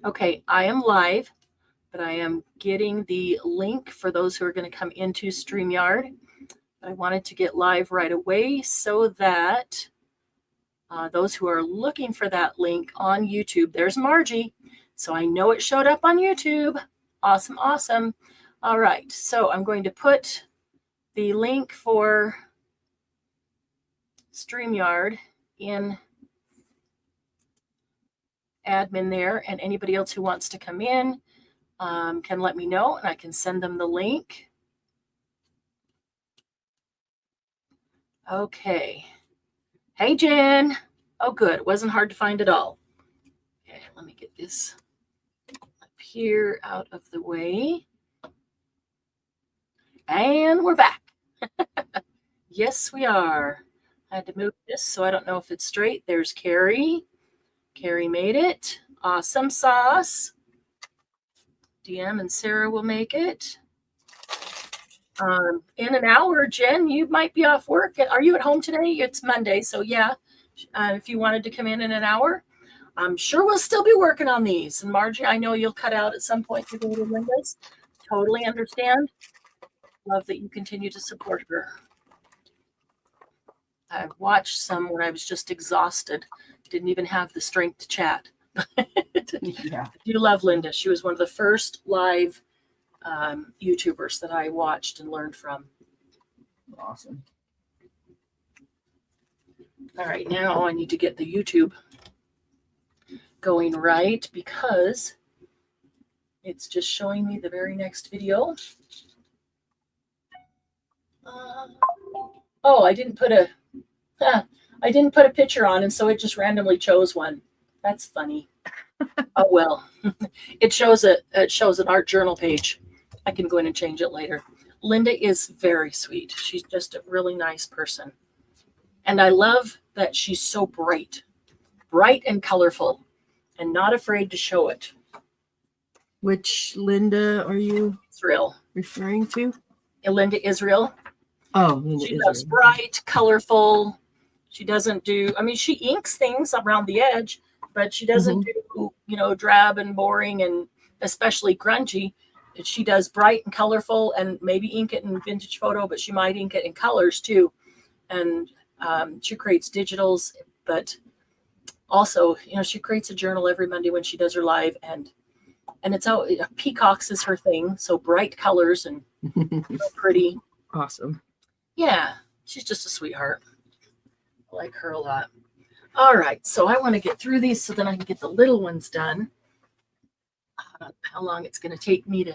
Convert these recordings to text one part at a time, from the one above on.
Okay, I am live, but I am getting the link for those who are going to come into StreamYard. I wanted to get live right away so that those who are looking for that link on YouTube, there's Margie. So I know it showed up on YouTube. Awesome, awesome. All right, so I'm going to put the link for StreamYard in admin there, and anybody else who wants to come in can let me know and I can send them the link. Okay. Hey, Jen. Oh, good. It wasn't hard to find at all. Okay, let me get this up here out of the way. And we're back. Yes, we are. I had to move this, so I don't know if it's straight. There's Carrie. Carrie made it. Awesome sauce. DM and Sarah will make it. In an hour, Jen, you might be off work. Are you at home today? It's Monday, so yeah. If you wanted to come in an hour, I'm sure we'll still be working on these. And Margie, I know you'll cut out at some point to go to Linda's. Totally understand. Love that you continue to support her. I've watched some when I was just exhausted. Didn't even have the strength to chat. Yeah. I do love Linda. She was one of the first live YouTubers that I watched and learned from. Awesome. All right, now I need to get the YouTube going right because it's just showing me the very next video. Oh, I didn't put a picture on, and so it just randomly chose one. That's funny. Oh well, it shows an art journal page. I can go in and change it later. Linda is very sweet. She's just a really nice person, and I love that she's so bright and colorful, and not afraid to show it. Which Linda are you Israel referring to? Linda Israel. Oh, Linda she Israel. Does bright, colorful. She doesn't do. I mean, she inks things around the edge, but she doesn't do, drab and boring and especially grungy. She does bright and colorful and maybe ink it in vintage photo, but she might ink it in colors too. And she creates digitals, but also, she creates a journal every Monday when she does her live, and it's all peacocks is her thing. So bright colors and pretty. Awesome. Yeah, she's just a sweetheart. I like her a lot. All right, so I want to get through these so then I can get the little ones done. How long it's going to take me to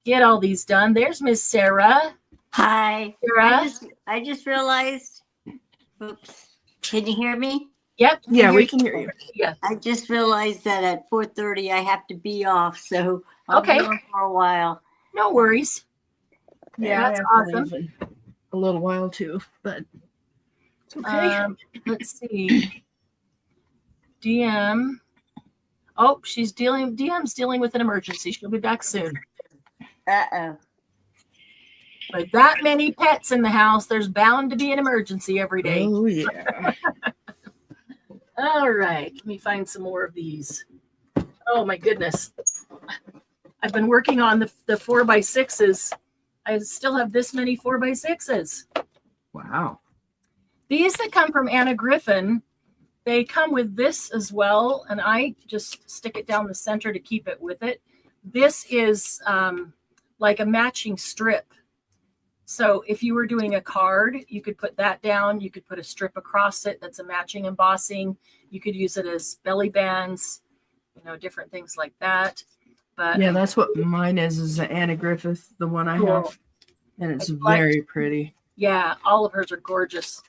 get all these done. There's Miss Sarah. Hi. Sarah. I just realized. Oops. Can you hear me? Yep. Yeah, we can hear you. Yeah. I just realized that at 4:30 I have to be off, so I'll be on for a while. No worries. Yeah, that's awesome. A little while too, but it's okay. Let's see. DM. Oh, DM's dealing with an emergency. She'll be back soon. Uh-oh. With that many pets in the house, there's bound to be an emergency every day. Oh, yeah. All right. Let me find some more of these. Oh, my goodness. I've been working on the 4x6s. I still have this many 4x6s. Wow. These that come from Anna Griffin, they come with this as well, and I just stick it down the center to keep it with it. This is like a matching strip. So if you were doing a card, you could put that down. You could put a strip across it that's a matching embossing. You could use it as belly bands, different things like that. But yeah, that's what mine is the Anna Griffith, the one I have. And it's very pretty. Yeah, all of hers are gorgeous.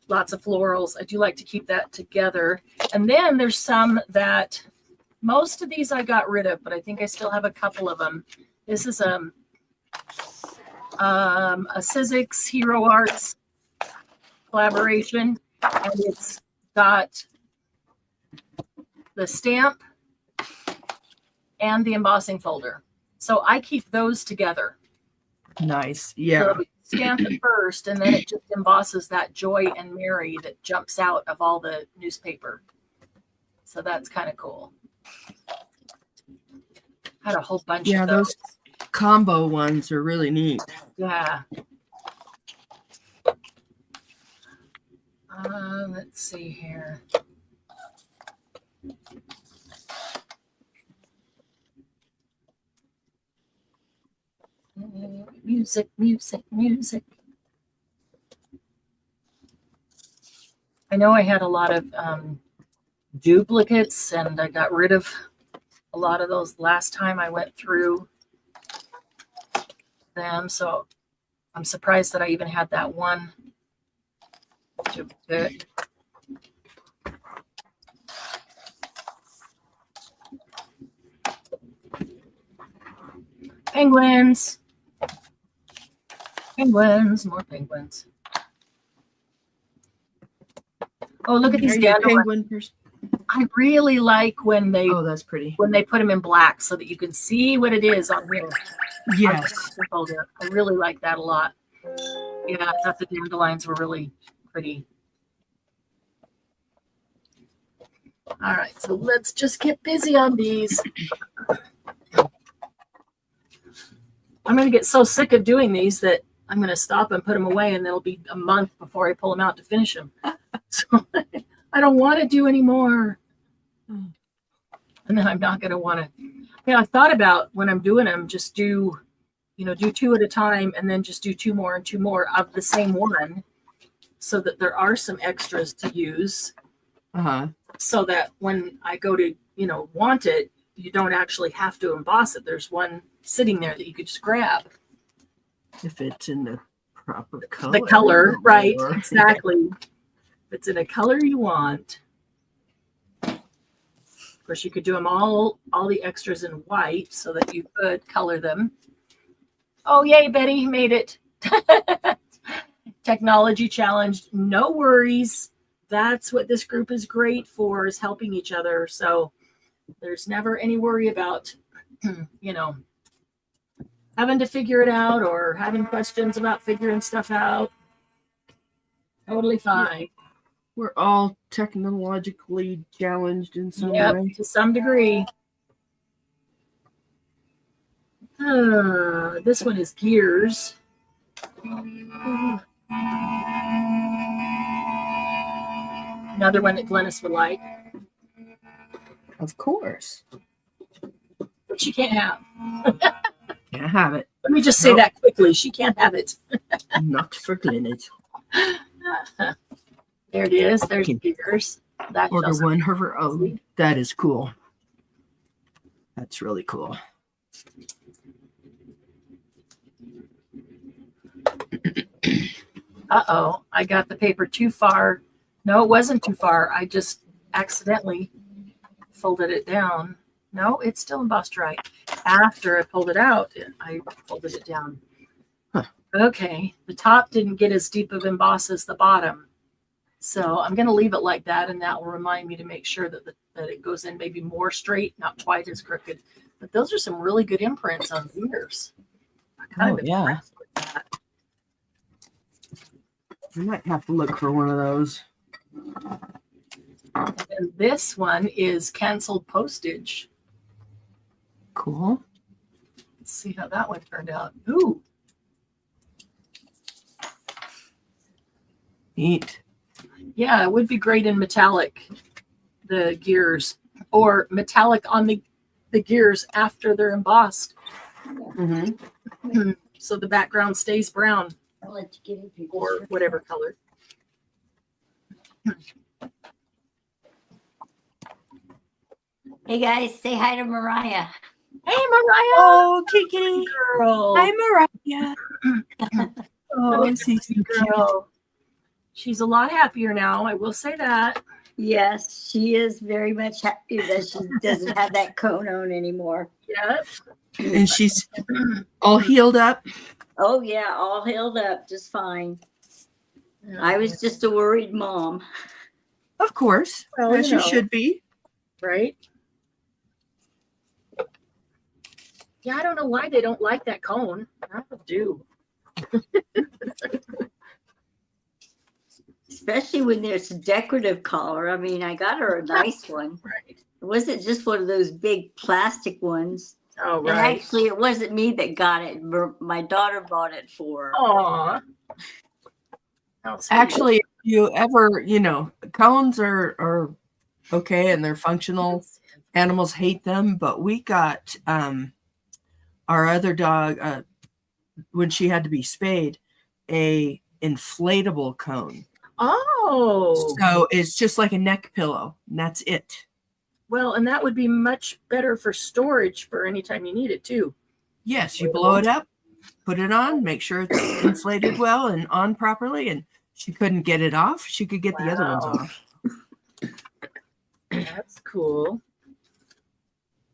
Lots of florals. I do like to keep that together. And then there's some that most of these I got rid of, but I think I still have a couple of them. This is a Sizzix Hero Arts collaboration, and it's got the stamp and the embossing folder. So I keep those together. Nice. Yeah. So stamp it first, and then it just embosses that joy and Mary that jumps out of all the newspaper. So that's kind of cool. Had a whole bunch Yeah, of those. those combo ones are really neat. Yeah. Let's see here. Music, music, music. I know I had a lot of duplicates, and I got rid of a lot of those last time I went through them. So I'm surprised that I even had that one duplicate. Penguins. Penguins, more penguins. Oh, look at these Are you a dandelions. penguin person? I really like when they Oh, that's pretty. put them in black so that you can see what it is on here. Yes. I really like that a lot. Yeah, I thought the dandelions were really pretty. All right, so let's just get busy on these. I'm going to get so sick of doing these that I'm going to stop and put them away, and it'll be a month before I pull them out to finish them. So I don't want to do any more. And then I'm not going to want to. I thought about when I'm doing them, just do 2 at a time, and then just do 2 more and 2 more of the same one, so that there are some extras to use. So that when I go to, want it, you don't actually have to emboss it. There's one sitting there that you could just grab. If it's in the proper color. The color, right? Exactly. If it's in a color you want. Of course, you could do them all the extras in white so that you could color them. Oh, yay, Betty, made it. Technology challenged. No worries. That's what this group is great for, is helping each other. So there's never any worry about, having to figure it out or having questions about figuring stuff out. Totally fine. Yeah. We're all technologically challenged in some way. To some degree. This one is gears. Another one that Glennis would like. Of course. But she can't have. Can't have it. Let me just say that quickly. She can't have it. Not for Glennis. There it is. There's gears. That Order one of her own. That is cool. That's really cool. Uh-oh. I got the paper too far. No, it wasn't too far. I just accidentally folded it down. No, it's still embossed right. After I pulled it out, I folded it down. Huh. Okay. The top didn't get as deep of emboss as the bottom. So I'm going to leave it like that, and that will remind me to make sure that it goes in maybe more straight, not quite as crooked. But those are some really good imprints on gears. I'm kind of impressed with that. I might have to look for one of those. And this one is canceled postage. Cool. Let's see how that one turned out. Ooh. Neat. Yeah, it would be great in metallic, the gears, or metallic on the gears after they're embossed. Mm-hmm. So the background stays brown. I'll let you get it. Or whatever color. Hey guys, say hi to Mariah. Hey, Mariah. Oh, kitty. Girl. Hi, Mariah. Oh, sexy girl. She's a lot happier now. I will say that. Yes, she is very much happy that she doesn't have that cone on anymore. Yep. And she's all healed up. Oh yeah, all healed up, just fine. I was just a worried mom. Of course, Well, as you should be. Right? Yeah, I don't know why they don't like that cone. I do. Especially when there's a decorative collar. I mean, I got her a nice one. Right. It wasn't just one of those big plastic ones. Oh, And right. actually, it wasn't me that got it. My daughter bought it for her. Aw. How sweet. Actually, if you ever, cones are okay and they're functional. Animals hate them, but we got our other dog when she had to be spayed a inflatable cone. Oh. So it's just like a neck pillow, and that's it. Well, and that would be much better for storage for any time you need it too. Yes, you blow it up, put it on, make sure it's inflated well and on properly, and she couldn't get it off. She could get the other ones Wow. off. That's cool.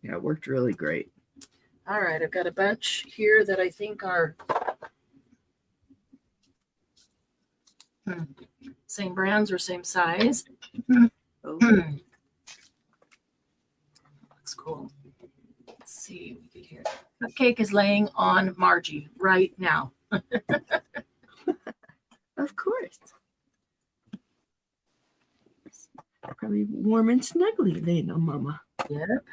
Yeah, it worked really great. All right, I've got a bunch here that I think are same brands or same size. Oh. Looks cool. Let's see. We could hear. Cupcake is laying on Margie right now. Of course. Probably warm and snuggly, they know, Mama. Yep.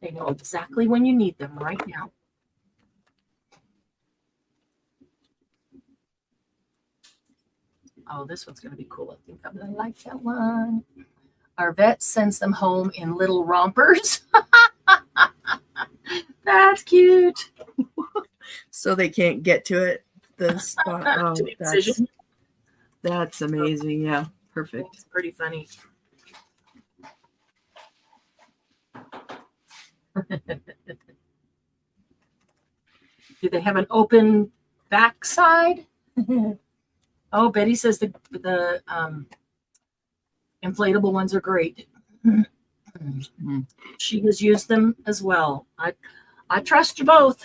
They know exactly when you need them right now. Oh, this one's going to be cool. I think I'm going to like that one. Our vet sends them home in little rompers. That's cute. So they can't get to it. The spot. Oh, To the incision. that's amazing. Yeah, perfect. It's pretty funny. Do they have an open backside? Oh, Betty says the inflatable ones are great. She has used them as well. I trust you both.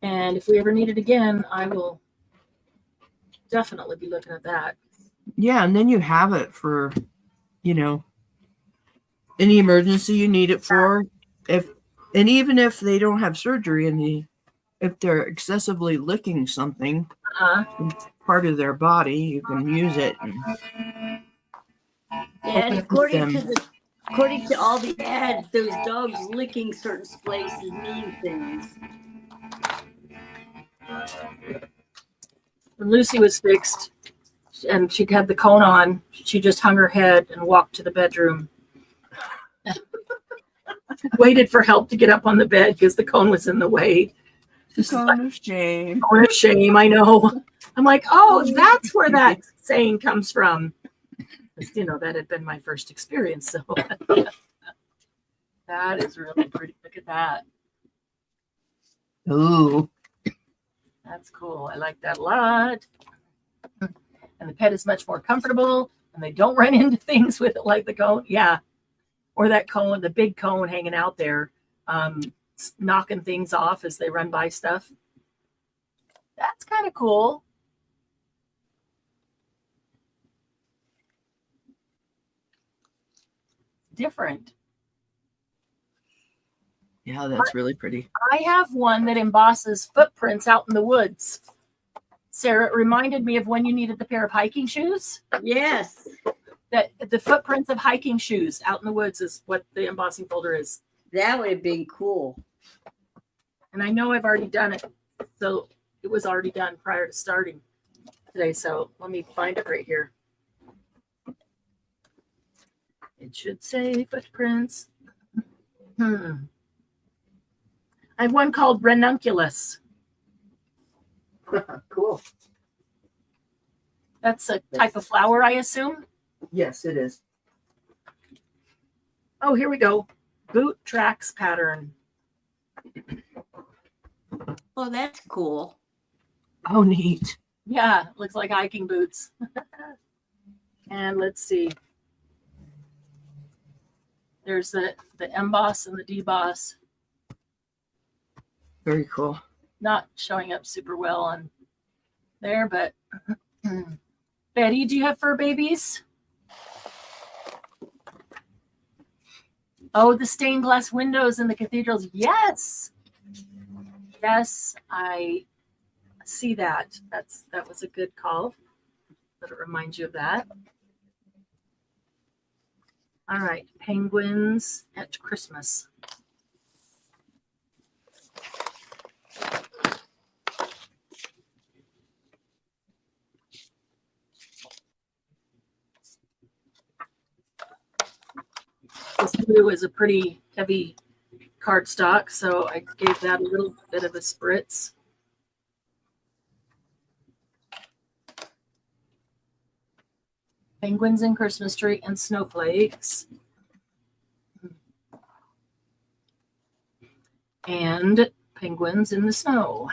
And if we ever need it again, I will definitely be looking at that. Yeah, and then you have it for, any emergency you need it for. And even if they don't have surgery if they're excessively licking something, part of their body, you can use it. And according to all the ads, those dogs licking certain places mean things. When Lucy was fixed and she had the cone on, she just hung her head and walked to the bedroom. Waited for help to get up on the bed because the cone was in the way. Cone of shame. Cone of shame, I know. I'm like, oh, that's where that saying comes from. That had been my first experience. So that is really pretty. Look at that. Ooh. That's cool. I like that a lot. And the pet is much more comfortable and they don't run into things with it like the cone. Yeah. Or that cone, the big cone hanging out there, knocking things off as they run by stuff. That's kind of cool. Different. Yeah, that's really pretty. I have one that embosses footprints out in the woods. Sarah, it reminded me of when you needed the pair of hiking shoes. Yes. That the footprints of hiking shoes out in the woods is what the embossing folder is. That would have been cool. And I know I've already done it. So it was already done prior to starting today. So let me find it right here. It should say footprints. I have one called Ranunculus. Cool. That's a type of flower, I assume. Yes, it is. Oh, here we go. Boot tracks pattern. Oh, that's cool. Oh, neat. Yeah, looks like hiking boots. And let's see. There's the emboss and the deboss. Very cool. Not showing up super well on there, but Betty, do you have fur babies? Oh, the stained glass windows in the cathedrals. Yes. Yes, I see that. That was a good call. Let it remind you of that. All right, penguins at Christmas. This blue is a pretty heavy cardstock, so I gave that a little bit of a spritz. Penguins and Christmas tree and snowflakes. And penguins in the snow.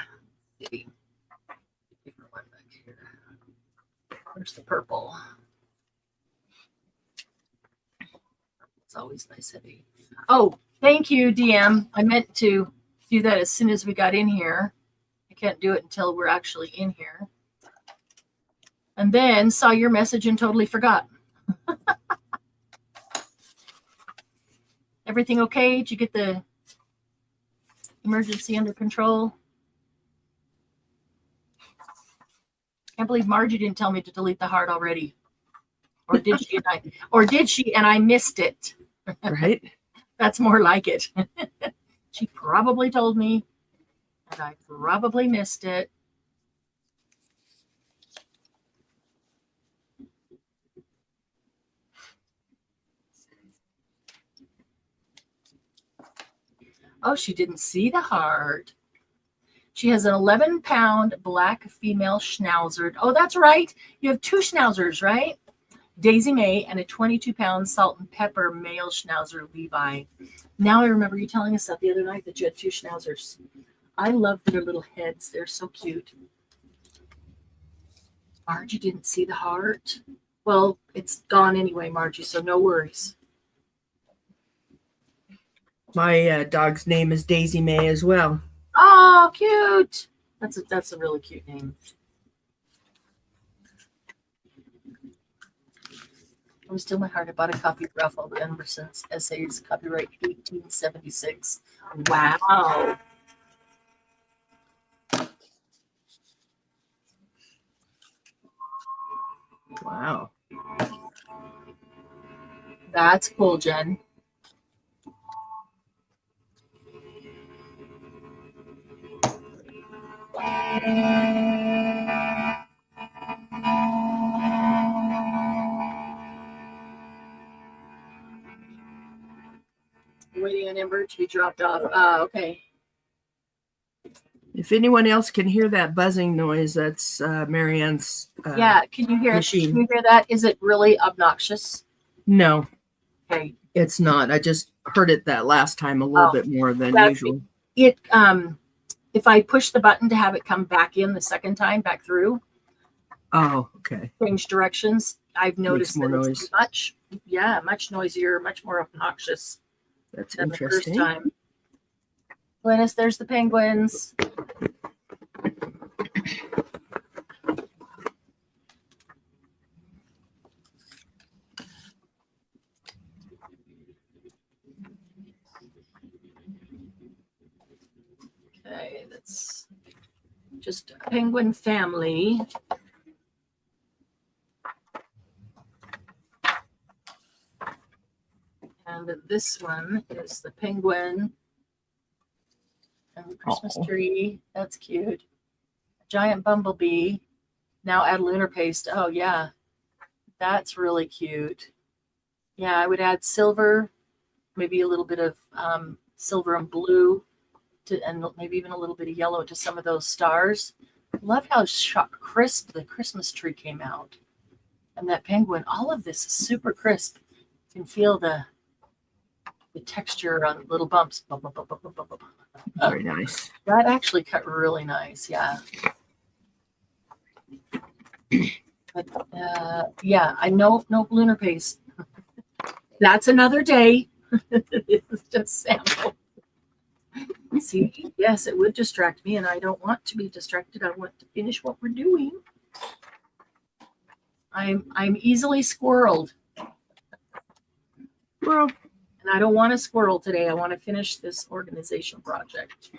Where's the purple? It's always nice heavy. Oh, thank you, DM. I meant to do that as soon as we got in here. I can't do it until we're actually in here. And then saw your message and totally forgot. Everything okay? Did you get the emergency under control? Can't believe Margie didn't tell me to delete the heart already. Or did she? And I missed it. Right? That's more like it. She probably told me, and I probably missed it. Oh, she didn't see the heart. She has an 11-pound black female schnauzer. Oh, that's right. You have 2 schnauzers, right? Daisy May and a 22-pound salt and pepper male schnauzer, Levi. Now I remember you telling us that the other night that you had 2 schnauzers. I love their little heads. They're so cute. Margie didn't see the heart. Well, it's gone anyway, Margie, so no worries. My dog's name is Daisy May as well. Oh, cute. That's a really cute name. From Still My Heart, I bought a copy of Ralph Waldo Emerson's essays, copyright 1876. Wow. Wow. That's cool, Jen. Waiting on Ember to be dropped off. Okay. If anyone else can hear that buzzing noise, that's Marianne's Yeah, can you hear machine. Can you hear that? Is it really obnoxious? No, Okay. it's not. I just heard it that last time a little bit more than usual. It if I push the button to have it come back in the second time, back through, Oh, okay. change directions, I've noticed more that noise. it's much noisier, much more obnoxious That's than interesting. the first time. Glennis, there's the penguins. Okay, that's just a penguin family. And this one is the penguin and the Christmas tree. That's cute. Giant bumblebee. Now add lunar paste. Oh, yeah. That's really cute. Yeah, I would add silver, maybe a little bit of silver and blue, and maybe even a little bit of yellow to some of those stars. Love how crisp the Christmas tree came out. And that penguin, all of this is super crisp. You can feel the texture on little bumps. Very nice. That actually cut really nice, yeah. But yeah, I know no lunar paste. That's another day. It's just sample. See, yes, it would distract me, and I don't want to be distracted. I want to finish what we're doing. I'm easily squirreled. Well, and I don't want to squirrel today. I want to finish this organization project.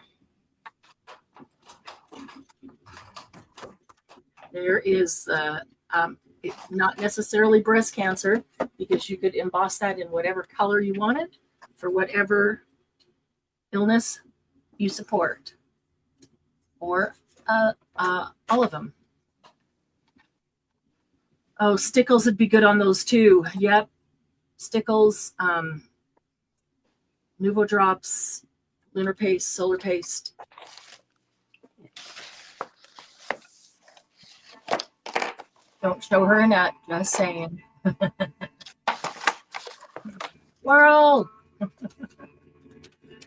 There is not necessarily breast cancer, because you could emboss that in whatever color you wanted for whatever illness you support, or all of them. Oh, Stickles would be good on those too. Yep. Stickles, Nuvo Drops, Lunar Paste, Solar Paste. Don't show her a nut, just saying. World.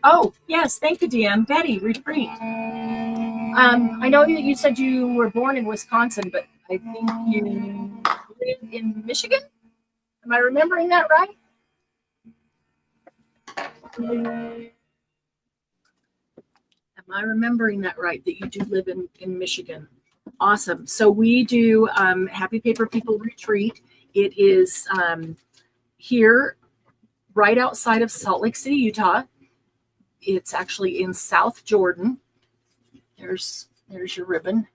Oh, yes, thank you, DM. Betty, retreat. I know you said you were born in Wisconsin, but I think you live in Michigan? Am I remembering that right? Am I remembering that right, that you do live in Michigan? Awesome. So we do Happy Paper People Retreat. It is here right outside of Salt Lake City, Utah. It's actually in South Jordan. There's your ribbon.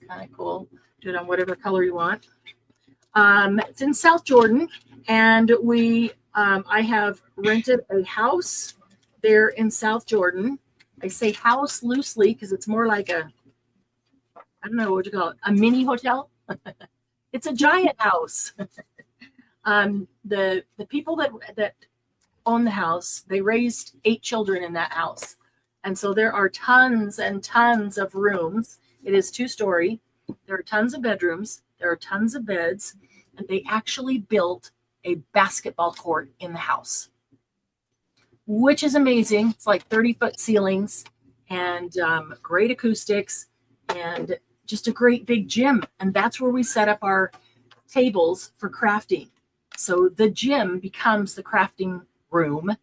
Kind of cool. Do it on whatever color you want. It's in South Jordan, and I have rented a house there in South Jordan. I say house loosely because it's more like I don't know what you call it, a mini hotel. It's a giant house. The people that own the house, they raised 8 children in that house. And so there are tons and tons of rooms. It is 2-story. There are tons of bedrooms. There are tons of beds. And they actually built a basketball court in the house, which is amazing. It's like 30-foot ceilings and great acoustics and just a great big gym. And that's where we set up our tables for crafting. So the gym becomes the crafting room.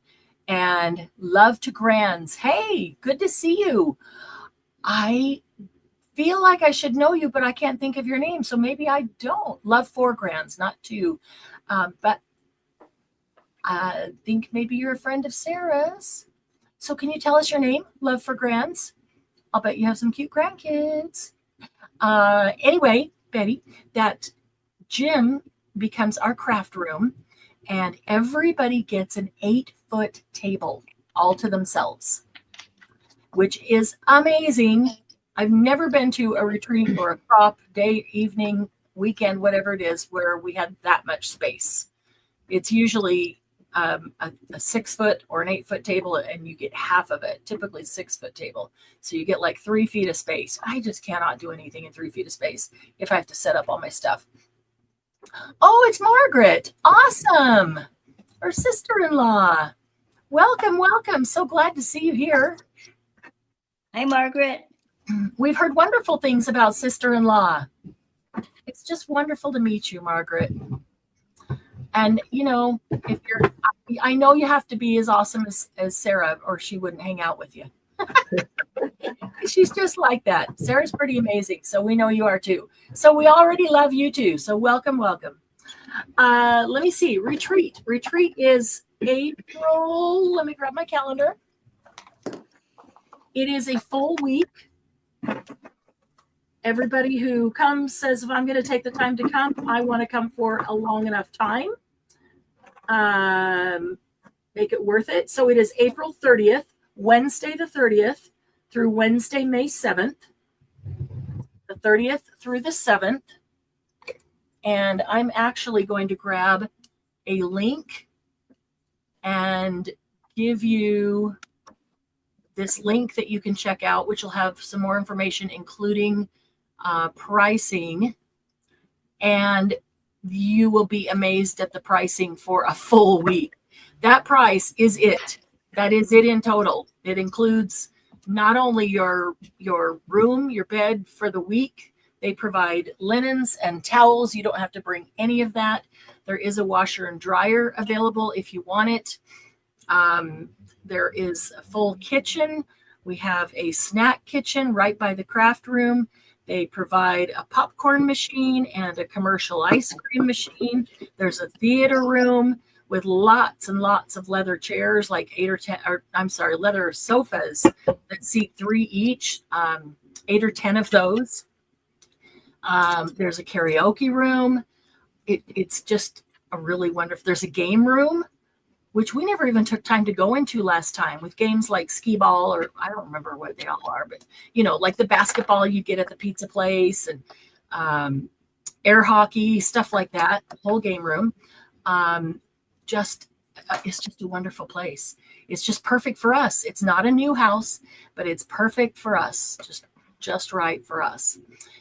And love to Grands. Hey, good to see you. I feel like I should know you, but I can't think of your name. So maybe I don't. Love 4 Grands, not 2. But I think maybe you're a friend of Sarah's. So can you tell us your name? Love for Grands. I'll bet you have some cute grandkids. Anyway, Betty, that gym becomes our craft room, and everybody gets an 8-foot table all to themselves, which is amazing. I've never been to a retreat or a crop day, evening, weekend, whatever it is, where we had that much space. It's usually a 6-foot or an 8-foot table, and you get half of it, typically 6-foot table. So you get like 3 feet of space. I just cannot do anything in 3 feet of space if I have to set up all my stuff. Oh, it's Margaret. Awesome. Her sister-in-law. Welcome, welcome. So glad to see you here. Hi, Margaret. We've heard wonderful things about sister-in-law. It's just wonderful to meet you, Margaret. And, you know, I know you have to be as awesome as Sarah, or she wouldn't hang out with you. She's just like that. Sarah's pretty amazing. So we know you are too. So we already love you too. So welcome, welcome. Let me see. Retreat. Retreat is April. Let me grab my calendar. It is a full week. Everybody who comes says, if I'm going to take the time to come, I want to come for a long enough time. Make it worth it. So it is April 30th, Wednesday the 30th through Wednesday, May 7th, the 30th through the 7th. And I'm actually going to grab a link and give you this link that you can check out, which will have some more information, including pricing. And you will be amazed at the pricing for a full week. That price is it. That is it in total. It includes not only your room, your bed for the week. They provide linens and towels. You don't have to bring any of that. There is a washer and dryer available if you want it. There is a full kitchen. We have a snack kitchen right by the craft room. They provide a popcorn machine and a commercial ice cream machine. There's a theater room with lots and lots of leather chairs, like leather sofas that seat 3 each. 8 or 10 of those. There's a karaoke room. It's just a really wonderful. There's a game room, which we never even took time to go into last time, with games like skee ball, or I don't remember what they all are, but like the basketball you get at the pizza place, and air hockey, stuff like that. The whole game room. It's just a wonderful place. It's just perfect for us. It's not a new house, but it's perfect for us. Just right for us.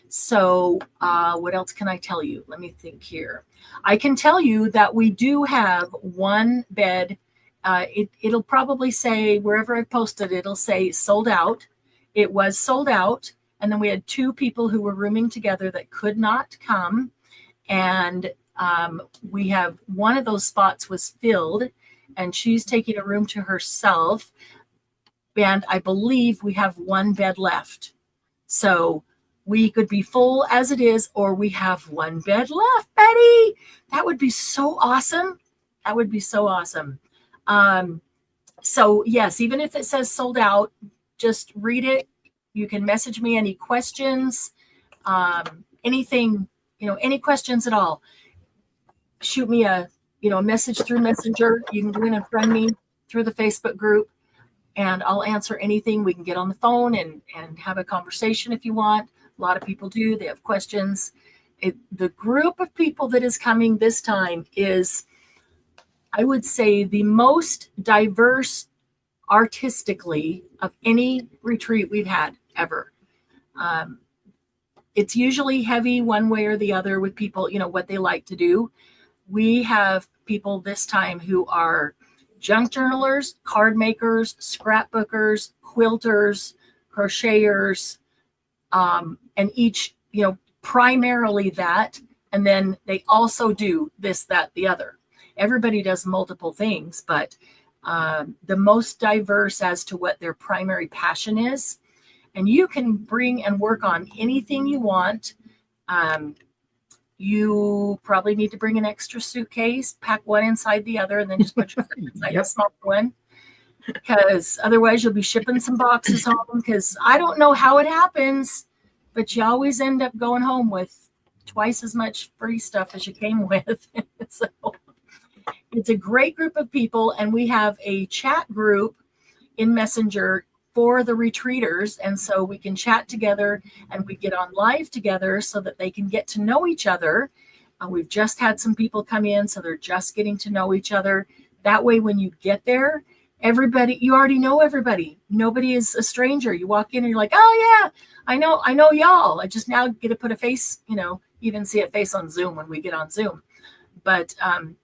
So what else can I tell you? Let me think here. I can tell you that we do have one bed. It'll probably say, wherever I posted, it'll say sold out. It was sold out. And then we had 2 people who were rooming together that could not come. And we have one of those spots was filled, and she's taking a room to herself. And I believe we have one bed left. So we could be full as it is, or we have one bed left, Betty. That would be so awesome. That would be so awesome. So yes, even if it says sold out, just read it. You can message me any questions, anything, any questions at all. Shoot me a message through Messenger. You can go in and friend me through the Facebook group, and I'll answer anything. We can get on the phone and have a conversation if you want. A lot of people do. They have questions. The group of people that is coming this time is, I would say, the most diverse artistically of any retreat we've had ever. It's usually heavy one way or the other with people, what they like to do. We have people this time who are junk journalers, card makers, scrapbookers, quilters, crocheters, and each, primarily that. And then they also do this, that, the other. Everybody does multiple things, but the most diverse as to what their primary passion is. And you can bring and work on anything you want. You probably need to bring an extra suitcase, pack one inside the other, and then just put your inside the smaller one. Because otherwise you'll be shipping some boxes home. Because I don't know how it happens, but you always end up going home with twice as much free stuff as you came with. So it's a great group of people, and we have a chat group in Messenger for the retreaters, and so we can chat together and we get on live together so that they can get to know each other. We've just had some people come in, so they're just getting to know each other. That way, when you get there, you already know everybody. Nobody is a stranger. You walk in and you're like, oh yeah, I know y'all. I just now get to put a face, even see a face on Zoom when we get on Zoom. But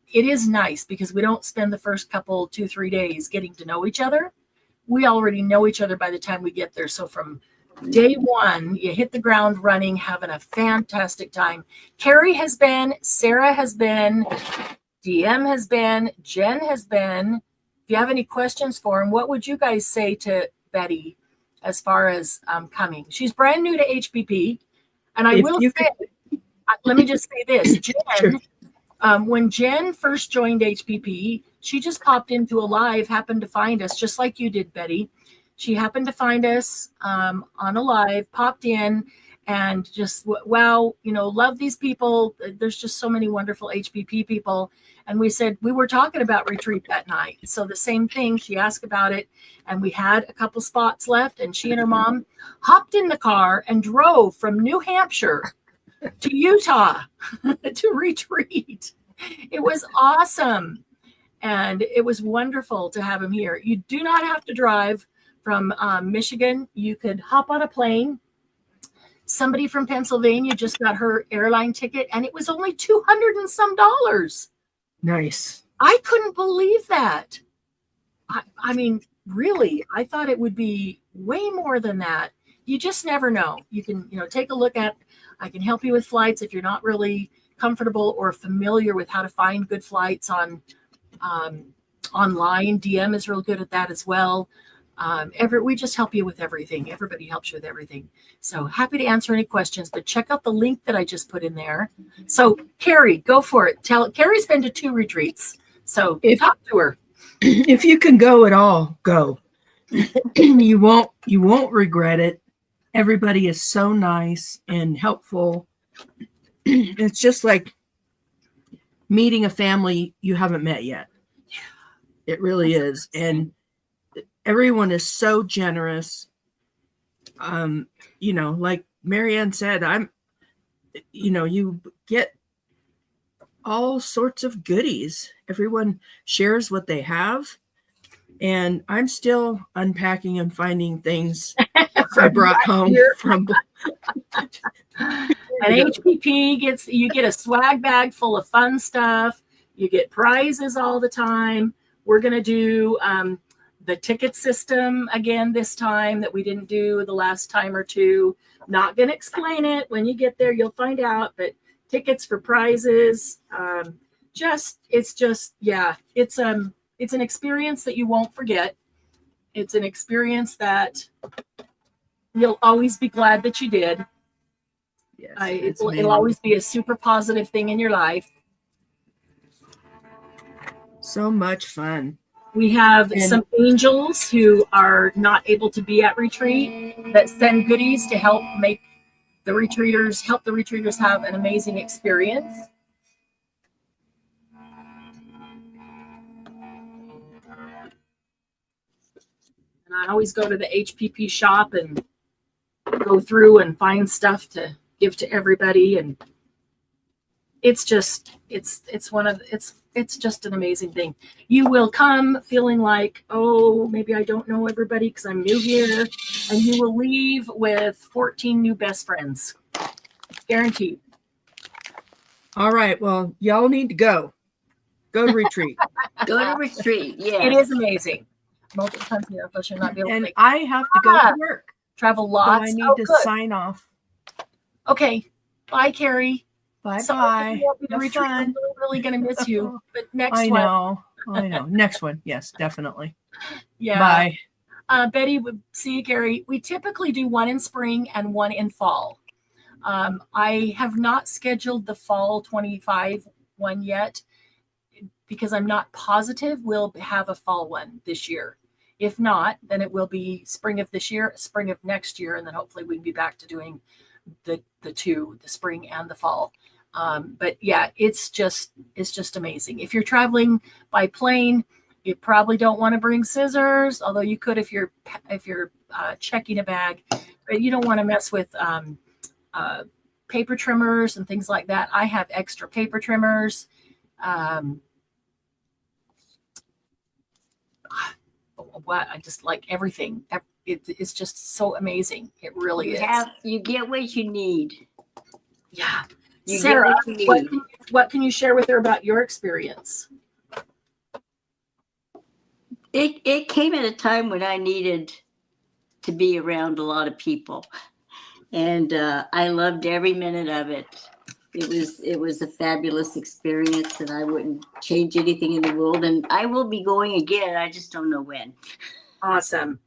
it is nice because we don't spend the first couple, 2-3 days getting to know each other. We already know each other by the time we get there. So from day one, you hit the ground running, having a fantastic time. Carrie has been, Sarah has been, DM has been, Jen has been. If you have any questions for him, what would you guys say to Betty as far as coming? She's brand new to HPP. And I will say, let me just say this, Jen, sure. When Jen first joined HPP, she just popped into a live, happened to find us, just like you did, Betty. She happened to find us on a live, popped in, and just, wow, love these people. There's just so many wonderful HPP people. And we said, we were talking about retreat that night. So the same thing, she asked about it, and we had a couple spots left, and she and her mom hopped in the car and drove from New Hampshire to Utah to retreat. It was awesome. And it was wonderful to have him here. You do not have to drive from Michigan. You could hop on a plane. Somebody from Pennsylvania just got her airline ticket, and it was only $200 and some. Nice. I couldn't believe that. I mean, really, I thought it would be way more than that. You just never know. You can, take a look at, I can help you with flights if you're not really comfortable or familiar with how to find good flights on online. DM is real good at that as well. We just help you with everything. Everybody helps you with everything. So happy to answer any questions, but check out the link that I just put in there. So Carrie, go for it. Carrie's been to 2 retreats. So talk to her. If you can go at all, go. You won't regret it. Everybody is so nice and helpful. It's just like meeting a family you haven't met yet. It really is. And everyone is so generous. Like Marianne said, you get all sorts of goodies. Everyone shares what they have. And I'm still unpacking and finding things I brought home from. An HPP you get a swag bag full of fun stuff. You get prizes all the time. We're going to do the ticket system again this time that we didn't do the last time or two. Not going to explain it. When you get there, you'll find out. But tickets for prizes. It's an experience that you won't forget. It's an experience that you'll always be glad that you did. Yes, it'll always be a super positive thing in your life. So much fun. We have some angels who are not able to be at retreat that send goodies to help the retreaters have an amazing experience. And I always go to the HPP shop and go through and find stuff to give to everybody. And it's just an amazing thing. You will come feeling like, oh, maybe I don't know everybody because I'm new here. And you will leave with 14 new best friends. Guaranteed. All right. Well, y'all need to go. Go to retreat. Go to retreat. Yeah. It is amazing. Multiple times a year, I should not be able to make I have to go to work. Travel lots. So I need to sign off. Okay. Bye, Carrie. Bye-bye. I'm really going to miss you. But next I one. I know. Next one. Yes, definitely. Yeah. Bye. Betty, see you, Gary. We typically do one in spring and one in fall. I have not scheduled the fall 25 one yet because I'm not positive we'll have a fall one this year. If not, then it will be spring of this year, spring of next year, and then hopefully we can be back to doing the two, the spring and the fall. But yeah, it's just amazing. If you're traveling by plane, you probably don't want to bring scissors, although you could if you're checking a bag. But you don't want to mess with paper trimmers and things like that. I have extra paper trimmers. I just like everything. It's just so amazing. It really is. You get what you need. Yeah. Sarah, what can you share with her about your experience? It came at a time when I needed to be around a lot of people, and I loved every minute of it. It was a fabulous experience, and I wouldn't change anything in the world. And I will be going again. I just don't know when. Awesome.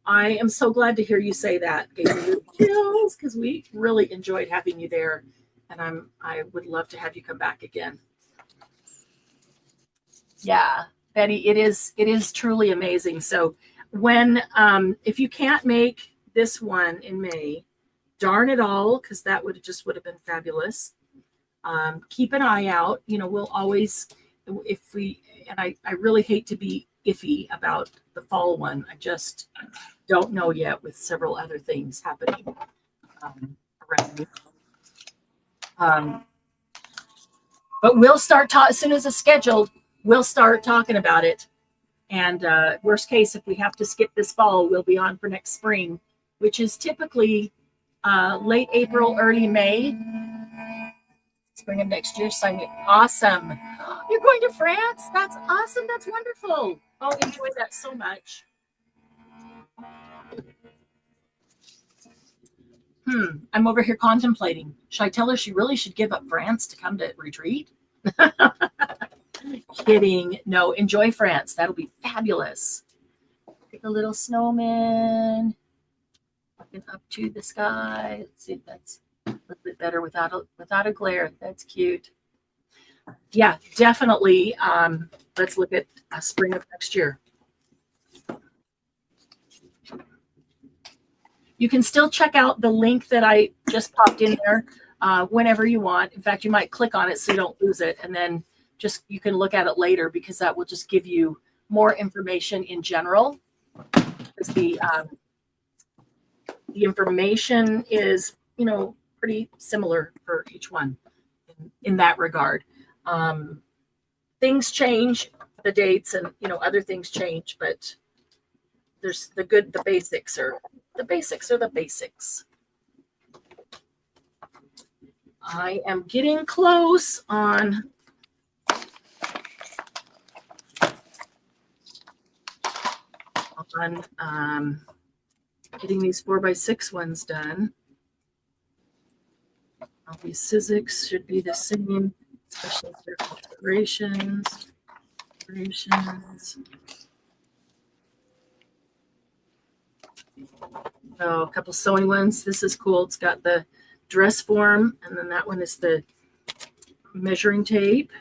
I am so glad to hear you say that. Gave me the chills because we really enjoyed having you there, and I would love to have you come back again. Yeah, Betty, it is truly amazing. So when if you can't make this one in May, darn it all, because that would have been fabulous. Keep an eye out. We'll always, I really hate to be iffy about the fall one. I just don't know yet with several other things happening around me. But we'll start as soon as it's scheduled, we'll start talking about it. And worst case, if we have to skip this fall, we'll be on for next spring, which is typically late April, early May. Spring of next year. Awesome. You're going to France? That's awesome. That's wonderful. I'll enjoy that so much. I'm over here contemplating. Should I tell her she really should give up France to come to retreat? Kidding. No, enjoy France. That'll be fabulous. Pick a little snowman. Looking up to the sky. Let's see if that's a little bit better without a glare. That's cute. Yeah, definitely. Let's look at spring of next year. You can still check out the link that I just popped in there whenever you want. In fact, you might click on it so you don't lose it, and then just you can look at it later because that will just give you more information in general. Because the information is, pretty similar for each one in that regard. Things change, the dates and, other things change, but there's the basics are the basics. I am getting close on getting these 4x6 ones done. All these Sizzix should be the same, especially if they're configurations. Oh, a couple sewing ones. This is cool. It's got the dress form, and then that one is the measuring tape.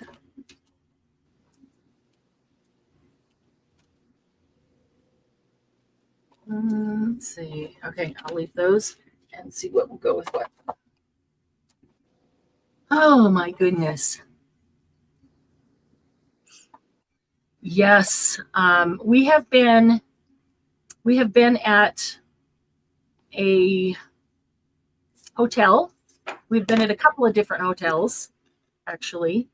Let's see. Okay, I'll leave those and see what will go with what. Oh my goodness. Yes, we have been at a hotel. We've been at a couple of different hotels, actually.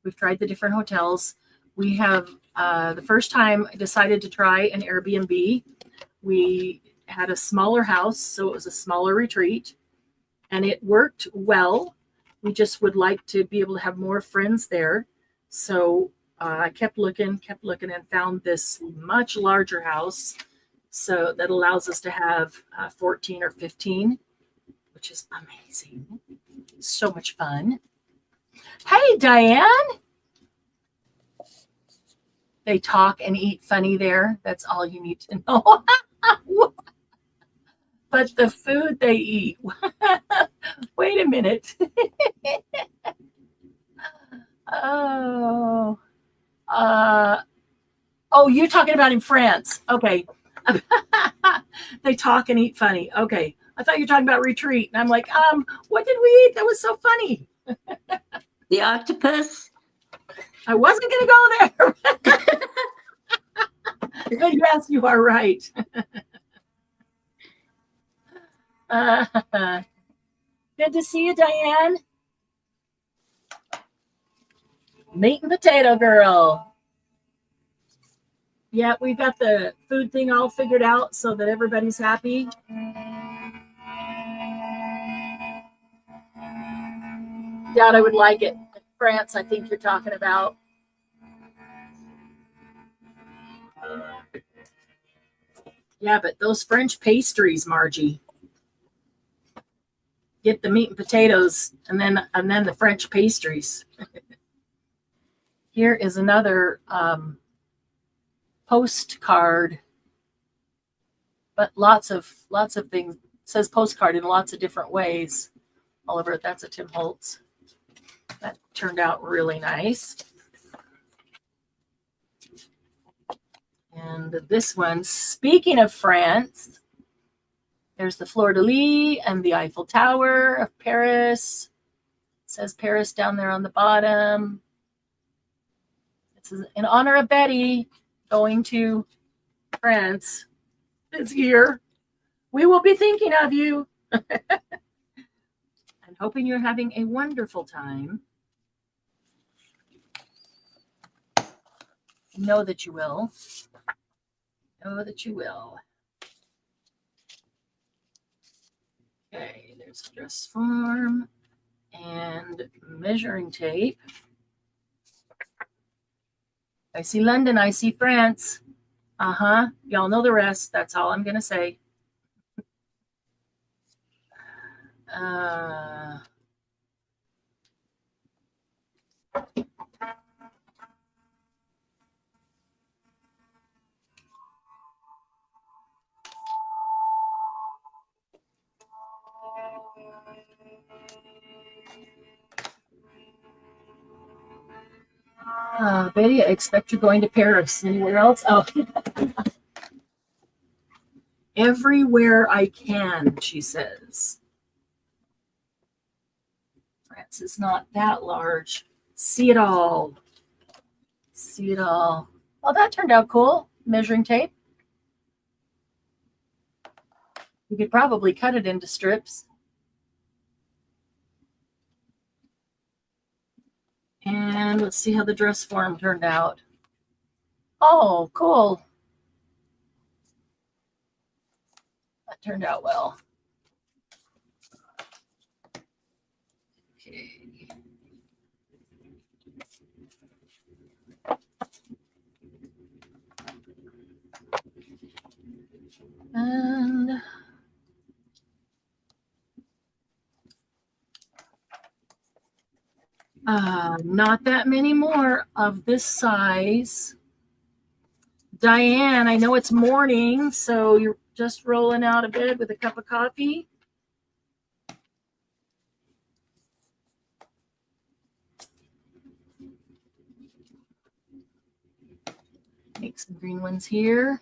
We've tried the different hotels. We have the first time I decided to try an Airbnb. We had a smaller house, so it was a smaller retreat, and it worked well. We just would like to be able to have more friends there. So I kept looking and found this much larger house. So that allows us to have 14 or 15, which is amazing. So much fun. Hey, Diane. They talk and eat funny there. That's all you need to know. But the food they eat. Wait a minute. Oh, you're talking about in France. Okay. They talk and eat funny. Okay. I thought you were talking about retreat. And I'm like, what did we eat? That was so funny. The octopus. I wasn't going to go there. But yes, you are right. Good to see you, Diane. Meat and potato girl. Yeah, we've got the food thing all figured out so that everybody's happy. Doubt I would like it. France, I think you're talking about. Yeah, but those French pastries, Margie. Get the meat and potatoes and then the French pastries. Here is another postcard, but lots of things. It says postcard in lots of different ways. All over it. That's a Tim Holtz. That turned out really nice. And this one, speaking of France, there's the fleur-de-lis and the Eiffel Tower of Paris. It says Paris down there on the bottom. It's in honor of Betty going to France this year. We will be thinking of you. And hoping you're having a wonderful time. Know that you will. Know that you will. Okay, there's a dress form and measuring tape. I see London, I see France. Y'all know the rest. That's all I'm going to say. Betty, I expect you're going to Paris. Anywhere else? Oh, Everywhere I can, she says. France is not that large. See it all. See it all. Well, that turned out cool. Measuring tape. You could probably cut it into strips. And let's see how the dress form turned out. Oh, cool. That turned out well. Okay. And not that many more of this size. Diane, I know it's morning, so you're just rolling out of bed with a cup of coffee. Make some green ones here.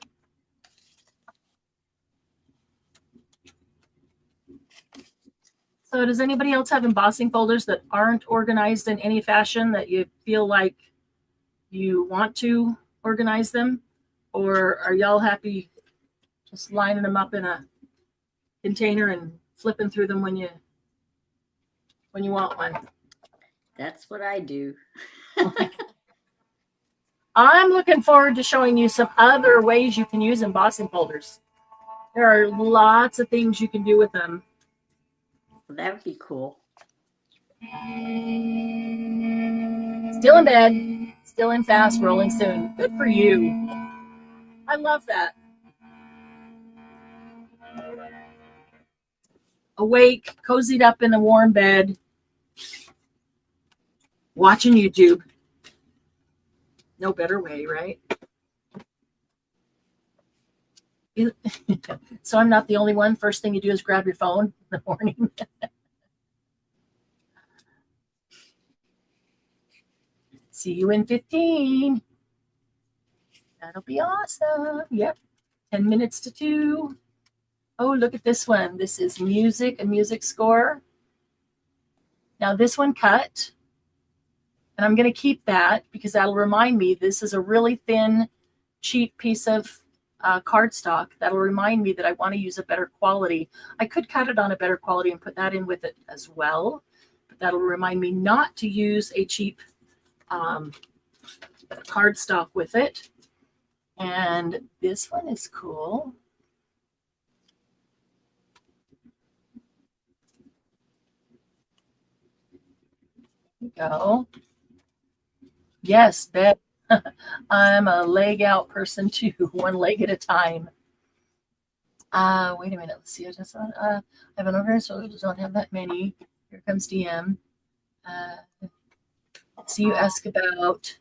So does anybody else have embossing folders that aren't organized in any fashion that you feel like you want to organize them? Or are y'all happy just lining them up in a container and flipping through them when you want one? That's what I do. I'm looking forward to showing you some other ways you can use embossing folders. There are lots of things you can do with them. Well, that would be cool. Still in bed, still in fast, rolling soon. Good for you. I love that. Awake, cozied up in a warm bed, watching YouTube. No better way, right? So I'm not the only one. First thing you do is grab your phone in the morning. See you in 15. That'll be awesome. Yep. 10 minutes to 2. Oh, look at this one. This is music, a music score. Now this one cut. And I'm going to keep that because that'll remind me this is a really thin, cheap piece of cardstock. That'll remind me that I want to use a better quality. I could cut it on a better quality and put that in with it as well. But that'll remind me not to use a cheap cardstock with it. And this one is cool. There we go. Yes, Bet. I'm a leg out person too, one leg at a time. Wait a minute. Let's see. I have an organized so I don't have that many. Here comes DM. So you ask about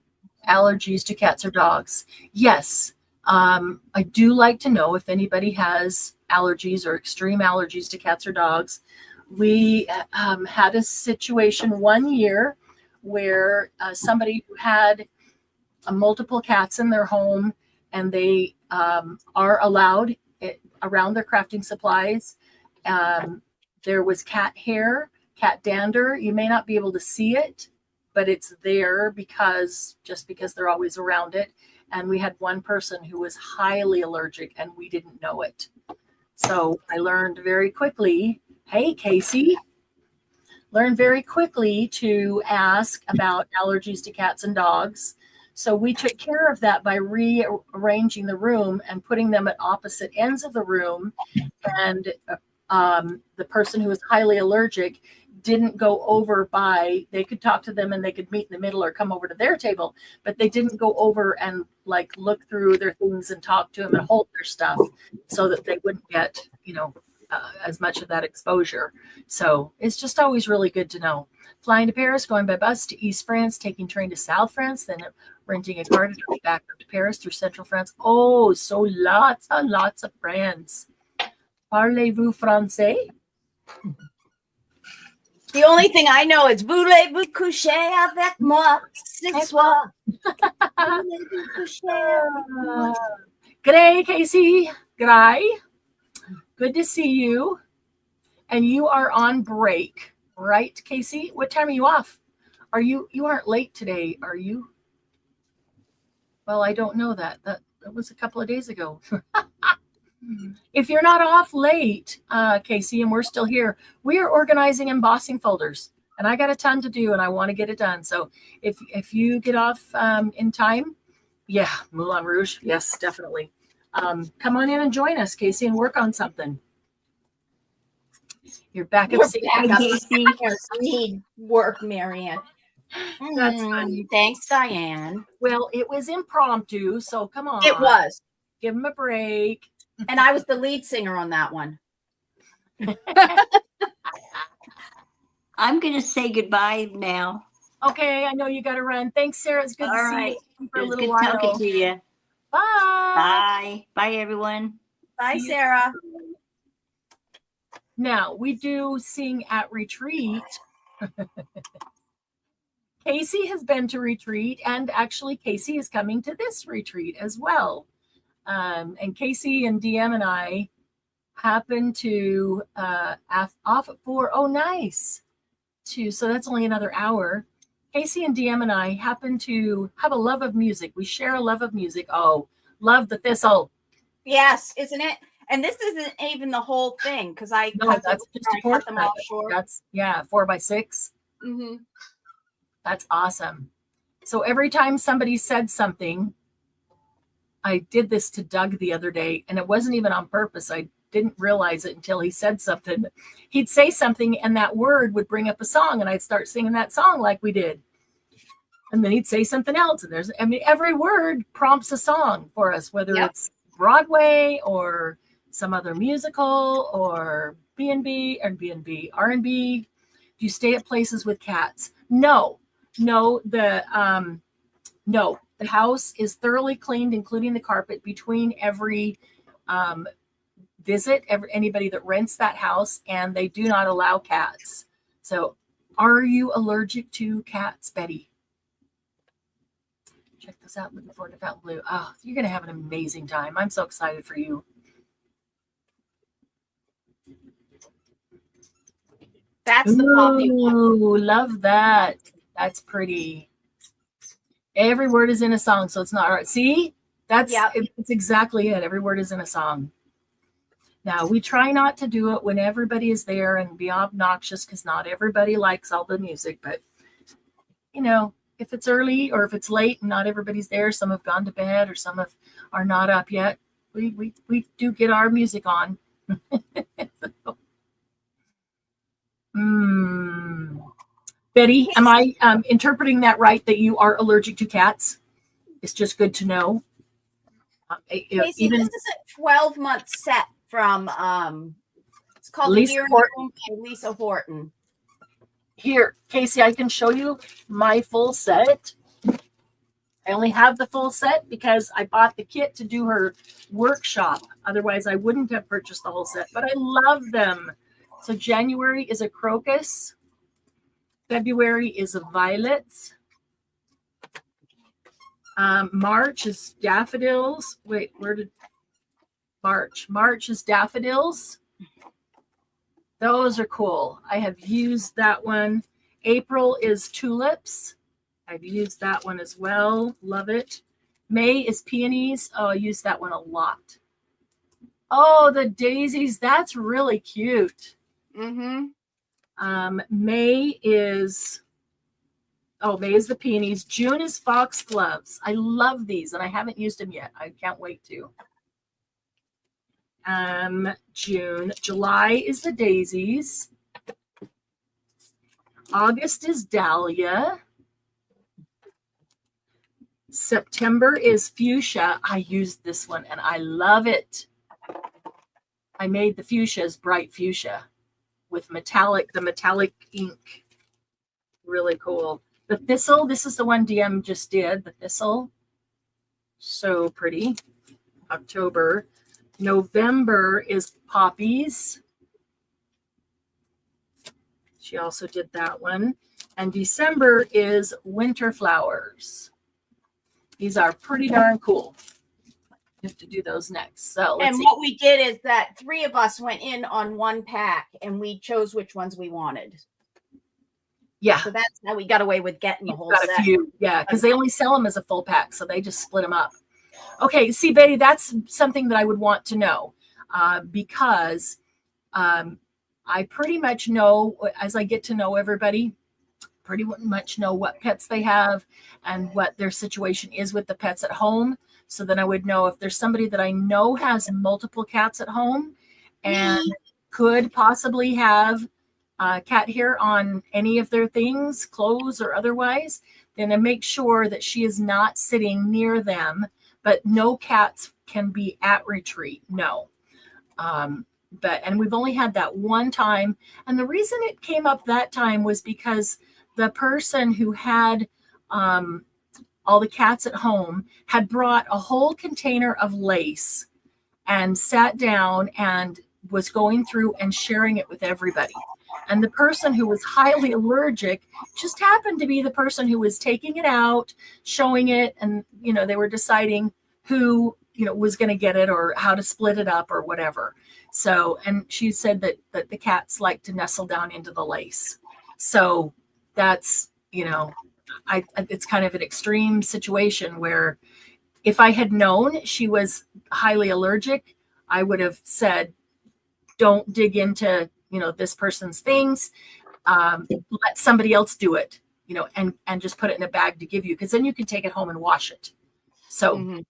allergies to cats or dogs. Yes. I do like to know if anybody has allergies or extreme allergies to cats or dogs. We had a situation one year where somebody who had multiple cats in their home, and they are allowed around their crafting supplies. There was cat hair, cat dander. You may not be able to see it, but it's there because they're always around it. And we had one person who was highly allergic and we didn't know it. So I learned very quickly, hey, Casey, learned very quickly to ask about allergies to cats and dogs. So we took care of that by rearranging the room and putting them at opposite ends of the room. And the person who was highly allergic didn't go over by, they could talk to them and they could meet in the middle or come over to their table, but they didn't go over and like look through their things and talk to them and hold their stuff so that they wouldn't get, as much of that exposure. So it's just always really good to know. Flying to Paris, going by bus to East France, taking train to South France, then renting a car to drive back up to Paris through Central France. Oh, so lots and lots of France. Parlez-vous français? The only thing I know is voulez-vous coucher avec moi ce soir? Voulez-vous coucher avec moi? G'day, Casey. G'day. Good to see you. And you are on break, right, Casey? What time are you off? You aren't late today, are you? Well, I don't know that. That was a couple of days ago. If you're not off late, Casey, and we're still here, we are organizing embossing folders. And I got a ton to do and I want to get it done. So if you get off in time, yeah, Moulin Rouge. Yes, definitely. Come on in and join us, Casey, and work on something. Your backup seat. Casey. Need work, Marianne. That's funny. Thanks, Diane. Well, it was impromptu, so come on. It was. Give him a break. And I was the lead singer on that one. I'm going to say goodbye now. Okay, I know you got to run. Thanks, Sarah. It's good to see you for a It was little good while. talking to you. Bye. Bye. Bye, everyone. Bye, See you. Sarah. Now, we do sing at retreat. Casey has been to retreat, and actually Casey is coming to this retreat as well. And Casey and DM and I happen to off at 4. Oh, nice. So that's only another hour. Casey and DM and I happen to have a love of music. We share a love of music. Oh, love the Thistle. Yes, isn't it? And this isn't even the whole thing because I cut that's just a cut them portrait. off short. That's 4x6. Mm-hmm. That's awesome. So every time somebody said something, I did this to Doug the other day, and it wasn't even on purpose. I didn't realize it until he said something. He'd say something, and that word would bring up a song, and I'd start singing that song like we did. And then he'd say something else, and every word prompts a song for us, whether it's Broadway or some other musical or B&B or B&B, R&B. Do you stay at places with cats? No. The house is thoroughly cleaned, including the carpet, between every visit, anybody that rents that house, and they do not allow cats. So are you allergic to cats, Betty? Check this out. Looking forward to Fountain Blue. Oh, you're going to have an amazing time. I'm so excited for you. That's the poppy one. Ooh, love that. That's pretty. Every word is in a song, so it's not right. See? It's exactly it. Every word is in a song. Now, we try not to do it when everybody is there and be obnoxious because not everybody likes all the music. But, if it's early or if it's late and not everybody's there, some have gone to bed or some are not up yet, we do get our music on. Betty, am I interpreting that right, that you are allergic to cats? It's just good to know. Casey, this is a 12-month set from it's called Lisa The Year in the Room by Lisa Horton. Here, Casey, I can show you my full set. I only have the full set because I bought the kit to do her workshop. Otherwise, I wouldn't have purchased the whole set, but I love them. So January is a crocus. February is a violet. March is daffodils. Wait, where did March? March is daffodils. Those are cool. I have used that one. April is tulips. I've used that one as well. Love it. May is peonies. Oh, I use that one a lot. Oh, the daisies. That's really cute. Mm-hmm. May is the peonies. June is foxgloves. I love these, and I haven't used them yet. I can't wait to. June. July is the daisies. August is dahlia. September is fuchsia. I used this one, and I love it. I made the fuchsias bright fuchsia with the metallic ink. Really cool. The thistle, this is the one DM just did. The thistle, so pretty. October. November is poppies. She also did that one. And December is winter flowers. These are pretty darn cool. We have to do those next. So let's And see. what we did is that 3 of us went in on one pack and we chose which ones we wanted. Yeah. So that's how we got away with getting the whole Got a set. few. Yeah, because they only sell them as a full pack, so they just split them up. Okay, see, Betty, that's something that I would want to know because I pretty much know, as I get to know everybody, pretty much know what pets they have and what their situation is with the pets at home. So then I would know if there's somebody that I know has multiple cats at home and could possibly have cat hair on any of their things, clothes or otherwise, then I make sure that she is not sitting near them, but no cats can be at retreat. No. And we've only had that one time. And the reason it came up that time was because the person who had all the cats at home had brought a whole container of lace and sat down and was going through and sharing it with everybody. And the person who was highly allergic just happened to be the person who was taking it out, showing it, and they were deciding who was going to get it or how to split it up or whatever. So, and she said that the cats like to nestle down into the lace. So that's, it's kind of an extreme situation where if I had known she was highly allergic, I would have said, don't dig into, this person's things. Let somebody else do it, and just put it in a bag to give you, because then you can take it home and wash it. So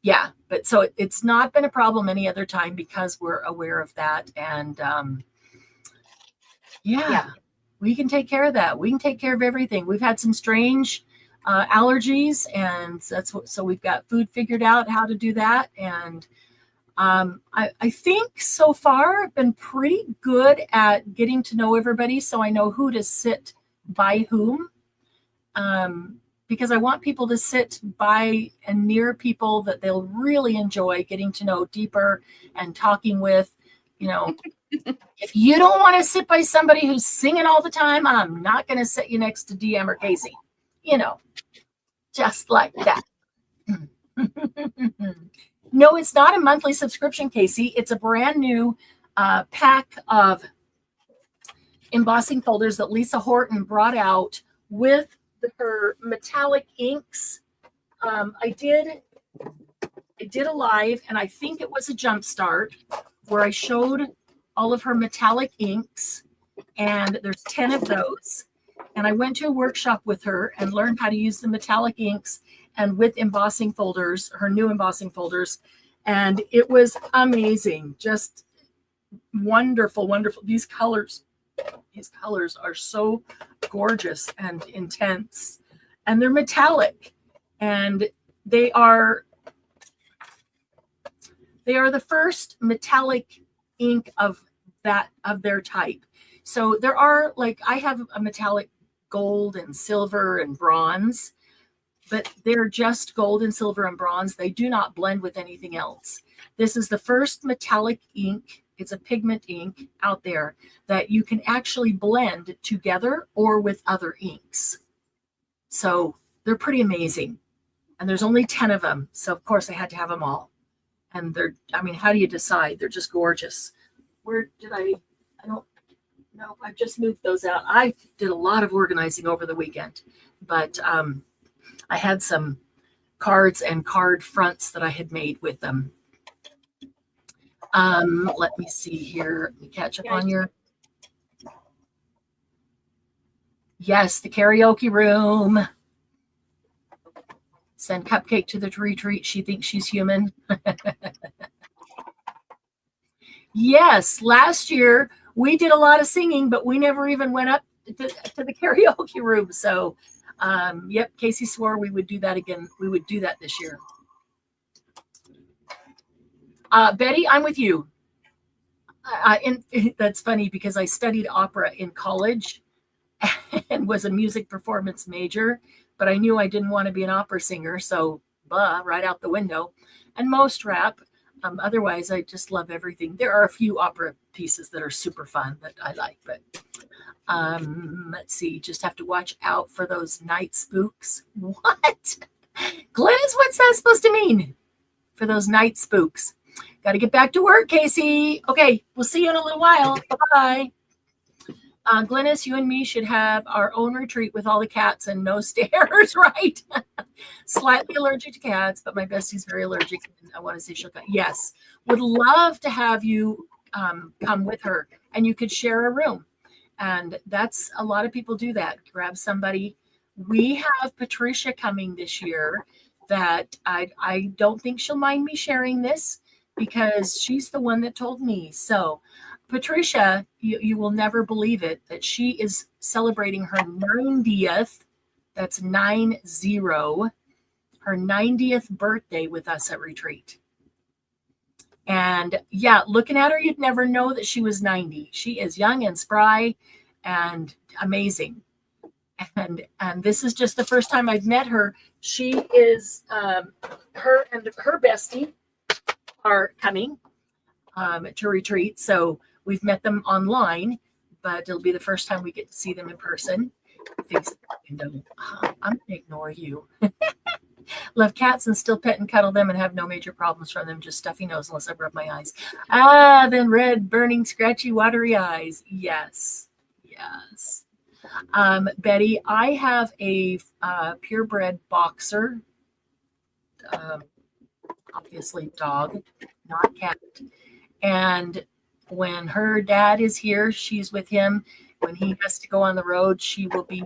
yeah, but so it's not been a problem any other time because we're aware of that. And yeah, we can take care of that. We can take care of everything. We've had some strange allergies, and so we've got food figured out how to do that. And I think so far I've been pretty good at getting to know everybody, so I know who to sit by whom. Because I want people to sit by and near people that they'll really enjoy getting to know deeper and talking with. If you don't want to sit by somebody who's singing all the time, I'm not going to sit you next to DM or Casey. Just like that. No, it's not a monthly subscription, Casey. It's a brand new pack of embossing folders that Lisa Horton brought out with her metallic inks. I did a live, and I think it was a Jumpstart, where I showed all of her metallic inks, and there's 10 of those. And I went to a workshop with her and learned how to use the metallic inks and with embossing folders, her new embossing folders. And it was amazing. Just wonderful, wonderful. These colors are so gorgeous and intense. And they're metallic. And they are the first metallic ink of their type. So there are, I have a metallic gold and silver and bronze, but they're just gold and silver and bronze. They do not blend with anything else. This is the first metallic ink. It's a pigment ink out there that you can actually blend together or with other inks. So they're pretty amazing. And there's only 10 of them. So of course I had to have them all. And how do you decide? They're just gorgeous. Where did I don't know. I've just moved those out. I did a lot of organizing over the weekend, but I had some cards and card fronts that I had made with them. Let me see here. Let me catch up on your. Yes, the karaoke room. Send Cupcake to the retreat. She thinks she's human. Yes, last year we did a lot of singing, but we never even went up to the karaoke room. So, yep, Casey swore we would do that again. We would do that this year. Betty, I'm with you. And that's funny because I studied opera in college and was a music performance major, but I knew I didn't want to be an opera singer. So, right out the window. And most rap. Otherwise, I just love everything. There are a few opera pieces that are super fun that I like, but let's see. Just have to watch out for those night spooks. What? Glennis, what's that supposed to mean? for those night spooks. Got to get back to work, Casey. Okay, we'll see you in a little while. Bye-bye. Glennis, you and me should have our own retreat with all the cats and no stairs, right? Slightly allergic to cats, but my bestie's very allergic. I want to see if she'll come. Yes, would love to have you come with her, and you could share a room. And that's a lot of people do that. Grab somebody. We have Patricia coming this year that I don't think she'll mind me sharing this because she's the one that told me. So Patricia, you will never believe it, that she is celebrating her 90th, that's 90, her 90th birthday with us at retreat. And yeah, looking at her, you'd never know that she was 90. She is young and spry and amazing. And this is just the first time I've met her. She is, her and her bestie are coming to retreat. So we've met them online, but it'll be the first time we get to see them in person. I'm going to ignore you. Love cats and still pet and cuddle them and have no major problems from them. Just stuffy nose unless I rub my eyes. Then red, burning, scratchy, watery eyes. Yes. Yes. Betty, I have a purebred boxer. Obviously dog, not cat. And when her dad is here, she's with him. When he has to go on the road, she will be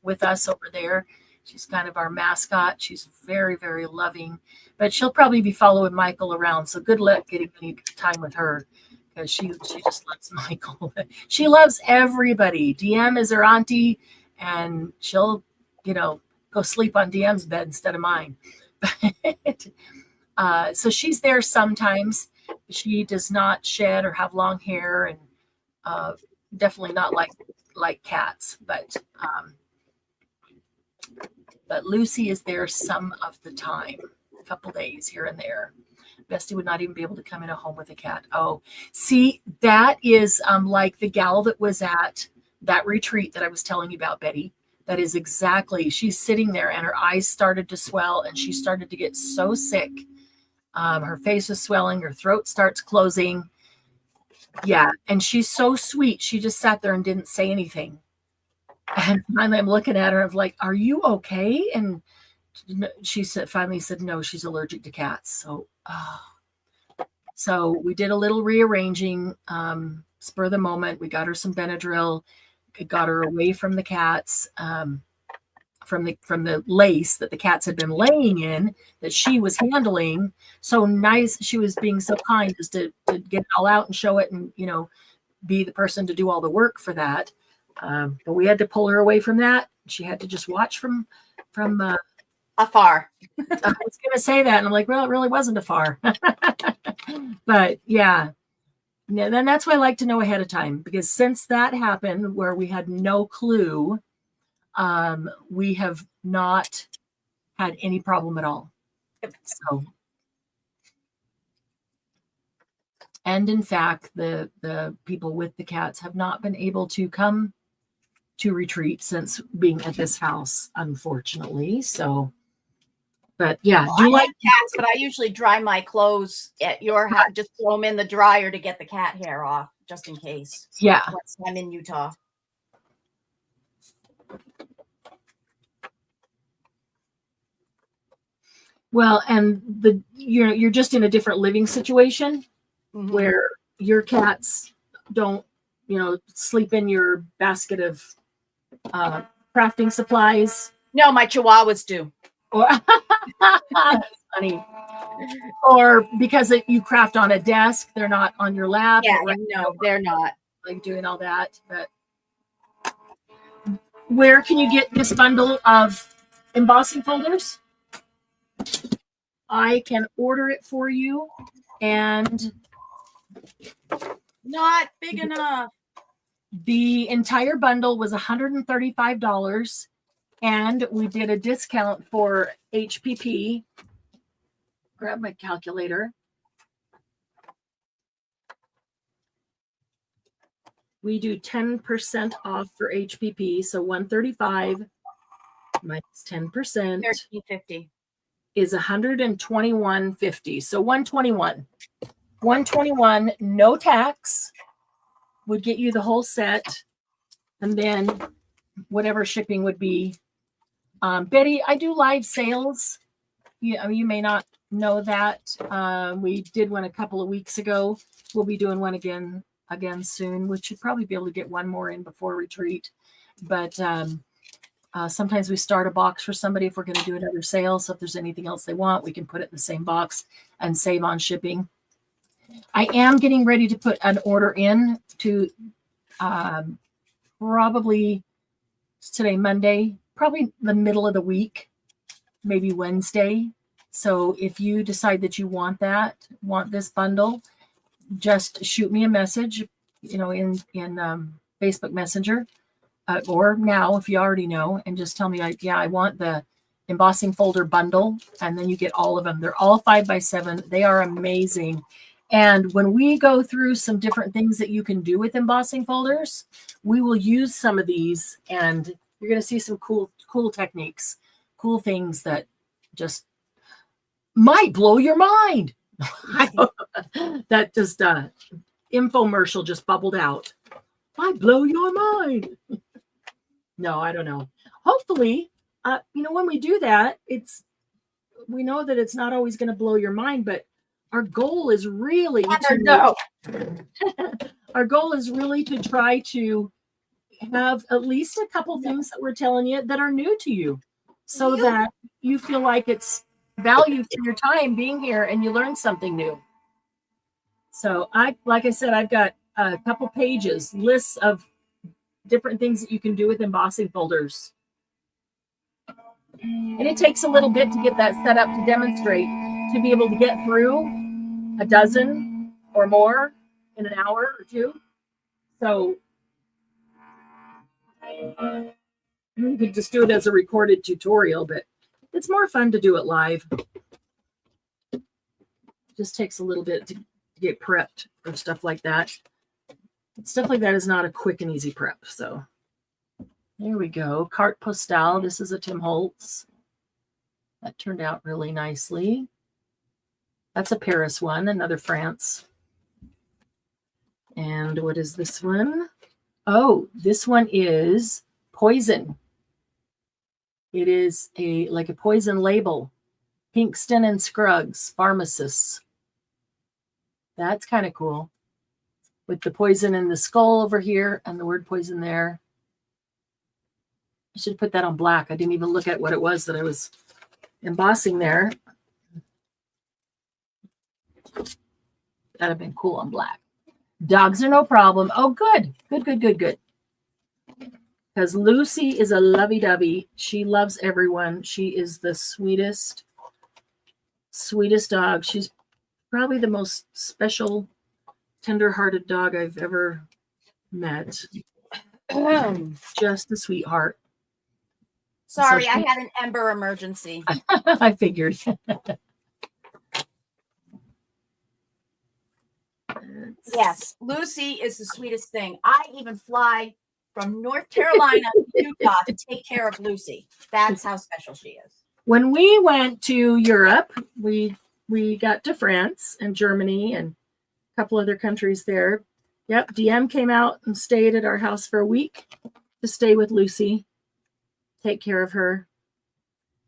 with us over there. She's kind of our mascot. She's very, very loving, but she'll probably be following Michael around. So good luck getting any time with her because she just loves Michael. She loves everybody. DM is her auntie, and she'll, go sleep on DM's bed instead of mine. So she's there sometimes. She does not shed or have long hair, and definitely not like cats, but Lucy is there some of the time, a couple days here and there. Bestie would not even be able to come in a home with a cat. Oh, see, that is like the gal that was at that retreat that I was telling you about, Betty. That is exactly, she's sitting there and her eyes started to swell and she started to get so sick. Her face is swelling, her throat starts closing. Yeah, and she's so sweet. She just sat there and didn't say anything. And finally, I'm looking at her. I'm like, "Are you okay?" And she finally said, "No, she's allergic to cats." So we did a little rearranging, spur of the moment. We got her some Benadryl, got her away from the cats, from the lace that the cats had been laying in that she was handling. So nice, she was being so kind as to get it all out and show it, and be the person to do all the work for that. But we had to pull her away from that. She had to just watch from afar. I was going to say that, and I'm like, well, it really wasn't afar. But yeah, then that's why I like to know ahead of time, because since that happened where we had no clue, we have not had any problem at all. So, and in fact, the people with the cats have not been able to come to retreat since being at this house, unfortunately. So, but yeah, I like cats, but I usually dry my clothes at your house. Just throw them in the dryer to get the cat hair off, just in case. Yeah, once I'm in Utah. Well, and you're just in a different living situation where your cats don't, sleep in your basket of crafting supplies. No, my chihuahuas do. Or that's funny. Or because you craft on a desk, they're not on your lap. Yeah, no, they're not. Like doing all that. But where can you get this bundle of embossing folders? I can order it for you, and not big enough. The entire bundle was $135, and we did a discount for HPP. Grab my calculator. We do 10% off for HPP, so $135 minus 10%. $13.50. is $121.50. So $121, no tax, would get you the whole set, and then whatever shipping would be. Betty, I do live sales. You may not know that. We did one a couple of weeks ago. We'll be doing one again soon. We should probably be able to get one more in before retreat. But sometimes we start a box for somebody if we're going to do another sale. So if there's anything else they want, we can put it in the same box and save on shipping. I am getting ready to put an order in to probably today, Monday, probably the middle of the week, maybe Wednesday. So if you decide that you want this bundle, just shoot me a message, in Facebook Messenger, or now if you already know, and just tell me, I want the embossing folder bundle, and then you get all of them. They're all 5x7. They are amazing. And when we go through some different things that you can do with embossing folders, we will use some of these, and you're going to see some cool techniques, cool things that just might blow your mind. That just infomercial just bubbled out. Might blow your mind. No, I don't know. Hopefully, when we do that, we know that it's not always going to blow your mind, but our goal is really our goal is really to try to have at least a couple things that we're telling you that are new to you, so that you feel like it's value to your time being here and you learn something new. So like I said, I've got a couple pages, lists of different things that you can do with embossing folders. And it takes a little bit to get that set up to demonstrate, to be able to get through a dozen or more in an hour or two. So you could just do it as a recorded tutorial, but it's more fun to do it live. It just takes a little bit to get prepped for stuff like that. Stuff like that is not a quick and easy prep. So there we go. Carte Postale. This is a Tim Holtz. That turned out really nicely. That's a Paris one, another France. And what is this one? Oh, this one is Poison. It is like a poison label. Pinkston and Scruggs, pharmacists. That's kind of cool. With the poison in the skull over here and the word poison there. I should put that on black. I didn't even look at what it was that I was embossing there. That'd have been cool on black. Dogs are no problem. Oh, good. Good. Because Lucy is a lovey-dovey. She loves everyone. She is the sweetest dog. She's probably the most special, tender-hearted dog I've ever met. Just a sweetheart. Sorry, So I had an ember emergency. I figured. Yes, Lucy is the sweetest thing. I even fly from North Carolina to Utah to take care of Lucy. That's how special she is. When we went to Europe, we got to France and Germany and a couple other countries there. Yep, DM came out and stayed at our house for a week to stay with Lucy, take care of her.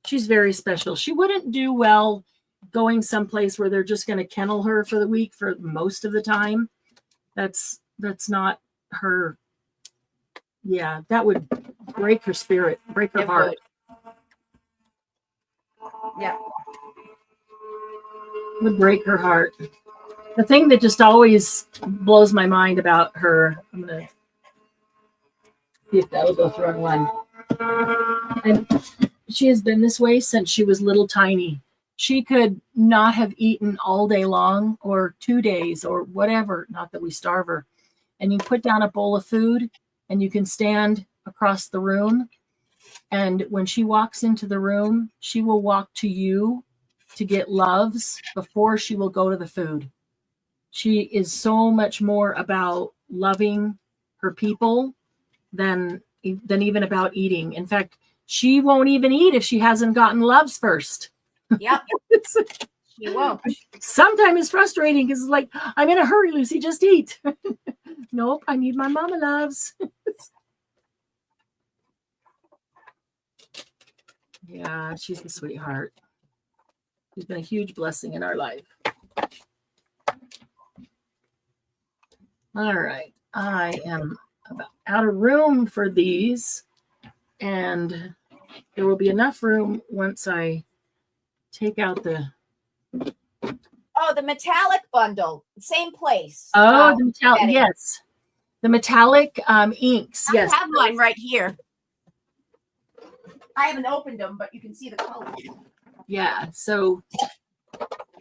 She's very special. She wouldn't do well going someplace where they're just going to kennel her for the week for most of the time. That's not her. Yeah, that would break her spirit, break her heart. Yeah. Would break her heart. The thing that just always blows my mind about her, I'm going to see if that will go through on one. And she has been this way since she was little tiny. She could not have eaten all day long or 2 days or whatever, not that we starve her. And you put down a bowl of food and you can stand across the room. And when she walks into the room, she will walk to you to get loves before she will go to the food. She is so much more about loving her people than even about eating. In fact, she won't even eat if she hasn't gotten loves first. Yep. She won't. Sometimes it's frustrating because it's like, I'm in a hurry, Lucy, just eat. Nope, I need my mama loves. Yeah, she's a sweetheart. She's been a huge blessing in our life. All right, I am about out of room for these, and there will be enough room once I take out the. Oh, the metallic bundle, same place. Oh, the metallic, Betty. yes, the metallic inks. Yes, I have mine right here. I haven't opened them, but you can see the color. yeah. So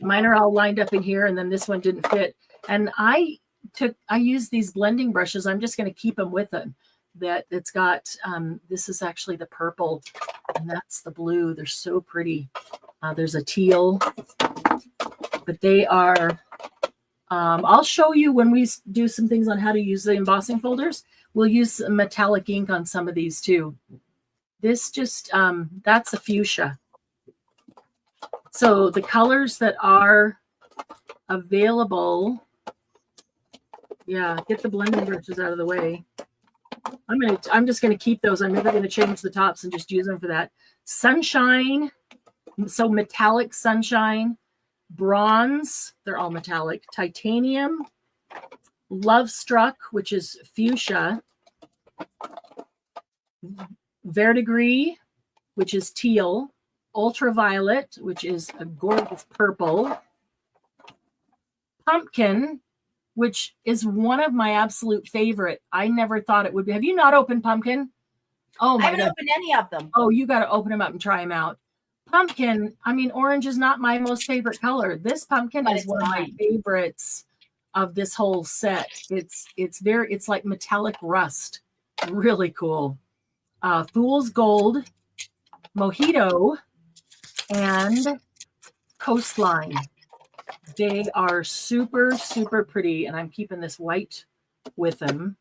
mine are all lined up in here, and then this one didn't fit. And I used these blending brushes. I'm just going to keep them with them. That it's got. This is actually the purple, and that's the blue. They're so pretty. There's a teal, but they are. I'll show you when we do some things on how to use the embossing folders. We'll use some metallic ink on some of these too. This just, that's a fuchsia. So the colors that are available, yeah, get the blending brushes out of the way. I'm just gonna keep those. I'm never gonna change the tops and just use them for that. Sunshine, so metallic sunshine, bronze, they're all metallic, titanium, love struck, which is fuchsia, verdigris, which is teal, ultraviolet, which is a gorgeous purple, pumpkin, which is one of my absolute favorite. I never thought it would be. Have you not opened pumpkin? Oh I my haven't God. opened any of them. Oh, you got to open them up and try them out. Pumpkin, I mean, orange is not my most favorite color. This pumpkin But is it's one of my mine. favorites of this whole set. It's like metallic rust. Really cool. Fool's Gold, Mojito, and Coastline. They are super, super pretty, and I'm keeping this white with them.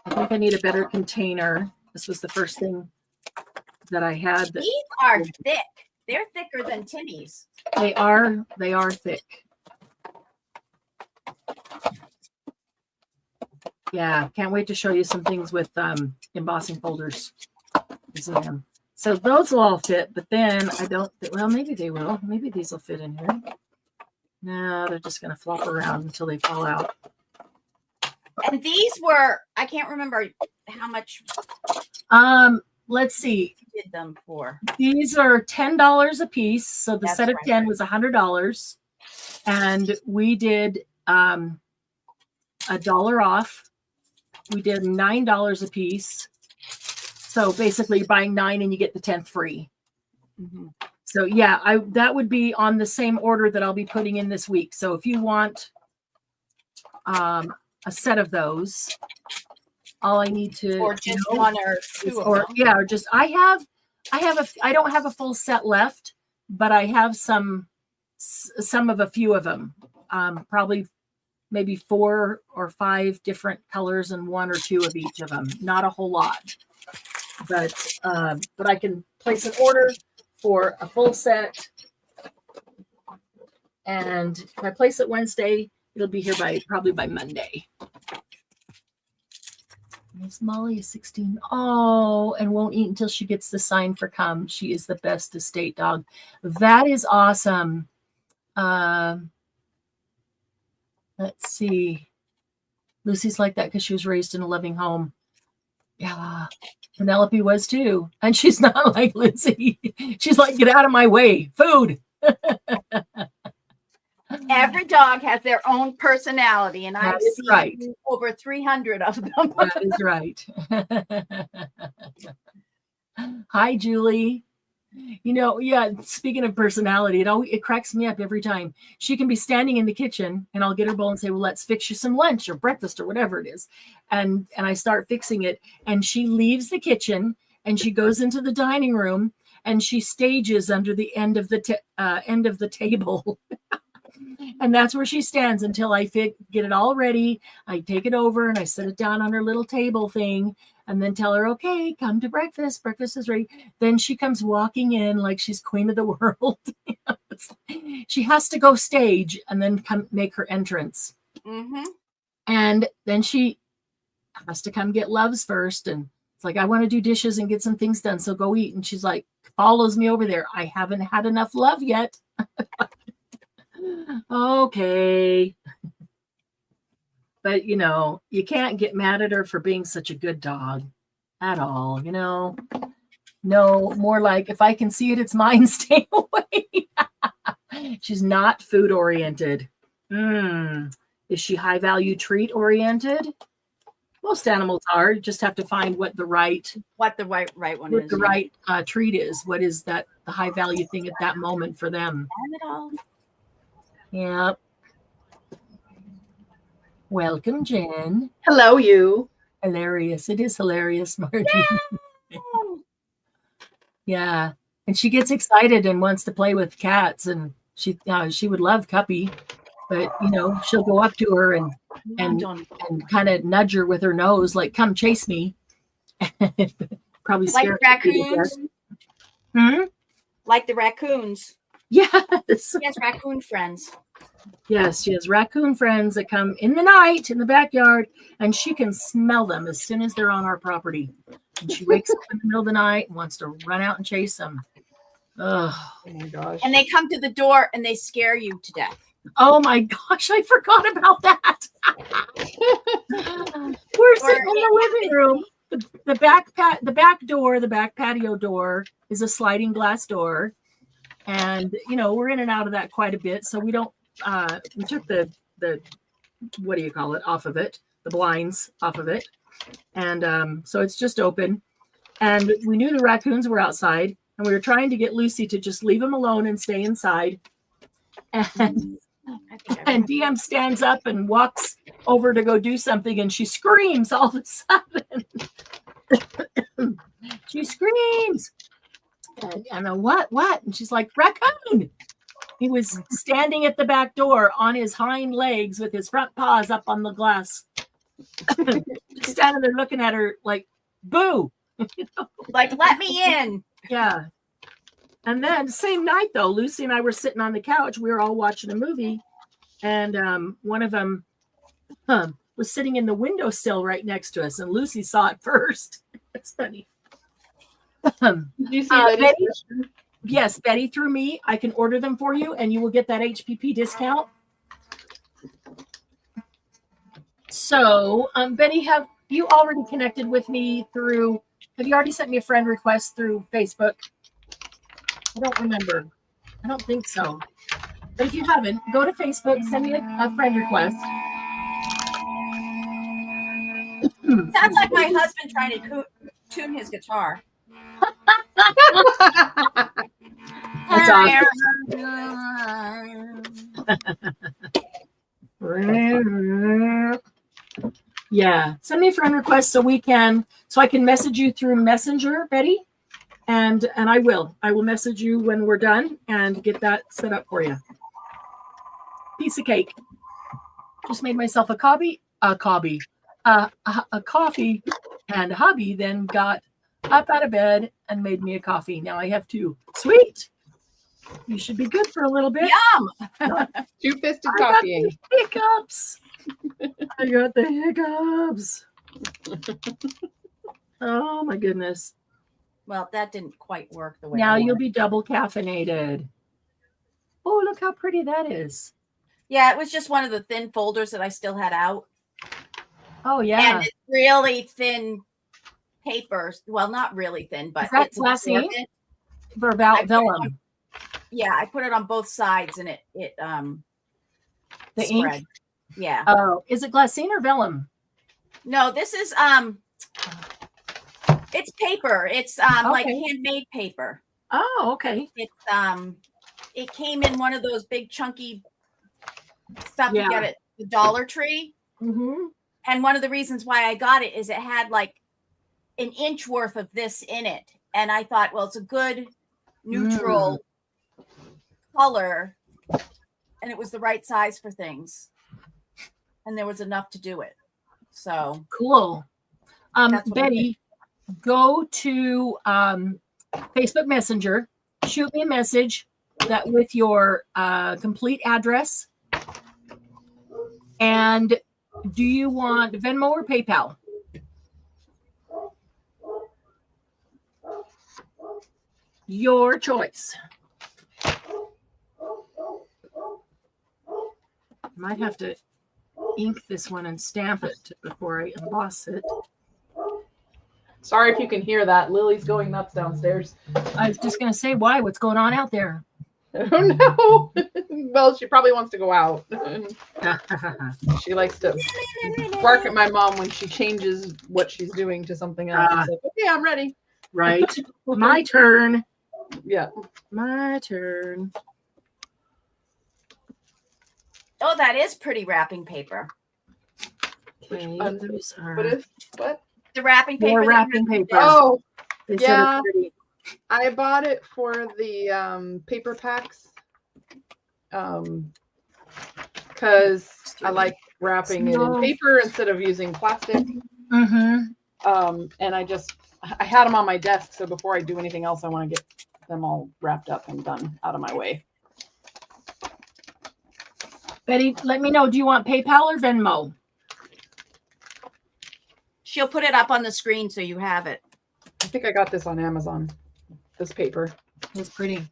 I think I need a better container. This was the first thing that I had. These are thick. They're thicker than Timmy's. They are thick. Yeah, can't wait to show you some things with embossing folders. So those will all fit, but then I don't, well, maybe they will. Maybe these will fit in here. No, they're just going to flop around until they fall out. And these were, I can't remember how much Let's see. you did them for. These are $10 a piece. So the That's set of right. 10 was $100. And we did $1 off. We did $9 a piece. So basically you're buying 9 and you get the 10th free. Mm-hmm. So yeah, that would be on the same order that I'll be putting in this week. So if you want a set of those, all I need to Or just one or two of them. yeah, or just I don't have a full set left, but I have some of a few of them. Probably maybe 4 or 5 different colors and 1 or 2 of each of them. Not a whole lot, but I can place an order for a full set. And if I place it Wednesday, it'll be here probably by Monday. Miss Molly is 16. Oh, and won't eat until she gets the sign for come. She is the best estate dog. That is awesome. Let's see. Lucy's like that because she was raised in a loving home. Yeah, Penelope was too. And she's not like Lucy. She's like, get out of my way. Food. Every dog has their own personality, and I've is seen right. over 300 of them. That is right. Hi, Julie. You know, yeah, speaking of personality, it cracks me up every time. She can be standing in the kitchen and I'll get her bowl and say, well, let's fix you some lunch or breakfast or whatever it is. And I start fixing it. And she leaves the kitchen and she goes into the dining room and she stages under the end of the table. And that's where she stands until I get it all ready. I take it over and I set it down on her little table thing. and then tell her, okay, come to breakfast. Breakfast is ready. Then she comes walking in like she's queen of the world. She has to go stage and then come make her entrance. Mm-hmm. And then she has to come get loves first. And it's like, I want to do dishes and get some things done. So go eat. And she's like, follows me over there. I haven't had enough love yet. Okay. But, you can't get mad at her for being such a good dog at all, No, more like, if I can see it, it's mine. Stay away. She's not food oriented. Is she high value treat oriented? Most animals are. You just have to find what the right What the right one is. The right treat is. What is that the high value thing at that moment for them? Yeah. Welcome, Jen. Hello, you. Hilarious. It is hilarious, Margie. Yeah. And she gets excited and wants to play with cats, and she would love Cuppy, but she'll go up to her and kind of nudge her with her nose, like, come chase me. Probably like raccoons. Like the raccoons. Yes. She has raccoon friends. Yes, she has raccoon friends that come in the night in the backyard, and she can smell them as soon as they're on our property. And she wakes up in the middle of the night and wants to run out and chase them. Oh my gosh. And they come to the door and they scare you to death. Oh my gosh, I forgot about that. We're sitting in the living room. The back patio door is a sliding glass door. And we're in and out of that quite a bit. So we don't we took the what do you call it off of it, the blinds off of it. And so it's just open. And we knew the raccoons were outside, and we were trying to get Lucy to just leave them alone and stay inside. And DM stands up and walks over to go do something, and she screams all of a sudden. She screams. And I know, what? And she's like, raccoon. He was standing at the back door on his hind legs with his front paws up on the glass. Just standing there looking at her like, boo. Like, let me in. Yeah. And then same night, though, Lucy and I were sitting on the couch. We were all watching a movie. And one of them was sitting in the windowsill right next to us. And Lucy saw it first. It's funny. Did you see Betty? Yes, Betty through me. I can order them for you, and you will get that HPP discount. So, Betty, have you already connected with me through? Have you already sent me a friend request through Facebook? I don't remember. I don't think so. But if you haven't, go to Facebook, send me a friend request. Sounds like my husband trying to tune his guitar. That's awesome. Yeah, send me a friend request so I can message you through Messenger, Betty, and I will message you when we're done and get that set up for you. Piece of cake. Just made myself a coffee, and hubby then got up out of bed and made me a coffee. Now I have two. Sweet. You should be good for a little bit. Yum. Two-fisted coffee. Hiccups. I got the hiccups. Oh my goodness. Well, that didn't quite work the way. Now you'll be double caffeinated. Oh, look how pretty that is. Yeah, it was just one of the thin folders that I still had out. Oh yeah. And it's really thin paper. Well, not really thin, but it's glassine for vellum. Yeah, I put it on both sides, and it the spread. ink. Yeah. Oh, is it glassine or vellum? No, this is it's paper. It's like handmade paper. Oh, okay. It's it came in one of those big chunky stuff you get at the Dollar Tree. Mm-hmm. And one of the reasons why I got it is it had like an inch worth of this in it. And I thought, well, it's a good neutral color, and it was the right size for things. And there was enough to do it. So cool. That's what I Betty, go to Facebook Messenger, shoot me a message that with your complete address. And do you want Venmo or PayPal? Your choice. Might have to ink this one and stamp it before I emboss it. Sorry if you can hear that. Lily's going nuts downstairs. I was just going to say, why? What's going on out there? Oh no. Well, she probably wants to go out. She likes to bark at my mom when she changes what she's doing to something else. It's like, okay, I'm ready. Right. My turn. Yeah. My turn. Oh, that is pretty wrapping paper. Okay, those are What? The wrapping paper. more that wrapping you- paper. Oh, They said yeah. it's pretty. I bought it for the paper packs. Because I like wrapping it in paper instead of using plastic. Mm-hmm. And I had them on my desk, so before I do anything else, I want to get them all wrapped up and done out of my way. Betty, let me know. Do you want PayPal or Venmo? She'll put it up on the screen so you have it. I think I got this on Amazon, this paper. It's pretty.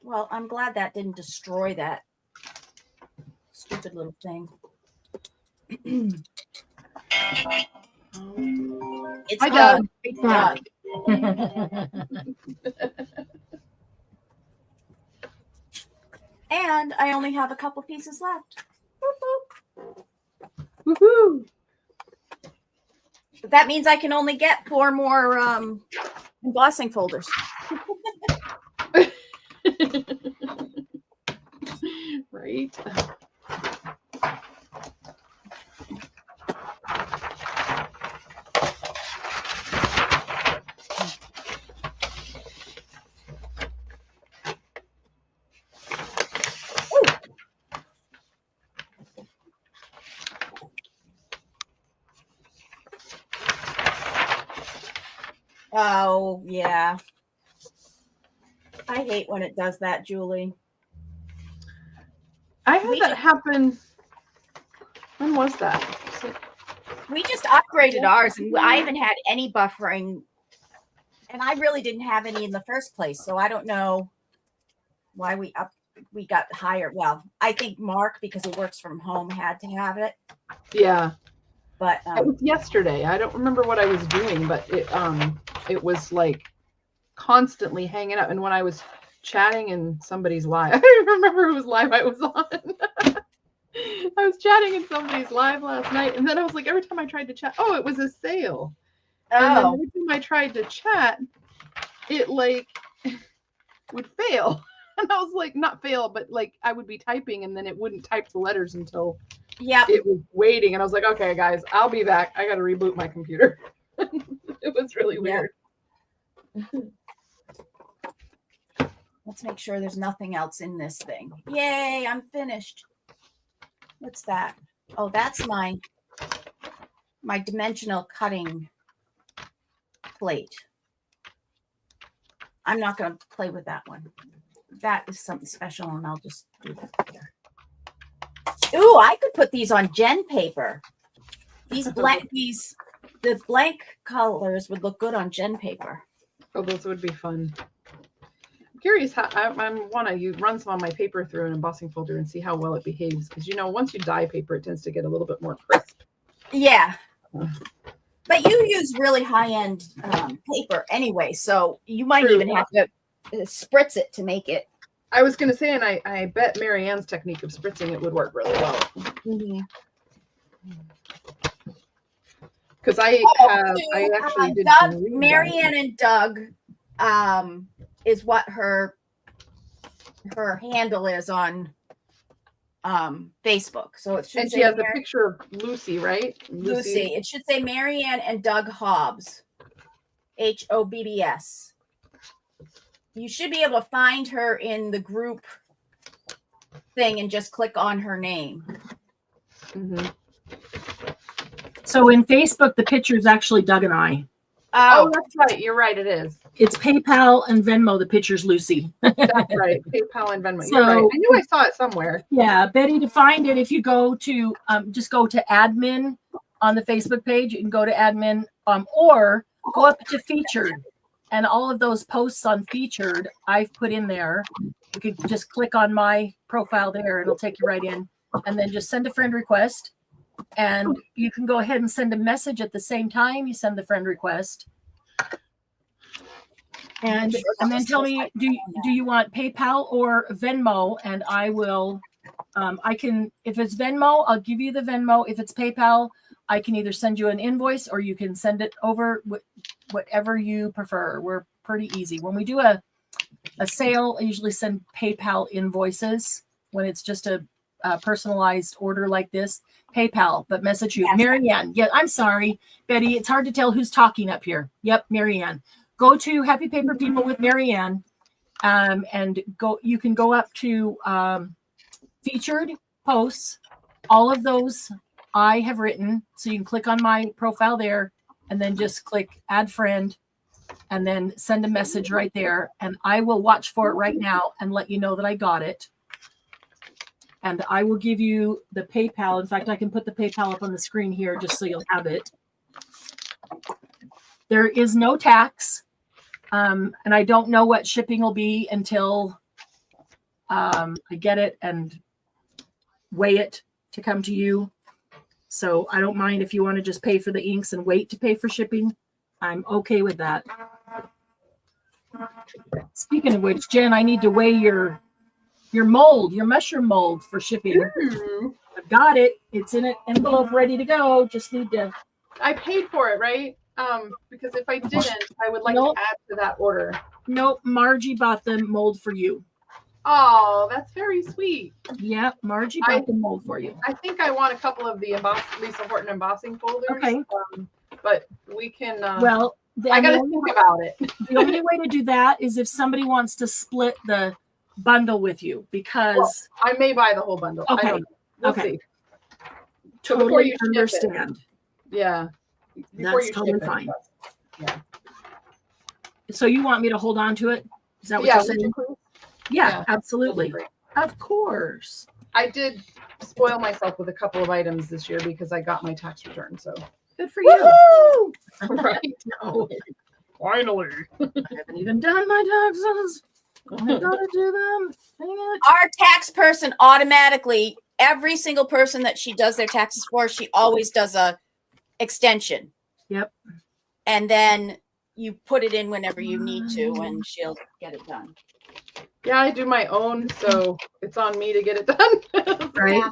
Well, I'm glad that didn't destroy that stupid little thing. It's Hi, Doug. Doug. And I only have a couple pieces left. Boop, Woohoo! boop. That means I can only get 4 more embossing folders. Right. Oh, yeah. I hate when it does that, Julie. I had that happen. When was that? We just upgraded ours, and I haven't had any buffering. And I really didn't have any in the first place, so I don't know why we got higher. Well, I think Mark, because he works from home, had to have it. Yeah. But It was yesterday. I don't remember what I was doing, but it was like constantly hanging up. And when I was chatting in somebody's live, I don't remember whose live I was on. I was chatting in somebody's live last night, and then I was like, every time I tried to chat, oh, it was a sale. And then every time I tried to chat, it like would fail. And I was like, not fail, but like I would be typing and then it wouldn't type the letters until it was waiting. And I was like, okay, guys, I'll be back. I got to reboot my computer. It was really weird. let's make sure there's nothing else in this thing. Yay, I'm finished. What's that? Oh, that's my dimensional cutting plate. I'm not going to play with that one. That is something special, and I'll just do that there. Ooh, I could put these on gen paper. The blank colors would look good on gen paper. Oh, those would be fun. I'm curious how I want to run some on my paper through an embossing folder and see how well it behaves. Because, once you dye paper, it tends to get a little bit more crisp. Yeah. But you use really high-end paper anyway, so you might even have to spritz it to make it. I was going to say, and I bet Marianne's technique of spritzing it would work really well. Mm-hmm. Because I actually did Doug, some Marianne and Doug is what her handle is on Facebook. So it should and say she has a picture of Lucy, right? Lucy. It should say Marianne and Doug Hobbs. Hobbs. You should be able to find her in the group thing and just click on her name. Mm-hmm. So in Facebook, the picture is actually Doug and I. Oh, Oh, that's right. You're right. It is. It's PayPal and Venmo. The picture's Lucy. That's right. PayPal and Venmo. So- You're right. I knew I saw it somewhere. Yeah, Betty, to find it, if you go to just go to admin on the Facebook page, you can go to admin or go up to featured, and all of those posts on featured I've put in there. You can just click on my profile there, it'll take you right in, and then just send a friend request, and you can go ahead and send a message at the same time you send the friend request. And then tell me, do you want PayPal or Venmo? And I will, I can, if it's Venmo, I'll give you the Venmo. If it's PayPal, I can either send you an invoice or you can send it over, whatever you prefer. We're pretty easy. When we do a sale, I usually send PayPal invoices when it's just a personalized order like this. PayPal, but message you. Marianne. Yeah, I'm sorry, Betty. It's hard to tell who's talking up here. Yep, Marianne. Go to Happy Paper People with Marianne, and go. You can go up to featured posts. All of those I have written, so you can click on my profile there, and then just click Add Friend, and then send a message right there, and I will watch for it right now and let you know that I got it. And I will give you the PayPal. In fact, I can put the PayPal up on the screen here just so you'll have it. There is no tax. And I don't know what shipping will be until I get it and weigh it to come to you. So I don't mind if you want to just pay for the inks and wait to pay for shipping. I'm okay with that. Speaking of which, Jen, I need to weigh your mold, your mushroom mold for shipping. I've got it. It's in an envelope ready to go. Just need to. I paid for it, right? Because if I didn't, I would like Nope. to add to that order. Nope, Margie bought the mold for you. Oh, that's very sweet. Yeah, Margie bought the mold for you. I think I want a couple of the Lisa Horton embossing folders. Okay. But we can. Well, I got to think about it. The only way to do that is if somebody wants to split the bundle with you, because I may buy the whole bundle. I Okay. don't know. We'll Okay. see. So before you totally ship it. understand. Yeah. That's totally ship it. fine. Yeah. So you want me to hold on to it? Is that what Yeah. you're would saying? you please? Yeah, Yeah. absolutely. Great. Of course. I did spoil myself with a couple of items this year because I got my tax return. So Good for you. right. No, Finally. I haven't even done my taxes. I gotta do them. Dang it. our tax person automatically, every single person that she does their taxes for, she always does a extension. Yep. And then you put it in whenever you need to, and she'll get it done. Yeah, I do my own, so it's on me to get it done. Right.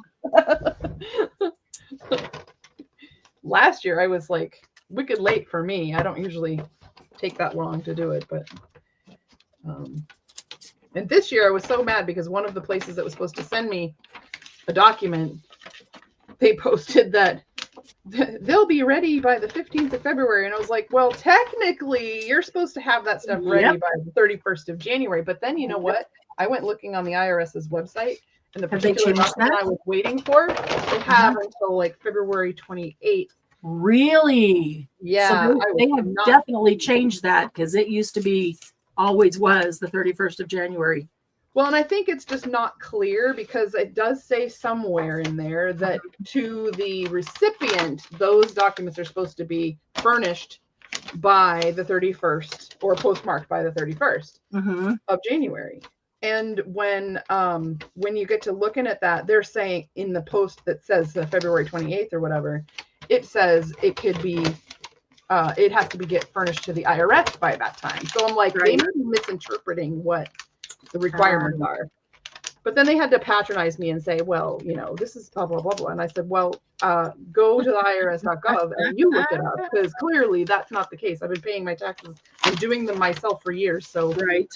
Last year I was like wicked late for me. I don't usually take that long to do it, but and this year I was so mad because one of the places that was supposed to send me a document, they posted that they'll be ready by the 15th of February. And I was like, well, technically you're supposed to have that stuff ready Yep. by the 31st of January. But then you know what? I went looking on the IRS's website, and the Have they particular changed document that? I was waiting for, they have until like February 28th. Really? Yeah. So I they was have not- definitely changed that, because it used to be, always was the 31st of January. Well, and I think it's just not clear because it does say somewhere in there that to the recipient, those documents are supposed to be furnished by the 31st or postmarked by the 31st Mm-hmm. of January. And when you get to looking at that, they're saying in the post that says February 28th or whatever, it says it could be it has to be get furnished to the IRS by that time. So I'm like, they Right. may be misinterpreting what the requirements are. But then they had to patronize me and say, well, you know, this is blah, blah, blah, blah. And I said, well, go to the IRS.gov and you look it up, because clearly that's not the case. I've been paying my taxes and doing them myself for years. So, Right.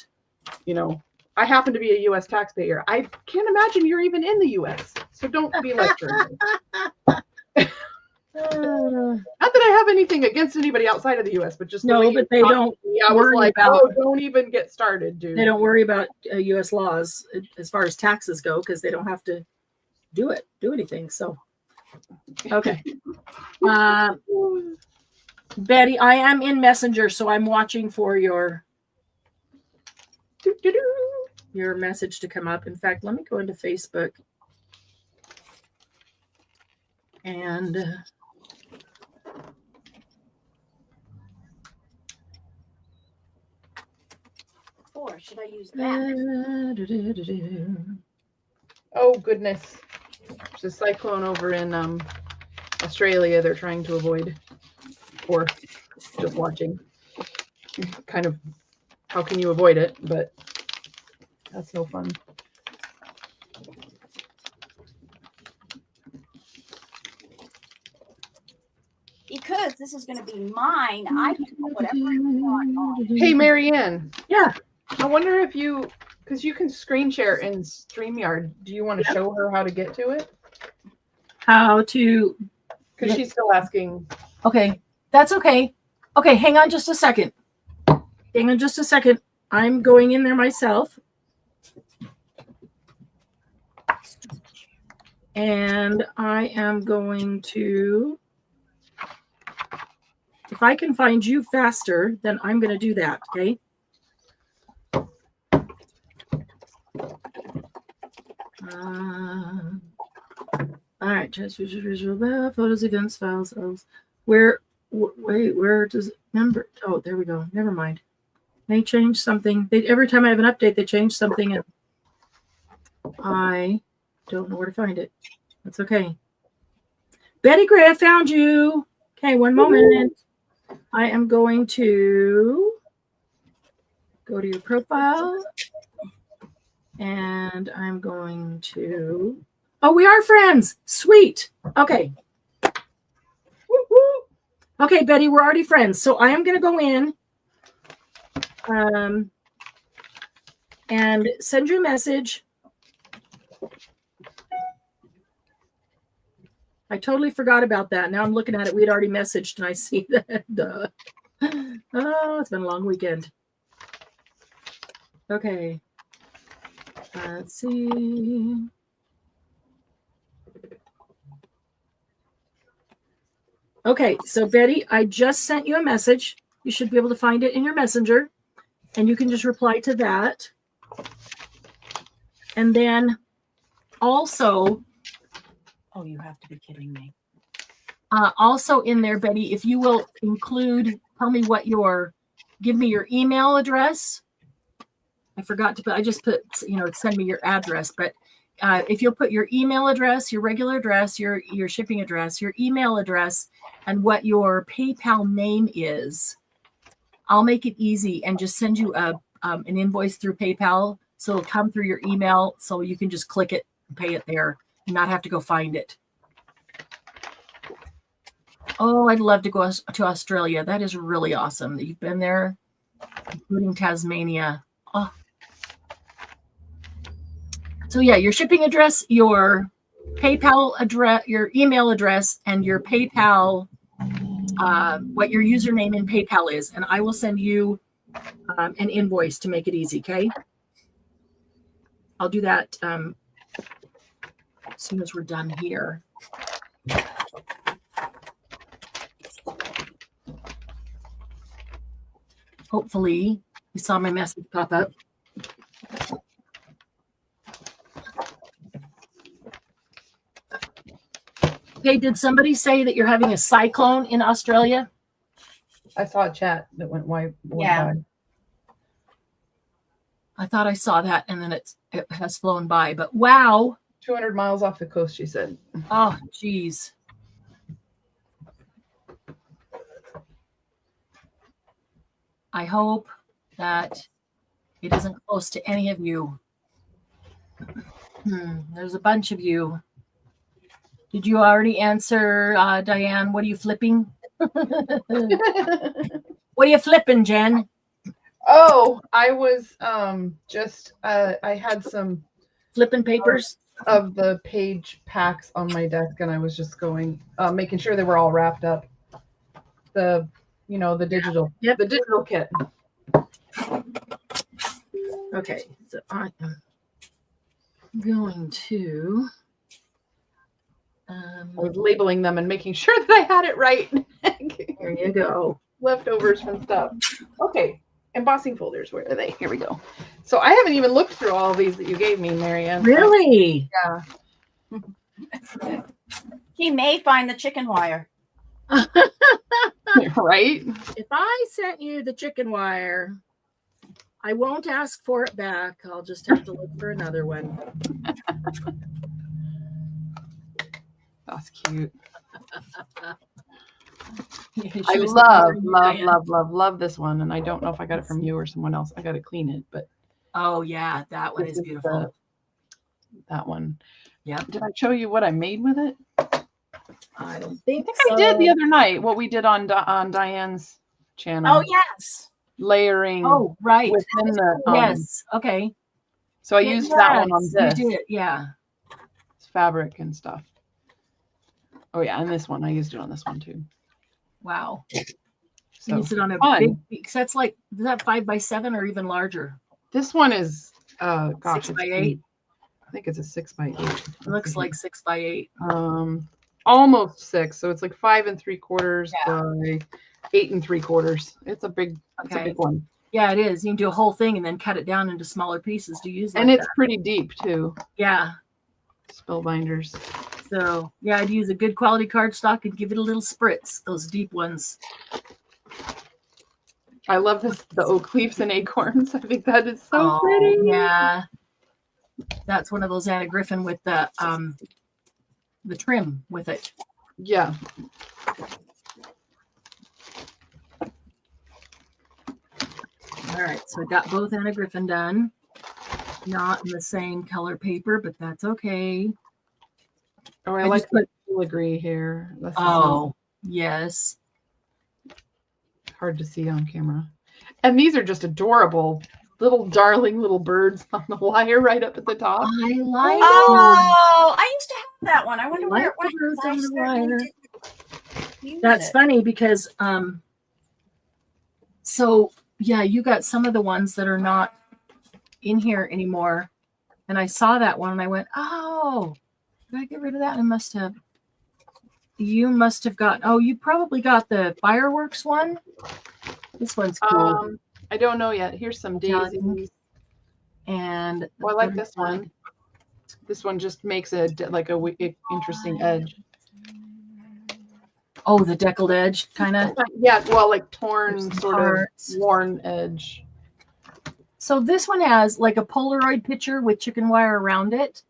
you know, I happen to be a U.S. taxpayer. I can't imagine you're even in the U.S. So don't be lecturing me. Not that I have anything against anybody outside of the U.S., but just the No, way but you're they talking don't to me, I was worry like, about- oh, don't even get started, dude. They don't worry about U.S. laws as far as taxes go, because they don't have to do anything. So Okay. Betty, I am in Messenger, so I'm watching for your message to come up. In fact, let me go into Facebook and Or should I use that? Oh goodness. There's a cyclone over in Australia they're trying to avoid, or just watching. Kind of, how can you avoid it? But that's no fun. Because this is going to be mine, I can put whatever I want on. Hey, Marianne. Yeah. I wonder if you, because you can screen share in StreamYard. Do you want to show her how to get to it? How to? Because she's still asking. Okay, that's okay. Okay, hang on just a second. Hang on just a second. I'm going in there myself. And I am going to, if I can find you faster, then I'm going to do that, okay? All right, just visual photos, events, files. Wait, where does it number? Oh, there we go. Never mind. They changed something. Every time I have an update, they change something, and I don't know where to find it. That's okay. Betty Gray, I found you. Okay, one moment. I am going to go to your profile, and I'm going to. Oh, we are friends. Sweet. Okay. Okay, Betty, we're already friends. So I am going to go in and send you a message. I totally forgot about that. Now I'm looking at it. We'd already messaged, and I see that. Oh, it's been a long weekend. Okay. Let's see. Okay, so Betty, I just sent you a message. You should be able to find it in your messenger, and you can just reply to that. And then also, oh, you have to be kidding me. Also in there, Betty, if you will include, tell me what give me your email address. I forgot to put, I just put, send me your address, but if you'll put your email address, your regular address, your shipping address, your email address, and what your PayPal name is, I'll make it easy and just send you an invoice through PayPal. So it'll come through your email, so you can just click it and pay it there and not have to go find it. Oh, I'd love to go to Australia. That is really awesome that you've been there, including Tasmania. Oh. So yeah, your shipping address, your PayPal address, your email address, and your PayPal, what your username in PayPal is, and I will send you an invoice to make it easy. Okay, I'll do that as soon as we're done here. Hopefully, you saw my message pop up. Hey, did somebody say that you're having a cyclone in Australia? I saw a chat that went by. I thought I saw that, and then it has flown by. But wow. 200 miles off the coast, she said. Oh, geez. I hope that it isn't close to any of you. There's a bunch of you. Did you already answer, Diane? What are you flipping? What are you flipping, Jen? Oh, I was just I had some flipping papers of the page packs on my desk, and I was just going making sure they were all wrapped up. The digital, the digital kit. Okay, so I am going to I was labeling them and making sure that I had it right. There you go. Leftovers from stuff. Okay, embossing folders. Where are they? Here we go. So I haven't even looked through all of these that you gave me, Marianne. Really? Yeah. He may find the chicken wire. Right? If I sent you the chicken wire, I won't ask for it back. I'll just have to look for another one. That's cute. She I was love this one. And I don't know if I got it from you or someone else. I got to clean it, but Oh yeah, that one is beautiful. That one. Yeah. Did I show you what I made with it? I don't think I did the other night. What we did on Diane's channel. Oh yes. Layering. Oh right. Within the Yes. Okay. So I used that one on this. You did. Yeah. Fabric and stuff. Oh yeah, and this one I used it on this one too. Wow. So Use it on a fun. big. That's like, is that 5x7 or even larger? This one is gosh, 6x8. I think it's a 6x8. It looks like 6x8. Almost 6. So it's like 5 3/4 by 8 3/4. It's a big one. Yeah, it is. You can do a whole thing and then cut it down into smaller pieces to use. And it's pretty deep too. Yeah. Spill binders. So yeah, I'd use a good quality cardstock and give it a little spritz. Those deep ones. I love this, the oak leaves and acorns. I think that is so pretty. Yeah. That's one of those Anna Griffin with the trim with it. Yeah. All right, so I got both Anna Griffin done. Not in the same color paper, but that's okay. Oh, I like the filigree here. That's yes. Hard to see on camera. And these are just adorable little darling little birds on the wire right up at the top. I like Oh, I used to have that one. I wonder where it went. birds I on the certainly wire. didn't use That's it. funny because so yeah, you got some of the ones that are not in here anymore. And I saw that one and I went, oh, did I get rid of that? You must have got, you probably got the fireworks one. This one's cool. I don't know yet. Here's some daisies. And I like this one. This one just makes a interesting edge. Oh, the deckled edge kind of. Yeah, well, like torn, There's sort parts. of worn edge. So this one has like a Polaroid picture with chicken wire around it.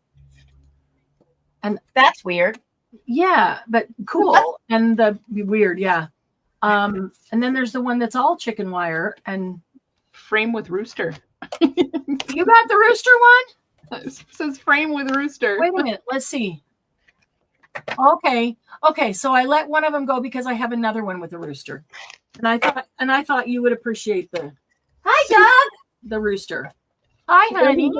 And That's weird. yeah, but cool. And the weird, yeah. And then there's the one that's all chicken wire. And Frame with rooster. you got the rooster one? It says frame with rooster. Wait a minute. Let's see. Okay. So I let one of them go because I have another one with a rooster. And I thought you would appreciate Hi, Doug. the rooster. Hi, honey.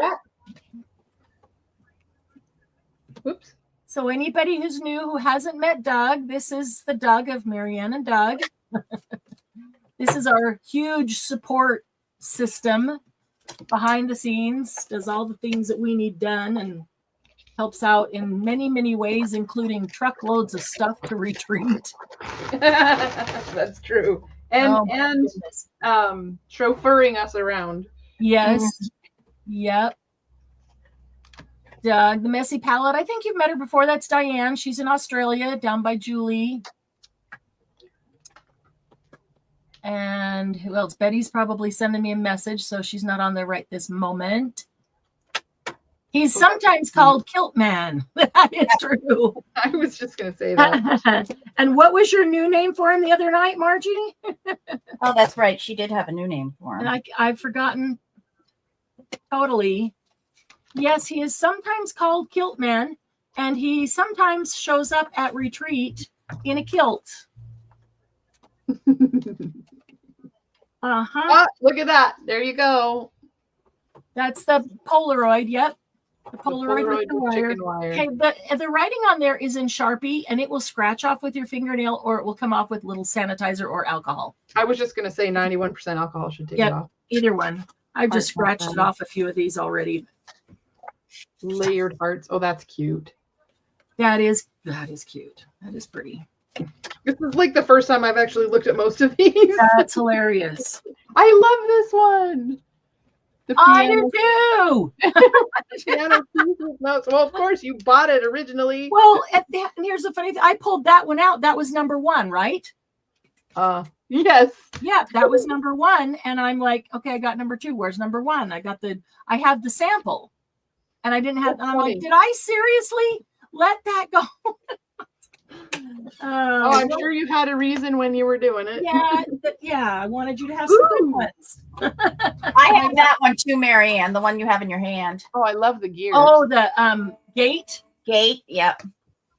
Whoops. So anybody who's new who hasn't met Doug, this is the Doug of Marianne and Doug. This is our huge support system behind the scenes, does all the things that we need done and helps out in many, many ways, including truckloads of stuff to retreat. That's true. And goodness. chauffeuring us around. Yes. Yep. Doug, the messy palette. I think you've met her before. That's Diane. She's in Australia, down by Julie. And who else? Betty's probably sending me a message, so she's not on there right this moment. He's sometimes called Kilt Man. That is true. I was just going to say that. And what was your new name for him the other night, Margie? Oh, that's right. She did have a new name for him. And I've forgotten totally. Yes, he is sometimes called Kilt Man, and he sometimes shows up at retreat in a kilt. Oh, look at that. There you go. That's the Polaroid. Yep. The Polaroid with the wire. chicken wire. Okay, but the writing on there is in Sharpie, and it will scratch off with your fingernail, or it will come off with little sanitizer or alcohol. I was just going to say 91% alcohol should take Yep. it off. Either one. I've just Hearts, scratched it off a few of these already. Layered hearts. Oh, that's cute. That is cute. That is pretty. This is like the first time I've actually looked at most of these. That's hilarious. I love this one. The I piano, do too. piano piece with notes. Well, of course, you bought it originally. Well, and here's the funny thing. I pulled that one out. That was number 1, right? Yes. Yeah, that was number 1. And I'm like, okay, I got number 2. Where's number 1? I have the sample. And I didn't have, That's and I'm funny. like, did I seriously let that go? Oh, I'm sure you had a reason when you were doing it. Yeah, I wanted you to have some good ones. I have that one too, Marianne, the one you have in your hand. Oh, I love the gears. Oh, the gate. Gate, yep.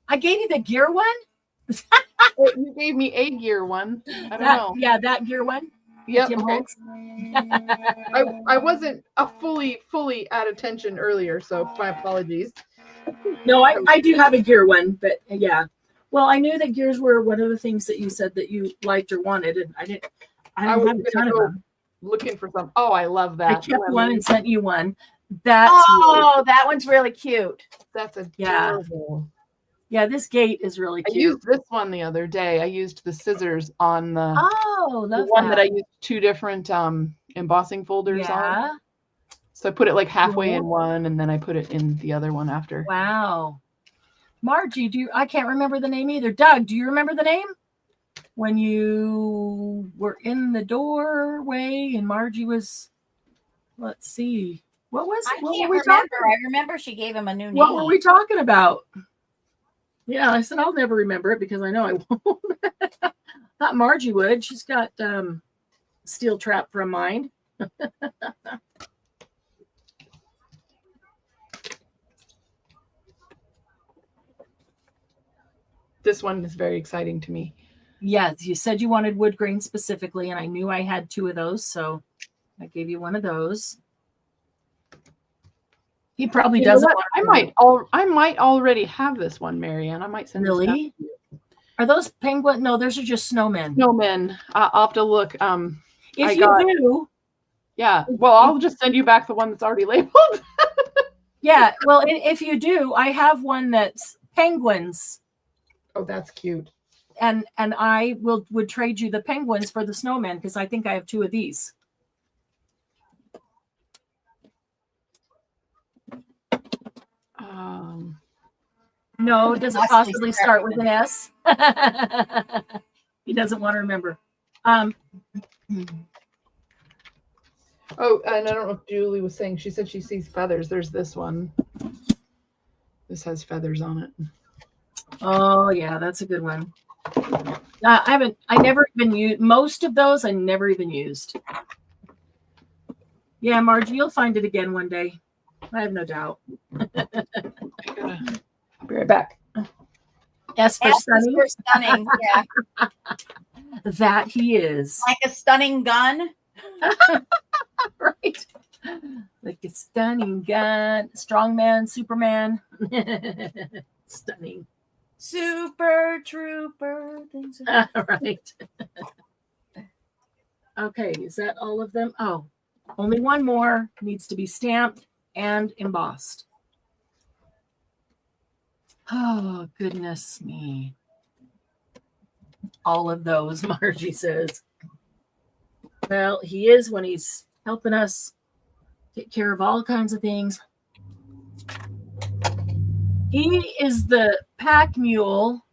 I gave you the gear one. You gave me a gear one. I don't know. Yeah, that gear one. Yep. Tim Okay. Holtz. I wasn't fully at attention earlier, so my apologies. No, I do have a gear one, but yeah. Well, I knew that gears were one of the things that you said that you liked or wanted, and I don't was have a ton of gonna go them. Looking for some. Oh, I love that. I kept one lemon. and sent you one. That's That one's really cute. That's Yeah. adorable. yeah, this gate is really I cute. used this one the other day. I used the scissors on the Oh, love one that I that. used 2 different embossing folders on. Yeah. So I put it like halfway Cool. in one, and then I put it in the other one after. Wow. Margie, I can't remember the name either. Doug, do you remember the name? When you were in the doorway and Margie was, let's see. What was I it? What can't were we remember. talking? I remember she gave him a new name. What were we talking about? Yeah, I said I'll never remember it because I know I won't. Thought Margie would. She's got steel trap for a mind. This one is very exciting to me. Yes, you said you wanted wood grain specifically, and I knew I had 2 of those, so I gave you one of those. He probably You know doesn't. what? I might already have this one, Marianne. I might send this out Really? to you. Are those penguin? No, those are just snowmen. Snowmen. I'll have to look. If you do, Yeah. Well, I'll just send you back the one that's already labeled. yeah. Well, if you do, I have one that's penguins, Oh, that's cute. and I would trade you the penguins for the snowmen because I think I have 2 of these. No, does it possibly start with an S? He doesn't want to remember. Oh, and I don't know if Julie was saying, she said she sees feathers. There's this one. This has feathers on it. Oh yeah, that's a good one. I never even used most of those. I never even used. Yeah, Margie, you'll find it again one day. I have no doubt. I'll be right back. S for S is stunning. for stunning. Yeah. That he is. Like a stunning gun. Right. Like a stunning gun. Strongman, Superman. Stunning. Super trooper. Things Right. Okay, is that all of them? Oh, only one more needs to be stamped and embossed. Oh, goodness me. All of those, Margie says. Well, he is when he's helping us take care of all kinds of things. He is the pack mule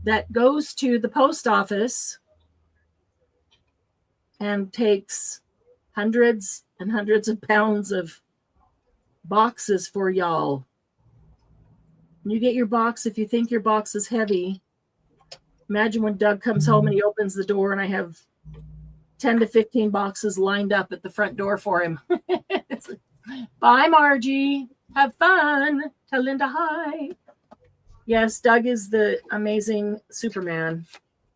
that goes to the post office and takes hundreds and hundreds of pounds of boxes for y'all. You get your box if you think your box is heavy. Imagine when Doug comes home and he opens the door and I have 10 to 15 boxes lined up at the front door for him. Bye, Margie. Have fun. Tell Linda hi. Yes, Doug is the amazing Superman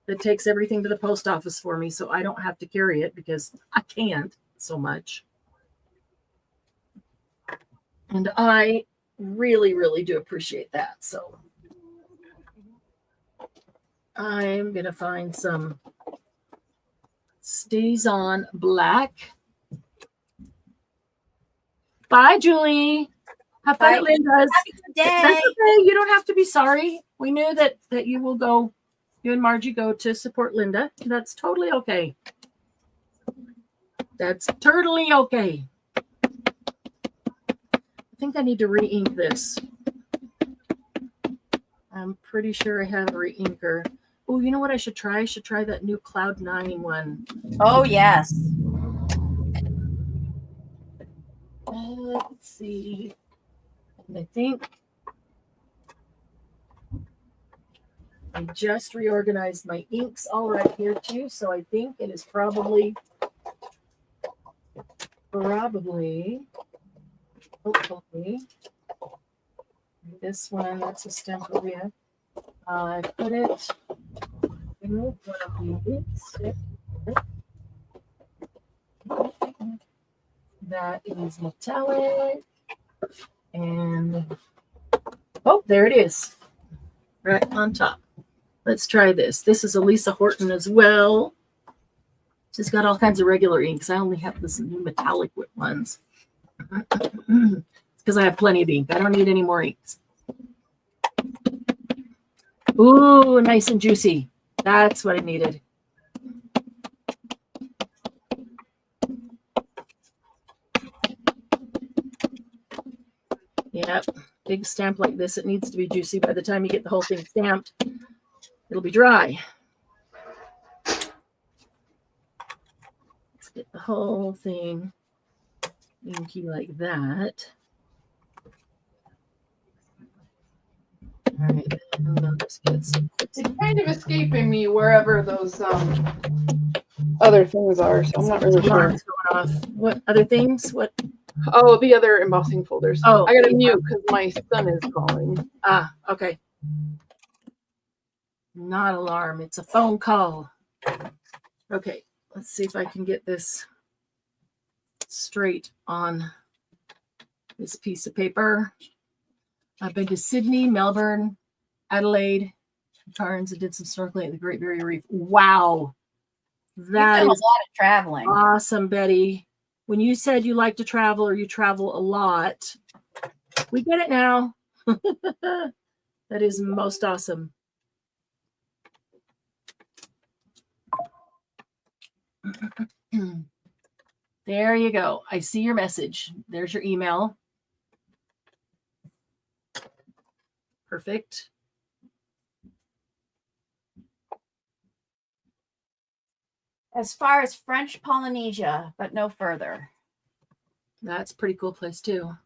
that takes everything to the post office for me so I don't have to carry it because I can't so much. And I really, really do appreciate that. So I'm going to find some Stays On Black. Bye, Julie. Have fun Bye. at Linda's. Have a good That's day. okay. You don't have to be sorry. We knew that you will go. You and Margie go to support Linda. That's totally okay. That's totally okay. I think I need to re-ink this. I'm pretty sure I have a re-inker. Oh, you know what I should try? I should try that new Cloud 9 one. Oh, yes. Let's see. And I think I just reorganized my inks all right here too. So I think it is probably, hopefully, this one, that's a Stemperia. I put it in one of these. That is metallic. And, oh, there it is. Right on top. Let's try this. This is a Lisa Horton as well. She's got all kinds of regular inks. I only have this new metallic ones. Because I have plenty of ink. I don't need any more inks. Ooh, nice and juicy. That's what I needed. Yep. Big stamp like this, it needs to be juicy. By the time you get the whole thing stamped, it'll be dry. Let's get the whole thing inky like that. All right, and I'll just get some. It's kind of escaping me wherever those other things are, so I'm not really sure. Alarms going off. What other things? What? Oh, the other embossing folders. Oh, I gotta mute because my son is calling. Ah, okay. Not alarm. It's a phone call. Okay, let's see if I can get this straight on this piece of paper. I've been to Sydney, Melbourne, Adelaide, Cairns, and did some snorkeling at the Great Barrier Reef. Wow. You've That done a lot is of traveling. awesome, Betty. When you said you like to travel or you travel a lot, we get it now. That is most awesome. There you go. I see your message. There's your email. Perfect. As far as French Polynesia, but no further. That's a pretty cool place too.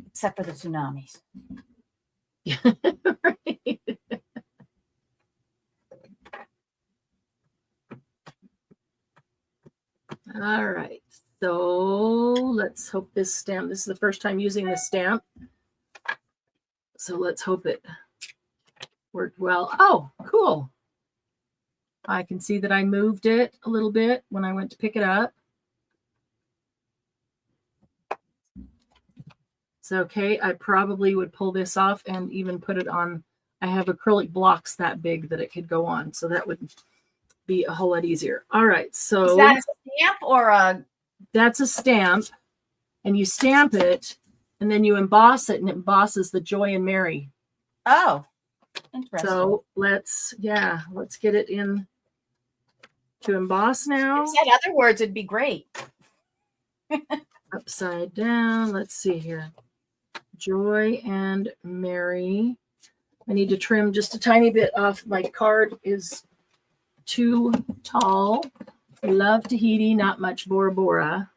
Except for the tsunamis. Right. All right. So let's hope this stamp, this is the first time using this stamp. So let's hope it worked well. Oh, cool. I can see that I moved it a little bit when I went to pick it up. It's okay. I probably would pull this off and even put it on. I have acrylic blocks that big that it could go on. So that would be a whole lot easier. All right. So is that a stamp or a? That's a stamp. And you stamp it and then you emboss it and it embosses the Joy and Mary. Oh, interesting. So let's get it in to emboss now. If you said other words, it'd be great. Upside down. Let's see here. Joy and Mary. I need to trim just a tiny bit off. My card is too tall. Love Tahiti, not much Bora Bora.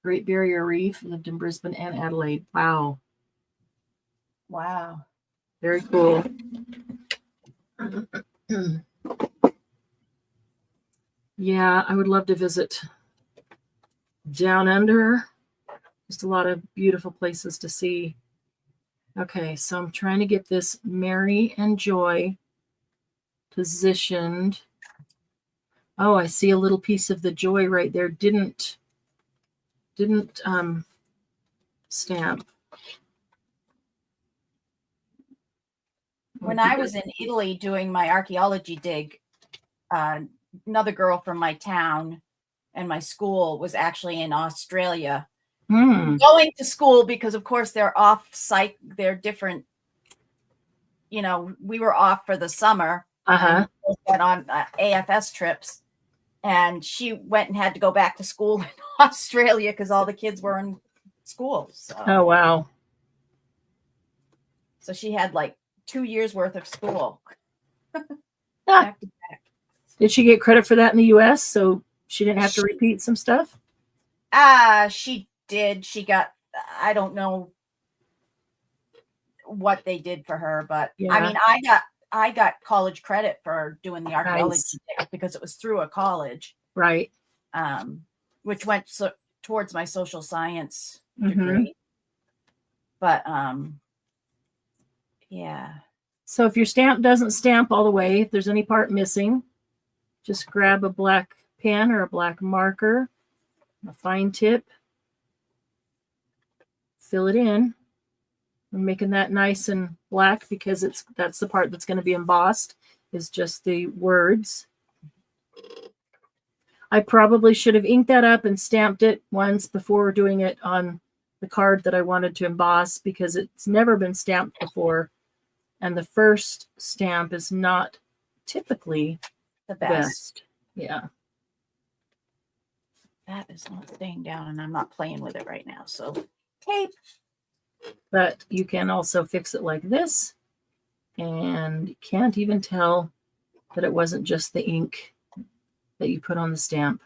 Great Barrier Reef. Lived in Brisbane and Adelaide. Wow. Wow. Very cool. Yeah, I would love to visit down under. Just a lot of beautiful places to see. Okay, so I'm trying to get this Mary and Joy positioned. Oh, I see a little piece of the Joy right there. Didn't stamp. When I was in Italy doing my archaeology dig, another girl from my town and my school was actually in Australia going to school because, of course, they're off site. They're different. You know, we were off for the summer. And went on AFS trips. And she went and had to go back to school in Australia because all the kids were in school. So. Oh, wow. So she had like 2 years worth of school. Back to back. Did she get credit for that in the US? So she didn't have to repeat some stuff? She did. She got, I don't know what they did for her, but Yeah. I mean, I got college credit for doing the archaeology because it was through a college. Right. Which went towards my social science degree. But yeah. So if your stamp doesn't stamp all the way, if there's any part missing, just grab a black pen or a black marker, a fine tip, fill it in. I'm making that nice and black because that's the part that's going to be embossed, is just the words. I probably should have inked that up and stamped it once before doing it on the card that I wanted to emboss because it's never been stamped before. And the first stamp is not typically the best. Yeah. That is not staying down and I'm not playing with it right now. So tape. But you can also fix it like this. And you can't even tell that it wasn't just the ink that you put on the stamp.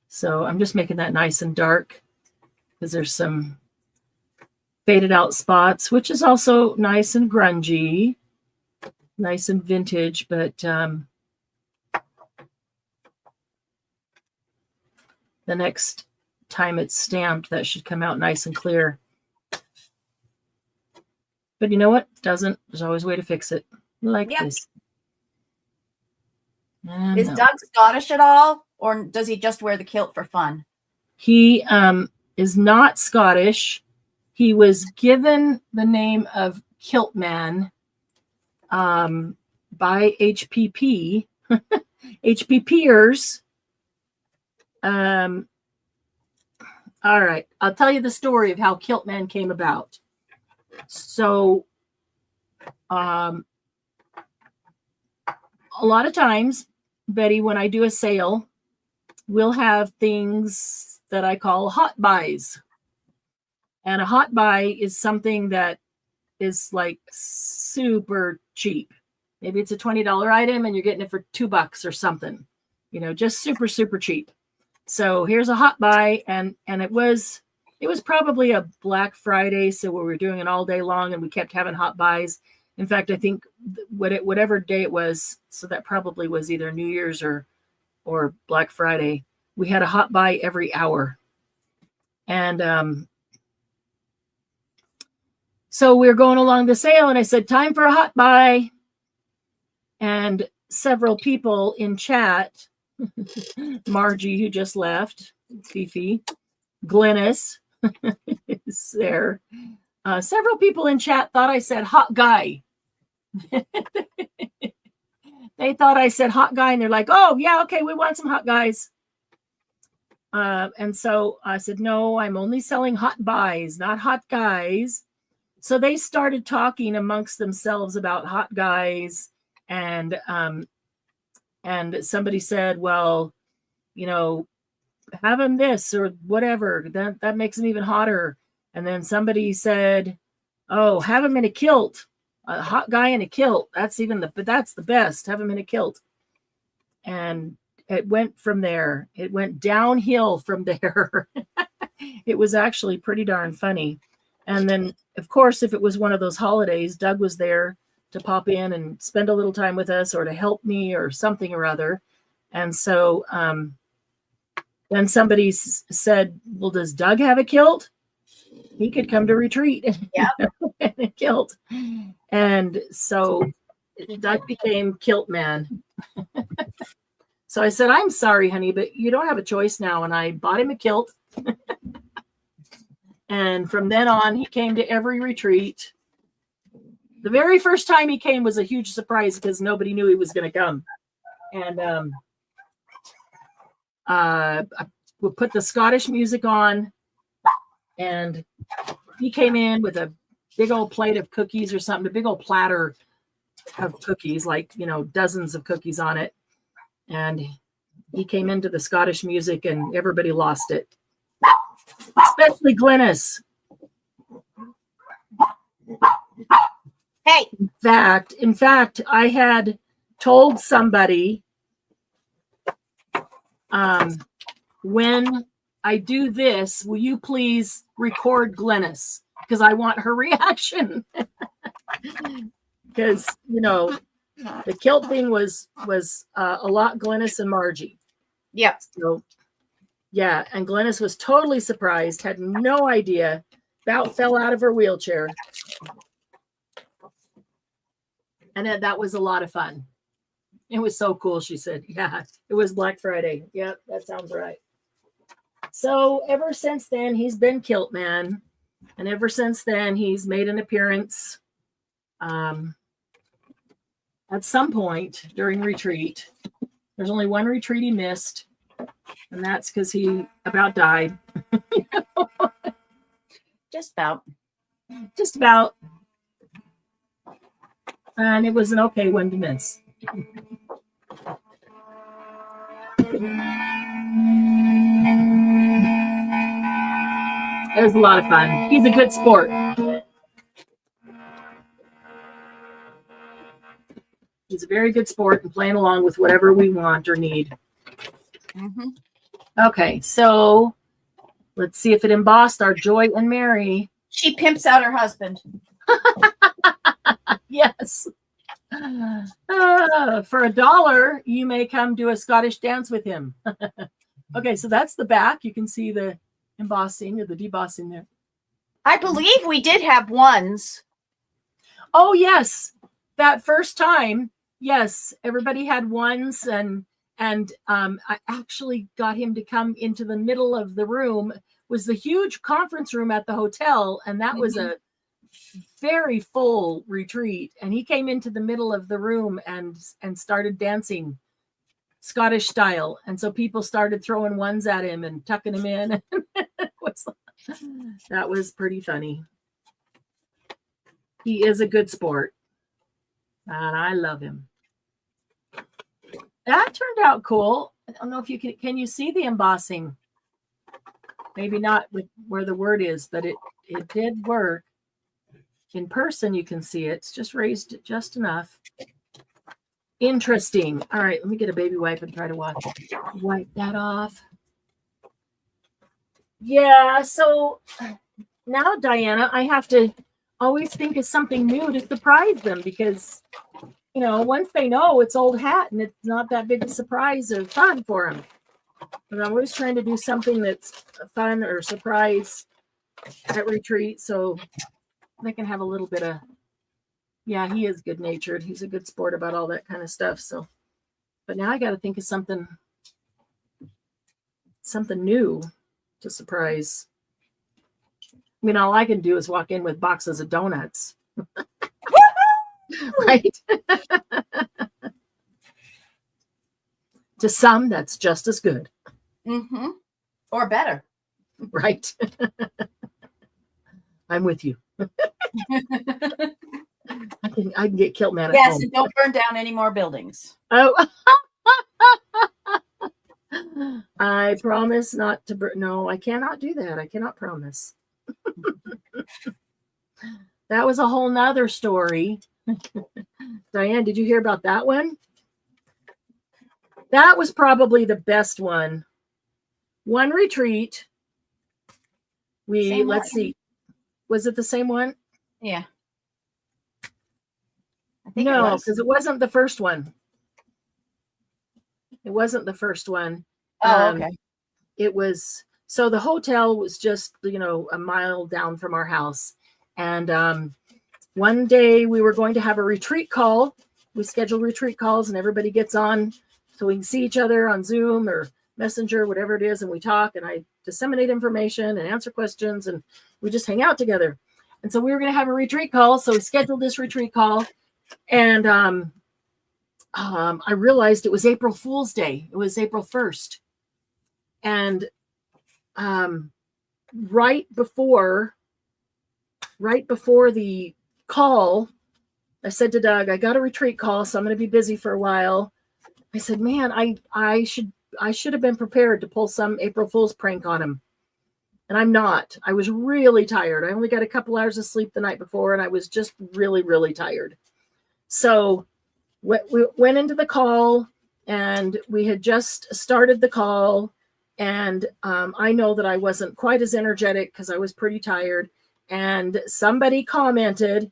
So I'm just making that nice and dark because there's some faded out spots, which is also nice and grungy, nice and vintage, but the next time it's stamped, that should come out nice and clear. But you know what? It doesn't. There's always a way to fix it. Like this. And is Doug Scottish at all? Or does he just wear the kilt for fun? He is not Scottish. He was given the name of Kilt Man by HPP. HPPers. All right. I'll tell you the story of how Kilt Man came about. So a lot of times, Betty, when I do a sale, we'll have things that I call hot buys. And a hot buy is something that is like super cheap. Maybe it's a $20 item and you're getting it for $2 or something, you know, just super, super cheap. So here's a hot buy. And it was probably a Black Friday. So we were doing it all day long and we kept having hot buys. In fact, I think whatever day it was, so that probably was either New Year's or Black Friday, we had a hot buy every hour. And so we were going along the sale and I said, time for a hot buy. And several people in chat, Margie, who just left, Fifi, Glennis is there. Several people in chat thought I said hot guy. They thought I said hot guy and they're like, oh yeah, okay, we want some hot guys. And so I said, no, I'm only selling hot buys, not hot guys. So they started talking amongst themselves about hot guys. And somebody said, well, you know, have them this or whatever. That makes them even hotter. And then somebody said, oh, have him in a kilt. A hot guy in a kilt. That's the best. Have him in a kilt. And it went from there. It went downhill from there. It was actually pretty darn funny. And then, of course, if it was one of those holidays, Doug was there to pop in and spend a little time with us or to help me or something or other. And so then somebody said, well, does Doug have a kilt? He could come to retreat in a kilt. And so Doug became Kilt Man. So I said, I'm sorry, honey, but you don't have a choice now. And I bought him a kilt. And from then on, he came to every retreat. The very first time he came was a huge surprise because nobody knew he was going to come. And we put the Scottish music on, and he came in with a big old plate of cookies or something, a big old platter of cookies, like, dozens of cookies on it. And he came into the Scottish music and everybody lost it, especially Glynis. Hey, In fact, I had told somebody, when I do this, will you please record Glynis? Because I want her reaction. Because, the kilt thing was a lot Glynis and Margie. yep. So, yeah, and Glynis was totally surprised, had no idea, about fell out of her wheelchair. And that was a lot of fun. It was so cool, she said. Yeah, it was Black Friday. Yep, that sounds right. So ever since then, he's been Kilt Man. And ever since then, he's made an appearance at some point during retreat. There's only one retreat he missed, and that's because he about died. Just about. Just about. And it was an okay one to miss. It was a lot of fun. He's a good sport. He's a very good sport and playing along with whatever we want or need. Mm-hmm. Okay, so let's see if it embossed our Joy and Mary. She pimps out her husband. Yes. For $1, you may come do a Scottish dance with him. Okay, so that's the back. You can see the embossing or the debossing there. I believe we did have ones. Oh, yes. That first time, yes, everybody had ones, and I actually got him to come into the middle of the room. It was the huge conference room at the hotel, and that was a very full retreat, and he came into the middle of the room and started dancing Scottish style, and so people started throwing ones at him and tucking him in. That was pretty funny. He is a good sport, and I love him. That turned out cool. I don't know if you can you see the embossing? Maybe not with where the word is, but it did work. In person, you can see it. It's just raised just enough. Interesting. All right, let me get a baby wipe and try to wipe that off. Yeah, so now, Diana, I have to always think of something new to surprise them because, once they know it's old hat and it's not that big a surprise or fun for them. But I'm always trying to do something that's fun or surprise at retreat so they can have a little bit of, yeah, he is good natured. He's a good sport about all that kind of stuff. So, but now I got to think of something new to surprise. I mean, all I can do is walk in with boxes of donuts. Right? To some, that's just as good. Mm-hmm. Or better. Right. I'm with you. I can get killed, man. Yes, and don't burn down any more buildings. Oh. I promise not to burn. No, I cannot do that. I cannot promise. That was a whole nother story. Diane, did you hear about that one? That was probably the best one. One retreat. Let's see. Was it the same one? Yeah. I think no, because it wasn't the first one. It wasn't the first one. Oh, okay. It was, so the hotel was just, a mile down from our house. And one day we were going to have a retreat call. We schedule retreat calls and everybody gets on so we can see each other on Zoom or Messenger, whatever it is. And we talk and I disseminate information and answer questions and we just hang out together. And so we were going to have a retreat call. So we scheduled this retreat call. And I realized it was April Fool's Day. It was April 1st. And right before the call, I said to Doug, I got a retreat call, so I'm going to be busy for a while. I said, man, I should have been prepared to pull some April Fool's prank on him. And I'm not. I was really tired. I only got a couple hours of sleep the night before, and I was just really, really tired. So we went into the call, and we had just started the call. And I know that I wasn't quite as energetic because I was pretty tired. And somebody commented,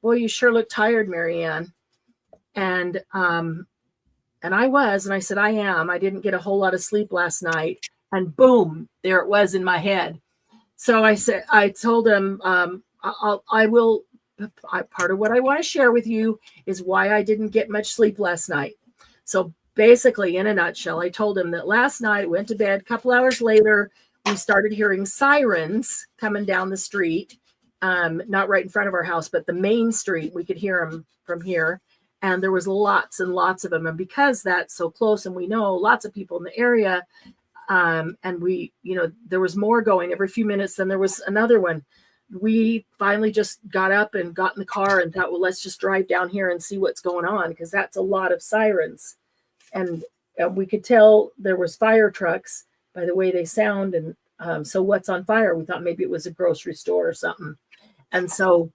boy, you sure look tired, Marianne. And I was, and I said, I am. I didn't get a whole lot of sleep last night. And boom, there it was in my head. So I told him, part of what I want to share with you is why I didn't get much sleep last night. So basically, in a nutshell, I told him that last night, went to bed, a couple hours later, we started hearing sirens coming down the street, not right in front of our house, but the main street. We could hear them from here. And there was lots and lots of them. And because that's so close and we know lots of people in the area, and there was more going every few minutes. Then there was another one. We finally just got up and got in the car and thought, well, let's just drive down here and see what's going on, because that's a lot of sirens. And we could tell there was fire trucks by the way they sound. And so what's on fire? We thought maybe it was a grocery store or something. And so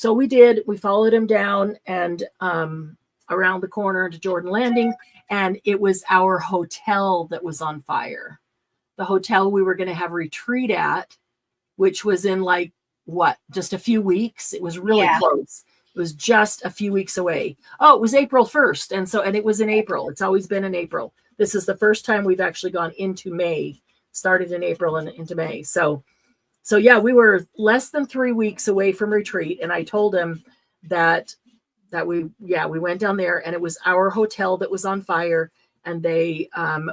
we did. We followed him down and around the corner to Jordan Landing. And it was our hotel that was on fire. The hotel we were going to have a retreat at, which was in just a few weeks. It was really close. It was just a few weeks away. Oh, it was April 1st. And it was in April. It's always been in April. This is the first time we've actually gone into May, started in April and into May. So yeah, we were less than 3 weeks away from retreat. And I told him that we went down there, and it was our hotel that was on fire, and they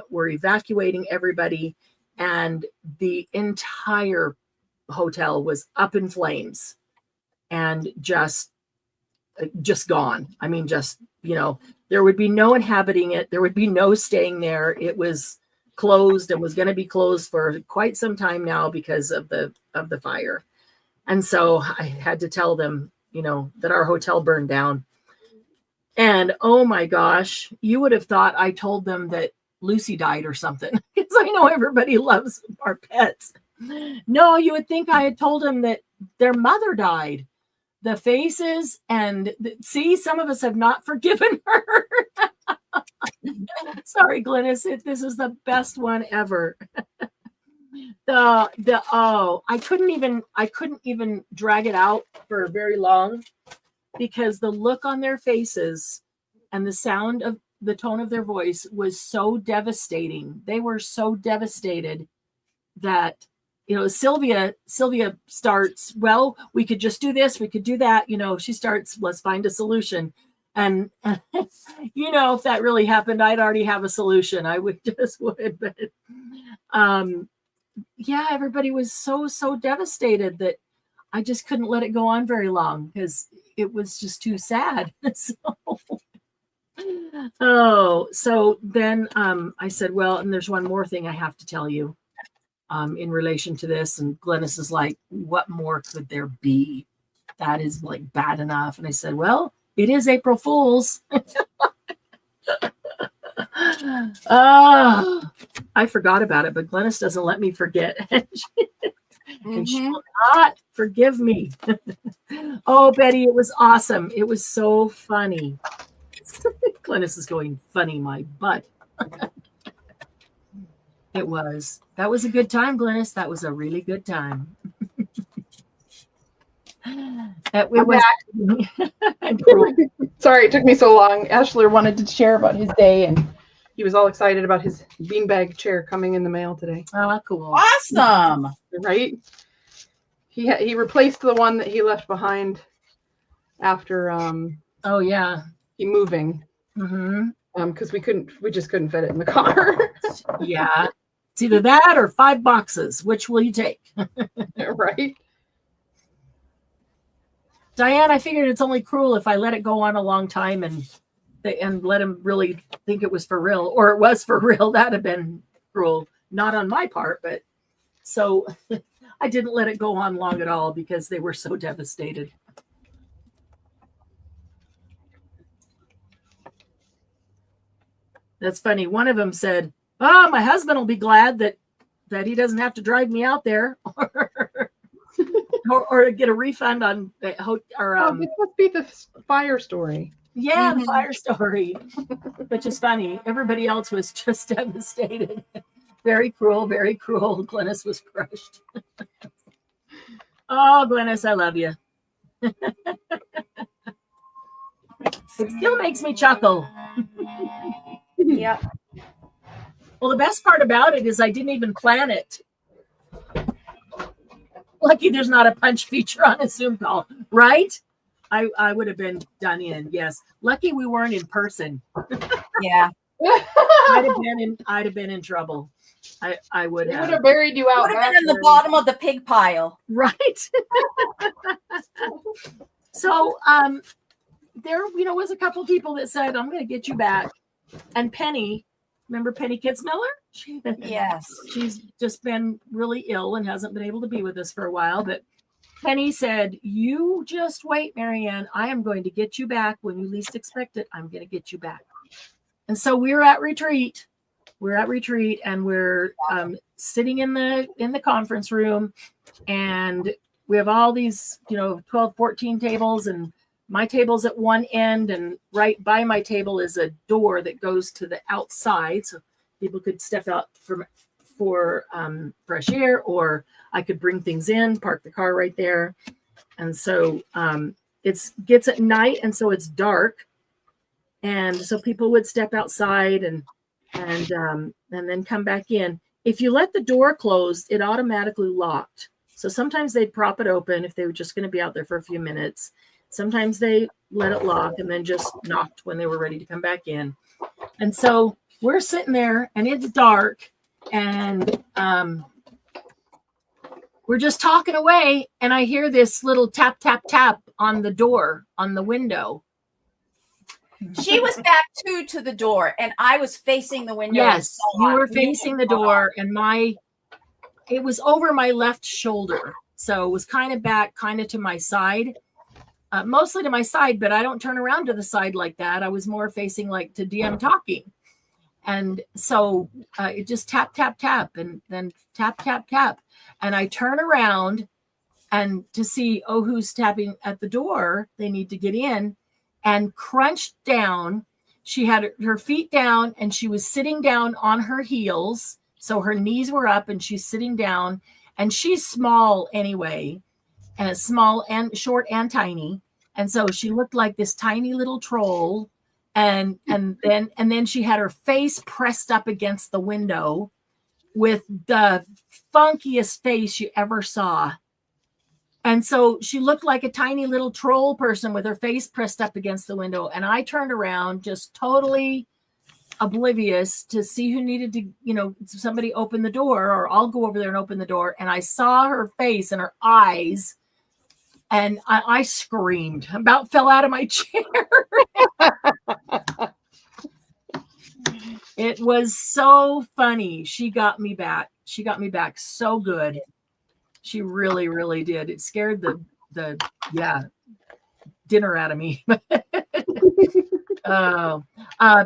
were evacuating everybody, and the entire hotel was up in flames and just gone. I mean, there would be no inhabiting it. There would be no staying there. It was closed and was going to be closed for quite some time now because of the fire. And so I had to tell them, that our hotel burned down. And oh my gosh, you would have thought I told them that Lucy died or something, because I know everybody loves our pets. No, you would think I had told them that their mother died. The faces and see, some of us have not forgiven her. Sorry, Glynis, this is the best one ever. I couldn't even drag it out for very long, because the look on their faces and the sound of the tone of their voice was so devastating. They were so devastated that, Sylvia starts, well, we could just do this, we could do that. She starts, let's find a solution. And, if that really happened, I'd already have a solution. I would. But everybody was so devastated that I just couldn't let it go on very long, because it was just too sad. So then I said, well, and there's one more thing I have to tell you in relation to this. And Glynis is like, what more could there be? That is bad enough. And I said, well, it is April Fool's. I forgot about it, but Glynis doesn't let me forget. And she will not forgive me. Oh, Betty, it was awesome. It was so funny. Glynis is going, funny my butt. It was. That was a good time, Glynis. That was a really good time. Sorry, it took me so long. Ashler wanted to share about his day, and he was all excited about his beanbag chair coming in the mail today. Oh, cool. Awesome. Right? He replaced the one that he left behind after he moving. Because we just couldn't fit it in the car. Yeah. It's either that or 5 boxes. Which will you take? Right. Diane, I figured it's only cruel if I let it go on a long time and let him really think it was for real, or it was for real. That'd have been cruel, not on my part, but so I didn't let it go on long at all because they were so devastated. That's funny. One of them said, "Oh, my husband will be glad that he doesn't have to drive me out there." or get a refund on this must be the fire story. Yeah, the fire story, which is funny. Everybody else was just devastated. Very cruel, very cruel. Glennis was crushed. Oh, Glennis, I love you. It still makes me chuckle. Yeah. Well, the best part about it is I didn't even plan it. Lucky there's not a punch feature on a Zoom call, right? I would have been done in. Yes. Lucky we weren't in person. Yeah. I'd have been in trouble. I would have. They would have buried you out. Would have been in the bottom of the pig pile. Right. So there, was a couple people that said, "I'm going to get you back." And Penny, remember Penny Kitzmiller? Yes. She's just been really ill and hasn't been able to be with us for a while. But Penny said, "You just wait, Marianne. I am going to get you back when you least expect it. I'm going to get you back." And so we're at retreat. And we're sitting in the conference room, and we have all these 12, 14 tables, and my table's at one end, and right by my table is a door that goes to the outside, so people could step out for fresh air, or I could bring things in, park the car right there. And so it gets at night, and so it's dark, and so people would step outside and then come back in. If you let the door close, it automatically locked. So sometimes they'd prop it open if they were just going to be out there for a few minutes. Sometimes they let it lock and then just knocked when they were ready to come back in. And so we're sitting there, and it's dark, and we're just talking away, and I hear this little tap, tap, tap on the door, on the window. She was back to the door, and I was facing the window. Yes, you were facing the door, and it was over my left shoulder. So it was kind of back, kind of to my side, mostly to my side, but I don't turn around to the side like that. I was more facing like to DM talking. And so it just tap, tap, tap, and then tap, tap, tap. And I turn around and to see, who's tapping at the door? They need to get in. And crunched down. She had her feet down, and she was sitting down on her heels. So her knees were up, and she's sitting down, and she's small anyway, and small and short and tiny. And so she looked like this tiny little troll. And then she had her face pressed up against the window with the funkiest face you ever saw. And so she looked like a tiny little troll person with her face pressed up against the window. And I turned around just totally oblivious to see who needed to, somebody open the door, or I'll go over there and open the door. And I saw her face and her eyes, and I screamed, about fell out of my chair. It was so funny. She got me back. So good. She really, really did. It scared the dinner out of me.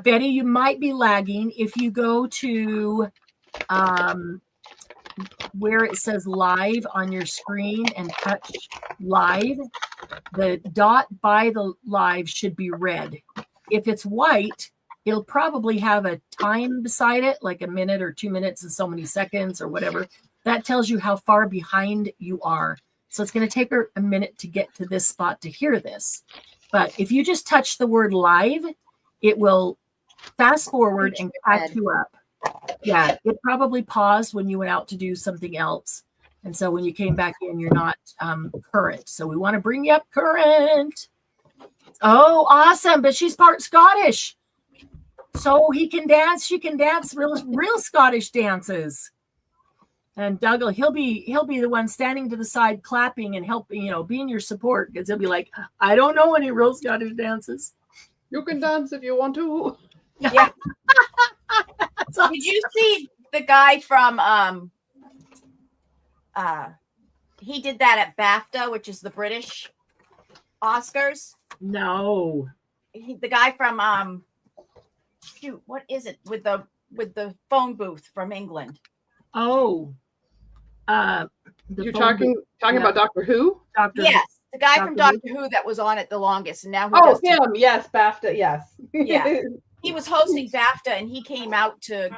Betty, you might be lagging. If you go to where it says live on your screen and touch live, the dot by the live should be red. If it's white, it'll probably have a time beside it, like a minute or 2 minutes and so many seconds or whatever. That tells you how far behind you are. So it's going to take her a minute to get to this spot to hear this. But if you just touch the word live, it will fast forward and catch you up. Yeah, it probably paused when you went out to do something else. And so when you came back in, you're not current. So we want to bring you up current. Oh, awesome. But she's part Scottish. So she can dance real Scottish dances. And Doug, he'll be the one standing to the side, clapping and helping, being your support, because he'll be like, I don't know any real Scottish dances. You can dance if you want to. Yeah. Awesome. Did you see the guy from he did that at BAFTA, which is the British Oscars? No. The guy from shoot, what is it with the phone booth from England? Oh. You're talking about Doctor Who? Doctor. Yes, the guy from Doctor Who? Who that was on it the longest, and now he Oh, does him. Yes, BAFTA. Yes. Yeah. He was hosting BAFTA, and he came out to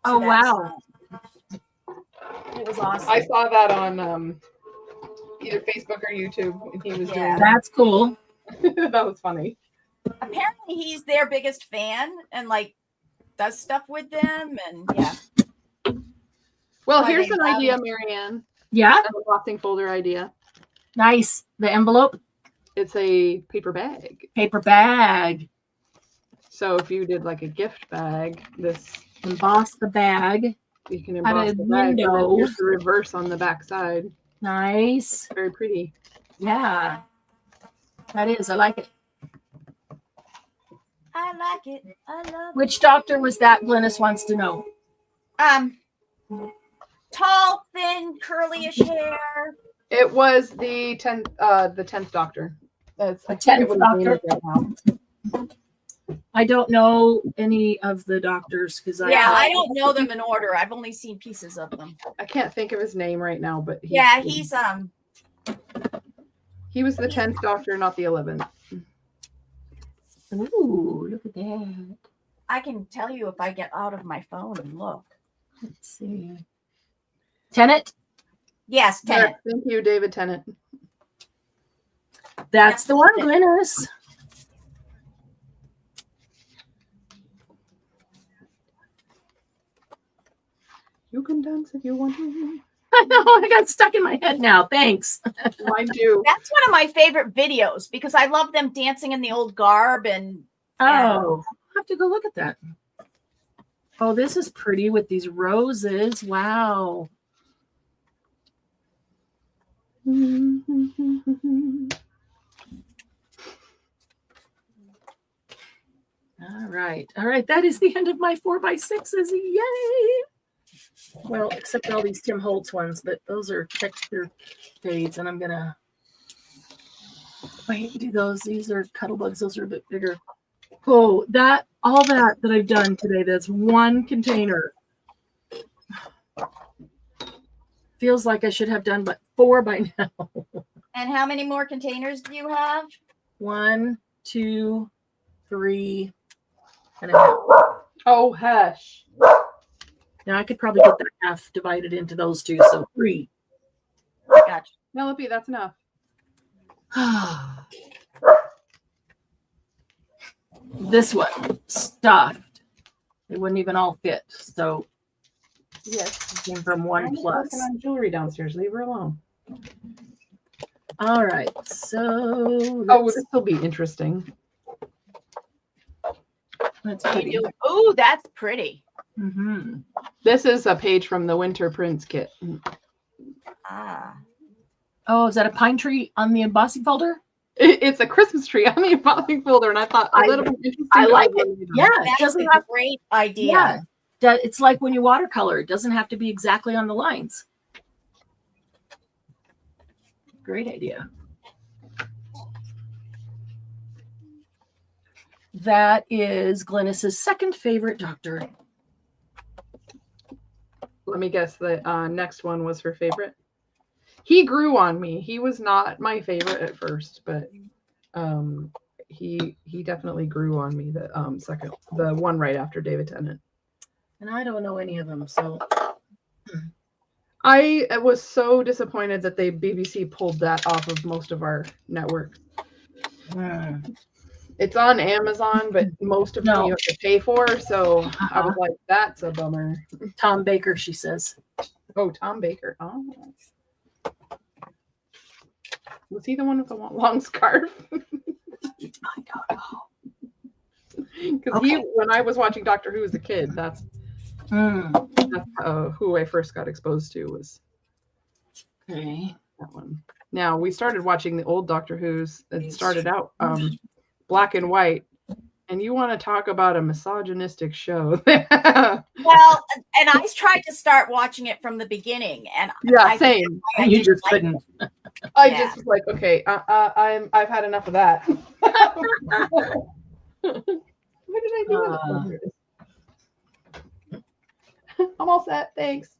Oh, that wow. song. It was awesome. I saw that on either Facebook or YouTube, and he was doing That's cool. that. That was funny. Apparently, he's their biggest fan, and like does stuff with them, and yeah. Well, Why here's they an love idea, it. Marianne. Yeah. A boxing folder idea. Nice. The envelope, It's a paper bag. paper bag, So if you did like a gift bag, this emboss the bag. you can Have emboss a the bag, and window. then here's the reverse on the back side. Nice. Very pretty. Yeah. That is. I like it. I like it. I love Which doctor was that? Glynis wants to know. it. Tall, thin, curly-ish hair. It was the 10th Doctor. That's The I forget 10th what his name Doctor? is right now. I don't know any of the doctors because I don't know them in order. I've only seen pieces of them. I can't think of his name right now, but He's he was the 10th Doctor, not the 11th. Ooh, look at that. I can tell you if I get out of my phone and look. Let's see. Tennant? Yes, Tennant. Thank you, David Tennant. That's the one, Glynis. You can dance if you want to. I know, I got stuck in my head now. Thanks. Mine too. That's one of my favorite videos because I love them dancing in the old garb and Oh, I'll have to go look at that. Oh, this is pretty with these roses. Wow. All right. All right. That is the end of my 4x6s. Yay. Well, except all these Tim Holtz ones, but those are texture fades, and I'm going to wait, do those. These are cuddle bugs. Those are a bit bigger. Oh, all that I've done today, that's one container. Feels like I should have done but 4 by now. And how many more containers do you have? 1, 2, 3, and a half. Oh, hush. Now I could probably get that half divided into those two, so 3. Gotcha. Penelope, that's enough. This one stuffed. It wouldn't even all fit, so Yes. it came from One I'm Plus. working on jewelry downstairs. Leave her alone. All right, so Oh, this will be interesting. that's pretty. Oh, that's pretty. Mm-hmm. This is a page from the Winter Prince kit. Ah. Oh, is that a pine tree on the embossing folder? It's a Christmas tree on the embossing folder, and I thought a little bit interesting. I like but it. Yeah, it That's doesn't a have. great idea. Yeah, it's like when you watercolor; it doesn't have to be exactly on the lines. Great idea. That is Glynis's second favorite doctor. Let me guess. The next one was her favorite. He grew on me. He was not my favorite at first, but he definitely grew on me. The the one right after David Tennant. And I don't know any of them, so I was so disappointed that BBC pulled that off of most of our networks. It's on Amazon, but most of them you have to pay for. So I was like, that's a bummer. Tom Baker, she says. Oh, Tom Baker. Oh. Was he the one with the long scarf? I don't know. Because when I was watching Doctor Who as a kid, that's That's who I first got exposed to was Okay. that one. Now we started watching the old Doctor Who's. It started out black and white, and you want to talk about a misogynistic show? Well, and I tried to start watching it from the beginning, and Yeah, same. And you just couldn't. I just was like, okay, I've had enough of that. What did I do with it? I'm all set. Thanks.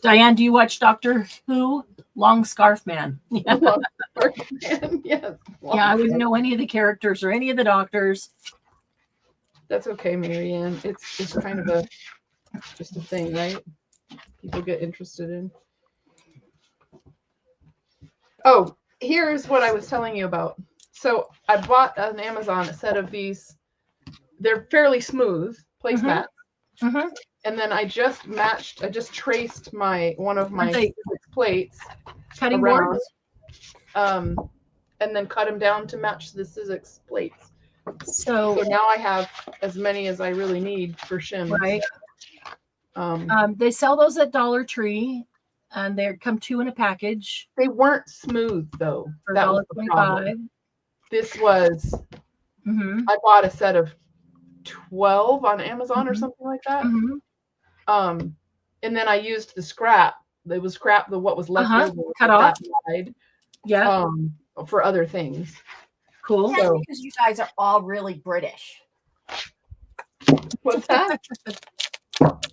Diane, do you watch Doctor Who? Long Scarf Man. Yeah. Yes. Yeah, I wouldn't know any of the characters or any of the doctors. That's okay, Marianne. It's kind of just a thing, right? People get interested in. Oh, here's what I was telling you about. So I bought on Amazon a set of these. They're fairly smooth placemats. Mm-hmm. And then I just traced one of my plates Cutting around, boards. and then cut them down to match the Sizzix plates. So now I have as many as I really need for shims. right. They sell those at Dollar Tree, and they come 2 in a package They weren't smooth though. for That was the problem. $1.25. This was Mm-hmm. I bought a set of 12 on Amazon or something like that. Mm-hmm. And then I used the scrap. It was scrap, what was left over Cut with off. that side, Yeah, for other things. cool. That's So- because you guys are all really British. What's that?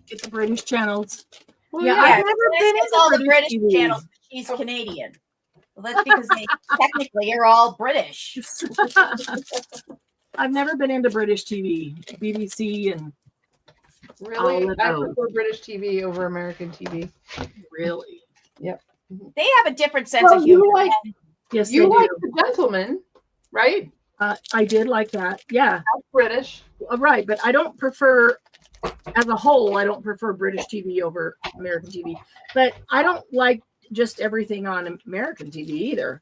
Get the British channels. Well, Yeah, yeah. I've never been It's into all the British British TV. channels. She's Canadian. Well, that's because they technically are all British. I've never been into British TV, BBC, and Really, All of I those. prefer British TV over American TV. really, They have a different sense Well, of humor. yes, You they like do. The Gentleman, right? I did like that. Yeah, That's British. right. But I don't prefer, as a whole, I don't prefer British TV over American TV. But I don't like just everything on American TV either.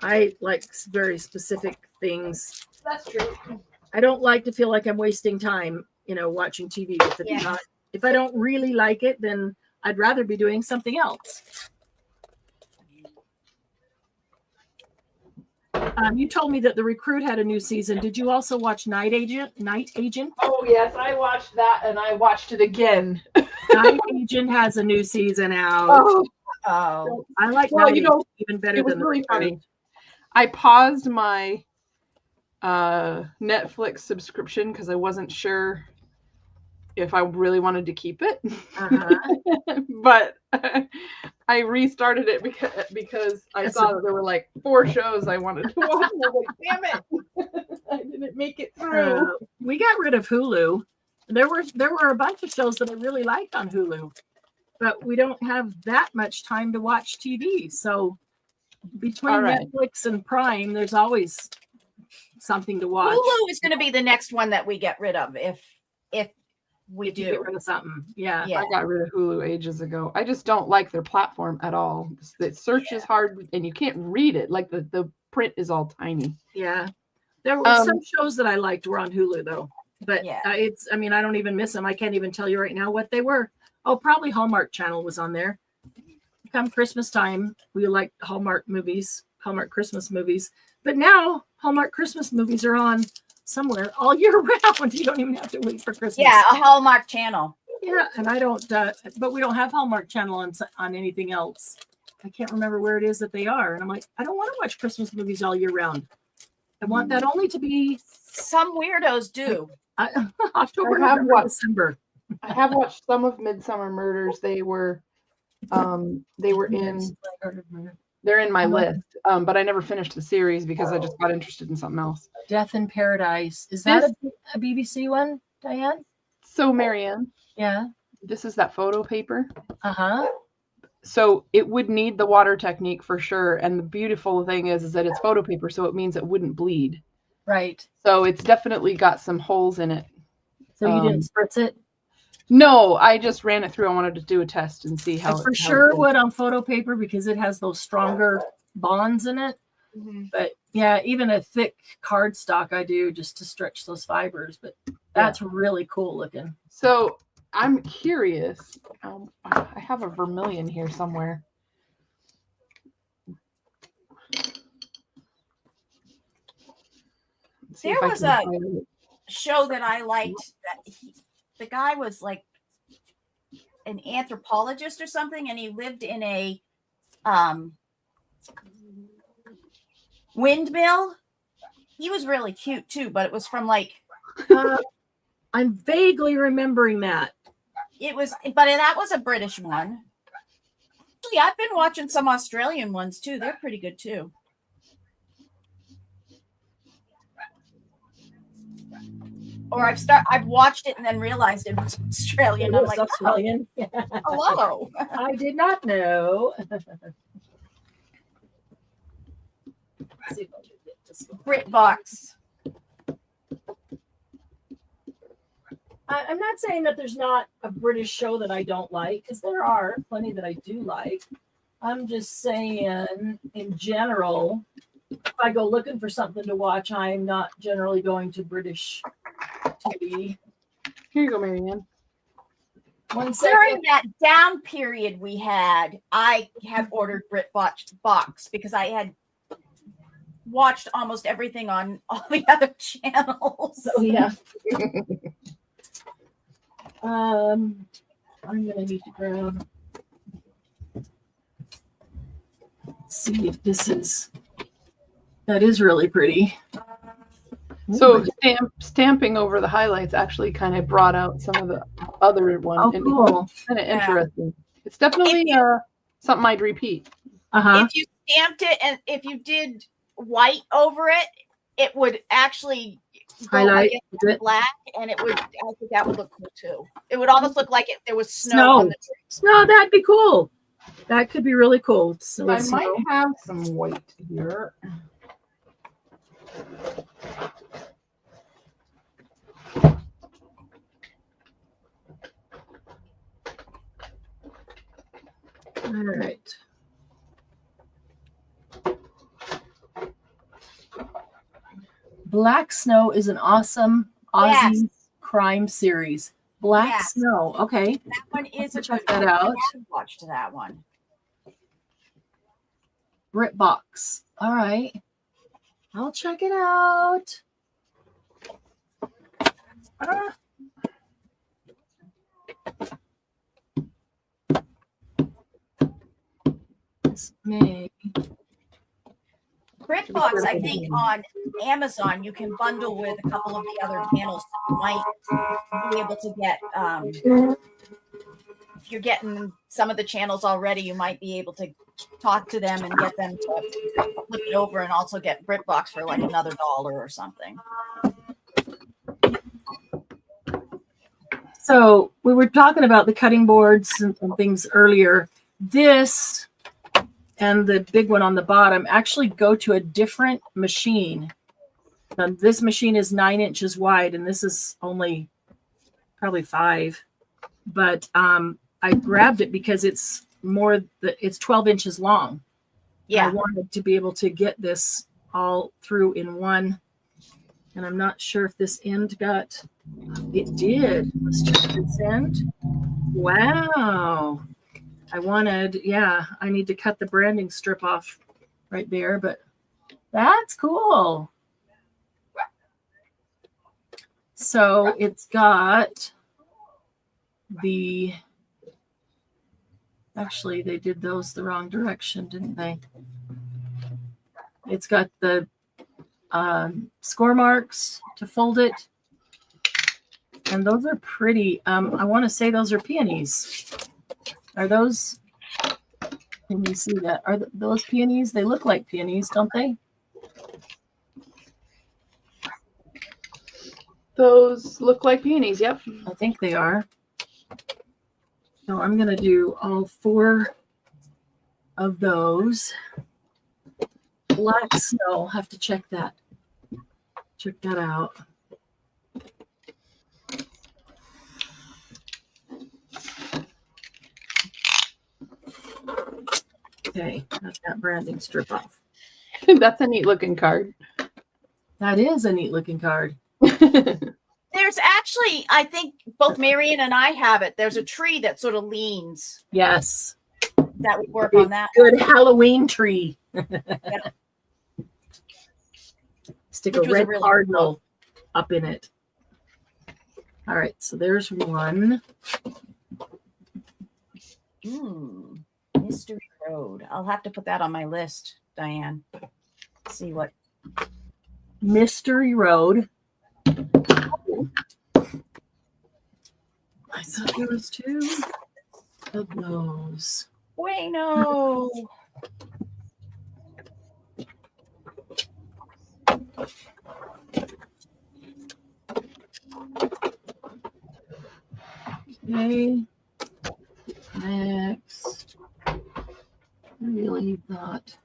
I like very specific things. That's true. I don't like to feel like I'm wasting time, watching TV. If I don't really like it, then I'd rather be doing something else. You told me that The Recruit had a new season. Did you also watch Night Agent? Oh yes, I watched that and I watched it again. Night Agent has a new season out. Oh, I like Well, Night you know, Agent even better it was than The really Recruit. funny. I paused my Netflix subscription because I wasn't sure if I really wanted to keep it. Uh-huh. But I restarted it because I saw that there were like 4 shows I wanted to watch. And I was like, damn it. I didn't make it through. We got rid of Hulu. There were a bunch of shows that I really liked on Hulu, but we don't have that much time to watch TV. So between All right. Netflix and Prime, there's always something to watch. Hulu is going to be the next one that we get rid of if we If you do. get rid of something. Yeah. Yeah. I got rid of Hulu ages ago. I just don't like their platform at all. The search is hard and you can't read it. Like the print is all tiny. Yeah. There were some shows that I liked were on Hulu though. But Yeah. I don't even miss them. I can't even tell you right now what they were. Oh, probably Hallmark Channel was on there. Come Christmas time, we like Hallmark movies, Hallmark Christmas movies. But now Hallmark Christmas movies are on somewhere all year round. You don't even have to wait for Christmas. Yeah, a Hallmark channel. Yeah, and I don't. But we don't have Hallmark Channel on anything else. I can't remember where it is that they are. And I'm like, I don't want to watch Christmas movies all year round. I want that only to be Some weirdos do. October, I have November, watched- December. I have watched some of Midsummer Murders. They're in my list. But I never finished the series because I just got interested in something else. Death in Paradise. Is that a BBC one, Diane? So Marianne, Yeah. this is that photo paper. Uh-huh. So it would need the water technique for sure. And the beautiful thing is that it's photo paper, so it means it wouldn't bleed. Right. So it's definitely got some holes in it. So you didn't spritz it? No, I just ran it through. I wanted to do a test and see how. I for how sure it would on photo paper because it has those stronger bonds in it. But yeah, even a thick cardstock I do just to stretch those fibers. But that's really cool looking. So I'm curious. I have a vermilion here somewhere. Let's see if There I was can a find it. show that I liked. The guy was like an anthropologist or something, and he lived in a windmill. He was really cute too, but it was from like I'm vaguely remembering that. that was a British one. Actually, I've been watching some Australian ones too. They're pretty good too. Or I've watched it and then realized it was Australian. I'm like, Australian. oh, hello. I did not know. Let's see if I can get this one. BritBox. I'm not saying that there's not a British show that I don't like, because there are plenty that I do like. I'm just saying, in general, if I go looking for something to watch, I'm not generally going to British TV. Here you go, Marianne. One During second. that down period we had, I had ordered BritBox because I had watched almost everything on all the other channels. So yeah. I'm gonna need to grab. Let's see if that is really pretty. So stamping over the highlights actually kind of brought out some of the other one. Oh, and cool. it's kind of interesting. It's definitely something I'd repeat. If you stamped it and if you did white over it, it would actually go Highlight against black, and I think that would look cool too. It would almost look like there was snow on the tree. No, that'd be cool. That could be really cool. So I might have some white here. All right. Black Snow is an awesome Aussie crime series. Black Snow. Okay. That one is a check good that one. out. I haven't watched that one. BritBox. All right. I'll check it out. This may. BritBox, I think on Amazon, you can bundle with a couple of the other channels. You might be able to get, if you're getting some of the channels already, you might be able to talk to them and get them to flip it over and also get BritBox for like another $1 or something. So we were talking about the cutting boards and things earlier. This and the big one on the bottom actually go to a different machine. Now, this machine is 9 inches wide, and this is only probably 5. But I grabbed it because it's 12 inches long. Yeah. I wanted to be able to get this all through in one. And I'm not sure if this end got, it did. Let's check this end. Wow. I need to cut the branding strip off right there, but that's cool. So it's got actually they did those the wrong direction, didn't they? It's got the score marks to fold it. And those are pretty. I want to say those are peonies. Are those? Can you see that? Are those peonies? They look like peonies, don't they? Those look like peonies. Yep. I think they are. So I'm going to do all 4 of those. Black Snow. Have to check that. Check that out. Okay, got that branding strip off. That's a neat looking card. That is a neat looking card. There's there's actually, I think both Marianne and I have it. There's a tree that sort of leans. Yes. That would work on that. Good Halloween tree. Stick a Which was a red really cardinal up in it. All right, so there's one. Mystery Road. I'll have to put that on my list, Diane. See what. Mystery Road. I thought there was two of those. Bueno. Okay. Next. I really thought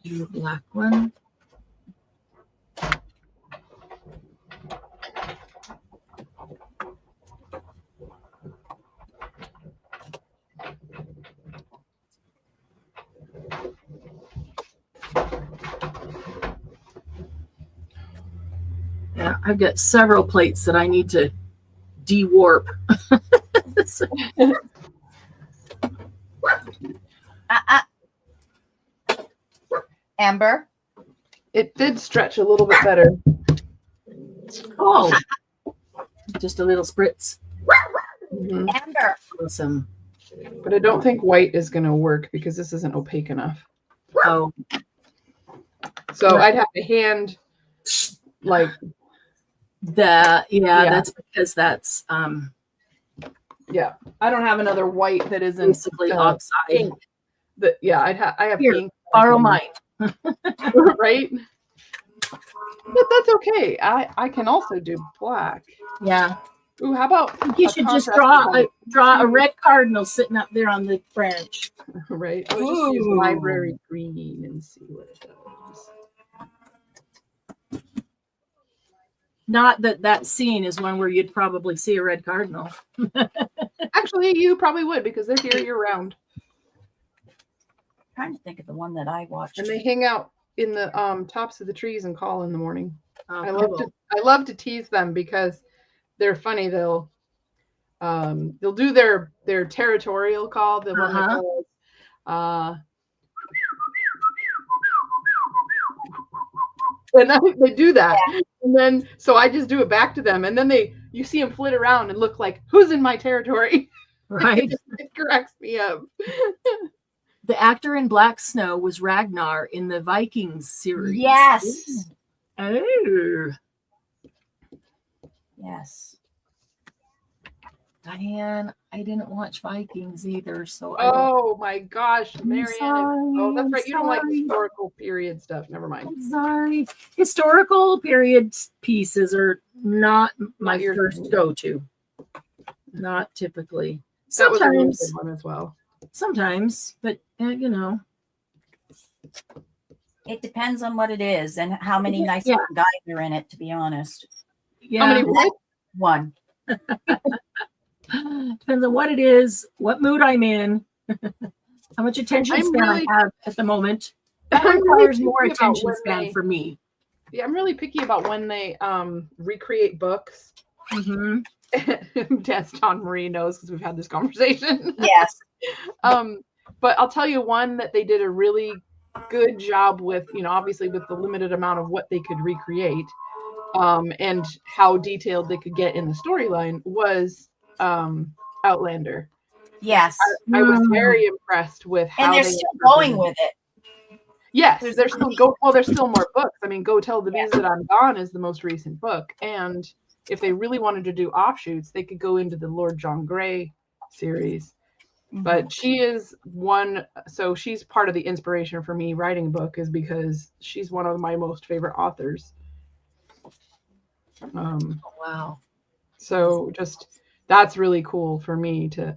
do a black one. Yeah, I've got several plates that I need to de-warp. Amber. It did stretch a little bit better. Oh, just a little spritz. Mhm. Amber. Awesome. But I don't think white is going to work because this isn't opaque enough. Oh, So I'd have to hand like that. Yeah, Yeah. that's because that's yeah. I don't have another white that isn't basically oxide. pink. That I have Here, pink. Borrow mine. Right? But that's okay. I can also do black. Yeah, Ooh, how about you a should just contrast draw a red cardinal sitting up there on the branch. right? I would just use Ooh. library green and see what it does. Not that scene is one where you'd probably see a red cardinal. Actually, you probably would because they're here year round. Trying to think of the one that I watched. And they hang out in the tops of the trees and call in the morning. Oh, I love to tease them because they're funny. They'll do their territorial call, the one that goes, and they do that. Yeah. And then so I just do it back to them, and then you see them flit around and look like, who's in my territory? Right. It cracks me up. The actor in Black Snow was Ragnar in the Vikings series. Yes. Oh. Yes. Diane, I didn't watch Vikings either, so oh my gosh, Marianne! Sorry, That's right. You don't like sorry. historical period stuff. Never mind. I'm sorry. Historical period pieces are not my your first thing. go-to. Not typically. That was a really Sometimes, good one as well. sometimes, but you know, It depends on what it is and how many nice Yeah. guys are in it, to be honest. yeah. How many what? One. Depends on what it is, what mood I'm in, how much attention I'm span really- I have at the moment. That I'm really requires more picky about attention when span they- for me. Yeah, I'm really picky about when they recreate books. Mm-hmm. Yes, John Marie knows because we've had this conversation. Yes. But I'll tell you one that they did a really good job with, obviously with the limited amount of what they could recreate, and how detailed they could get in the storyline was Outlander. Yes. I was very impressed with how And they're they still going represented- with it. Yes, there's still more books. I mean, Go Tell the Bees That I'm Gone is the most recent book. And if they really wanted to do offshoots, they could go into the Lord John Grey series. But she is one, so she's part of the inspiration for me writing a book is because she's one of my most favorite authors. Wow. So just that's really cool for me to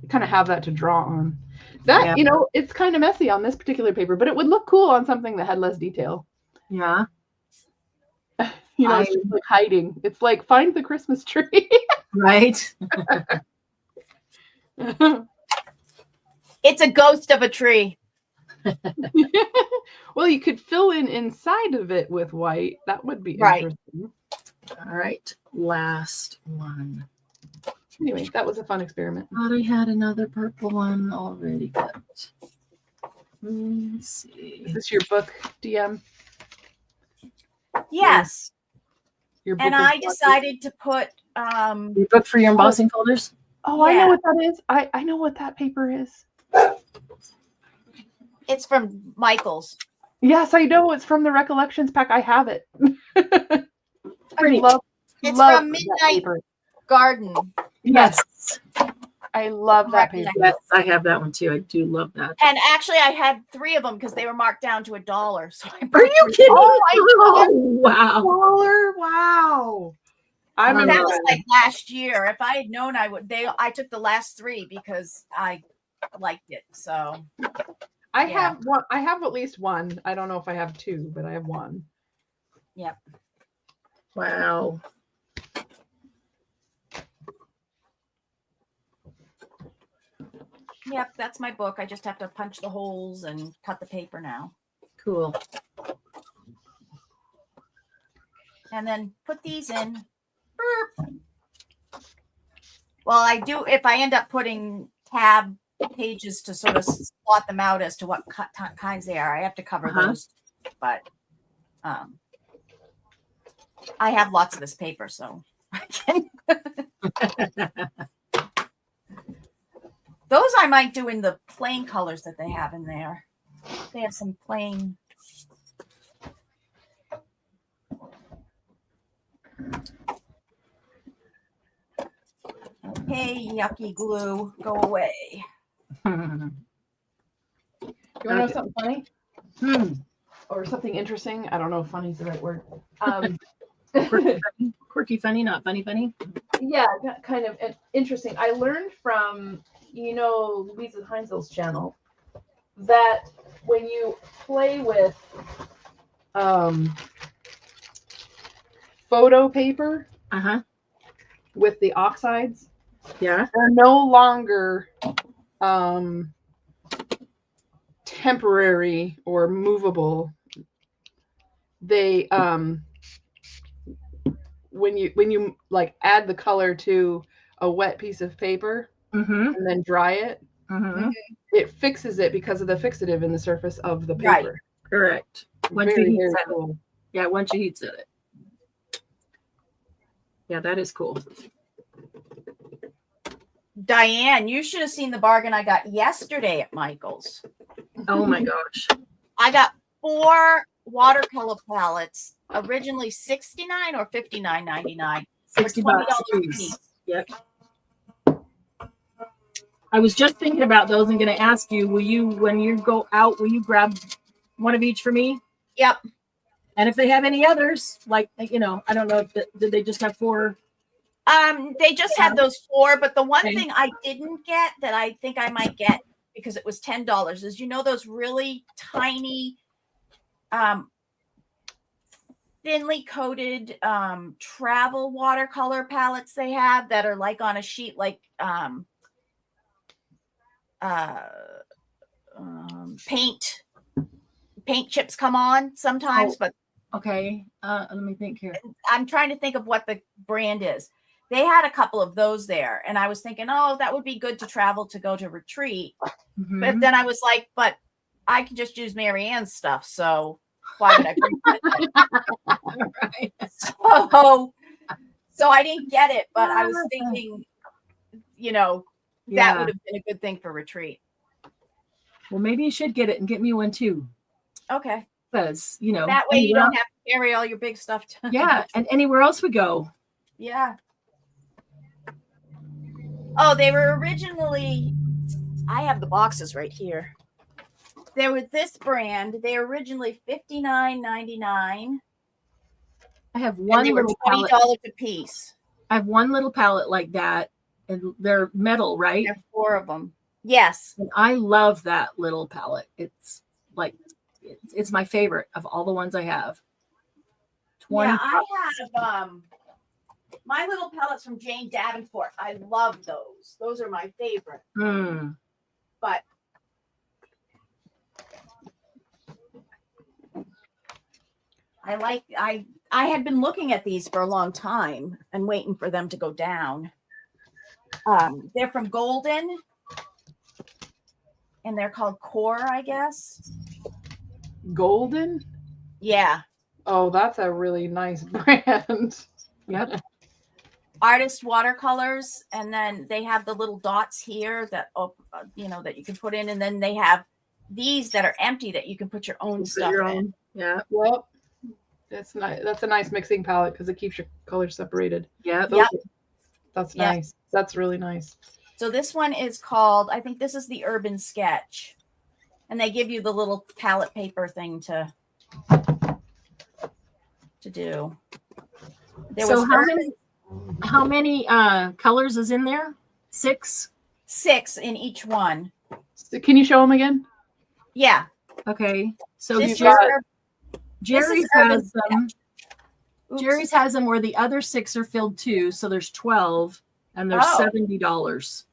kind of have that to draw on. That, it's kind of messy on this particular paper, but it would look cool on something that had less detail. Yeah. It's just like hiding. It's like find the Christmas tree. Right. It's a ghost of a tree. Well, you could fill in inside of it with white. That would be Right. interesting. All right, last one. Anyway, that was a fun experiment. Thought I had another purple one already, but let's see. Is this your book, DM? Yes. Your book And of I swatches? decided to put Your book for your embossing folders? Oh, I know Yeah. what that is. I know what that paper is. it's from Michael's. Yes, I know. It's from the Recollections pack. I have it. I Pretty. love It's love from that Midnight paper. Garden. Yes. I love that paper. Yes, I have that one too. I do love that. And actually, I had 3 of them because they were marked down to $1. So I Are you kidding? Oh, wow. Dollar? Wow. I remember that was that. like last year. If I had known, I took the last 3 because I liked it. So I yeah. have one. I have at least one. I don't know if I have 2, but I have one. Yep. Wow. Yep, that's my book. I just have to punch the holes and cut the paper now. Cool. And then put these in. Burp. Well, I do, if I end up putting tab pages to sort of plot them out as to what kinds they are, I have to cover those. But I have lots of this paper, so I can. Those I might do in the plain colors that they have in there. They have some plain. Okay, yucky glue, go away. You want to know something funny? Or something interesting? I don't know if funny is the right word. Quirky funny, not funny funny. Yeah, kind of interesting. I learned from, Louisa Heinzel's channel that when you play with photo paper with the oxides, Yeah. they're no longer temporary or movable. They when you like add the color to a wet piece of paper and then dry it, it fixes it because of the fixative in the surface of the paper. Right. Correct. Once Very, you heat very set cool. it. Yeah, once you heat set it. Yeah, that is cool. Diane, you should have seen the bargain I got yesterday at Michael's. Oh my gosh. I got 4 watercolor palettes, originally $69 or $59.99. $60 $20 a piece. Yep. I was just thinking about those and going to ask you, when you go out, will you grab one of each for me? Yep. And if they have any others, like, I don't know, did they just have 4? They just had those 4, but the one Okay. thing I didn't get that I think I might get because it was $10 is, those really tiny, thinly coated travel watercolor palettes they have that are like on a sheet, like paint chips come on sometimes, but Okay. Let me think here. I'm trying to think of what the brand is. They had a couple of those there, and I was thinking, oh, that would be good to travel to go to retreat. But then I was like, but I can just use Marianne's stuff, so why would I bring it? Right. So I didn't get it, but I was thinking, that Yeah. would have been a good thing for retreat. Well, maybe you should get it and get me one too. Okay. Because, That way you don't have to carry all your big stuff. Yeah. And anywhere else we go. Yeah. Oh, they were originally, I have the boxes right here. They were this brand. They were originally $59.99. I have And one they were little $20 palette. a piece. I have one little palette like that. And they're metal, right? There are 4 of them. Yes. And I love that little palette. It's like, it's my favorite of all the ones I have. 20 Yeah, I have my little palettes from Jane Davenport. I love those. Those are my favorite. But I had been looking at these for a long time and waiting for them to go down. They're from Golden, and they're called Core, I guess. Golden? Yeah. Oh, that's a really nice brand. Yep. Artist watercolors, and then they have the little dots here that that you can put in, and then they have these that are empty that you can put your own stuff in. Yeah. Yep. That's nice. That's a nice mixing palette because it keeps your colors separated. Yep. Yep. That's Yep. nice. That's really nice. So this one is called, I think this is the Urban Sketch, and they give you the little palette paper thing to do. There So was how many colors is in there? 6? 6 in each one. So can you show them again? Yeah. Okay. So This is Jerry's Urban has them. Oops. Jerry's has them where the other 6 are filled too. So there's 12 and there's Oh. $70.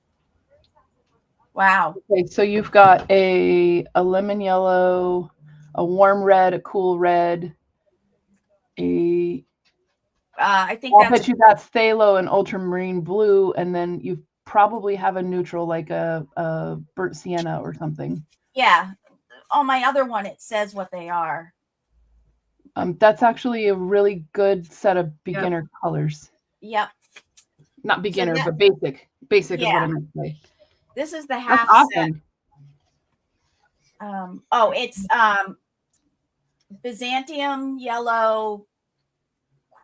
Wow. Okay, so you've got a lemon yellow, a warm red, a cool red, I think I'll that's bet you that's phthalo and ultramarine blue, and then you probably have a neutral like a burnt sienna or something. yeah. On my other one, it says what they are. That's actually a really good set of beginner colors. Yep. Not beginner, that- but basic. Basic is what Yeah. I meant to say. This is the That's half awesome. set. It's Byzantium yellow,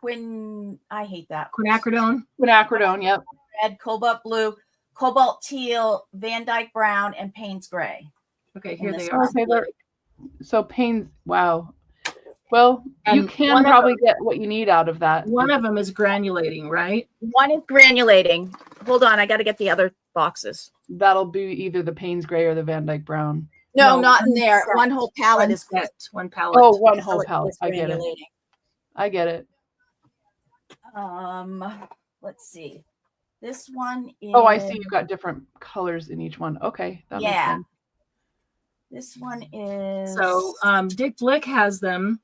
I hate that. Quinacridone. Quinacridone, yep. Red, cobalt blue, cobalt teal, Van Dyke brown, and Payne's gray. Okay, here And they this are. one. Okay, so Payne's, wow. Well, you And can one of probably get what you need out of that. One of them is granulating, right? One is granulating. Hold on, I got to get the other boxes. That'll be either the Payne's Gray or the Van Dyke Brown. No, No, not in one there. set. One whole palette is One palette. Oh, one whole palette. is I get it. granulating. I get it. Let's see. This one is. Oh, I see. You've got different colors in each one. Okay. That makes Yeah. sense. This one is. So Dick Blick has them.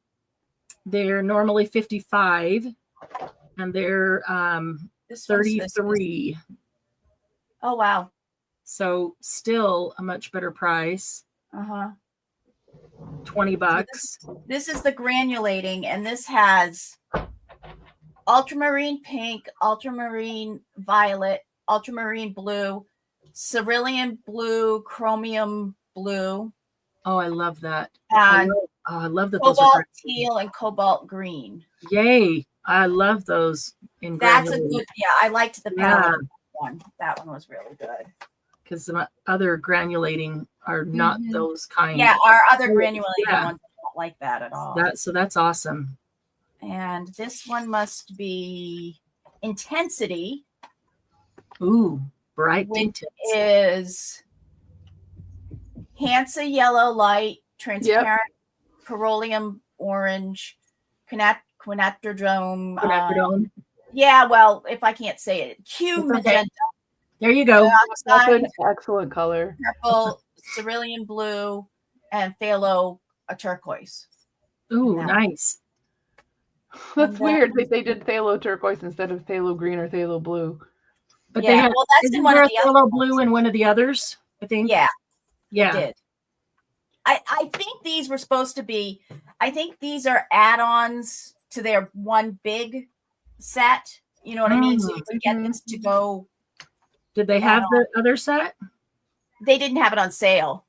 They're normally 55 and they're this one's 33. Oh wow. So still a much better price. Uh-huh. $20. This is the granulating, and this has ultramarine pink, ultramarine violet, ultramarine blue, cerulean blue, chromium blue, Oh, I love that. and I love that those cobalt are teal and cobalt green. yay. I love those in That's a granulating good. Yeah, I liked the Yeah. palette one. That one was really good. because the other granulating are not Mhm. those kind. Yeah, our other granulating Yeah. ones don't like that at all. That's awesome. And this one must be intensity. Ooh, bright Which intense. is Hansa yellow light, transparent corollium orange, quinacridone. Quinacridone. Yeah, well, if I can't say it, Q It's okay. magenta, There you go. That's oxide, an excellent color. purple, cerulean blue, and phthalo turquoise. Ooh, Yeah. nice. That's And weird that they did phthalo turquoise instead of phthalo green or phthalo blue. But Yeah, they have well, that's isn't in one there of a the other phthalo ones. blue in one of the others? I think. Yeah, Yeah. it did. I think these were supposed to be. I think these are add-ons to their one big set. You know what I mean? So you could get this to go. Did they have the other set? They didn't have it on sale.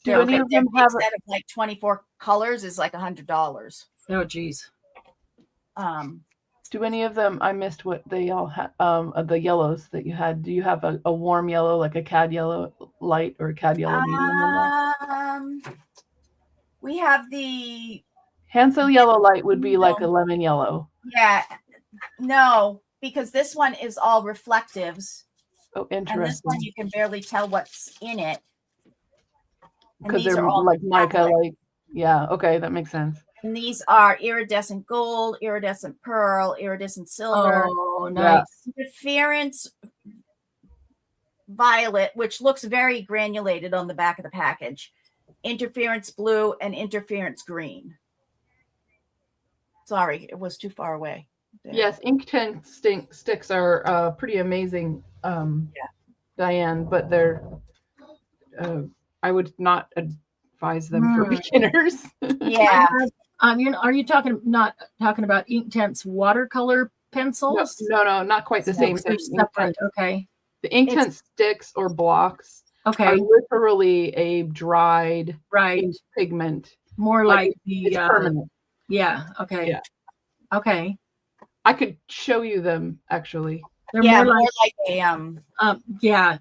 Do any of Their them big have? set of like 24 colors is like $100. Oh, geez. Do any of them? I missed what they all had. The yellows that you had. Do you have a warm yellow, like a cad yellow light or a cad yellow medium? We have the Hansel yellow light would be like a lemon yellow. no, because this one is all reflectives, Oh, and this one interesting. you can barely tell what's in it. And Because these they're are all like mica, metallic. like yeah. Okay, that makes sense. And these are iridescent gold, iridescent pearl, iridescent silver, Oh, nice. interference violet, which looks very granulated on the back of the package, interference blue, and interference green. Sorry, it was too far away. There. Yes, Inktense sticks are pretty amazing, Diane, but they're I would not advise them for beginners. Yeah. Are you not talking about Inktense watercolor pencils? No, not quite the same thing. Separate. Okay. The Inktense sticks or blocks are literally a dried ink pigment. More like it's permanent. Yeah. Okay. Yeah. Okay. I could show you them actually. They're more like a yeah.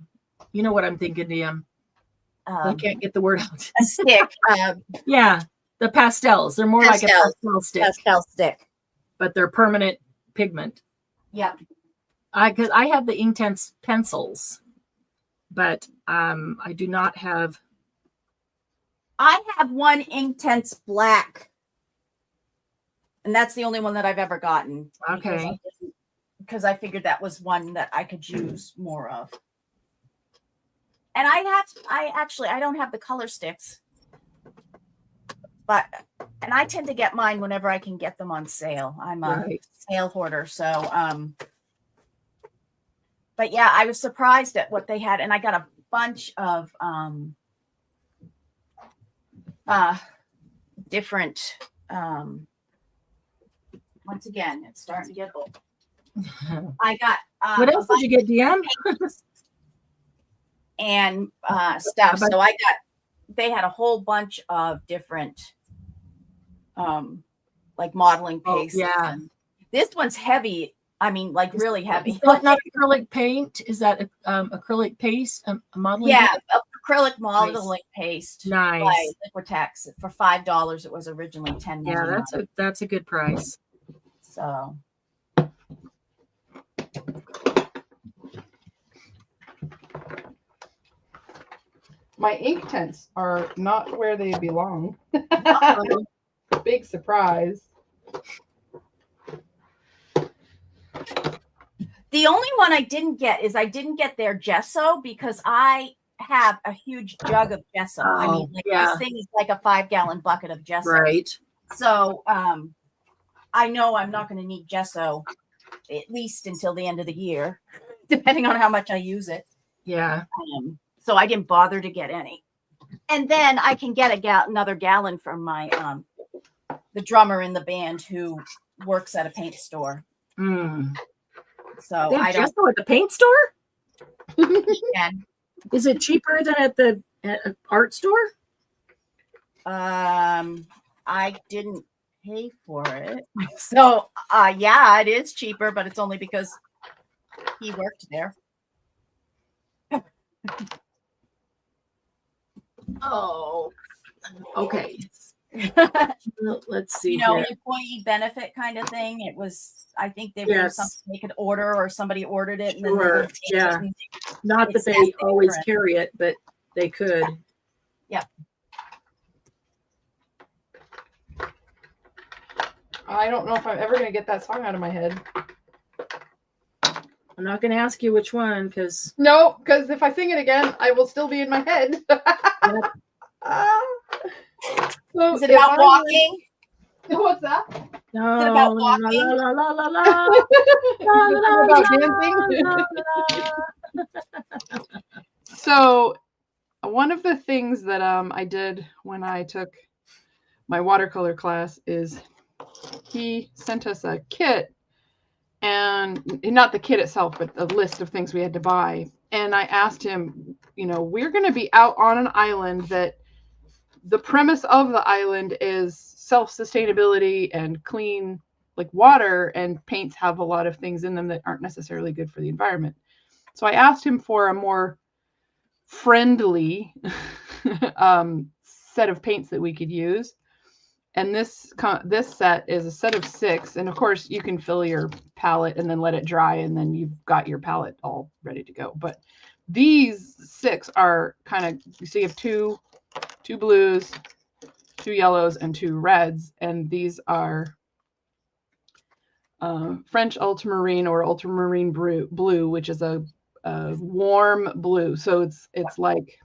You know what I'm thinking, DM. I can't get the word out. A stick. Yeah. The pastels. They're more like a pastel stick. Pastel stick. But they're permanent pigment. Yeah. Because I have the Inktense pencils, but I do not have. I have one Inktense black, and that's the only one that I've ever gotten. Okay. Because I figured that was one that I could use more of. And I don't have the color sticks, and I tend to get mine whenever I can get them on sale. I'm a sale hoarder, so but yeah, I was surprised at what they had, and I got a bunch of different once again, it's starting to get old. I got what else did you get, DM? And stuff. So they had a whole bunch of different like modeling paste. Yeah. This one's heavy. I mean, like really heavy. Is that not acrylic paint? Is that acrylic paste? Modeling? Yeah, acrylic modeling paste. Nice. By Liquitex for $5. It was originally $10. Yeah, that's a good price. So. My Inktense are not where they belong. Big surprise. The only one I didn't get is I didn't get their gesso because I have a huge jug of gesso. I mean, this thing is like a 5-gallon bucket of gesso. Right. So I know I'm not going to need gesso at least until the end of the year, depending on how much I use it. Yeah. So I didn't bother to get any. And then I can get another gallon from my the drummer in the band who works at a paint store. So I don't know at the paint store. Yeah. Is it cheaper than at the art store? I didn't pay for it, so yeah, it is cheaper, but it's only because he worked there. Oh, okay. Let's see. Employee benefit kind of thing. It was, I think they were something they could order, or somebody ordered it. And then not that they always carry it, but they could. Yeah. I don't know if I'm ever going to get that song out of my head. I'm not going to ask you which one, because if I sing it again, I will still be in my head. So is it about walking? What's that? No, is it about walking? La, la, la, la, about dancing? So one of the things that I did when I took my watercolor class is he sent us a kit. And not the kit itself, but a list of things we had to buy. And I asked him, we're going to be out on an island that the premise of the island is self-sustainability and clean, like water, and paints have a lot of things in them that aren't necessarily good for the environment. So I asked him for a more friendly set of paints that we could use. And this set is a set of 6. And of course, you can fill your palette and then let it dry, and then you've got your palette all ready to go. But these 6 are kind of, so you have two blues, 2 yellows, and 2 reds. And these are French ultramarine or ultramarine blue, which is a warm blue. So it's like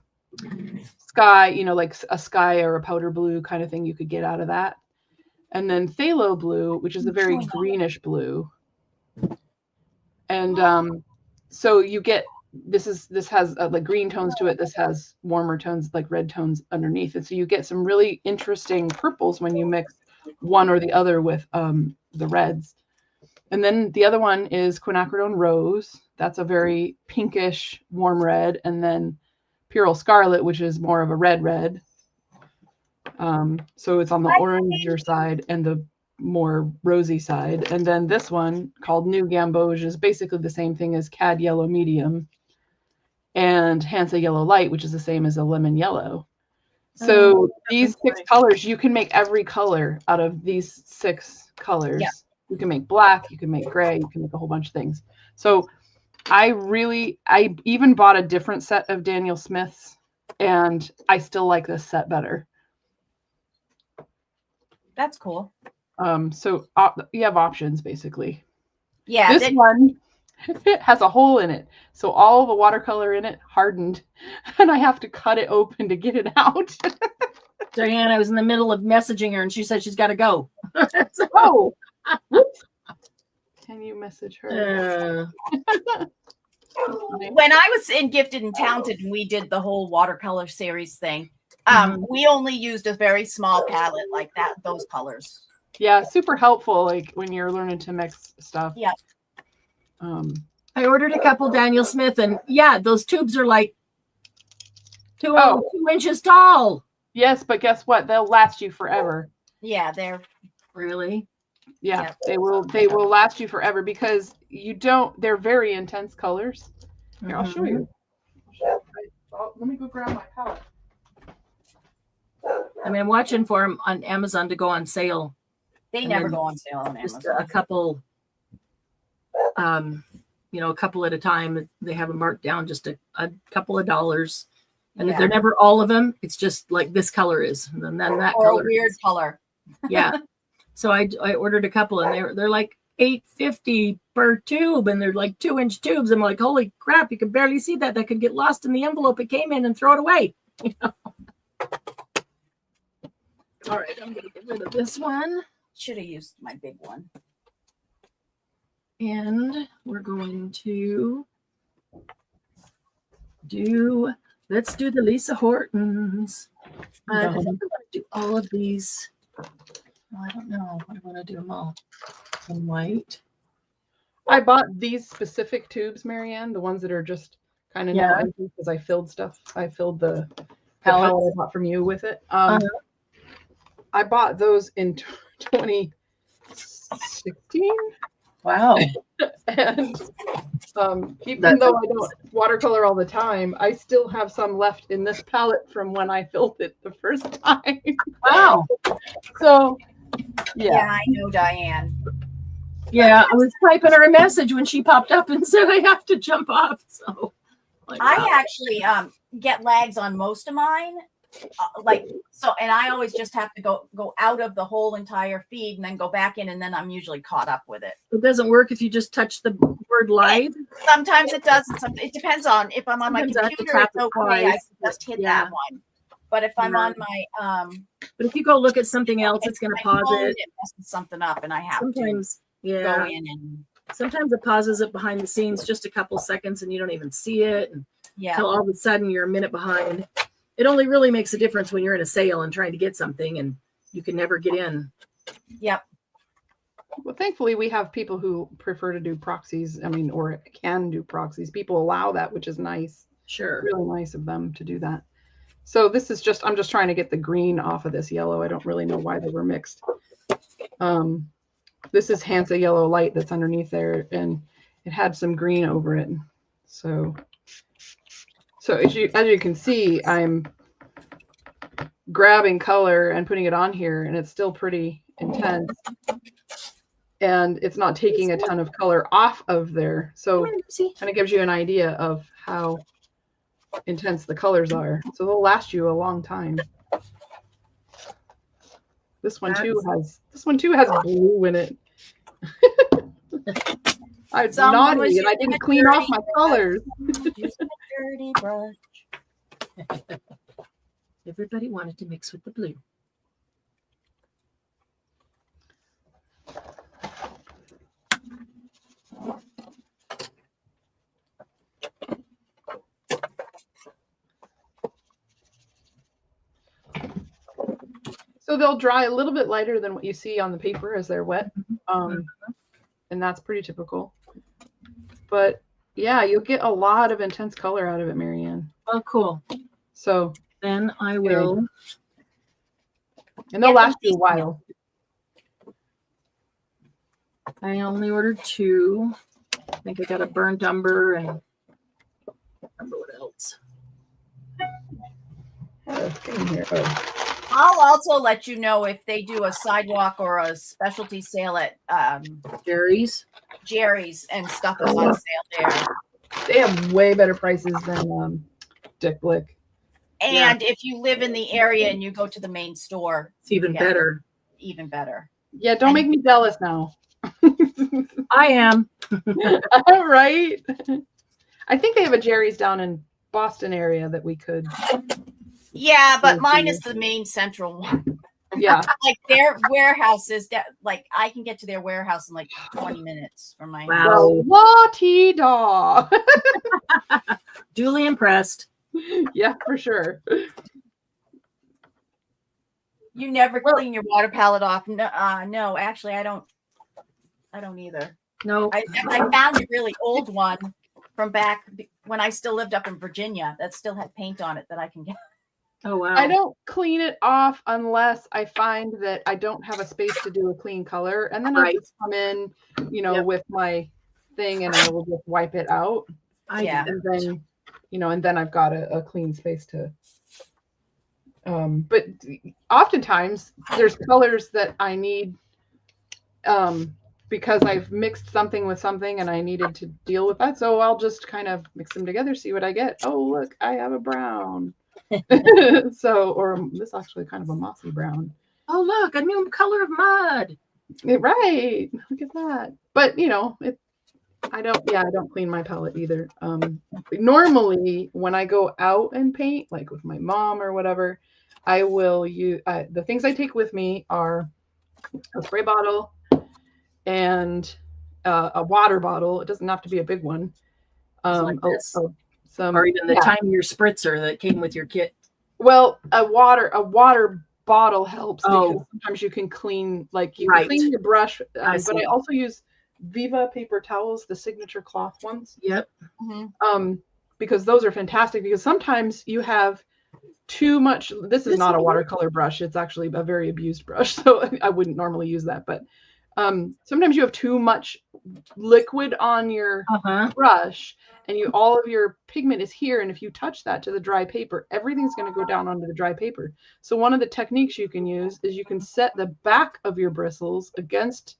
sky, like a sky or a powder blue kind of thing you could get out of that. and then phthalo blue, which is a very greenish blue. And so you get this has like green tones to it. This has warmer tones like red tones underneath. And so you get some really interesting purples when you mix one or the other with the reds. And then the other one is quinacridone rose. That's a very pinkish warm red. And then Pyrrole Scarlet, which is more of a red. So it's on the oranger side and the more rosy side. And then this one called New Gamboge is basically the same thing as Cad Yellow Medium and Hansa Yellow Light, which is the same as a lemon yellow. So these 6 colors, you can make every color out of these 6 colors. Yeah. You can make black, you can make gray, you can make a whole bunch of things. So I even bought a different set of Daniel Smith's, and I still like this set better. That's cool. So you have options basically. Yeah. This one has a hole in it. So all the watercolor in it hardened, and I have to cut it open to get it out. Diane, I was in the middle of messaging her and she said she's got to go. Oh, whoops. Can you message her? When I was in Gifted and Talented and we did the whole watercolor series thing, we only used a very small palette like that, those colors. Yeah, super helpful like when you're learning to mix stuff. Yeah. I ordered a couple Daniel Smith, and yeah, those tubes are like 2 inches tall. Yes, but guess what? They'll last you forever. Yeah, they're really. Yeah, they will last you forever because they're very intense colors. Here, I'll show you. Let me go grab my palette. I mean, I'm watching for them on Amazon to go on sale. They never go on sale on Just Amazon. a couple, a couple at a time. They have them marked down just a couple of dollars. And if they're never all of them, it's just like this color is. And then that color. Weird color. Yeah. So I ordered a couple, and they're like $8.50 per tube, and they're like 2-inch tubes. I'm like, holy crap, you can barely see that. That could get lost in the envelope it came in and throw it away. All right, I'm gonna get rid of this one. Should have used my big one. And we're going to let's do the Lisa Hortons. I think I'm going to do all of these. Well, I don't know. I want to do them all in white. I bought these specific tubes, Marianne, the ones that are just kind of no empty because I filled stuff. I filled the palette I bought from you with it. I bought those in 2016. Wow. And even though I don't watercolor all the time, I still have some left in this palette from when I filled it the first time. Wow. So, Yeah, I know Diane. Yeah, I was typing her a message when she popped up and said I have to jump off. So I actually get lags on most of mine. And I always just have to go out of the whole entire feed and then go back in, and then I'm usually caught up with it. It doesn't work if you just touch the word live. Sometimes it does. It depends on if I'm on my computer. It's okay. I just hit that one. But if I'm on my but if you go look at something else, it's going to pause it. It messes something up, and I have sometimes to go in and. Sometimes it pauses it behind the scenes just a couple seconds, and you don't even see it. And until all of a sudden you're a minute behind. It only really makes a difference when you're in a sale and trying to get something and you can never get in. Yep. Well, thankfully, we have people who prefer to do proxies. I mean, or can do proxies. People allow that, which is nice. Sure. Really nice of them to do that. So this is I'm just trying to get the green off of this yellow. I don't really know why they were mixed. This is Hansa Yellow Light that's underneath there, and it had some green over it. So as you can see, I'm grabbing color and putting it on here, and it's still pretty intense. And it's not taking a ton of color off of there. So kind of gives you an idea of how intense the colors are. So they'll last you a long time. This one too has blue in it. I'm naughty and I didn't clean off my colors. Dirty brush. Everybody wanted to mix with the blue. So they'll dry a little bit lighter than what you see on the paper as they're wet. And that's pretty typical. But yeah, you'll get a lot of intense color out of it, Marianne. Oh, cool. So Then I will. and they'll last you a while. I only ordered 2. I think I got a burnt umber and I don't remember what else. Get in here. Oh. I'll also let you know if they do a sidewalk or a specialty sale at Jerry's. Jerry's and stuff is on sale there. They have way better prices than Dick Blick. And if you live in the area and you go to the main store, It's even better. Even better. Yeah, don't make me jealous now. I am. Right? I think they have a Jerry's down in Boston area that we could. Yeah, but mine is the main central one. Yeah. Like their warehouse is like I can get to their warehouse in like 20 minutes from my house. Wow. La-ti-da. Duly impressed. Yeah, for sure. You never clean your water palette off. No, actually I don't either. No. I found a really old one from back when I still lived up in Virginia that still had paint on it that I can get. Oh, wow. I don't clean it off unless I find that I don't have a space to do a clean color. And then I just come in, with my thing and I will just wipe it out. And then, and then I've got a clean space to. But oftentimes there's colors that I need because I've mixed something with something and I needed to deal with that. So I'll just kind of mix them together, see what I get. Oh, look, I have a brown. Or this actually kind of a mossy brown. Oh, look, a new color of mud. Right. Look at that. But I don't clean my palette either. Normally when I go out and paint, like with my mom or whatever, I will use the things I take with me are a spray bottle and a water bottle. It doesn't have to be a big one. Like this. Or even the tinier spritzer that came with your kit. Well, a water bottle helps because sometimes you can clean, clean your brush. But I also use Viva paper towels, the signature cloth ones. Yep. Mm-hmm. Because those are fantastic. Because sometimes you have too much. This is not a watercolor brush. It's actually a very abused brush, so I wouldn't normally use that. But sometimes you have too much liquid on your brush. And all of your pigment is here. And if you touch that to the dry paper, everything's going to go down onto the dry paper. So one of the techniques you can use is you can set the back of your bristles against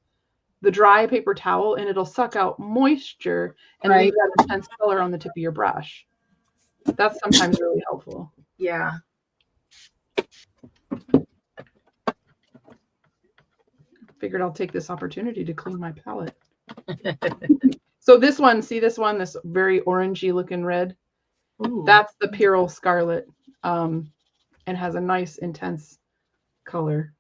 the dry paper towel and it'll suck out moisture and leave that intense color on the tip of your brush. That's sometimes really helpful. Yeah. Figured I'll take this opportunity to clean my palette. So this one, this very orangey looking red. Ooh. That's the Pyrrole Scarlet, and has a nice intense color.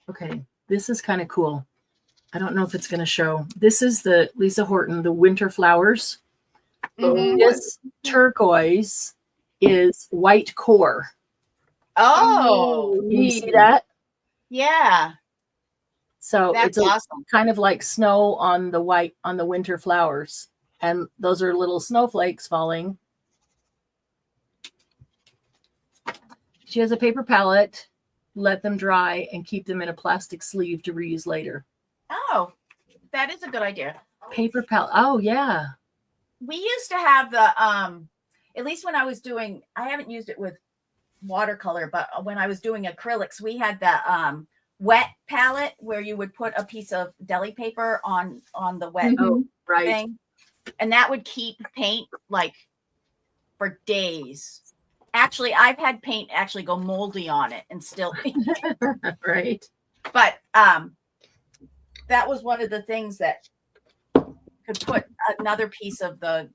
Okay, this is kind of cool. I don't know if it's going to show. This is the Lisa Horton, the Winter Flowers. Mm-hmm. This turquoise is white core. Oh, can you see that? Yeah. So that's awesome. Kind of like snow on the winter flowers. And those are little snowflakes falling. She has a paper palette. Let them dry and keep them in a plastic sleeve to reuse later. Oh, that is a good idea. Paper palette. Oh, yeah. We used to have the, at least when I was doing, I haven't used it with watercolor, but when I was doing acrylics, we had the wet palette where you would put a piece of deli paper on the wet thing, and that would keep paint like for days. Actually, I've had paint actually go moldy on it and still right. But that was one of the things that could put another piece of the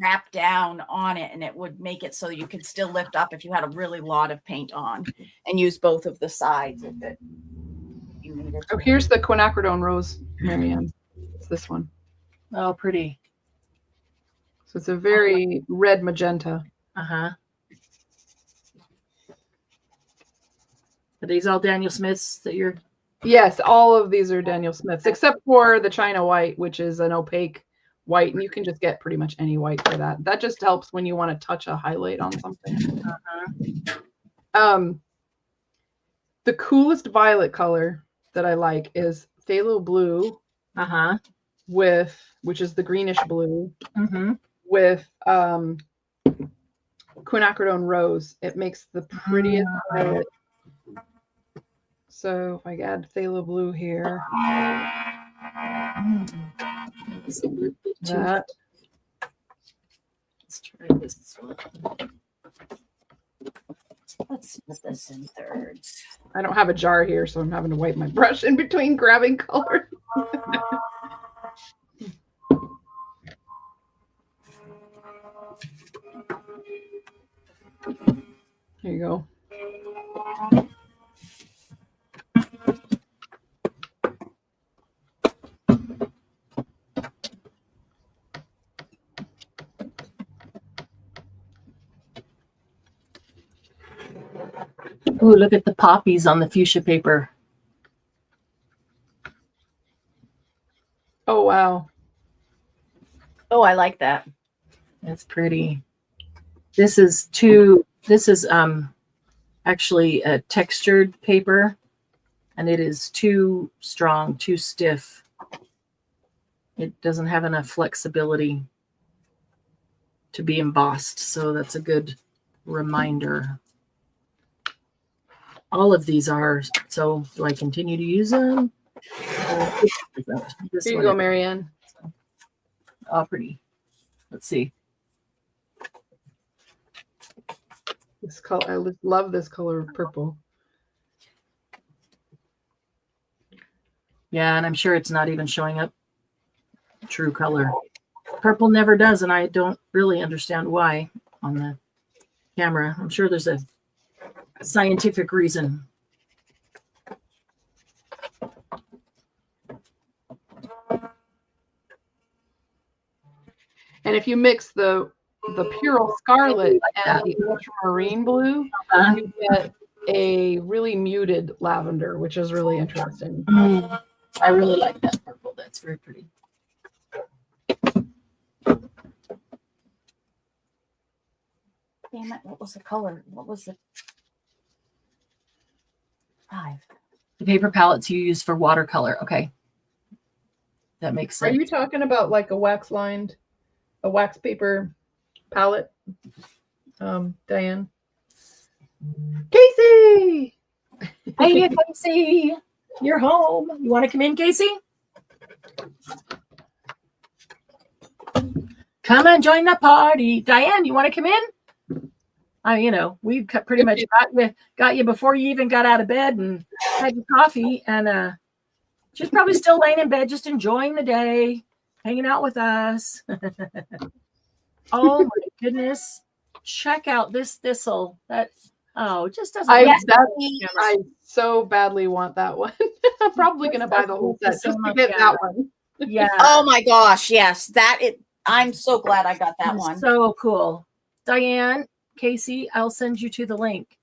wrap down on it, and it would make it so you could still lift up if you had a really lot of paint on, and use both of the sides of it. Oh, here's the quinacridone rose, Marianne. It's this one. Oh, pretty. So it's a very red magenta. Are these all Daniel Smiths that you're? Yes, all of these are Daniel Smiths, except for the China white, which is an opaque white, and you can just get pretty much any white for that. That just helps when you want to touch a highlight on something. The coolest violet color that I like is phthalo blue with, which is the greenish blue, with quinacridone rose. It makes the prettiest violet. So if I add phthalo blue here, that. Let's try this one. Let's put this in thirds. I don't have a jar here, so I'm having to wipe my brush in between grabbing color. Here you go. Ooh, look at the poppies on the fuchsia paper. Oh, wow. Oh, I like that. That's pretty. This is actually a textured paper, and it is too strong, too stiff. It doesn't have enough flexibility to be embossed, so that's a good reminder. All of these are. So do I continue to use them? This Here you one go, is- Marianne. Oh, pretty. Let's see. This color, I love this color of purple. Yeah, and I'm sure it's not even showing up true color. Purple never does, and I don't really understand why on the camera. I'm sure there's a scientific reason. And if you mix the Purell Scarlet and the ultramarine blue, you get a really muted lavender, which is really interesting. I really like that purple. That's very pretty. Damn it. What was the color? What was the 5? The paper palettes you use for watercolor. Okay. That makes Are sense. you talking about like a wax paper palette, Diane? Casey! Hey, Casey. You're home. You want to come in, Casey? Come and join the party. Diane, you want to come in? We've pretty much got you before you even got out of bed and had your coffee. And she's probably still laying in bed, just enjoying the day, hanging out with us. Oh my goodness. Check out this thistle. It just doesn't. I so badly want that one. I'm probably going to buy the whole set just to get that one. Yeah. Oh my gosh. Yes. I'm so glad I got that one. So cool. Diane, Casey, I'll send you to the link.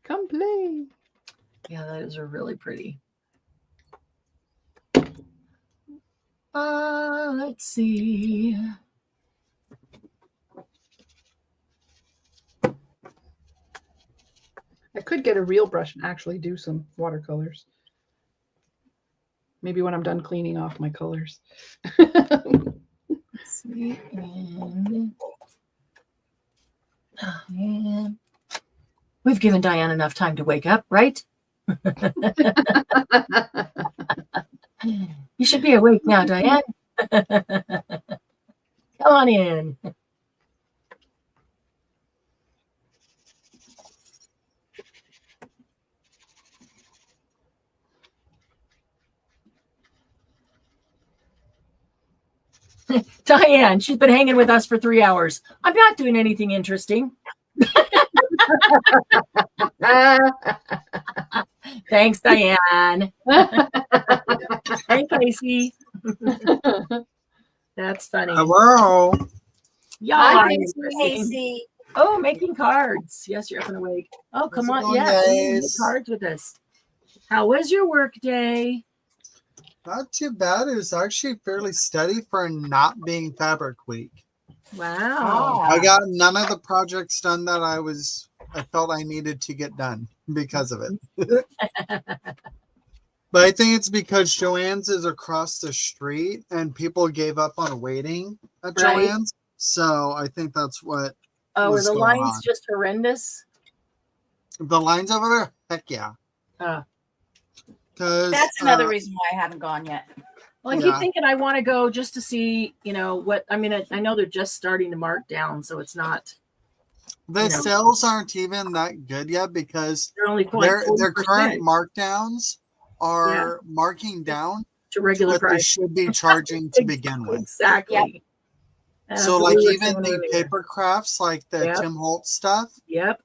Come play. Yeah, those are really pretty. Let's see. I could get a real brush and actually do some watercolors. Maybe when I'm done cleaning off my colors. Let's see. And we've given Diane enough time to wake up, right? You should be awake now, Diane. Come on in. Diane, she's been hanging with us for 3 hours. I'm not doing anything interesting. Thanks, Diane. Hey, Casey. That's funny. Hello. Y'all. Hi, Casey. Oh, making cards. Yes, you're up and awake. Oh, come How's it on. going, Yeah, make guys? cards with us. How was your work day? Not too bad. It was actually fairly steady for not being Fabric Week. Wow. I got none of the projects done that I felt I needed to get done because of it. But I think it's because Joann's is across the street and people gave up on waiting at Right. Joann's. So I think that's what Oh, are was the going lines on. just horrendous? The lines over there. Heck yeah. Uh, 'Cause, That's another reason why I haven't gone yet. well, I keep Yeah. thinking I want to go just to see, what I mean. I know they're just starting to mark down, so it's not. the you know. sales aren't even that good yet because They're only like their 40% current markdowns are marking down to to regular what they price. should be charging to begin with. Exactly. That's So what like we were even saying the earlier. paper crafts, like the Yep. Tim Holtz stuff, Yep.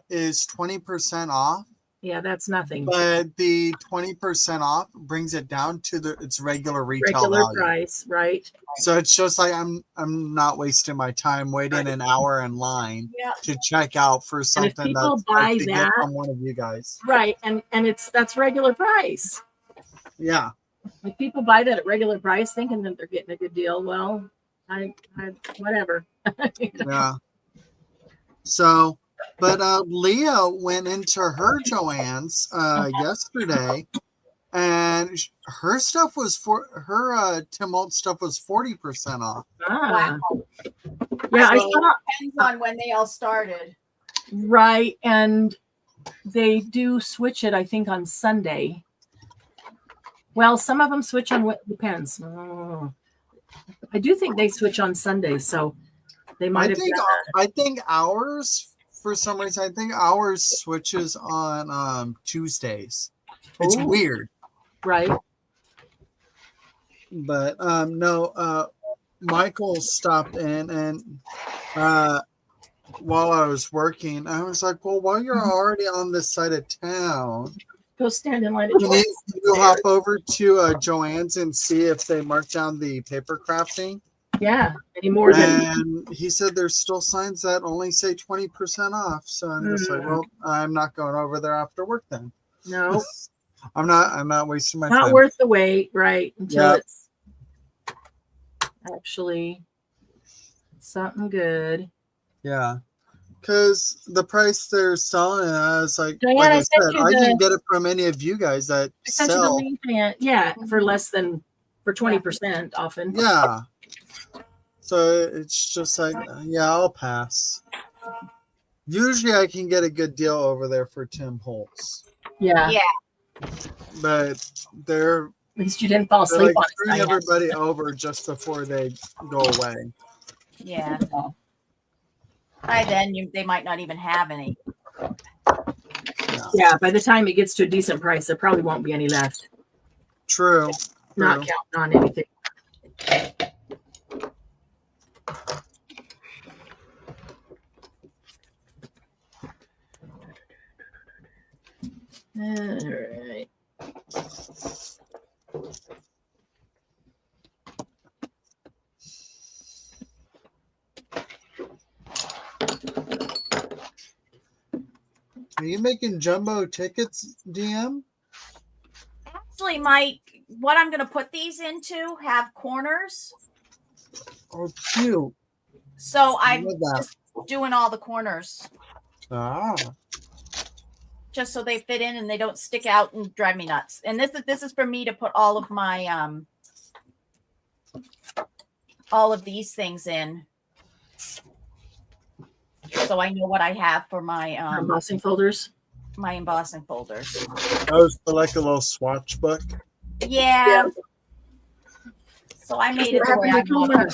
is 20% off. Yeah, that's nothing. But the 20% off brings it down to its regular retail Regular value. price, right? So it's just like I'm not wasting my time waiting an hour in line Yeah. to check out for And if something people that's buy like to get that, from one of you guys. right, and that's regular price. Yeah. If people buy that at regular price, thinking that they're getting a good deal, well, I whatever. Yeah. So, but Leah went into her Joann's yesterday, and her stuff was Tim Holtz stuff was 40% off. Ah, Wow. yeah, I So- saw Depends on when they all started. right, and they do switch it. I think on Sunday. Well, some of them switch on what depends. Oh. I do think they switch on Sunday, so they might have. I think ours, for some reason, I think ours switches on Tuesdays. It's Ooh. weird, Right. but no. Michael stopped in, and while I was working, I was like, "Well, while you're already on this side of town, Go stand in line at can you hop over to Joann's and see if they mark down the paper crafting?" Yeah. Any more than And he said there's still signs that only say 20% off. So I'm just like, well, I'm not going over there after work then. no, I'm not wasting my not time. worth the wait, right? Until Yep. it's actually something good. Yeah. Because the price they're selling, I was like, Diane, like I I sent said, you I can the- get it from any of you guys that I sent you the sell. link, and yeah, for less than for 20% often. Yeah. So it's just like, yeah, I'll pass. Usually I can get a good deal over there for Tim Holtz. Yeah. Yeah. But they're At least you didn't fall They're asleep like on screwing it. Diane. everybody over just before they go away. Yeah. By then, they might not even have any. Yeah, by the time it gets to a decent price, there probably won't be any left. True. Not True. counting on anything. All right. Are you making jumbo tickets, DM? Actually, what I'm going to put these into have corners. Oh, cute. So I'm Love that. just doing all the corners Ah, just so they fit in and they don't stick out and drive me nuts. And this is for me to put all of my all of these things in. So I know what I have for my Embossing folders. my embossing folders. that was like a little swatch book. Yeah. So I made it the way I wanted.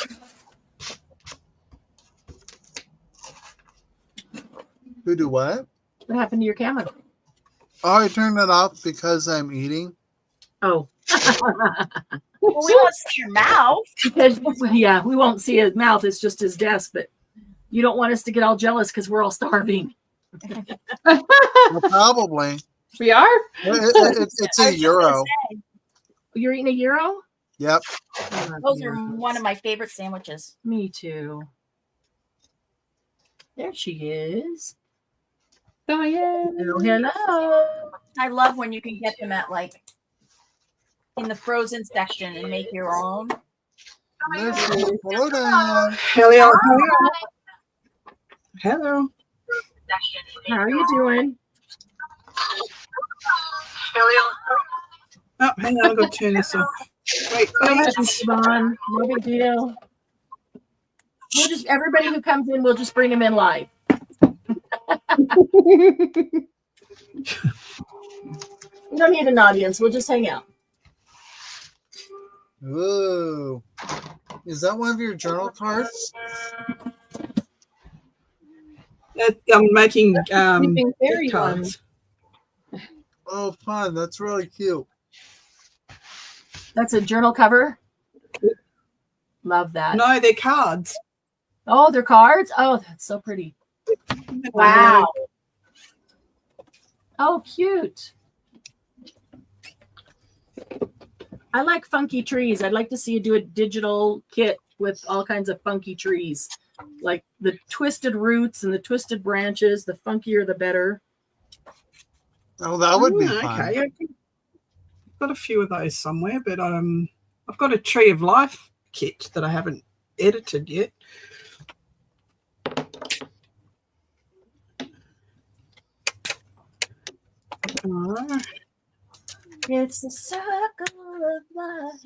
Who do what? What happened to your camera? Oh, I turned it off because I'm eating. Oh. Well, we won't see your mouth. Because, yeah, we won't see his mouth. It's just his desk. But you don't want us to get all jealous because we're all starving. Well, probably. We are? It's a euro. You're eating a gyro? Yep. Oh, Those are dear. one of my favorite sandwiches. Me too. There she is. Diane. Hello. I love when you can get them at like in the frozen section and make your own. There she is. Hello, Diane. Hello. Hello. How are you doing? Oh, hang on, I've got to turn this off. Wait. Yvonne, no big deal. We'll just everybody who comes in, we'll just bring them in live. We don't need an audience. We'll just hang out. Ooh. Is that one of your journal cards? I'm making Sleeping fairy gift cards. Oh, fun. That's really cute. That's a journal cover. Love that. No, they're cards. Oh, they're cards. Oh, that's so pretty. Wow. Oh, cute. I like funky trees. I'd like to see you do a digital kit with all kinds of funky trees, like the twisted roots and the twisted branches. The funkier, the better. Oh, that would be fun. Okay. I've got a few of those somewhere, but I've got a Tree of Life kit that I haven't edited yet. It's a circle of life.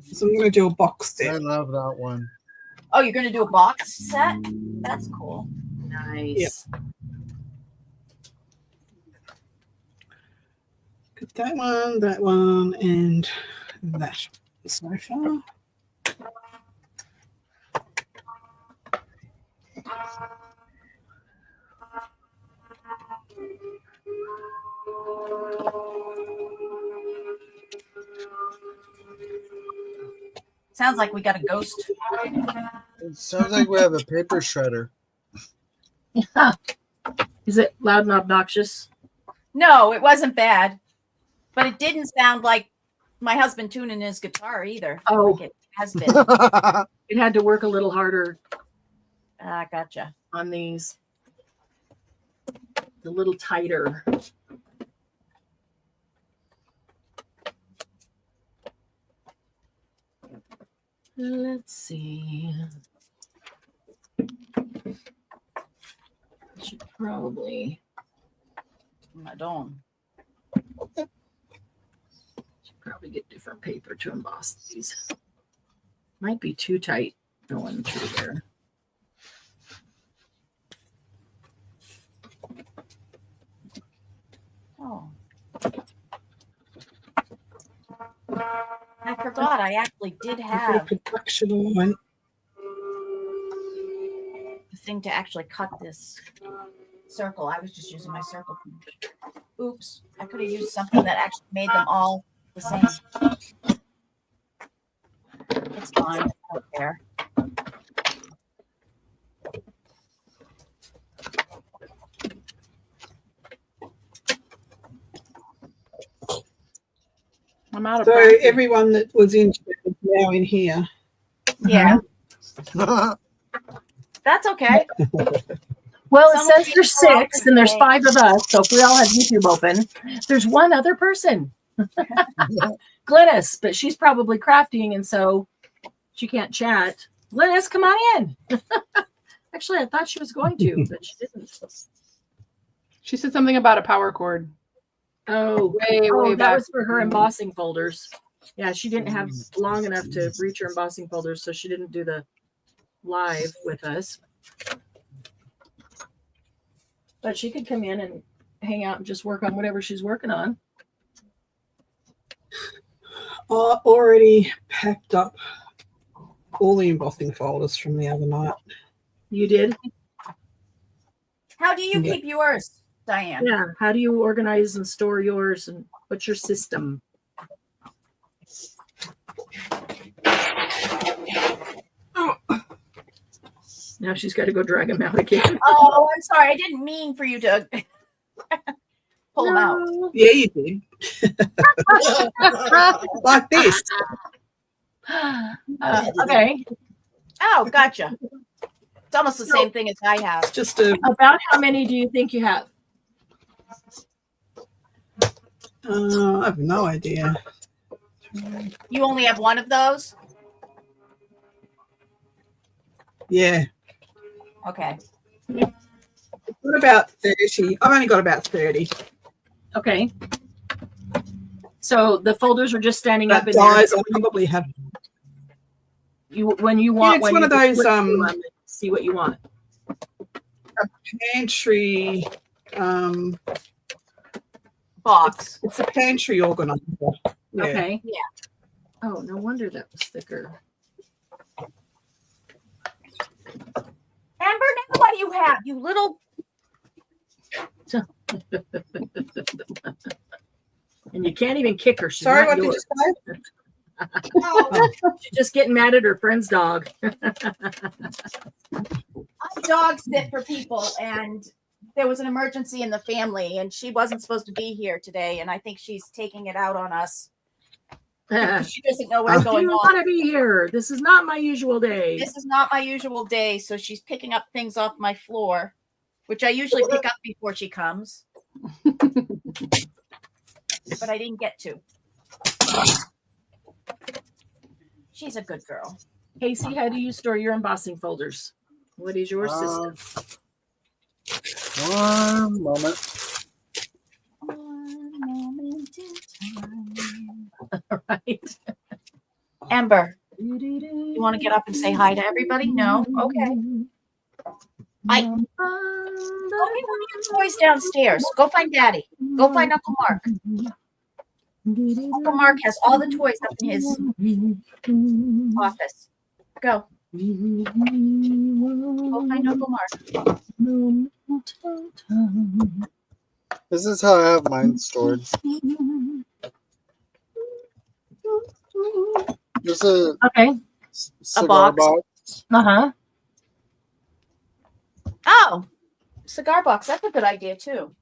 So I'm going to do a box I set. love that one. Oh, you're gonna do a box set? That's cool. Nice. Got that one, and that so far. Sounds like we got a ghost. It sounds like we have a paper shredder. Is it loud and obnoxious? No, it wasn't bad, but it didn't sound like my husband tuning his guitar either. Oh. Like it has been. It had to work a little harder Gotcha. on these. A little tighter. Let's see. Should probably. I don't. Should probably get different paper to emboss these. Might be too tight going through there. Oh. I forgot I actually did I've got a have production line. the thing to actually cut this circle. I was just using my circle. Oops. I could have used something that actually made them all the same. It's fine. I don't care. I'm out of So practice. everyone that was in is now in here. Yeah, that's okay. Well, it Some of says you there's go out 6 and there's today. 5 of us. So if we all have YouTube open, there's one other person. Glynis, but she's probably crafting and so she can't chat. Glynis, come on in. Actually, I thought she was going to, but she didn't. She said something about a power cord. Oh, Way that back. was for her embossing folders. Yeah, she didn't have long enough to reach her embossing folders, so she didn't do the live with us. But she could come in and hang out and just work on whatever she's working on. I already packed up all the embossing folders from the other night. You did? How do you Yeah. keep yours, Diane? Yeah. How do you organize and store yours and what's your system? Now she's got to go drag them out again. Oh, I'm sorry. I didn't mean for you to pull them out. Yeah, you did. Like this. Okay. Oh, gotcha. It's almost the same thing as I have. Just a. About how many do you think you have? I have no idea. You only have one of those? Yeah. Okay. What about 30? I've only got about 30. Okay. So the folders are just standing up That in there. dies. I probably have. When you want, it's when one you of those, flip through them and see what you want. Pantry. Box. It's a pantry organizer. Yeah. Okay. Yeah. Oh, no wonder that was thicker. Amber, now what do you have? You little. And you can't even kick her. She's Sorry, not what did you yours. say? Oh, She's just getting mad at her friend's dog. I dog sit for people, and there was an emergency in the family, and she wasn't supposed to be here today, and I think she's taking it out on us. She doesn't know what's I going don't on. want to be here. This is not my usual day. This is not my usual day, so she's picking up things off my floor, which I usually pick up before she comes. But I didn't get to. She's a good girl. Casey, how do you store your embossing folders? What is your system? One moment. One moment in time. Right. Amber, you want to get up and say hi to everybody? No? Okay. Go get one of your toys downstairs. Go find Daddy. Go find Uncle Mark. Uncle Mark has all the toys up in his office. Go. Go find Uncle Mark. This is how I have mine stored. This is Okay. a cigar box. Uh-huh. Oh, cigar box. That's a good idea, too.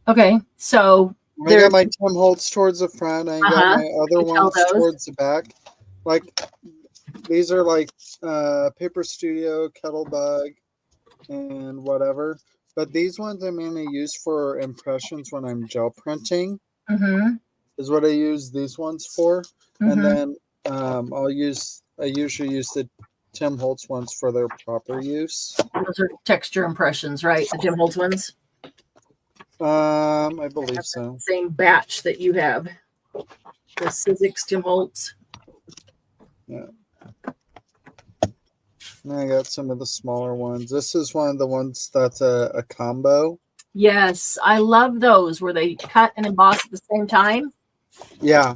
Okay. So I got my Tim Holtz towards the front. I got my other You tell ones those. towards the back. Like these are like Paper Studio, Kettle Bug, and whatever. But these ones I mainly use for impressions when I'm gel printing. Mm-hmm. Is what I use these ones for. Mm-hmm. And then I usually use the Tim Holtz ones for their proper use. Those are texture impressions, right? The Tim Holtz ones. I believe so. Same batch that you have. The Sizzix Tim Holtz. Yeah. And I got some of the smaller ones. This is one of the ones that's a combo. Yes, I love those where they cut and emboss at the same time. Yeah.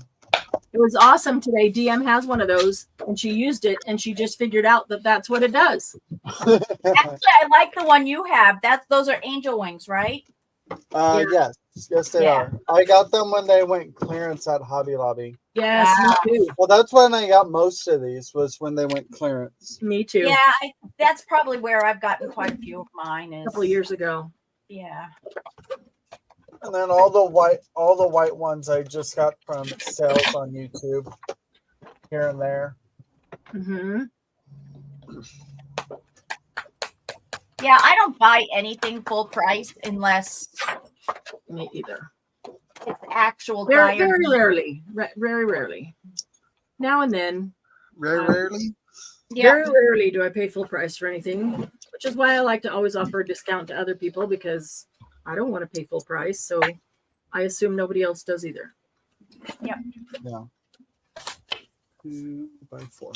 It was awesome today. DM has one of those, and she used it, and she just figured out that that's what it does. Actually, I like the one you have. Those are angel wings, right? Yes, they Yeah. are. I got them when they went clearance at Hobby Lobby. Yes, Wow. me too. Well, that's when I got most of these, was when they went clearance. Me too. Yeah, that's probably where I've gotten quite a few of mine. A couple of years ago. Yeah. And then all the white ones I just got from sales on YouTube here and there. Mm-hmm. Yeah, I don't buy anything full price unless Me either. it's actual Very, dire very need. rarely. Very rarely. Now and then. Rarely. Yeah. Very rarely do I pay full price for anything, which is why I like to always offer a discount to other people, because I don't want to pay full price. So I assume nobody else does either. Yeah. 2x4.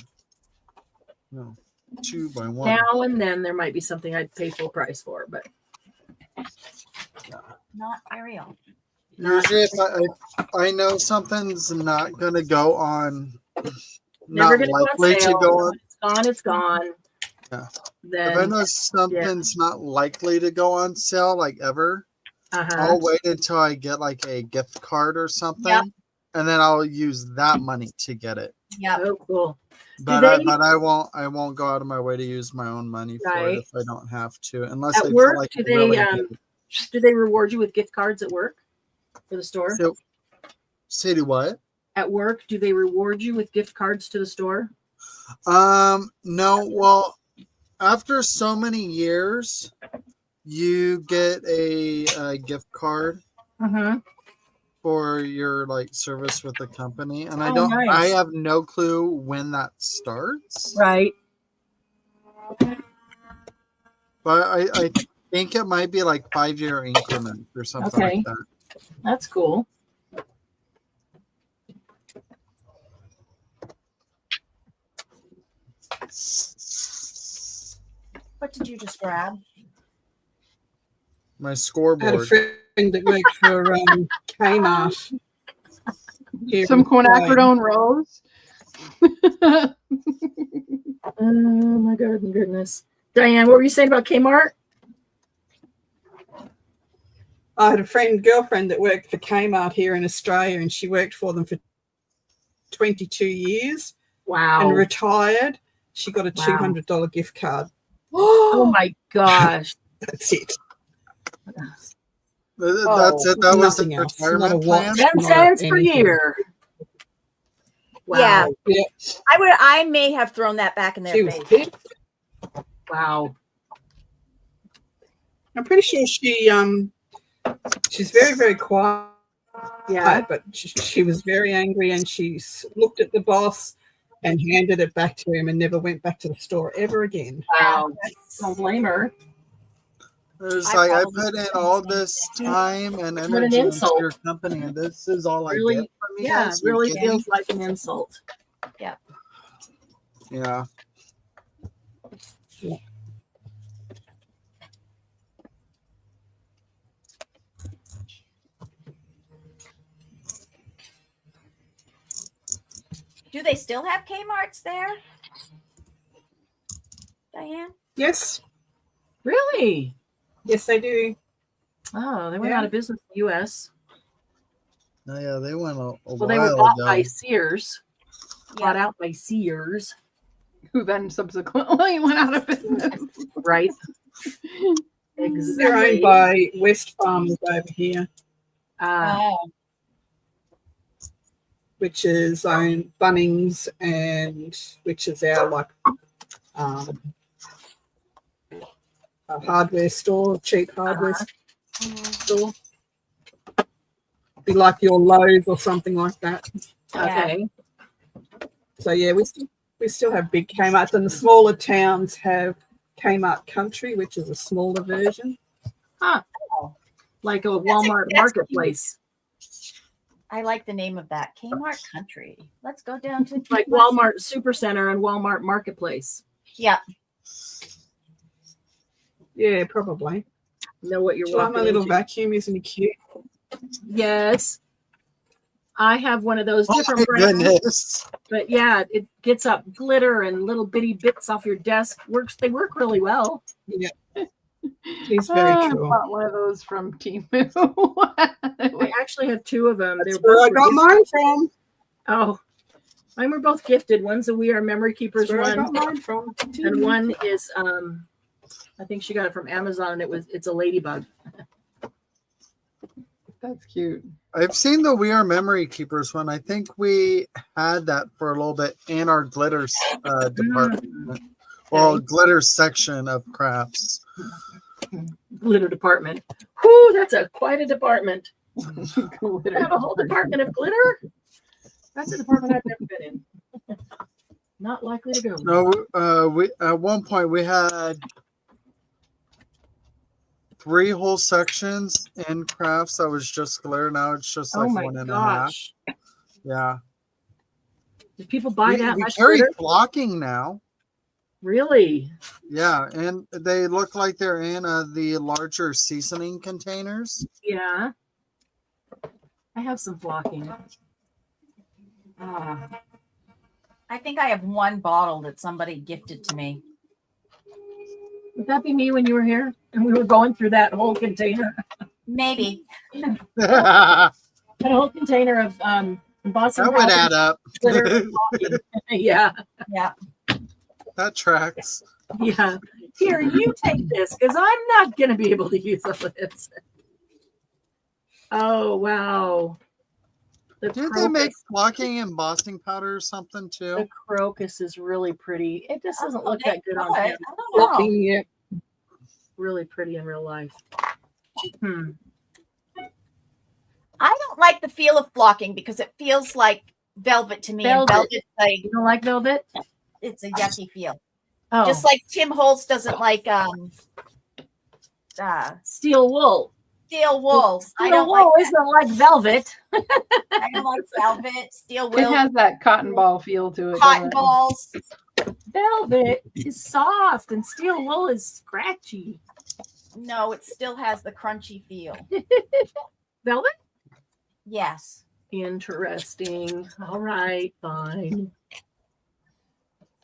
No. 2x1. Now and then there might be something I'd pay full price for, but Not very often. Usually, if I know something's not gonna go on, never not gonna go on likely to sale. go on. It's gone, it's gone. Yeah. Then If I know something's not likely to go on sale, like ever, I'll wait until I get like a gift card or something, Yep. and then I'll use that money to get it. Yeah. oh cool. But they- I won't go out of my way to use my own money for Right. it if I don't have to, unless At I work, feel like do it's they really good. do they reward you with gift cards at work for the store? So, say to what? At work, do they reward you with gift cards to the store? No. Well, after so many years, you get a gift card Mm-hmm. for your like service with the company, and I Oh, don't. I nice. have no clue when that starts. Right. But I think it might be like 5-year increments or something Okay. like that. That's cool. What did you just grab? My I had a scoreboard. friend that worked for Kmart. here Some in Australia. quinacridone rose. Oh my goodness. Diane, what were you saying about Kmart? I had a girlfriend that worked for Kmart here in Australia, and she worked for them for 22 years Wow. and retired. She got a Wow. $200 gift card. Oh my gosh. That's it. That's it. Oh, That was the nothing else. Not a retirement plan. watch. 10 Not cents per anything. year. Wow. Yeah. Yeah, I may have thrown that back in their she was face. pissed. Wow. I'm pretty sure she's very, very quiet, Yeah. but she was very angry, and she looked at the boss and handed it back to him and never went back to the store ever again. Wow. Don't blame her. It's I like I probably put in did all the same this thing. time and What an energy into insult. your company, and this is all I Really, get from you yeah, guys? it really Are you kidding? feels like an insult. Yeah. Do they still have Kmart's there? Diane? Yes, Really? yes, they do. Oh, they went Yeah. out of business in the U.S. Oh, yeah, they went a Well, they were while bought ago. by Sears. Bought out by Sears. Who then subsequently went out of business. Right? They're Exactly. owned by West Farmers over here, Oh. which is owned Bunnings, and which is our like a hardware store, cheap hardware store. Be like your Lowe's or something like that. Okay. So yeah, we still have big Kmart's, and the smaller towns have Kmart Country, which is a smaller version. Like a Walmart that's marketplace. I like the name of that. Kmart Country. Let's go down to Like Walmart Supercenter and Walmart Marketplace. Yeah. Yeah, probably. Know what you're Do you like walking my little into. vacuum? Isn't he cute? Yes. I have one of those Oh different my brands. goodness. But yeah, it gets up glitter and little bitty bits off your desk. They work really well. Yeah. He's very I cool. bought one of those from Temu. I actually have two of them. That's where I got mine from. Oh, mine were both gifted. One's a We Are Memory Keepers That's where I one, got mine from. and one is I think she got it from Amazon. And it's a ladybug. That's cute. I've seen the We Are Memory Keepers one. I think we had that for a little bit in our glitter department. Well, glitter section of crafts. Glitter department. Whoo, that's quite a department. Glitter. They have a whole department of glitter. That's a department I've never been in. Not likely to go. No, we at one point we had 3 whole sections in crafts that was just glitter. Now it's just Oh like my 1.5. gosh. Yeah. Did people buy We that much carry glitter? flocking now. Really? Yeah, and they look like they're in the larger seasoning containers. Yeah. I have some flocking. I think I have one bottle that somebody gifted to me. Would that be me when you were here and we were going through that whole container? Maybe. That whole container of Boston That would Powder add up. glitter and flocking. Yeah. Yeah. That tracks. Yeah. Here, you take this because I'm not going to be able to use all of this. Oh, wow. The Didn't they make crocus, flocking embossing powder or something too? the crocus is really pretty. It just doesn't look They that good on could. camera. I don't know. Blocking, yeah. Really pretty in real life. Hmm. I don't like the feel of blocking because it feels like velvet to me. Velvet. And velvet, like You don't like velvet? it's a yucky feel. Oh, Just like Tim Holtz doesn't like steel wool. steel wool. I Steel don't wool like isn't like velvet. I don't like velvet, steel It wool, has that cotton ball feel to it. cotton doesn't it? balls. Velvet is soft and steel wool is scratchy. No, it still has the crunchy feel. Velvet? Yes. Interesting. All right, fine.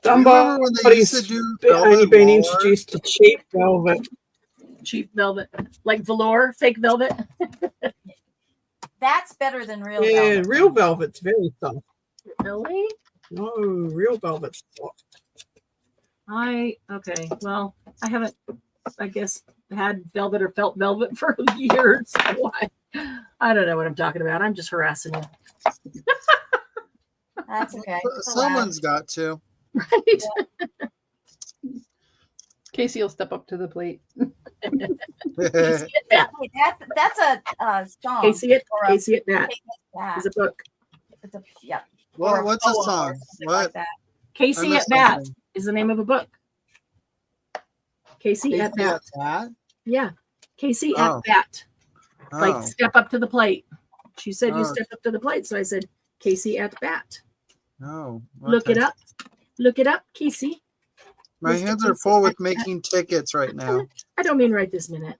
Remember when they used to Somebody's do only velvet been wall introduced to cheap velvet. Cheap velvet. Like velour, fake velvet. That's better than real Yeah, velvet. real velvet's very soft. Really? No, real velvet's soft. Okay. Well, I haven't, I guess, had velvet or felt velvet for years. So I don't know what I'm talking about. I'm just harassing you. That's okay. It's allowed. Someone's got to. Right? Casey will step up to the plate. Casey at Bat. Wait, that's a song. Casey at or a- Casey at Bat Yeah. is a book. It's a, yeah. Well, Or what's a poem or song? something What? like that. Casey I at missed Bat something. is the name of a book. Casey at Casey Bat. at Bat? Yeah. Casey Oh. at Bat. Oh. Like step up to the plate. She said you Oh. step up to the plate. So I said Casey at Bat. Oh, Look okay. it up. Look it up, Casey. My Mr. hands are Casey full with at Bat. making tickets right now. I don't mean right this minute.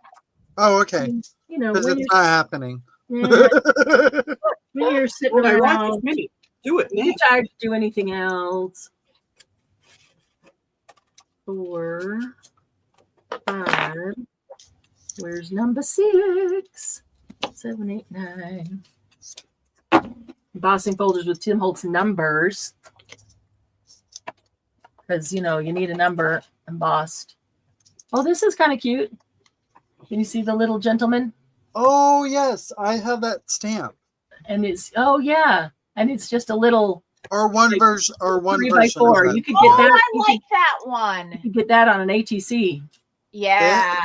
Oh, okay. You know, Because when it's you're, not happening. yeah, when you're sitting Well, they like around, this many. Do it now. you're tired to do anything else. 4, 5. Where's number 6? 7, 8, 9. Embossing folders with Tim Holtz numbers. Because, you know, you need a number embossed. Oh, this is kind of cute. Can you see the little gentleman? Oh, yes. I have that stamp. And it's, oh, yeah. And it's just a little Or one Like, version. Or one 3 version. by of 4. that. You could Oh, get that. I You like that one. could get that on an ATC. Yeah.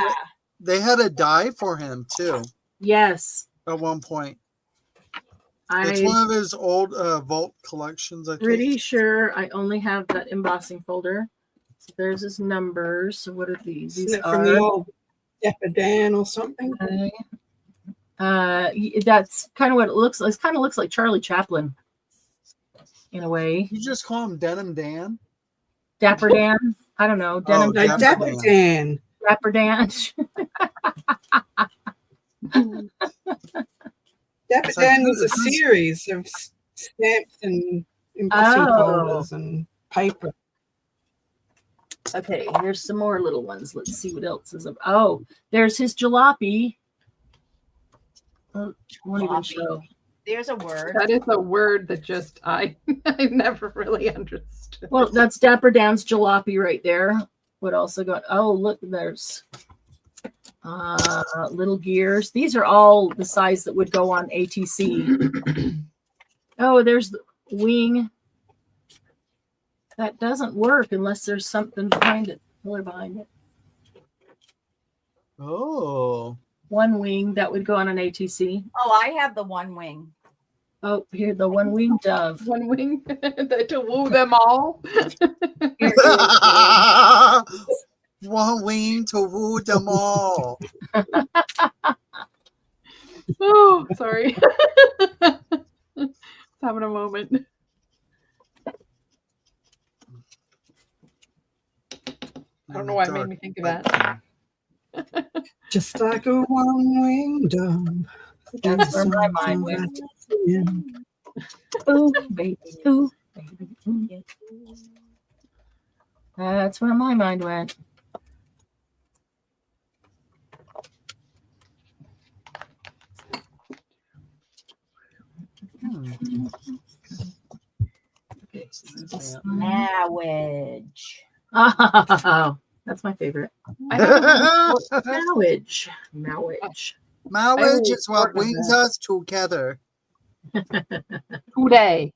They had a die for him, too, Yes. at one point. It's I'm one of his old Vault collections, I think. pretty sure I only have that embossing folder. So there's his numbers. So what are these? Isn't These it from the are old Dapper Dan or something? that's kind of what it looks like. It kind of looks like Charlie Chaplin in a way. You just call him Denim Dan? Dapper Dan. I don't know. Denim Oh, No, Dapper Dapper Dan. Dan. Dapper Dan. Dapper It's like, Dan was a who's- series of stamps and embossing Oh. folders and paper. Okay, here's some more little ones. Let's see what else is. Oh, there's his jalopy. Oh, won't even Jalopy. show. There's a word. That is a word that just I never really understood. Well, that's Dapper Dan's jalopy right there. What else I got? Oh, look, there's little gears. These are all the size that would go on ATC. Oh, there's the wing. That doesn't work unless there's something behind it. Color behind it. Oh. One wing that would go on an ATC. Oh, I have the one wing. Oh, here, the one wing dove. One wing to woo them all. Here, One wing to woo them all. Oh, sorry. Having a moment. I don't know why it made me think of that. Just like a one-winged dove. That's where my mind went. Ooh, baby, ooh, baby, ooh. That's where my mind went. Okay. Marriage. Oh, that's my favorite. Marriage. Marriage. Marriage is what important brings us together. Today.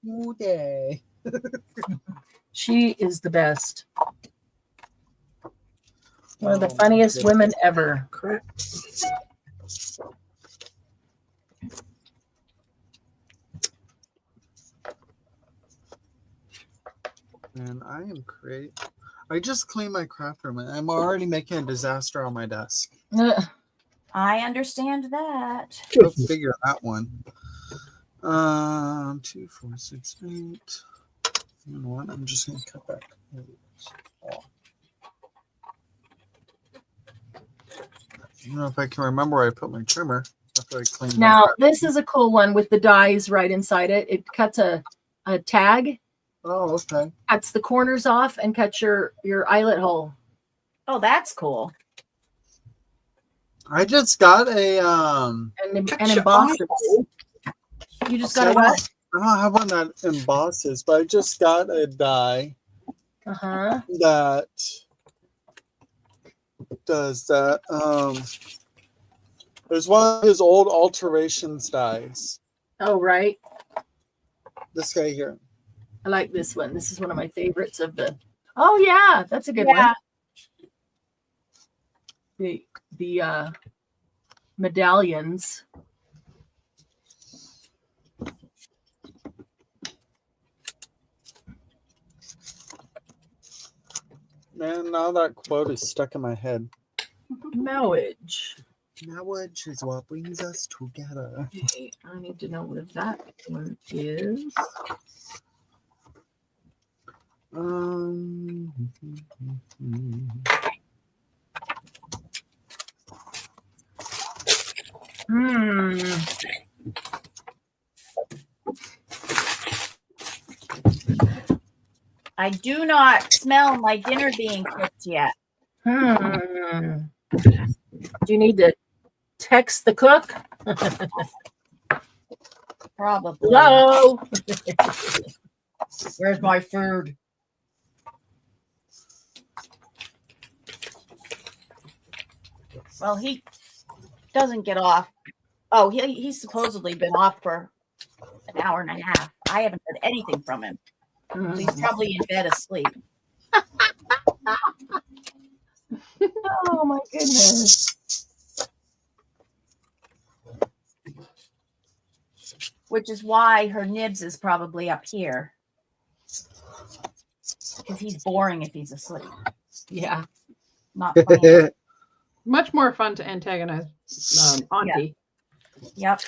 Today. She is the best. One of the funniest women ever. Correct. And I am great. I just cleaned my craft room and I'm already making a disaster on my desk. I understand that. Go figure that one. 2, 4, 6, 8. You know what? I'm just gonna cut that. I don't know if I can remember where I put my trimmer after I cleaned. Now, this is a cool one with the dies right inside it. It cuts a tag, Oh, okay. cuts the corners off, and cuts your eyelet hole. Oh, that's cool. I just got a And Cut your embosses. eye. You just see, got a what? I don't have one that embosses, but I just got a die Uh-huh. that does that. There's one of his old alterations dies. Oh, right. This guy here. I like this one. This is one of my favorites of the. Oh, yeah. That's a good Yeah. one. The medallions. Man, now that quote is stuck in my head. Marriage. Marriage is what brings us together. Okay, I need to know what that one is. I do not smell my dinner being cooked yet. Do you need to text the cook? Probably. Hello. Where's my food? Well, he doesn't get off. Oh, he's supposedly been off for an hour and a half. I haven't heard anything from him. So he's probably in bed asleep. Oh my goodness. Which is why her nibs is probably up here. Because he's boring if he's asleep. Yeah. Not playing. Much more fun to antagonize Auntie. Yep.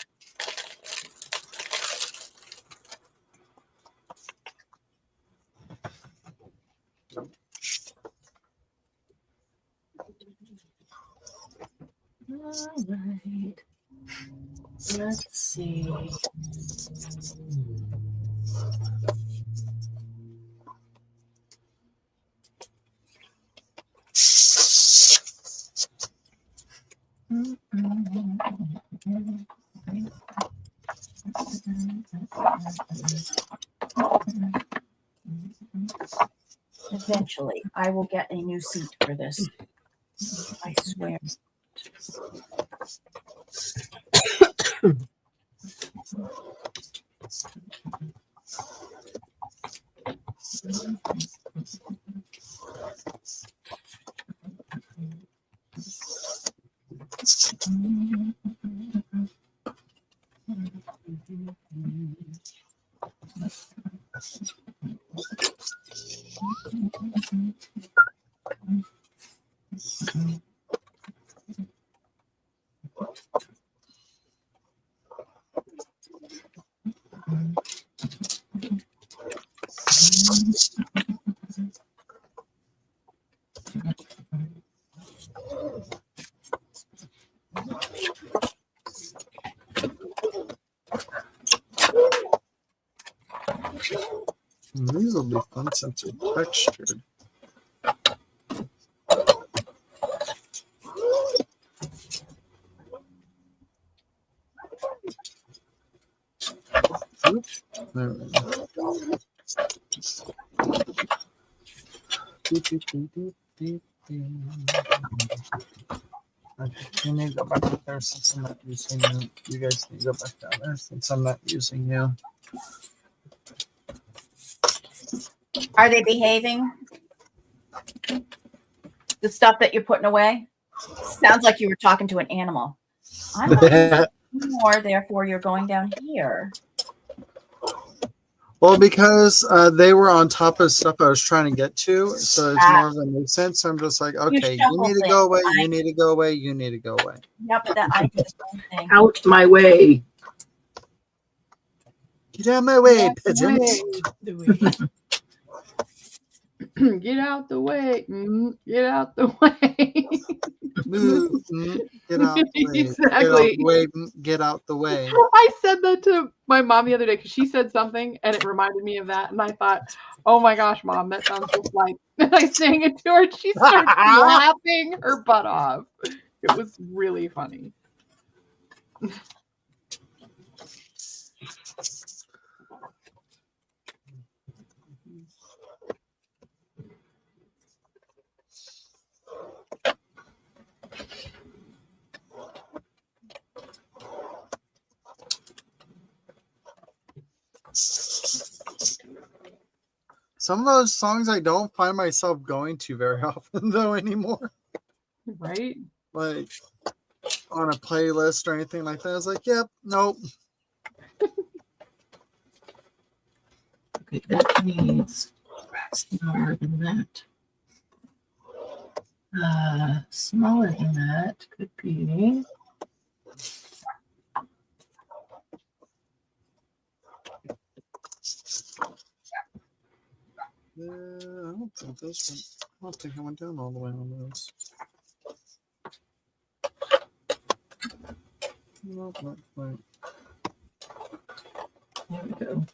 All right. Let's see. Eventually, I will get a new seat for this. I swear. These will be fun since they're textured. Oops. There we go. Okay, you need to go back up there since I'm not using you. You guys need to go back down there since I'm not using you. Are they behaving? The stuff that you're putting away? Sounds like you were talking to an animal. I'm not more, therefore you're going down here. Well, because they were on top of stuff I was trying to get to, so it's more of a nuisance. So I'm just like, okay, you need to go away, you need to go away, you need to go away. Yep, that I do the same thing. Out my way. Get out of my way, Yes, pigeons. Get out the way. Get out the way. Move. Get out the way. Exactly. Get out the way. Get out the way. I said that to my mom the other day because she said something and it reminded me of that. And I thought, oh my gosh, Mom, that sounds just like. And I sang it to her and she started laughing her butt off. It was really funny. Some of those songs I don't find myself going to very often though anymore. Right? Like on a playlist or anything like that. I was like, yep, nope. Okay, that needs smaller than that. Smaller than that could be. I don't think this one. I don't think I went down all the way on those. Nope, not quite. There we go.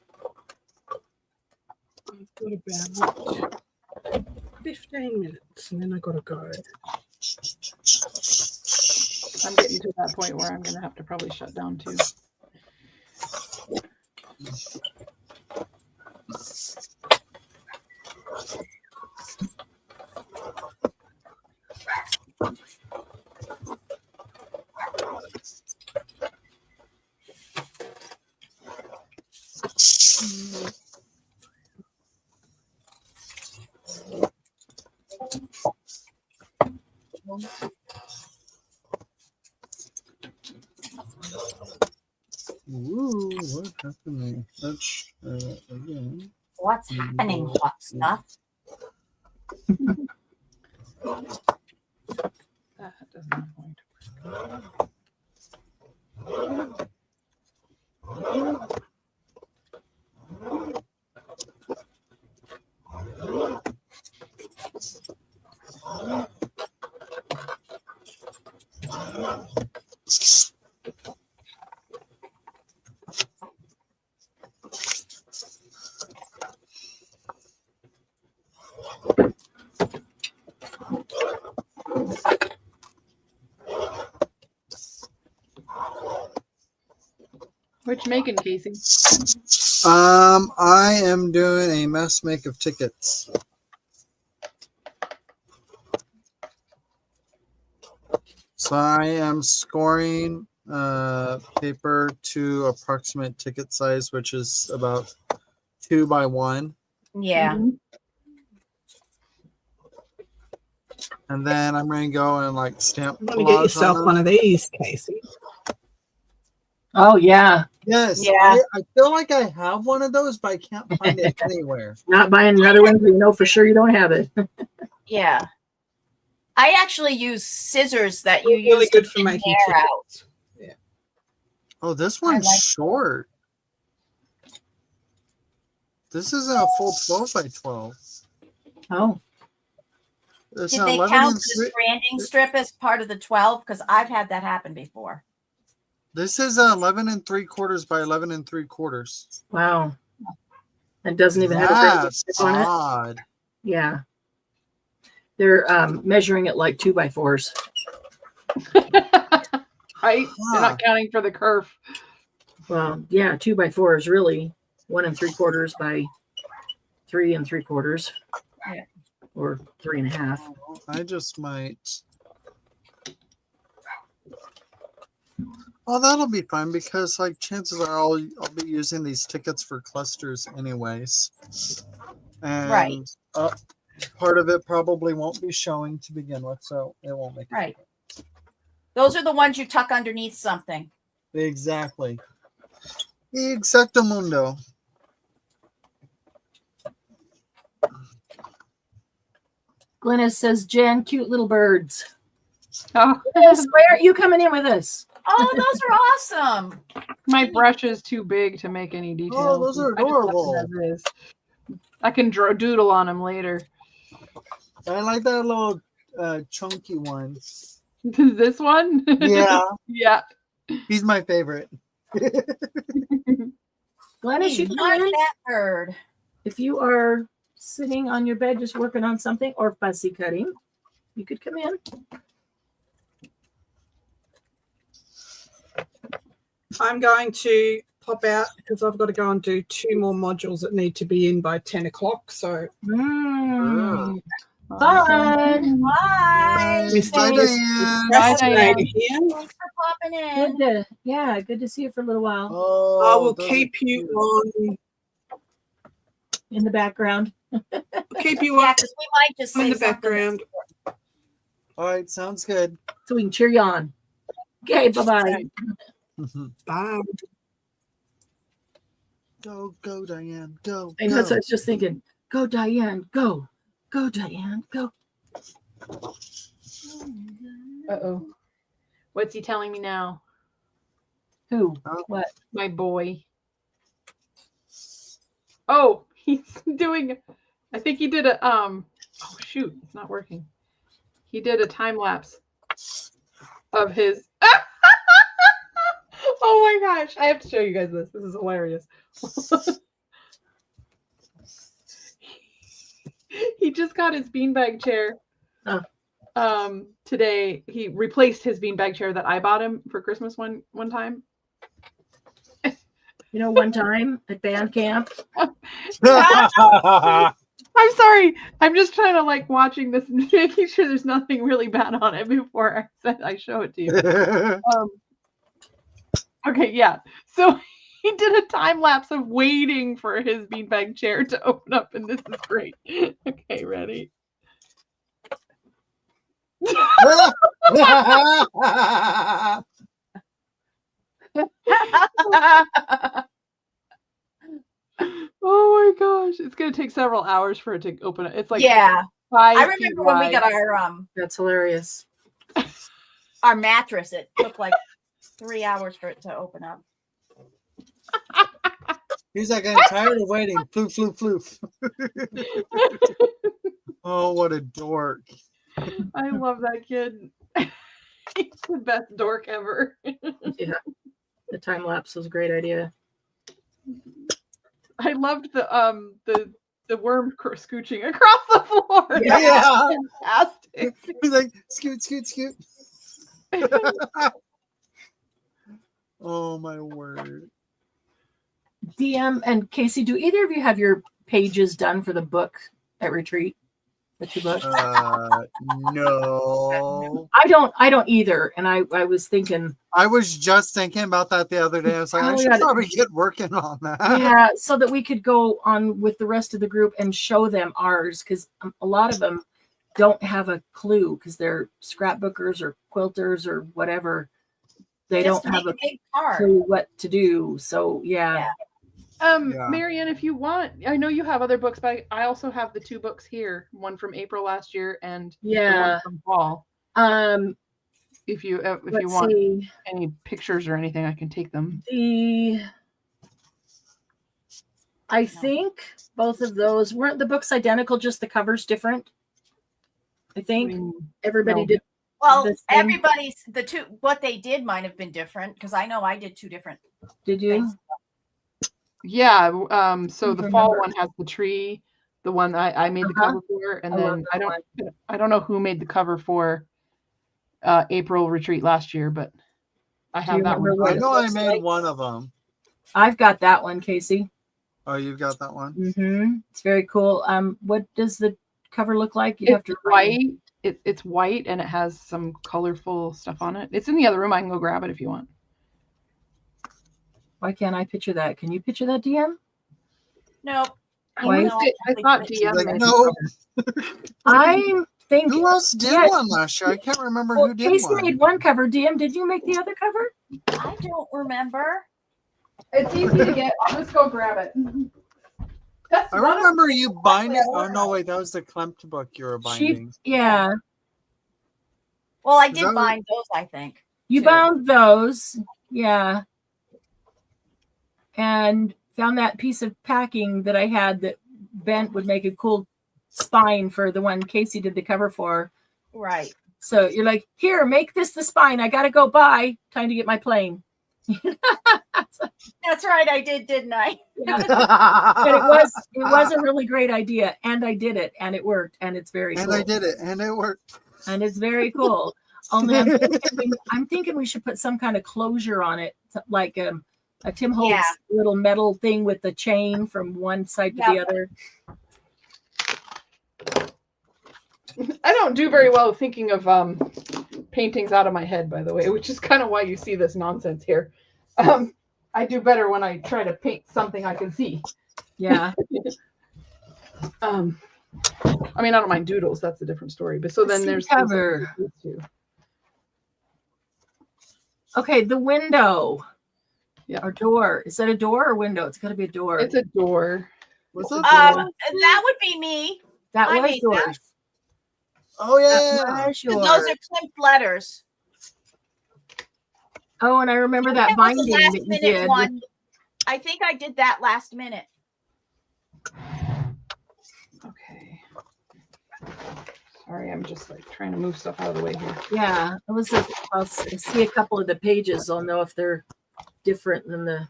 I've got about 15 minutes and then I gotta go. I'm getting to that point where I'm going to have to probably shut down too. Ooh, what happened there? Let's again. What's happening, hot stuff? That does not going to work. What you making, Casey? I am doing a mess make of tickets. So I am scoring paper to approximate ticket size, which is about 2 by 1. Yeah. Mm-hmm. And then I'm going to go and like stamp. I'm gonna get yourself one of these, Casey. Oh, yeah. Yes. Yeah. I feel like I have one of those, but I can't find it anywhere. Not buying another one, you know for sure you don't have it. Yeah. I actually use scissors that you They're really use good to for get making hair out. Oh, this one's like- short. This isn't a full 12 by 12. Oh, It's Did an they 11 count and the 3. branding strip as part of the 12? Because I've had that happen before. This is 11 3/4 by 11 3/4. wow. It doesn't even have a That's branding on it. odd. Yeah. They're measuring it like 2 by 4s. Right? They're not counting for the curve. Well, yeah, 2 by 4s really. 1 3/4 by 3 3/4. Yeah. Or 3 1/2. I just might. Well, that'll be fine because, like, chances are I'll be using these tickets for clusters anyways, and Right. Part of it probably won't be showing to begin with, so it won't make it. Right. Those are the ones you tuck underneath something. Exactly. Exactamundo. Glennis says, Jen, cute little birds. Oh, Yes, why aren't you coming in with us? Oh, those are awesome. my brush is too big to make any details. Oh, those are I just left it adorable. as is. I can doodle on them later. I like that little chunky one. This one? Yeah, Yeah. he's my favorite. Glennis, you He's come not in. that bird. If you are sitting on your bed just working on something or fussy cutting, you could come in. I'm going to pop out because I've got to go and do 2 more modules that need to be in by 10 o'clock. So Mm. Fun. Bye. Miss Bye, Diane is Diane. procrastinating here. Thanks for popping in. Good to see you for a little while Oh, I will those are keep you cute. on. in the background. Keep you Yeah, up because we might just in say the something. background. All right, sounds good. So we can cheer you on. Okay, bye-bye. Bye. Go, Diane, go. I know, that's what I was just thinking. Go, Diane, go. Go, Diane, go. Uh-oh. What's he telling me now? Who? What? My boy. Oh, he's doing, I think he did a, oh shoot, it's not working. He did a time lapse of his, oh my gosh, I have to show you guys this. This is hilarious. He just got his beanbag chair. Today he replaced his beanbag chair that I bought him for Christmas one time. You know, one time at band camp. I'm sorry. I'm just trying to like watching this and making sure there's nothing really bad on it before I said I show it to you. Okay, yeah. So he did a time lapse of waiting for his beanbag chair to open up, and this is great. Okay, ready? Oh my gosh, it's gonna take several hours for it to open it. It's like Yeah. 5 I feet remember when we wide. got That's hilarious. our mattress, it took like 3 hours for it to open up. He's like, I'm tired of waiting. Floof, floof, floof. Oh, what a dork. I love that kid. He's the best dork ever. Yeah. The time lapse was a great idea. I loved the worm scooching across the floor. That Yeah. was fantastic. He's like, scoot, scoot, scoot. Oh, my word. DM and Casey, do either of you have your pages done for the book at retreat? The 2 books? No. I don't either. And I was thinking, I was just thinking about that the other day. I was like, I Oh, should yeah. probably get working on that. yeah, so that we could go on with the rest of the group and show them ours, because a lot of them don't have a clue because they're scrapbookers or quilters or whatever. They Just don't have make a big card. clue what to do. So yeah. Yeah. Marianne, if you want, I know you have other books, but I also have the 2 books here, one from April last year and the Yeah. one from fall. If you Let's want see. any pictures or anything, I can take them. I think both of those weren't the books identical, just the covers different. I think everybody No. did. Well, the same. everybody's what they did might have been different because I know I did 2 different Did you? things. Yeah. So the fall Remember. one has the tree, the one I made the Uh-huh. cover for, and I love then that I don't know who made the cover for April retreat last year, but I Do you have that remember one. I what know it I looks made like? one of them. I've got that one, Casey. Oh, you've got that one. It's very cool. What does the cover look like? You have It's to remind me. white. It's white and it has some colorful stuff on it. It's in the other room. I can go grab it if you want. Why can't I picture that? Can you picture that, DM? Nope. Why? No, I thought She's DM like, made no. I think. Who else did Yeah. one last year? I can't remember Well, who did Casey one. made one cover. DM, did you make the other cover? I don't remember. It's easy to get. I'll just go grab it. That's I one of remember the you things binding. I Oh ordered. no, wait, that was the Klimt book you were binding. Yeah. Well, I Is did that- bind those, I think. You too. bound those. Yeah. And found that piece of packing that I had that bent would make a cool spine for the one Casey did the cover for. Right. So you're like, here, make this the spine. I got to go. Bye. Time to get my plane. That's right. I did, didn't I? Yeah. But it was a really great idea. And I did it and it worked. And it's very And cool. I did it, and it worked. And it's very cool. Only I'm thinking we should put some kind of closure on it, like a Tim Holtz Yeah. little metal thing with the chain from one side to the other. I don't do very well thinking of paintings out of my head, by the way, which is kind of why you see this nonsense here. I do better when I try to paint something I can see. Yeah. I mean, I don't mind doodles. That's a different story. But so then there's cover. these two. Okay, the window. Yeah. Or door. Is that a door or window? It's got to be a door. It's a door. What's up? That would be me. That I was made that. yours. Oh yeah. That was 'Cause yours. those are Klimt letters. Oh, and I remember that was binding the last that you minute did. one. I think I did that last minute. Okay. Sorry, I'm just like trying to move stuff out of the way here. Yeah, it was. I'll see a couple of the pages. I'll know if they're different than the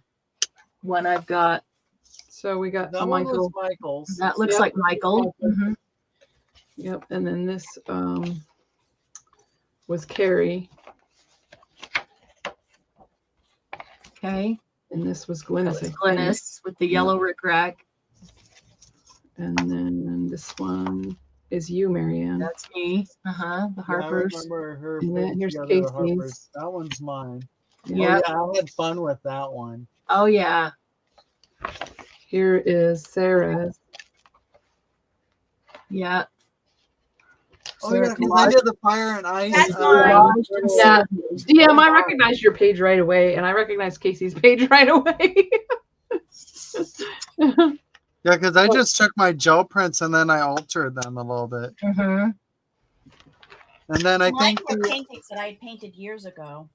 one I've got. So we got That a one Michael. was Michael's. That looks Yep. like Michael. Mhm. Yep, and then this was Carrie, Okay. and this was Glynis. I think. Glynis with the yellow rickrack. And then this one is you, Marianne. That's me. The Yeah, I Harpers. remember her. And then putting here's together the Casey's. Harpers. That one's mine. Yeah. Oh, yeah, I had fun with that one. Oh yeah. Here is Sarah's. Yeah. Oh yeah, because I did the fire and ice. That's Collage and Yeah. Sylvie. DM, I recognized your page right away, and I recognized Casey's page right away. Yeah, because I just took my gel prints and then I altered them a little bit. Mhm. And then I Mine think were paintings that I had painted years ago.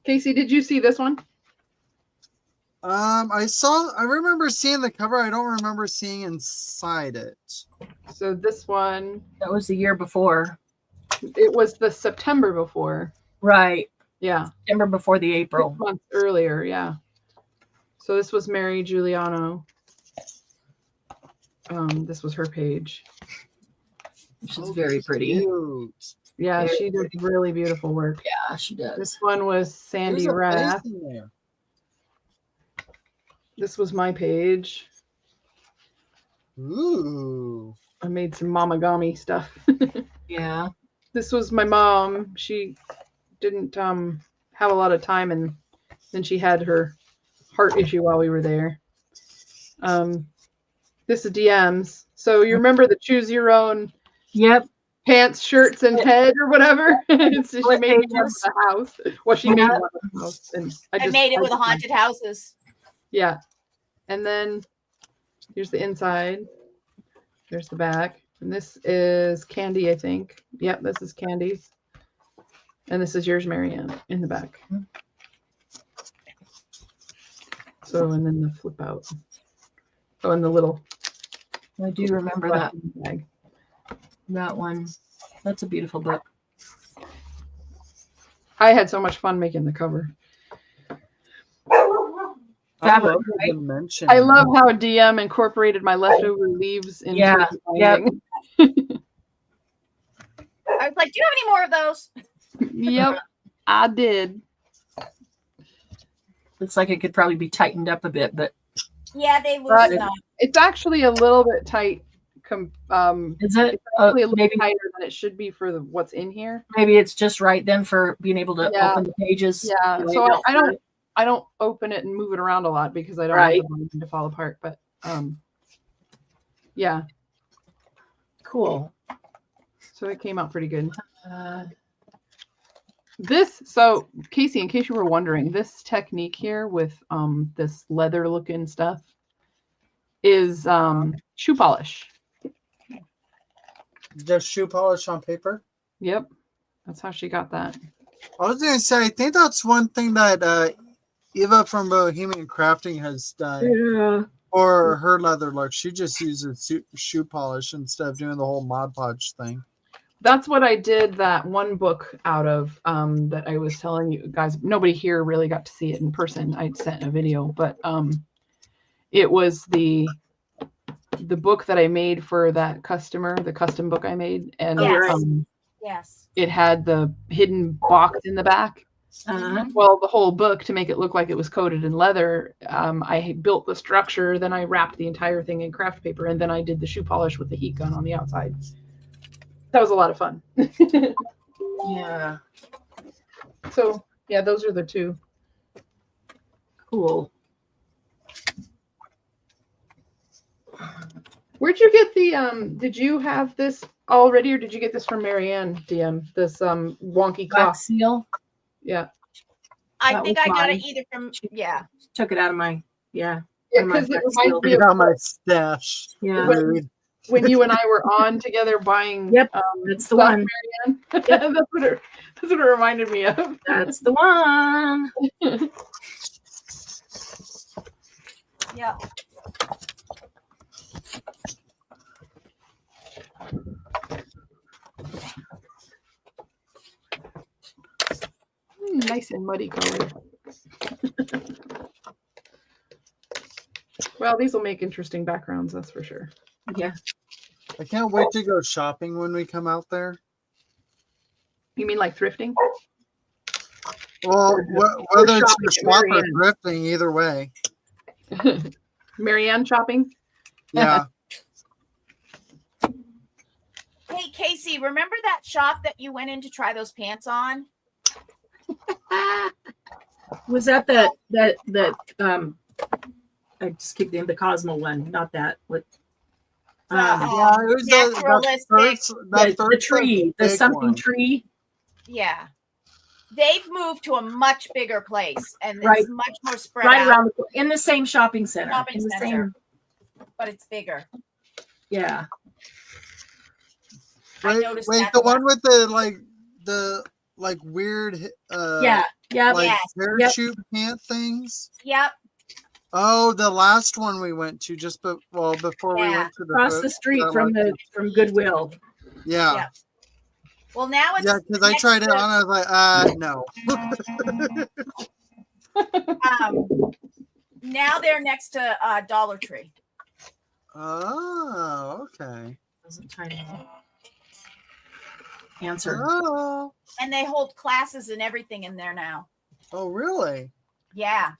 Casey, did you see this one? I remember seeing the cover. I don't remember seeing inside it. So this one, That was the year before. it was the September before. Right. Yeah. September before the April. 6 months earlier, yeah. So this was Mary Giuliano. This was her page. Which is very pretty. Cute. Yeah, Very she did really beautiful work. Yeah, she This does. one was Sandy There's a Rath. face in there. This was my page. Ooh. I made some mamagami stuff. Yeah. This was my mom. She didn't have a lot of time, and then she had her heart issue while we were there. This is DM's. So you remember the choose your own Yep. pants, shirts, and head or whatever? So she made me one pages. with a house. Well, she made one with a house, and I made it with the haunted houses. Yeah. And then here's the inside. There's the back. And this is Candy, I think. Yep, this is Candy's. And this is yours, Marianne, in the back. So, and then the flip out. Oh, and the little I do remember that bag. one. That's a beautiful book. I had so much fun making the cover. Fabric, love the right? dimension. I love how DM incorporated my leftover leaves into Yeah, the binding. I was like, do you have any more of those? Yep, I did. Looks like it could probably be tightened up a bit, but Yeah, they But loosen up. It's actually a little bit tight. Is it? It's actually a little Maybe tighter than it should be for what's in here. maybe it's just right then for being able to Yeah. open the pages. Yeah. the way So it felt I good. don't open it and move it around a lot because I don't Right. want the binding to fall apart. But yeah. Cool. So it came out pretty good. Uh, So Casey, in case you were wondering, this technique here with this leather looking stuff is shoe polish. Just shoe polish on paper. Yep. That's how she got that. I was gonna say, I think that's one thing that Eva from Bohemian Crafting has done Yeah. for her leather look. She just uses shoe polish instead of doing the whole Mod Podge thing. That's what I did that one book out of that I was telling you guys. Nobody here really got to see it in person. I sent a video, but it was the book that I made for that customer, the custom book I made, and Yes. Yes. it had the hidden box in the back. uh, Well, the whole book, to make it look like it was coated in leather, I built the structure, then I wrapped the entire thing in craft paper, and then I did the shoe polish with the heat gun on the outside. That was a lot of fun. yeah. So yeah, those are the two. Cool. Where'd you get the did you have this already, or did you get this from Marianne, DM? This wonky cloth. Wax seal. Yeah. I That think was I got mine. it either from Took it out of my Yeah, my because it wax reminds me Get of out my stash. yeah. Rude. when you and I were on together buying Yep, that's the stuff, one. Marianne. that's what it reminded me of. That's the one. yeah. Nice and muddy color. Well, these will make interesting backgrounds, that's for sure. Yeah. I can't wait to go shopping when we come out there. You mean like thrifting? Well, Or whether it's shopping for at shop or Marianne. thrifting, either way. Marianne shopping? Yeah. Hey Casey, remember that shop that you went in to try those pants on? Was that I just keep the Cosmo one, not that. What Yeah, it was naturalistic. the tree, the big something one. tree. Yeah. They've moved to a much bigger place and it's Right. much more spread Right out, around in the same shopping center. Shopping in the center. same but it's bigger. yeah. I Wait, noticed wait, that the the one with the weird Yeah. Yeah. like Yes. parachute pant things. Yep. Oh, the last one we went to before we Yeah. went to the Across the street from Goodwill. yeah. Yeah. Well, now it's Because I next tried it to- on, I was like, no. Now they're next to Dollar Tree. Oh, okay. Wasn't trying to answer. Oh, And they hold classes and everything in there now. oh, really? Yeah.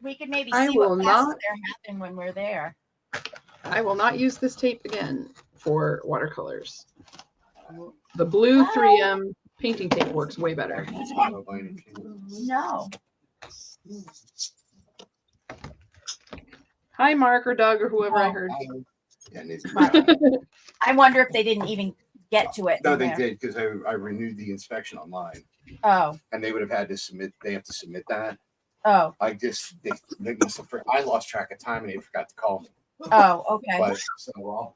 We could maybe I see will what classes not- they're having when we're there. I will not use this tape again for watercolors. The blue 3M painting tape works way better. No. Hi, Mark or Doug or whoever I heard. I wonder if they didn't even get to it. No, in they there. did because I renewed the inspection online, Oh. and they would have had to submit. They have to submit that. Oh. They must have. I lost track of time and they forgot to call me. Oh, okay. But so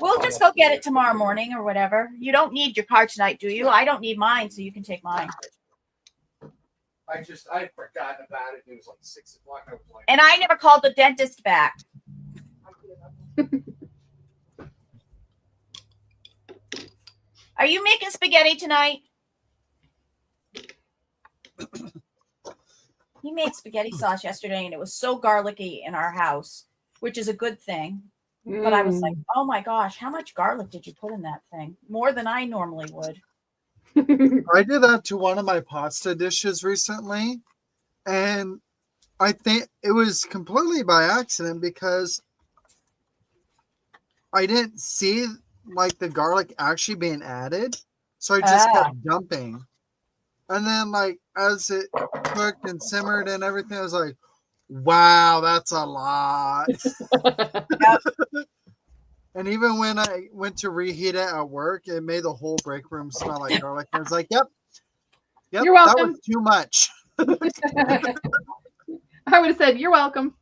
We'll just go get it tomorrow morning or whatever. You don't need your card tonight, do you? I don't need mine, so you can take mine. I had forgotten about it. It was like 6 o'clock. I was like, And I never called the dentist back. Are you making spaghetti tonight? He made spaghetti sauce yesterday and it was so garlicky in our house, which is a good thing. But I was like, oh my gosh, how much garlic did you put in that thing? More than I normally would. I did that to one of my pasta dishes recently, and I think it was completely by accident because I didn't see like the garlic actually being added. So I just kept dumping. And then like as it cooked and simmered and everything, I was like, wow, that's a lot. Yep. And even when I went to reheat it at work, it made the whole break room smell like garlic. I was like, yep, You're that welcome. was too much. I would have said, you're welcome.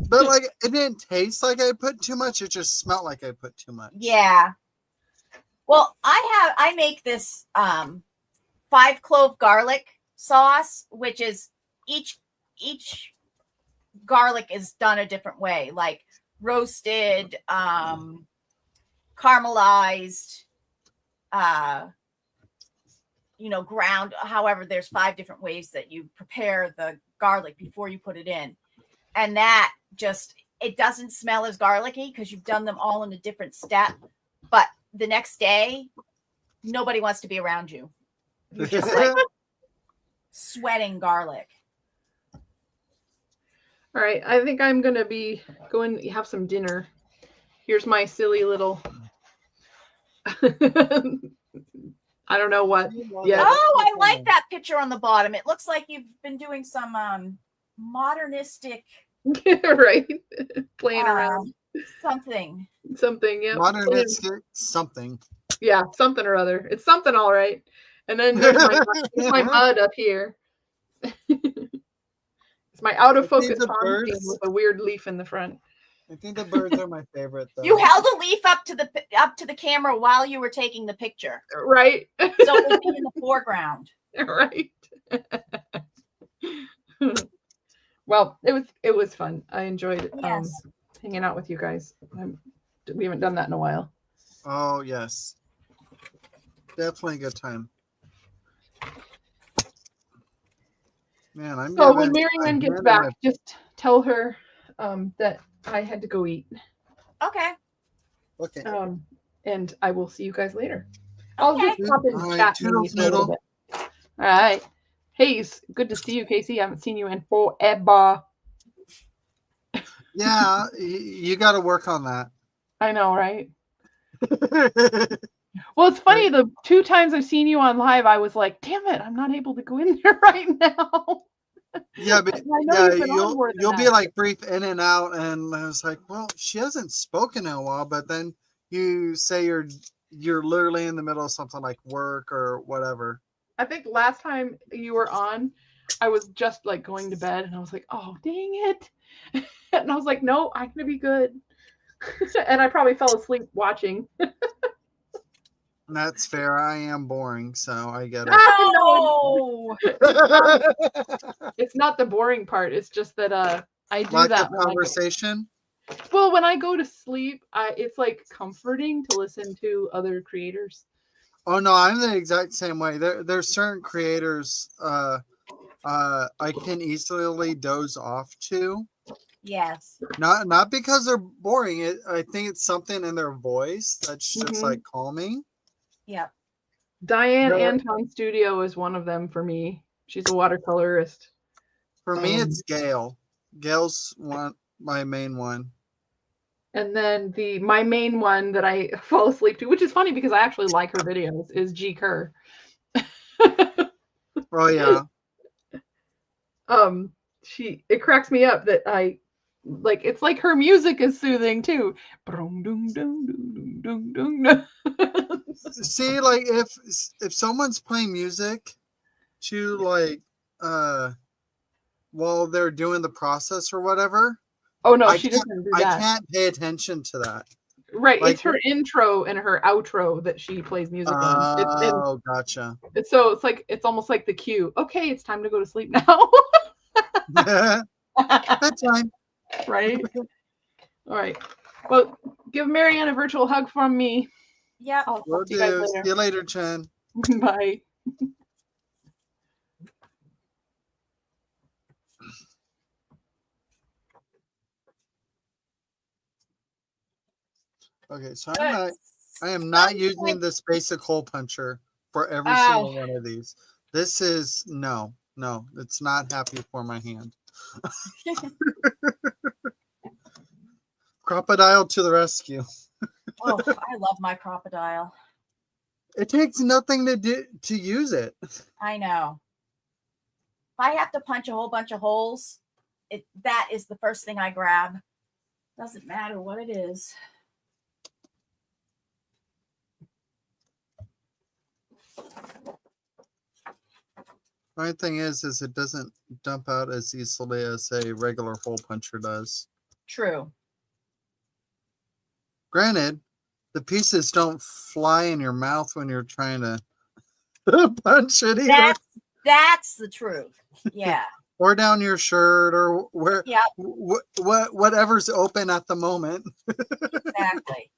But like it didn't taste like I put too much. It just smelled like I put too much. Yeah. Well, I make this 5-clove garlic sauce, which is each garlic is done a different way, like roasted, caramelized, ground. However, there's 5 different ways that you prepare the garlic before you put it in. And that it doesn't smell as garlicky because you've done them all in a different step. But the next day, nobody wants to be around you. You're just like sweating garlic. All right, I think I'm going to be going to have some dinner. Here's my silly little... I don't know what. Yeah. Oh, I like that picture on the bottom. It looks like you've been doing some modernistic... right. Playing around. Something, yeah. Modernistic something. Yeah, something or other. It's something all right. And then there's my mud up here. It's my out of focus pond with a weird leaf in the front. I think the birds are my favorite though. You held a leaf up to the camera while you were taking the picture. Right. So it would be in the foreground. Right. Well, it was fun. I enjoyed hanging out with you guys. We haven't done that in a while. Oh yes, definitely a good time. Man, so when Marianne gets back, just tell her that I had to go eat. Okay. Okay. And I will see you guys later. I'll just pop in All chat right, a little bit. All right. Hey, it's good to see you, Casey. I haven't seen you in forever. Yeah, you got to work on that. I know, right? Well, it's funny. The 2 times I've seen you on live, I was like, "Damn it, I'm not able to go in there right now." Yeah, but you'll be like brief in and out, and I was like, "Well, she hasn't spoken in a while." But then you say you're literally in the middle of something like work or whatever. I think last time you were on, I was just like going to bed, and I was like, "Oh, dang it!" And I was like, "No, I'm gonna be good." And I probably fell asleep watching. That's fair. I am boring, so I get it. No. It's not the boring part. It's just that I do Lack that of conversation. Well, when I go to sleep, it's like comforting to listen to other creators. Oh no, I'm the exact same way. There's certain creators I can easily doze off to. Yes. Not because they're boring. I think it's something in their voice that's just like calming. Yeah. Diane Anton Studio is one of them for me. She's a watercolorist. For me, it's Gail. Gail's my main one. And then my main one that I fall asleep to, which is funny because I actually like her videos, is G Kerr. Oh yeah. It cracks me up that it's like her music is soothing too. See, like if someone's playing music to like while they're doing the process or whatever. Oh no, she doesn't do that. I can't pay attention to that. Right, like, it's her intro and her outro that she plays music on. Oh, gotcha. So it's almost like the cue. Okay, it's time to go to sleep now. Bedtime. Right. All right. Well, give Marianne a virtual hug from me. Yeah. I'll Will see you guys do. later. See you later, Chen. Bye. Okay, so I am not using this basic hole puncher for every single one of these. This is no. No, it's not happy for my hand. Crocodile to the rescue. Oh, I love my crocodile. It takes nothing to use it. I know. If I have to punch a whole bunch of holes, that is the first thing I grab. Doesn't matter what it is. My thing is it doesn't dump out as easily as a regular hole puncher does. True. Granted, the pieces don't fly in your mouth when you're trying to punch it either. That's the truth. Yeah. Or down your shirt or where Yeah. whatever's open at the moment. Exactly.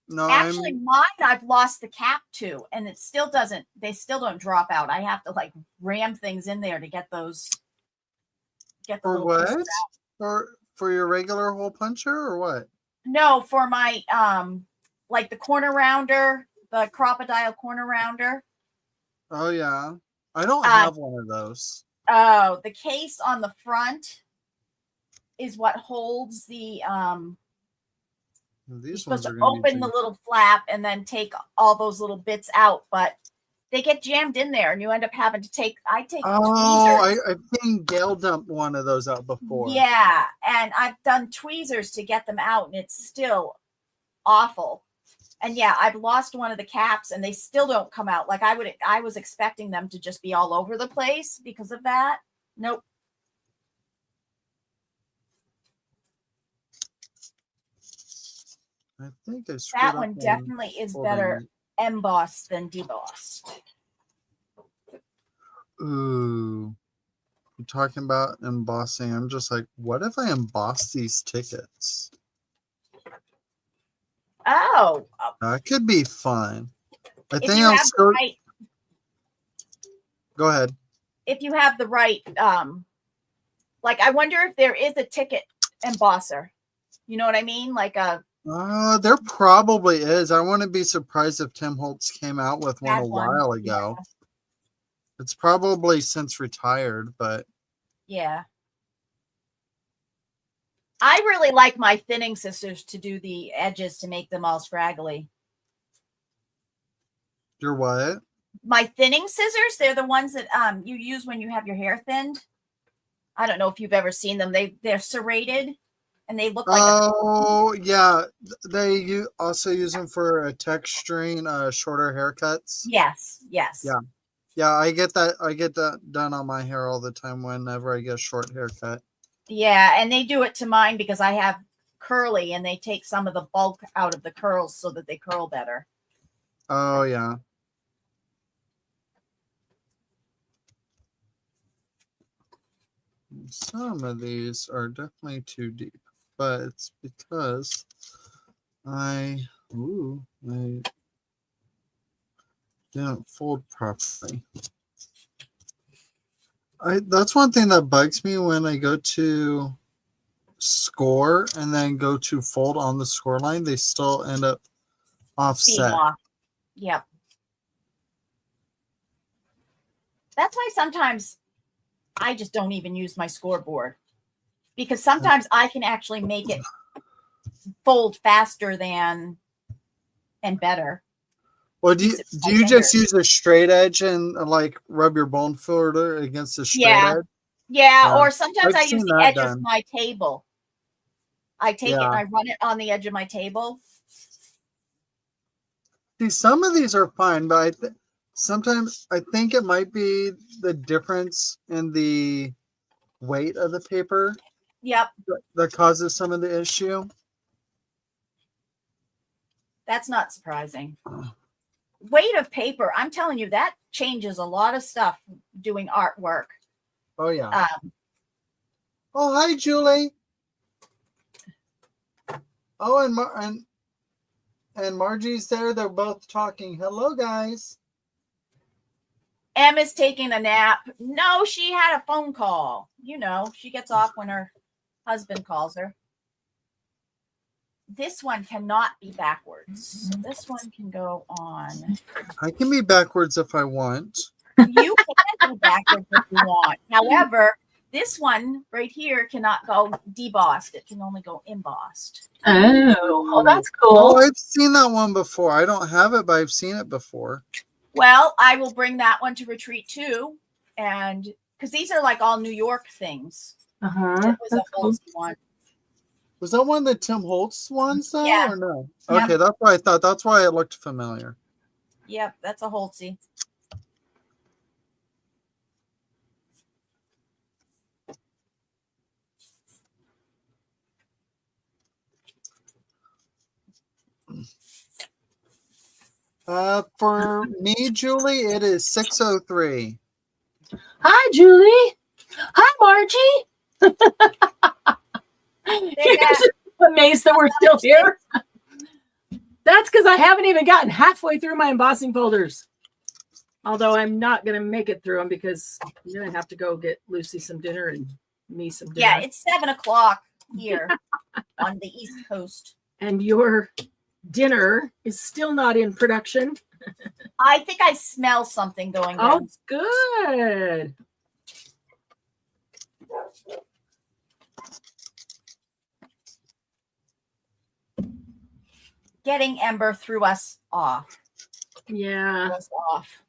No, Actually, mine I've lost the cap to, and it still doesn't. They still don't drop out. I have to like ram things in there to get those. Get the for little what? pieces out. For your regular hole puncher or what? No, for my like the corner rounder, the crocodile corner rounder. Oh yeah, I don't have one of those. Oh, the case on the front is what holds the you're These supposed ones to are going to open the little flap and then take all those little bits out, but they get jammed in there and you end up having to take tweezers. I've seen Gail dump one of those out before. Yeah, and I've done tweezers to get them out and it's still awful. And yeah, I've lost one of the caps and they still don't come out. Like I was expecting them to just be all over the place because of that. Nope. I think that one definitely is better embossed than debossed. Ooh, you're talking about embossing. I'm just like, what if I emboss these tickets? Oh, That could be fun. I think I'll still. Right, go ahead. if you have the right, like I wonder if there is a ticket embosser. You know what I mean? Like a. There probably is. I wouldn't be surprised if Tim Holtz came out with one a while ago. Yeah. It's probably since retired, but yeah. I really like my thinning scissors to do the edges to make them all scraggly. Your what? My thinning scissors, they're the ones that you use when you have your hair thinned. I don't know if you've ever seen them. They're serrated. And they look like yeah, they also use them for texturing shorter haircuts. Yes. Yeah, I get that done on my hair all the time whenever I get a short haircut. Yeah, and they do it to mine because I have curly and they take some of the bulk out of the curls so that they curl better. Oh yeah. Some of these are definitely too deep. But it's because I didn't fold properly. That's one thing that bugs me when I go to score and then go to fold on the score line. They still end up offset. Yep. That's why sometimes I just don't even use my scoreboard. Because sometimes I can actually make it fold faster and better. Well, do you just use a straight edge and like rub your bone folder against the straight edge? Yeah, or sometimes I use the edge done. of my table. I take it and I run it on the edge of my table. See, some of these are fine, but sometimes I think it might be the difference in the weight of the paper. Yep. That causes some of the issue. That's not surprising. Weight of paper, I'm telling you, that changes a lot of stuff doing artwork. Oh, yeah. Oh, hi, Julie. Oh, and Margie's there. They're both talking. Hello, guys. Em is taking a nap. No, she had a phone call. You know, she gets off when her husband calls her. this one cannot be backwards. So this one can go on. I can be backwards if I want. You can go backwards if you want. However, this one right here cannot go debossed. It can only go embossed. Oh, that's Oh, cool. I've seen that one before. I don't have it, but I've seen it before. Well, I will bring that one to retreat too. And because these are like all New York things. Uh-huh. It was a That's cool. Holtz one. Was that one of the Tim Holtz ones, though, Yeah. or no? Yeah. Okay, that's what I thought. That's why it looked familiar. Yep, that's a Holtzy. For me, Julie, it is 6:03. Hi, Julie. Hi, Margie. You're just amazed that we're still here. That's because I haven't even gotten halfway through my embossing folders. Although I'm not going to make it through them because I'm going to have to go get Lucy some dinner and me some dinner. Yeah, it's 7:00 here on the East Coast. And your dinner is still not in production. I think I smell something going Oh, on. good. Getting Ember threw us off. Yeah. Threw us off.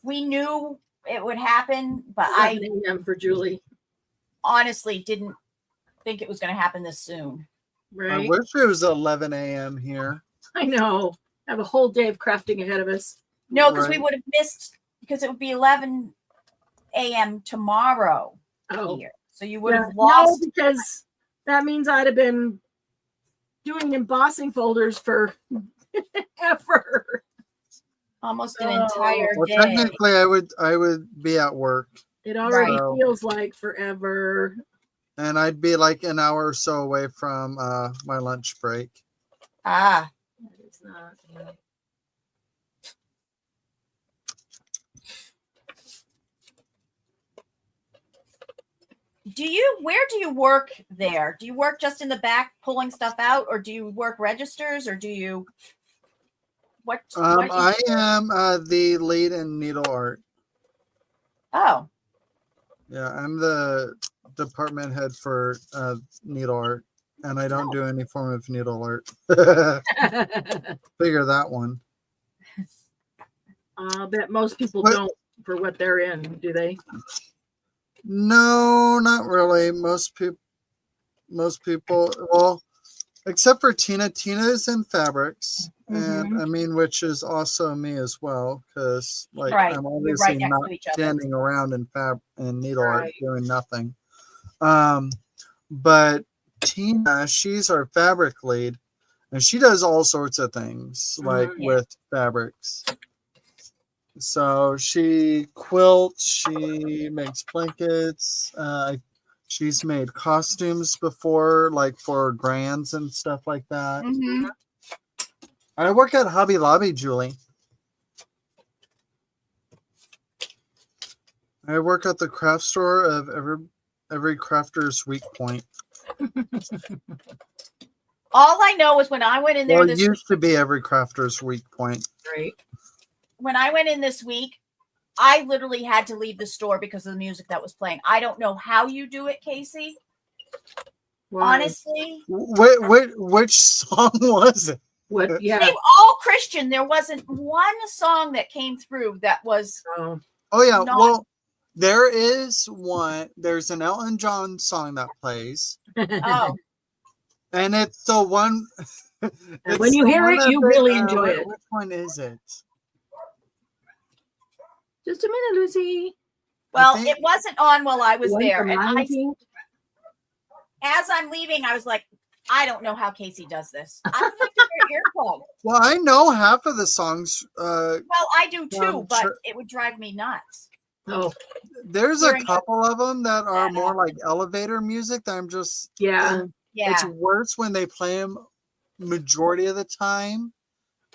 We knew it would happen, but 11 a.m. for Julie. honestly didn't think it was going to happen this soon. Right. I wish it was 11 a.m. here. I know. I have a whole day of crafting ahead of us. No, because we Right. would have missed, because it would be 11 a.m. tomorrow Oh, here. So you would yeah. have lost. No, because that means I'd have been doing embossing folders for ever. Almost an entire Well, day. technically, I would be at work, It already Right. feels like forever. and I'd be like an hour or so away from my lunch break. Ah, It's not. where do you work there? Do you work just in the back pulling stuff out, or do you work registers, or do you what do you I do? am the lead in needle art. Oh, Yeah, I'm the department head for needle art, and I don't do any form of needle art. Figure that one. I bet most people What? don't for what they're in, do they? No, not really. Most people, well, except for Tina. Tina is in fabrics, and I mean, which is also me as well, because like right. I'm You're obviously right next not to each other. standing around in needle art Right. doing nothing. But Tina, she's our fabric lead, and she does all sorts of things like Yeah. with fabrics. So she quilts, she makes blankets, she's made costumes before, like for grands and stuff like that. Mhm. I work at Hobby Lobby, Julie. I work at the craft store of every crafter's weak point. All I know is when I went in there Well, it this used to be every crafter's weak point. Right. when I went in this week, I literally had to leave the store because of the music that was playing. I don't know how you do it, Casey. Why? Honestly, Which song was it? What? they Yeah. were all Christian. There wasn't one song that came through that was Oh, Oh yeah, Not- well, there is one. There's an Elton John song that plays, oh and it's the one. And when you the hear one it, that you they- really enjoy it. Which one is it? just a minute, Lucy. well, think- it wasn't on while I was One there. from And Lion King? as I'm leaving, I was like, I don't know how Casey does this. I have to wear earplugs. Well, I know half of the songs. Well, I do too, but Sure. it would drive me nuts. Oh, There's a Hearing it. couple of them that are more like elevator music that I'm just. yeah. Yeah. It's worse when they play them majority of the time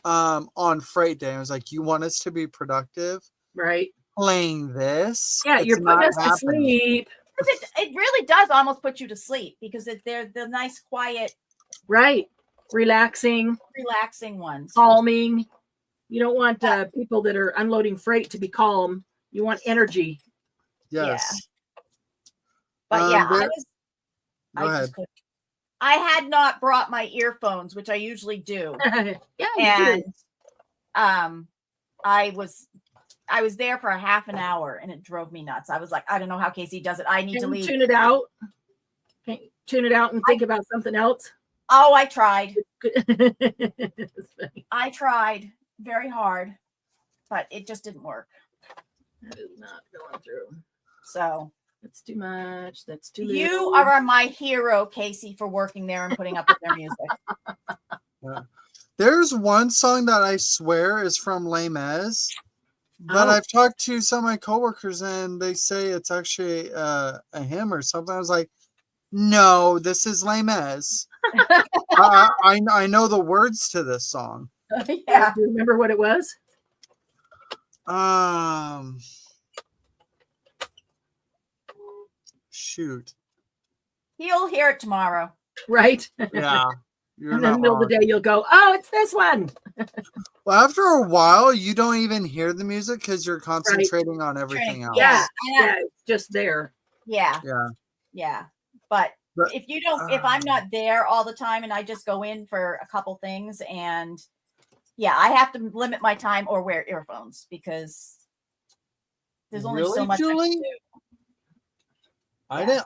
on freight day. I was like, you want us to be productive? Right. playing this. Yeah, It's you're putting not us to happening. sleep. It really does almost put you to sleep because they're the nice, quiet, Right. Relaxing, relaxing ones. calming. You don't want people that are unloading freight to be calm. You want energy. Yes. But yeah, Go I ahead. just couldn't. I had not brought my earphones, which I usually do, Yeah, you and do. I was there for a half an hour, and it drove me nuts. I was like, I don't know how Casey does it. I need to Can you leave. tune it out? Can you tune it out and think about something else? Oh, I tried. It's funny. I tried very hard, but it just didn't work. That is not going through. So That's too much. That's too you little. are my hero, Casey, for working there and putting up with their music. There's one song that I swear is from Les Mis, but Oh. I've talked to some of my coworkers and they say it's actually a hymn or something. I was like, no, this is Les Mis. I know the words to this song. Yeah. Do you remember what it was? Shoot. You'll hear it tomorrow. Right? Yeah. You're And in the not middle of the wrong. day, you'll go, oh, it's this one. Well, after a while, you don't even hear the music because you're concentrating on everything else. Yeah. Yeah. Yeah. It's just there. Yeah. Yeah. Yeah. But if you don't, if I'm not there all the time and I just go in for a couple things, and yeah, I have to limit my time or wear earphones because there's only so Really, much I Julie? can do.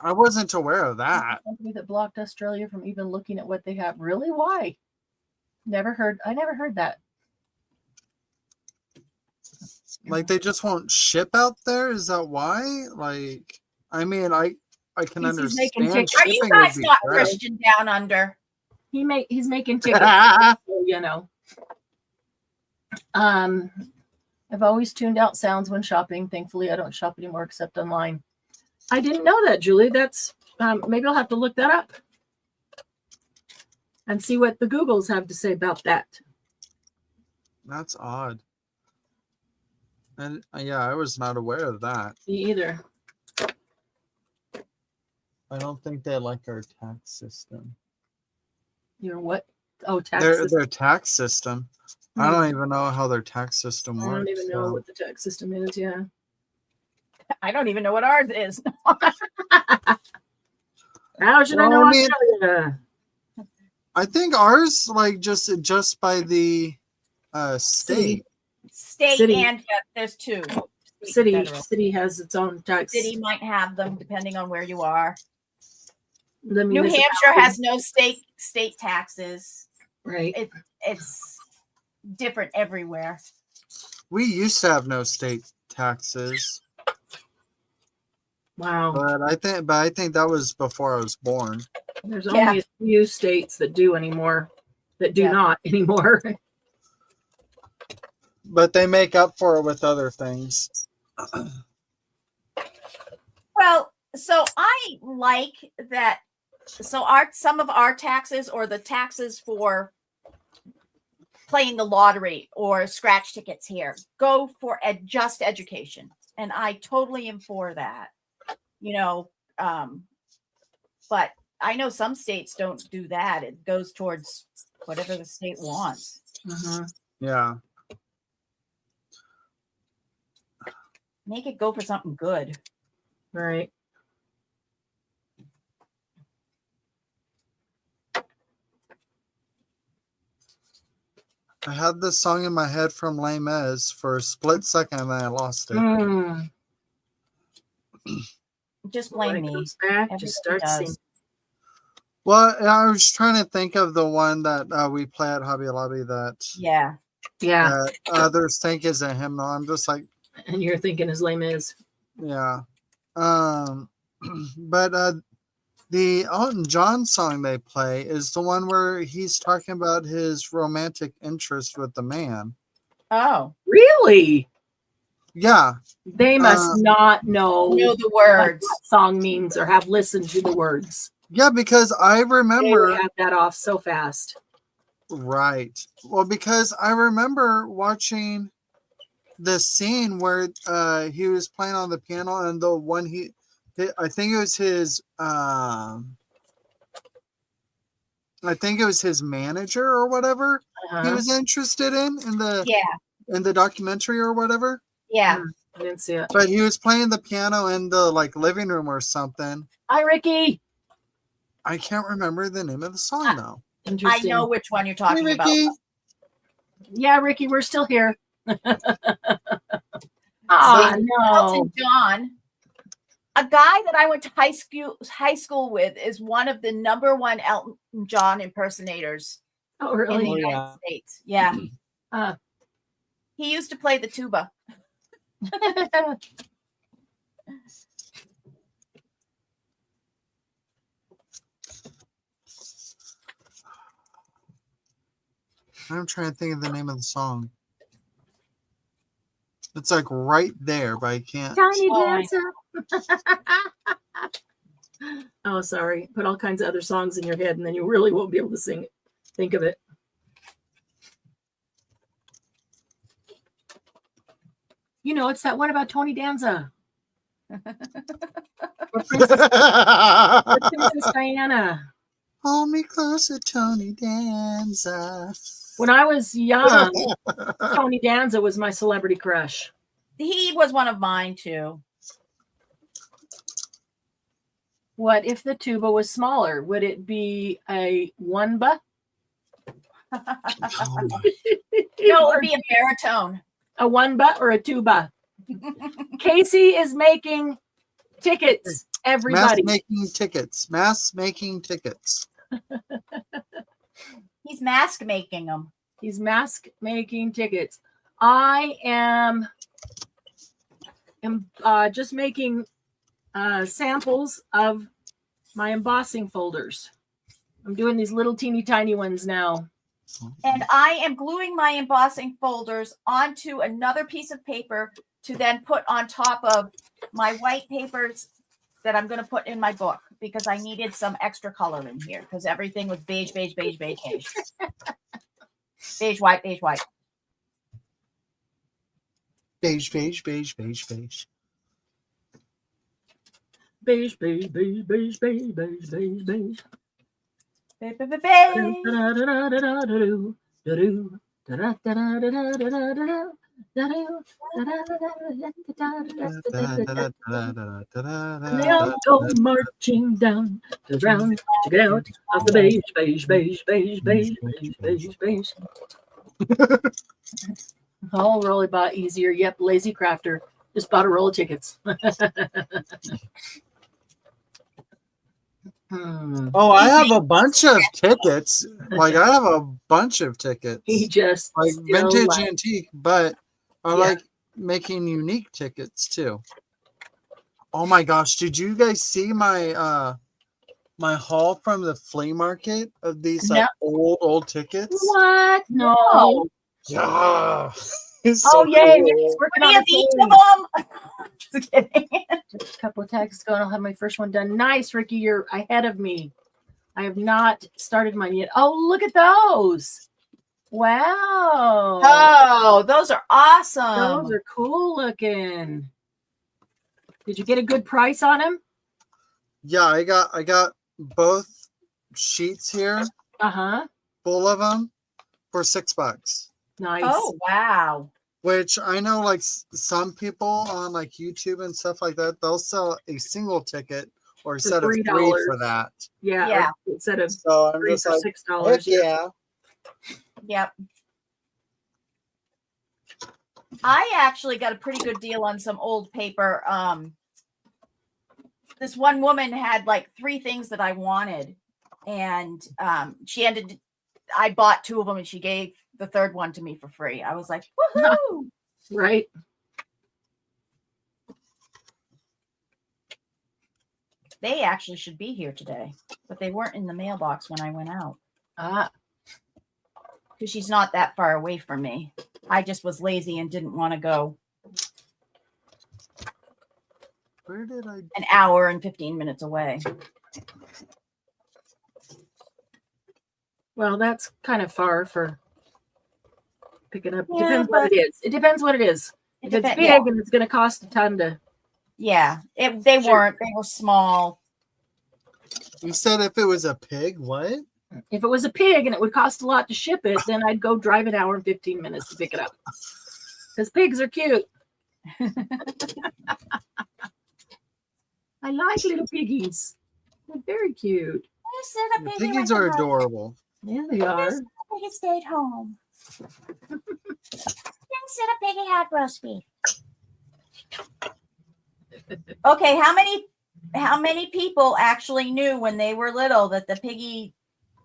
I wasn't aware of that. Company that blocked Australia from even looking at what they have. Really? Why? I never heard that. Like they just won't ship out there? Is that why? Like, I mean, I can He's understand. making tickets. Are you shipping guys would be not great. Christian down under? He's making tickets. So, you know. I've always tuned out sounds when shopping. Thankfully, I don't shop anymore except online. I didn't know that, Julie. That's maybe I'll have to look that up and see what the Googles have to say about that. That's odd. And yeah, I was not aware of that. Me either. I don't think they like our tax system. Your what? Oh, taxes. Their tax system. I don't even know how their tax system I works. don't even know what the tax system is. Yeah. I don't even know what ours is. How should I Well, know I mean, Australia? I think ours like just by the state. State City. and there's two. State and federal. City has its own tax. City might have them depending on where you are. The New Hampshire municipality. has no state taxes. Right. It's different everywhere. We used to have no state taxes, Wow. but I think that was before I was born. There's Yeah. only a few states that do anymore, that do Yeah. not anymore. But they make up for it with other things. Well, so I like that. So some of our taxes or the taxes for playing the lottery or scratch tickets here go for just education. And I totally am for that, you know. But I know some states don't do that. It goes towards whatever the state wants. Yeah. Make it go for something good. Right. I had this song in my head from Les Mis for a split second and then I lost it. Mm. Just When blame it me. comes back, Everybody just start does. singing. Well, I was trying to think of the one that we play at Hobby Lobby that Yeah. Yeah. others think is a hymnal. I'm just like, And you're thinking as lame as. yeah. But the Elton John song they play is the one where he's talking about his romantic interest with the man. Oh, Really? Yeah. They must not know know the what words. that song means or have listened to the words. Yeah, because I They remember. would have that off so fast. Right. Well, because I remember watching the scene where he was playing on the piano, and the one I think it was his I think it was his manager or whatever he was interested in the documentary or whatever. Yeah. I didn't see it. But he was playing the piano in the like living room or something. Hi, Ricky. I can't remember the name of the song though. I Interesting. know which one you're Hey, talking about. Ricky. Yeah, Ricky, we're still here. Elton no. John, a guy that I went to high school with, is one of the #1 Elton John impersonators Oh, in the really? United States. Yeah. Uh, He used to play the tuba. I'm trying to think of the name of the song. It's like right there, but I can't. Tiny Oh, dancer. Oh, sorry. Put all kinds of other songs in your head, and then you really won't be able to sing it. Think of it. You know, it's that one about Tony Danza. Or Princess Diana. Hold me closer, Tony Danza. When I was young, Tony Danza was my celebrity crush. He was one of mine too. What if the tuba was smaller? Would it be a one-ba? No, it would be a baritone. A one-ba or a two-ba? Casey is making tickets, everybody. Mass making tickets. He's mask making them. He's mask making tickets. I am just making samples of my embossing folders. I'm doing these little teeny tiny ones now. And I am gluing my embossing folders onto another piece of paper to then put on top of my white papers that I'm going to put in my book, because I needed some extra color in here because everything was beige, beige, beige, beige, beige. Beige, white, beige, white. Beige, beige, beige, beige, beige. Beige, beige, beige, beige, beige, beige, beige, beige. Beige, beige, beige, beige. And they all go marching down the round to get out of the beige, beige, beige, beige, beige, beige, beige, beige. Oh, really bought easier. Yep, lazy crafter. Just bought a roll of tickets. Oh, I have a bunch of tickets. Like I have a bunch of tickets. He just like still vintage like- antique, but I like making unique tickets too. Oh my gosh, did you guys see my my haul from the flea market of these like old tickets? What? No. Yeah. It's Oh, so yay. cool. Mickey's working on We have the each thing. of them. Just kidding. Just a couple of tags to go and I'll have my first one done. Nice, Ricky. You're ahead of me. I have not started mine yet. Oh, look at those. Wow. Oh, those are awesome. Those are cool looking. Did you get a good price on them? Yeah, I got both sheets here, full of them, for $6. Nice. Oh, wow. Which I know, like some people on like YouTube and stuff like that, they'll sell a single ticket or a set of $3 3 for that. Yeah. Yeah. Instead of So I'm 3 just for like, $6. heck yeah. Yep. I actually got a pretty good deal on some old paper. This one woman had like 3 things that I wanted, and I bought 2 of them and she gave the 3rd one to me for free. I was like, woohoo! Right. They actually should be here today, but they weren't in the mailbox when I went out. Because she's not that far away from me. I just was lazy and didn't want to go Where did I? an hour and 15 minutes away. Well, that's kind of far for picking up. Yeah, Depends what it is. It depends what it is. If it's big and it's going to cost a ton to. Yeah, they weren't. They were small. You said if it was a pig, what? If it was a pig and it would cost a lot to ship it, then I'd go drive an hour and 15 minutes to pick it up. Because pigs are cute. I like little piggies. They're very cute. The piggies are adorable. Yeah, they are. Piggy stayed home. Instead of piggy had roast beef. Okay, how many people actually knew when they were little that the piggy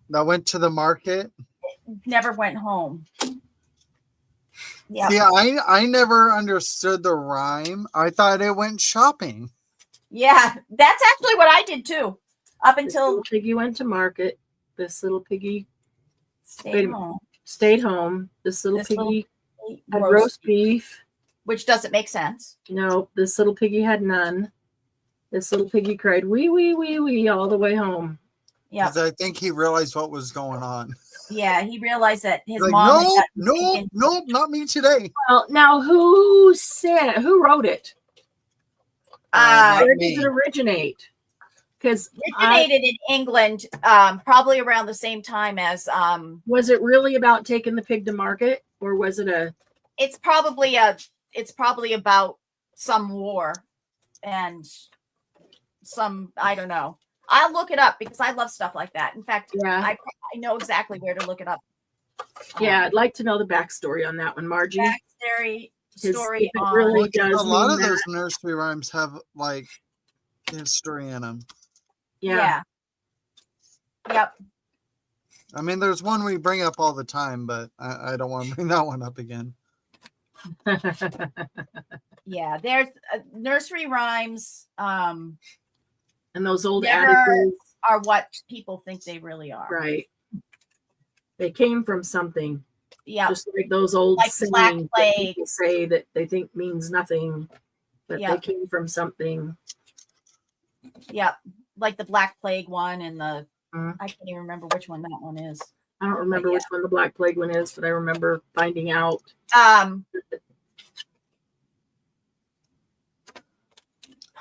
That went to the market? never went home? Yeah. See, I never understood the rhyme. I thought it went shopping. Yeah, that's actually what I did too. Up This until little piggy went to market. This little piggy stayed home. stayed home. This little This piggy little had roast beef. which doesn't make sense. No, this little piggy had none. This little piggy cried wee wee wee wee all the way home. Yeah, 'Cause I think he realized what was going on. yeah. He realized that his Like, mom. had no, gotten no, taken- no, not me today. Well, now who wrote it? Not Where me. does it originate? Because originated in England, probably around the same time as. was it really about taking the pig to market, or was it a? It's probably about some war, and some I don't know. I'll look it up because I love stuff like that. In fact, Yeah. I know exactly where to look it up. Yeah, I'd like to know the backstory on that one, Margie. Backstory His- story if it on really Look, does a lot mean of that. those nursery rhymes have like history in them. Yeah. Yep. I mean, there's one we bring up all the time, but I don't want to bring that one up again. Yeah. There's nursery rhymes And those old Never- adages, are what people think they really are. right? They came from something. Yeah. Just like those old Like Black sayings that Plague. people say that they think means nothing, but Yeah. they came from something. Yep. Like the Black Plague one and the Mhm. I can't even remember which one that one is. I don't remember yeah. which one the Black Plague one is, but I remember finding out.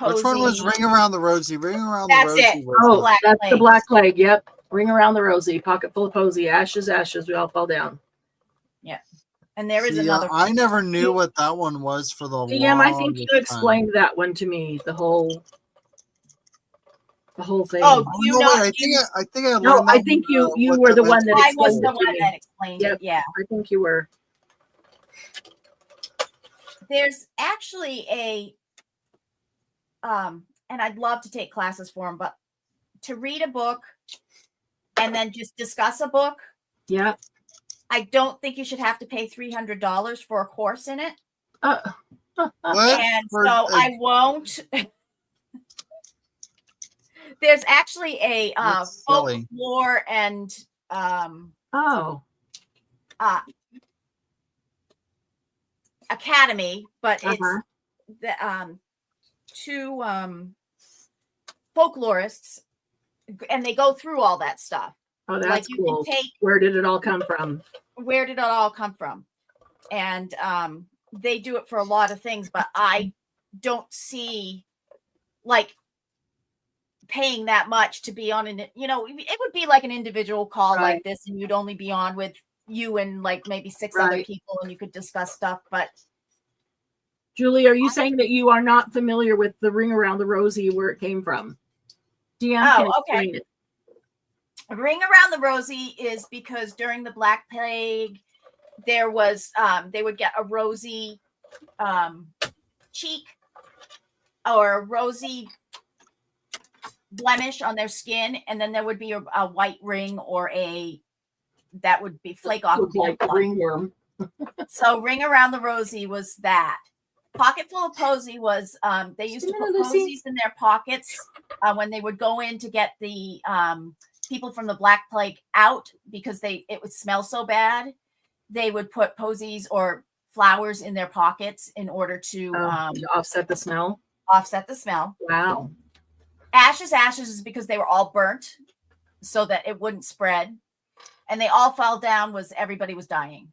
Which one was Posey. Ring Around the Rosie? Ring Around That's the Rosie. it. was Oh, Black that's Plague. the Black Plague. Yep. Ring around the rosy, pocket full of posy, ashes, ashes, we all fall down. And there is See, another. I never knew what that one was for the DM, I think longest you explained that one to me, the whole thing. Oh, time. you No, know, wait, I think I learned No, I that think one, you what were the one meant that to I be. was explained the it to one me. that explained Yep. it. Yeah. I think you were. There's actually a and I'd love to take classes for them, but to read a book and then just discuss a book, Yep. I don't think you should have to pay $300 for a course in it. Uh, What? And For so a- I won't. There's actually a That's silly. folklore and oh. academy, but it's Uh-huh. the two folklorists, and they go through all that stuff. Oh, that's Like you cool. can take Where did it all come from? where did it all come from, and they do it for a lot of things, but I don't see like paying that much to be on an, it would be like an individual call Right. like this, and you'd only be on with you and like maybe 6 other Right. people, and you could discuss stuff. But Julie, are you saying that you are not familiar with the Ring Around the Rosie, where it came from? DM can Oh, okay. explain it. Ring Around the Rosie is because during the Black Plague, there was they would get a rosy cheek or a rosy blemish on their skin, and then there would be a white ring or that would be flake off. Looked like a blood. ringworm. So Ring Around the Rosie was that. Pocket Full of Posy was they used to put posies in their pockets when they would go in to get the people from the Black Plague out because it would smell so bad. They would put posies or flowers in their pockets in order to To offset the smell. offset the smell. Wow. Ashes, ashes is because they were all burnt so that it wouldn't spread. And they all fell down was everybody was dying.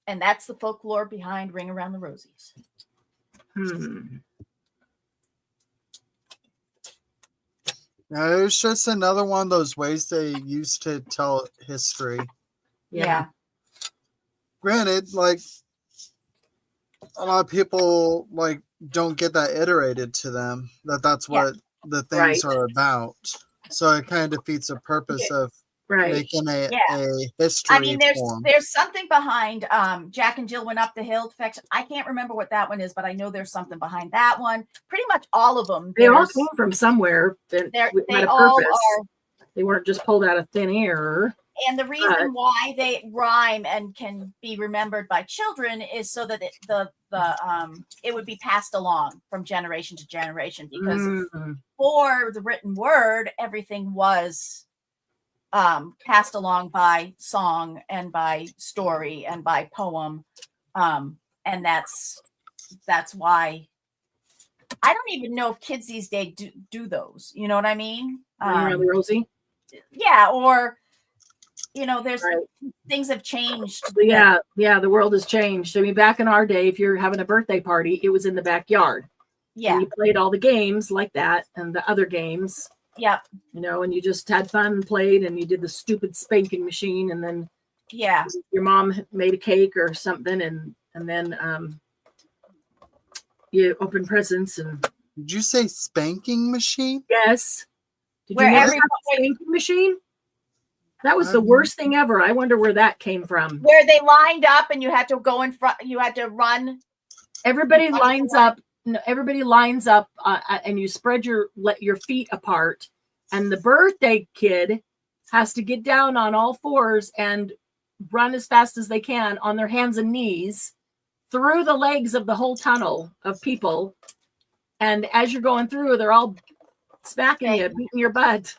And that's the folklore behind Ring Around the Rosies. It's just another one of those ways they used to tell history. Yeah. Granted, like a lot of people like don't get that iterated to them that's what the things are about. So it kind of defeats the purpose of making a history. I mean, there's something behind Jack and Jill Went Up the Hill. I can't remember what that one is, but I know there's something behind that one. Pretty much all of them. They all came from somewhere. They had a all purpose. are. They weren't just pulled out of thin air. And the reason why they rhyme and can be remembered by children is so that it would be passed along from generation to generation. Because for the written word, everything was passed along by song and by story and by poem, and that's why I don't even know if kids these days do those. You know what I mean? Around Rosie. Yeah, or there's things have changed. Yeah, the world has changed. I mean, back in our day, if you're having a birthday party, it was in the backyard. Yeah, and you played all the games like that and the other games. Yeah. And you just had fun and played, and you did the stupid spanking machine, and then your mom made a cake or something, and then you opened presents. And did you say spanking machine? Yes. Did you never have a spanking machine? That was the worst thing ever. I wonder where that came from. Where they lined up and you had to go in front, you had to run. Everybody lines up. Everybody lines up, and you spread your feet apart, and the birthday kid has to get down on all fours and run as fast as they can on their hands and knees through the legs of the whole tunnel of people. And as you're going through, they're all smacking you, beating your butt,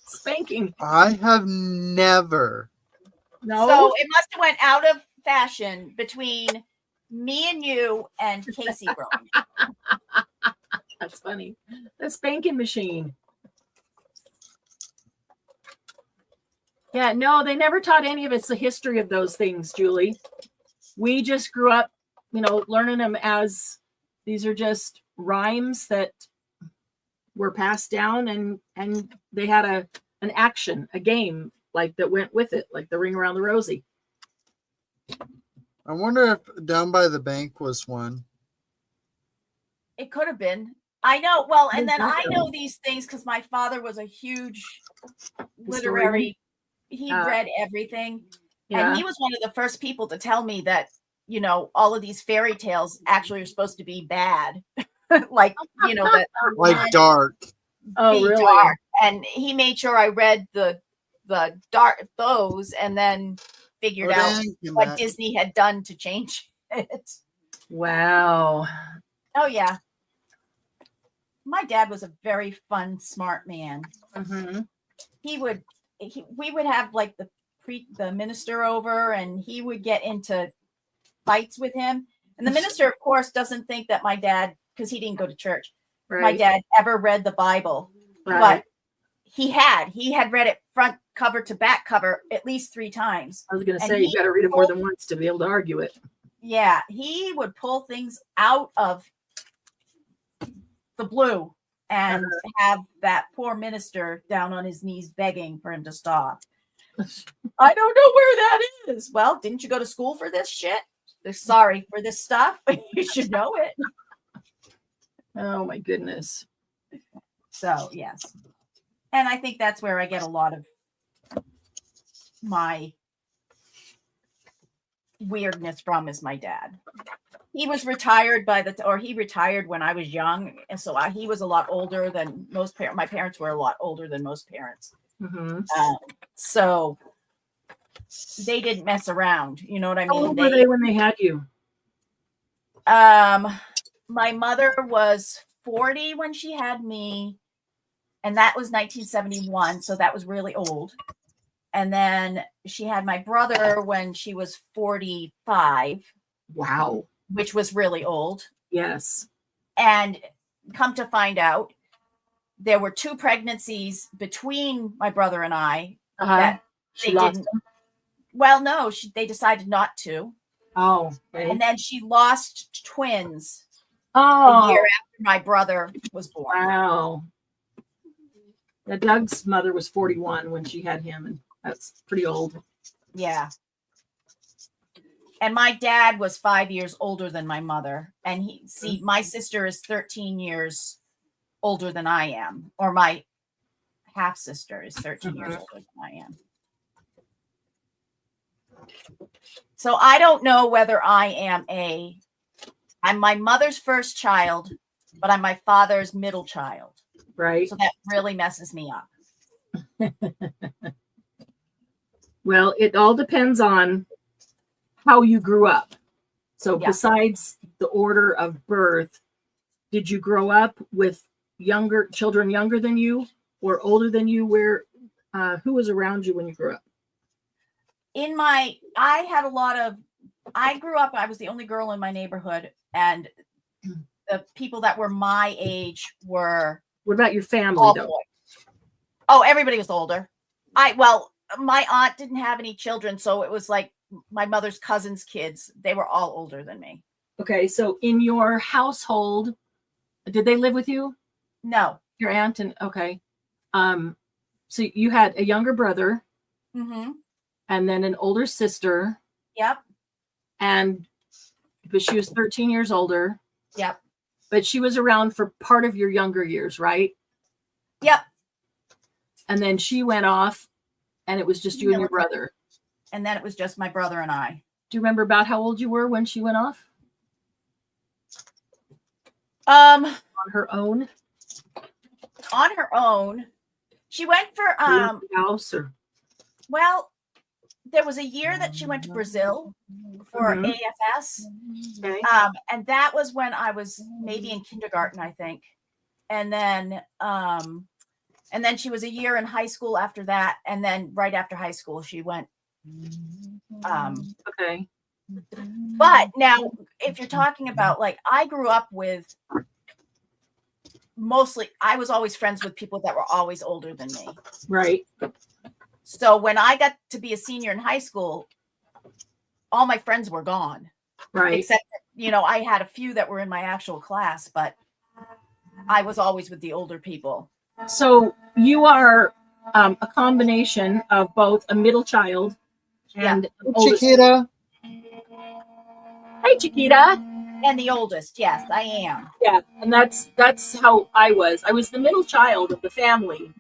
spanking. I have never. No. So it must have went out of fashion between me and you and Casey Brown. That's funny. The spanking machine. Yeah, no, they never taught any of us the history of those things, Julie. We just grew up, learning them as these are just rhymes that were passed down, and they had an action, a game like that went with it, like the Ring Around the Rosie. I wonder if Down by the Bank was one. It could have been. I know. Well, and then I know these things because my father was a huge literary. He read everything. Yeah. And he was one of the first people to tell me that, all of these fairy tales actually are supposed to be bad. Like, that like dark. Oh, really? Dark. And he made sure I read the dark those and then figured out what Disney had done to change it. Wow. Oh yeah. My dad was a very fun, smart man. Mm-hmm. We would have like the minister over, and he would get into fights with him. And the minister, of course, doesn't think that my dad, because he didn't go to church, my dad ever read the Bible. But he had read it front cover to back cover at least 3 times. I was going to say, you got to read it more than once to be able to argue it. Yeah, he would pull things out of the blue and have that poor minister down on his knees begging for him to stop. I don't know where that is. Well, didn't you go to school for this shit? Sorry for this stuff. You should know it. Oh my goodness. So, yes. And I think that's where I get a lot of my weirdness from, is my dad. He was retired he retired when I was young. And so he was a lot older than most parents. My parents were a lot older than most parents. Mm-hmm. So they didn't mess around. You know what I mean? How old were they when they had you? My mother was 40 when she had me, and that was 1971. So that was really old. And then she had my brother when she was 45. Wow. Which was really old. Yes. And come to find out, there were 2 pregnancies between my brother and I that she they lost didn't. Them? Well, no, they decided not to. Oh, okay. And then she lost twins Oh, a year after my brother was born. wow. Yeah, Doug's mother was 41 when she had him, and that's pretty old. Yeah. And my dad was 5 years older than my mother. And my sister is 13 years older than I am, or my half sister is 13 years older than I am. So I don't know whether I'm my mother's first child, but I'm my father's middle child. Right. So that really messes me up. Well, it all depends on how you grew up. So Yeah. besides the order of birth, did you grow up with children younger than you or older than you? Who was around you when you grew up? I grew up, I was the only girl in my neighborhood, and the people that were my age were What about your family all though? boys. Oh, everybody was older. My aunt didn't have any children, so it was like my mother's cousins' kids. They were all older than me. Okay, so in your household, did they live with you? No. Your aunt and okay. So you had a younger brother Mm-hmm. and then an older sister, Yep. but she was 13 years older. Yep. But she was around for part of your younger years, right? Yep. And then she went off and it was just you and your brother. And then it was just my brother and I. Do you remember about how old you were when she went off? On her own? On her own. She went for house or well, there was a year that she went to Brazil for AFS. Okay. And that was when I was maybe in kindergarten, I think. And then she was a year in high school after that. And then right after high school, she went. Okay. But now, if you're talking about, like, I grew up with I was always friends with people that were always older than me. Right. So when I got to be a senior in high school, all my friends were gone. Right. Except, I had a few that were in my actual class, but I was always with the older people. So you are a combination of both a middle child and Chiquita. Hi, Chiquita. And the oldest, yes, I am. Yeah, and that's how I was. I was the middle child of the family,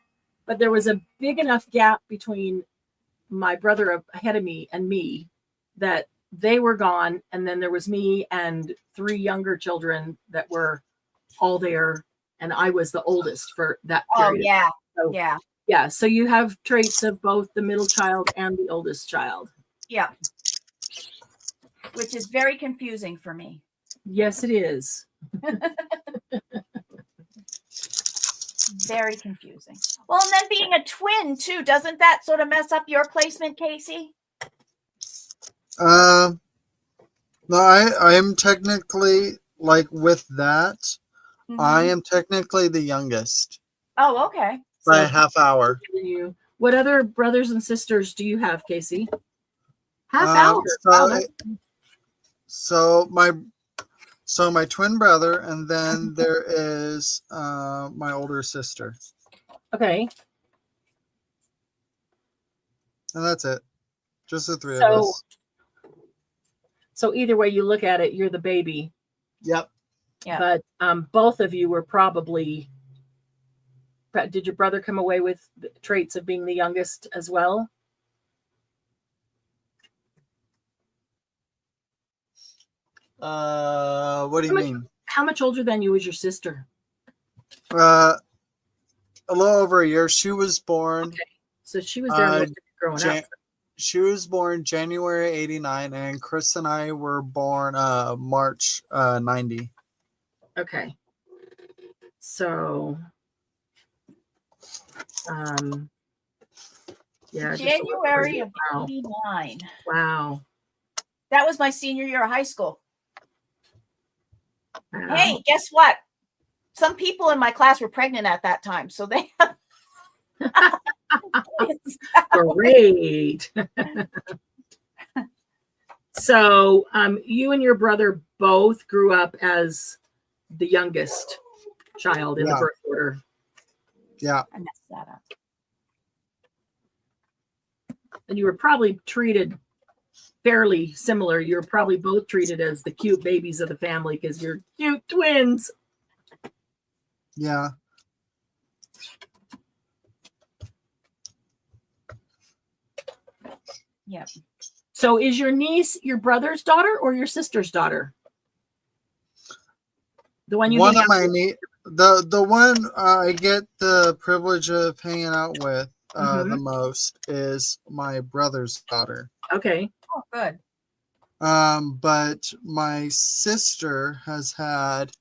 but there was a big enough gap between my brother ahead of me and me that they were gone, and then there was me and 3 younger children that were all there, and I was the oldest for that period. Oh, yeah. So, yeah. Yeah, so you have traits of both the middle child and the oldest child. Yeah. Which is very confusing for me. Yes, it is. Very confusing. Well, and then being a twin too, doesn't that sort of mess up your placement, Casey? No, I am technically, like, with that, I am technically the youngest Oh, okay. by a half hour. What other brothers and sisters do you have, Casey? Half hour. So my twin brother, and then there is my older sister. Okay. And that's it. Just the 3 of us. So either way you look at it, you're the baby. Yep. Yeah. But both of you were probably. Did your brother come away with the traits of being the youngest as well? What do you mean? How much older than you was your sister? A little over a year. She was born. Okay. So she was there most of it growing up. She was born January 89, and Chris and I were born March 90. Okay. So yeah. January of 89. Wow. That was my senior year of high school. Wow. Hey, guess what? Some people in my class were pregnant at that time, so they have Great. So you and your brother both grew up as the youngest child in the Yeah. birth order. Yeah. I messed that up. And you were probably treated fairly similar. You were probably both treated as the cute babies of the family because you're cute twins. Yeah. Yep. So is your niece your brother's daughter or your sister's daughter? The one you One hang of out my with? the one I get the privilege of hanging out with the most is my brother's daughter. Okay. Oh, good. But my sister has had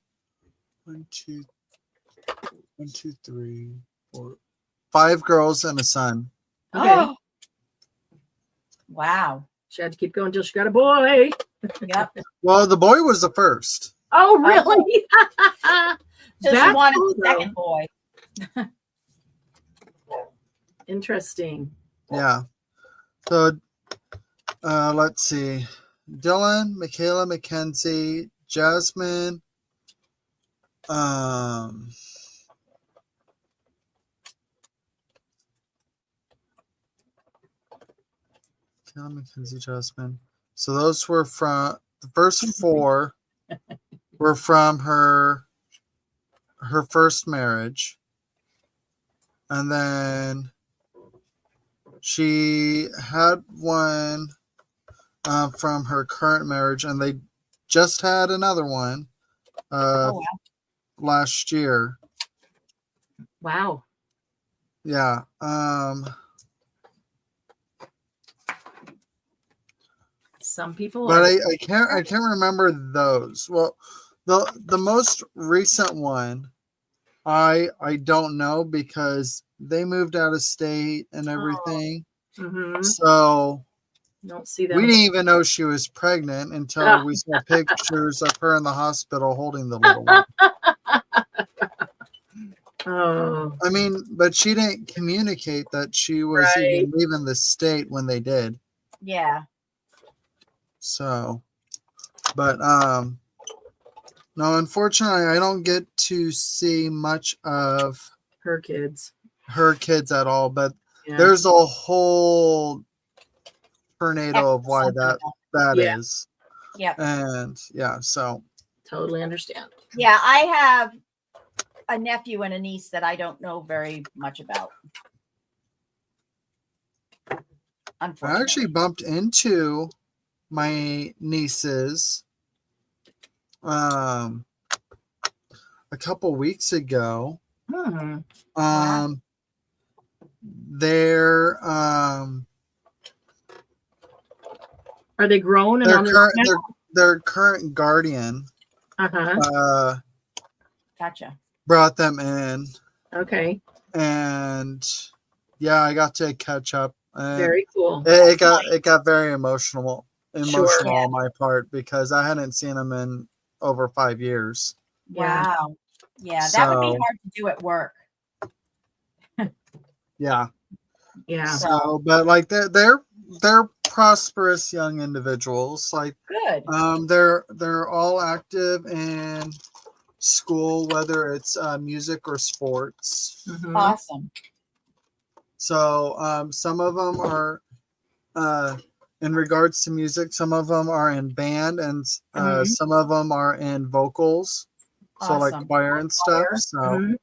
5 girls and a son. Okay. Oh. Wow. She had to keep going until she got a boy. Yep. Well, the boy was the first. Oh, really? So she That's wanted cool, the though. second boy. Interesting. Yeah. So let's see. Dylan, Michaela, Mackenzie, Jasmine, Michaela, Mackenzie, Jasmine. So those were from the first 4 were from her first marriage. And then she had one from her current marriage, and they just had another one Oh, wow. last year. Wow. Yeah. Some people But are. I can't remember those. Well, the most recent one I don't know because they moved out of state and everything. Mhm. So Don't see them. we didn't even know she was pregnant until we saw pictures of her in the hospital holding the little one. Oh, I mean, but she didn't communicate that she was even leaving the state when they did. Yeah. So, but no, unfortunately, I don't get to see much of her kids. her kids at all. But Yeah. there's a whole tornado of why Something that Yeah. is. Yep. And yeah, so Totally understand. Yeah, I have a nephew and a niece that I don't know very much about. I Unfortunately. actually bumped into my nieces a couple weeks ago. Wow. Their Are they grown and their on their current own their current guardian now? Gotcha. brought them in, Okay. and yeah, I got to catch up. And Very cool. it got very emotional Sure. on my part because I hadn't seen them in over 5 years. Yeah. Wow. Yeah, that would be So- hard to do at work. Yeah. Yeah. So, but like they're prosperous young individuals. Like Good. they're all active in school, whether it's music or sports. Mhm. Awesome. So some of them are in regards to music, some of them are in band, and some of them are in vocals. So like Awesome. choir and stuff. So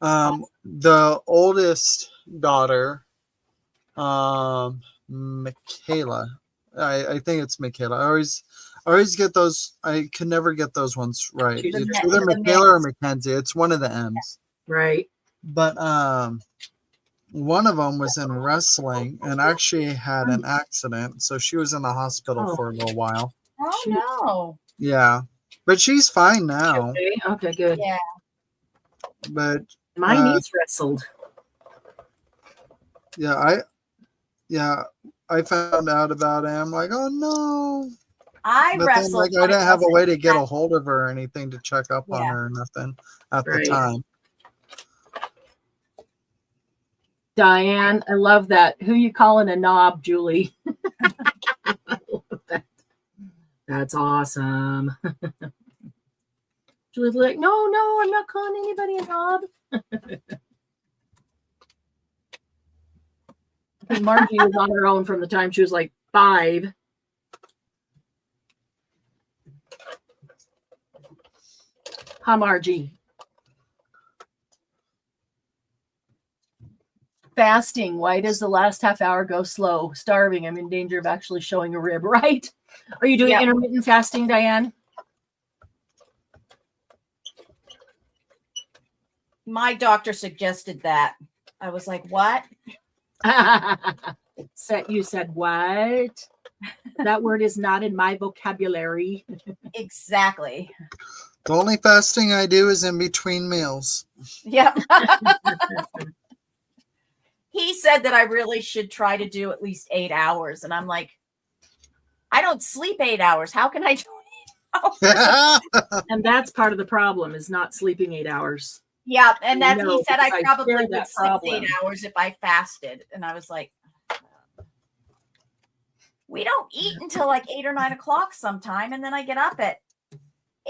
Mhm. the oldest daughter, Michaela, I think it's Michaela. I always get those. I can never get those ones right. She's It's the either mix. Michaela or Mackenzie. It's one of the M's. Right. But one of them was in wrestling and actually had an accident, so she was in the hospital Oh. for a little while. Oh Shoot. no. Yeah, but she's fine now. Okay. Okay. Good. Yeah. But My niece wrestled. yeah, I found out about it. I'm like, oh no. I But then, wrestled. like, I didn't have a way to get a hold of her or anything to check up on Yeah. her or nothing at Right. the time. Diane, I love that. Who you calling a knob, Julie? I love that. That's awesome. Julie's like, no, I'm not calling anybody a knob. I think Margie was on her own from the time she was like 5. Hi, Margie. Fasting. Why does the last half hour go slow? Starving. I'm in danger of actually showing a rib, right? Are you doing intermittent fasting, Diane? My doctor suggested that. I was like, what? You said what? That word is not in my vocabulary. Exactly. The only fasting I do is in between meals. Yep. He said that I really should try to do at least 8 hours. And I'm like, I don't sleep 8 hours. How can I do 8 hours? And that's part of the problem, is not sleeping 8 hours. Yeah. And that No, he said I because I probably share would that sleep problem. 8 hours if I fasted. And I was like, we don't eat until like 8 or 9 o'clock sometime. And then I get up at 8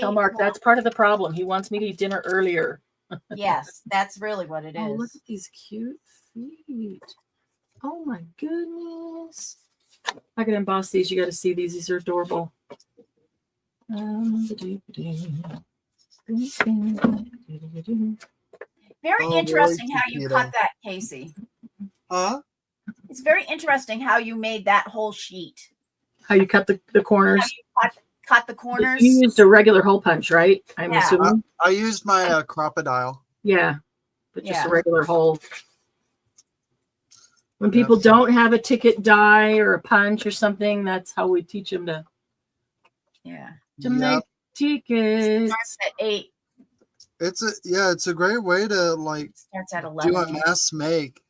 Tell Mark that's part of the problem. He wants me to eat dinner earlier. Yes, that's really what it is. Oh, look at these cute feet. Oh my goodness. I can emboss these. You got to see these. These are adorable. Very Oh, interesting really how you cute. cut that, Casey. Huh? It's very interesting how you made that whole sheet. How you cut the corners. How you cut the corners. You used a regular hole punch, right? I'm Yeah. assuming. I used my crocodile. Yeah. But just Yeah. a regular hole. When Yeah. people don't have a ticket die or a punch or something, that's how we teach them to Yeah. make tickets. Starts at 8. It's a great way to like Starts at do 11. a mass make.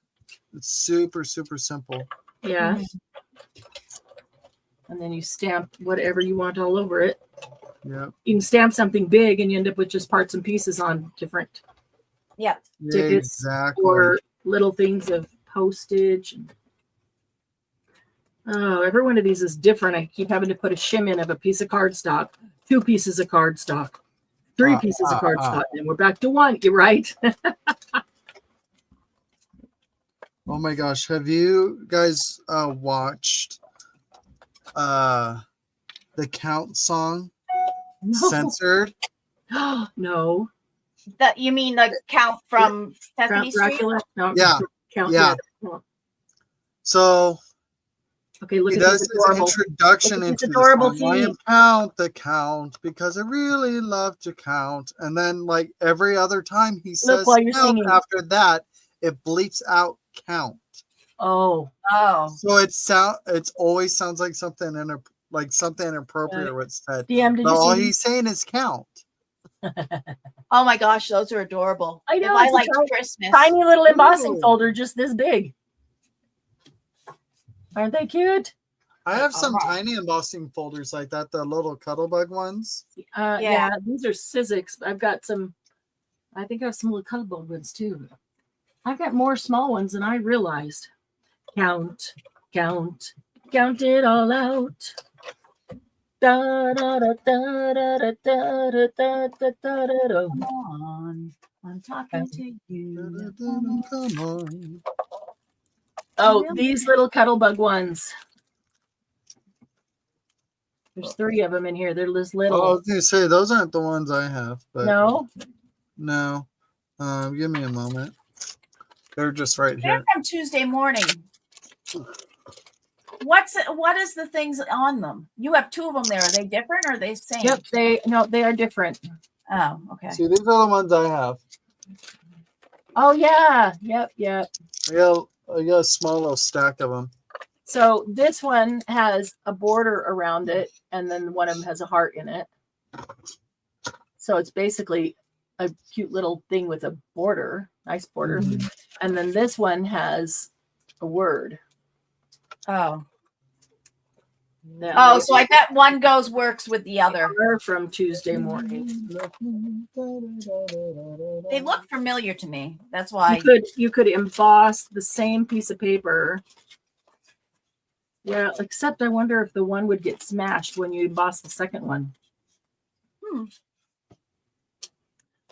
It's super simple. Yeah. Mhm. And then you stamp whatever you want all over it. Yeah. You can stamp something big and you end up with just parts and pieces on different Yep. tickets Exactly. or little things of postage. Oh, every one of these is different. I keep having to put a shim in of a piece of cardstock, 2 pieces of cardstock, 3 pieces of cardstock, and we're back to 1. You're right. Oh my gosh, have you guys watched the Count song censored? No. That you mean the Count from Sesame Count Street? Dracula? No. Yeah. Count. Yeah. Oh, So okay, look he at does this his adorable. introduction Look at these into the adorable song. I am feet. Count the Count because I really love to count. And then like every other time he says while you're count singing. after that, it bleeps out count. Oh. Oh. So it's always sounds like something something inappropriate what's said. DM, did But you all see he's saying is count. Oh my gosh, those are adorable. I know, If I it's a like tiny- Christmas. tiny little embossing Ooh. folder just this big? Aren't they cute? I have some Uh-huh. tiny embossing folders like that, the little Cuttlebug ones. Yeah, these are Sizzix. I've got some. I think I have some little Cuttlebug ones too. I've got more small ones than I realized. Count it all out. Da, da, da, da, da, da, da, da, da, da, da, da. Come on. I'm talking to you. Come on. Oh, these little Cuttlebug ones. There's 3 of them in here. They're just little. Oh, I was gonna say those aren't the ones I have, but No? no. Give me a moment. They're just right They're here. from Tuesday morning. What is the things on them? You have 2 of them there. Are they different or are they the same? Yep, they are different. Oh, okay. See, these are the ones I have. Oh yeah. Yep. I got a small little stack of them. So this one has a border around it, and then one of them has a heart in it. So it's basically a cute little thing with a border, nice border. Mhm. And then this one has a word. Oh. Now, Oh, so I bet one works with the other. they're from Tuesday morning. They look familiar to me. That's why. You could emboss the same piece of paper Yeah, except I wonder if the one would get smashed when you emboss the second one. I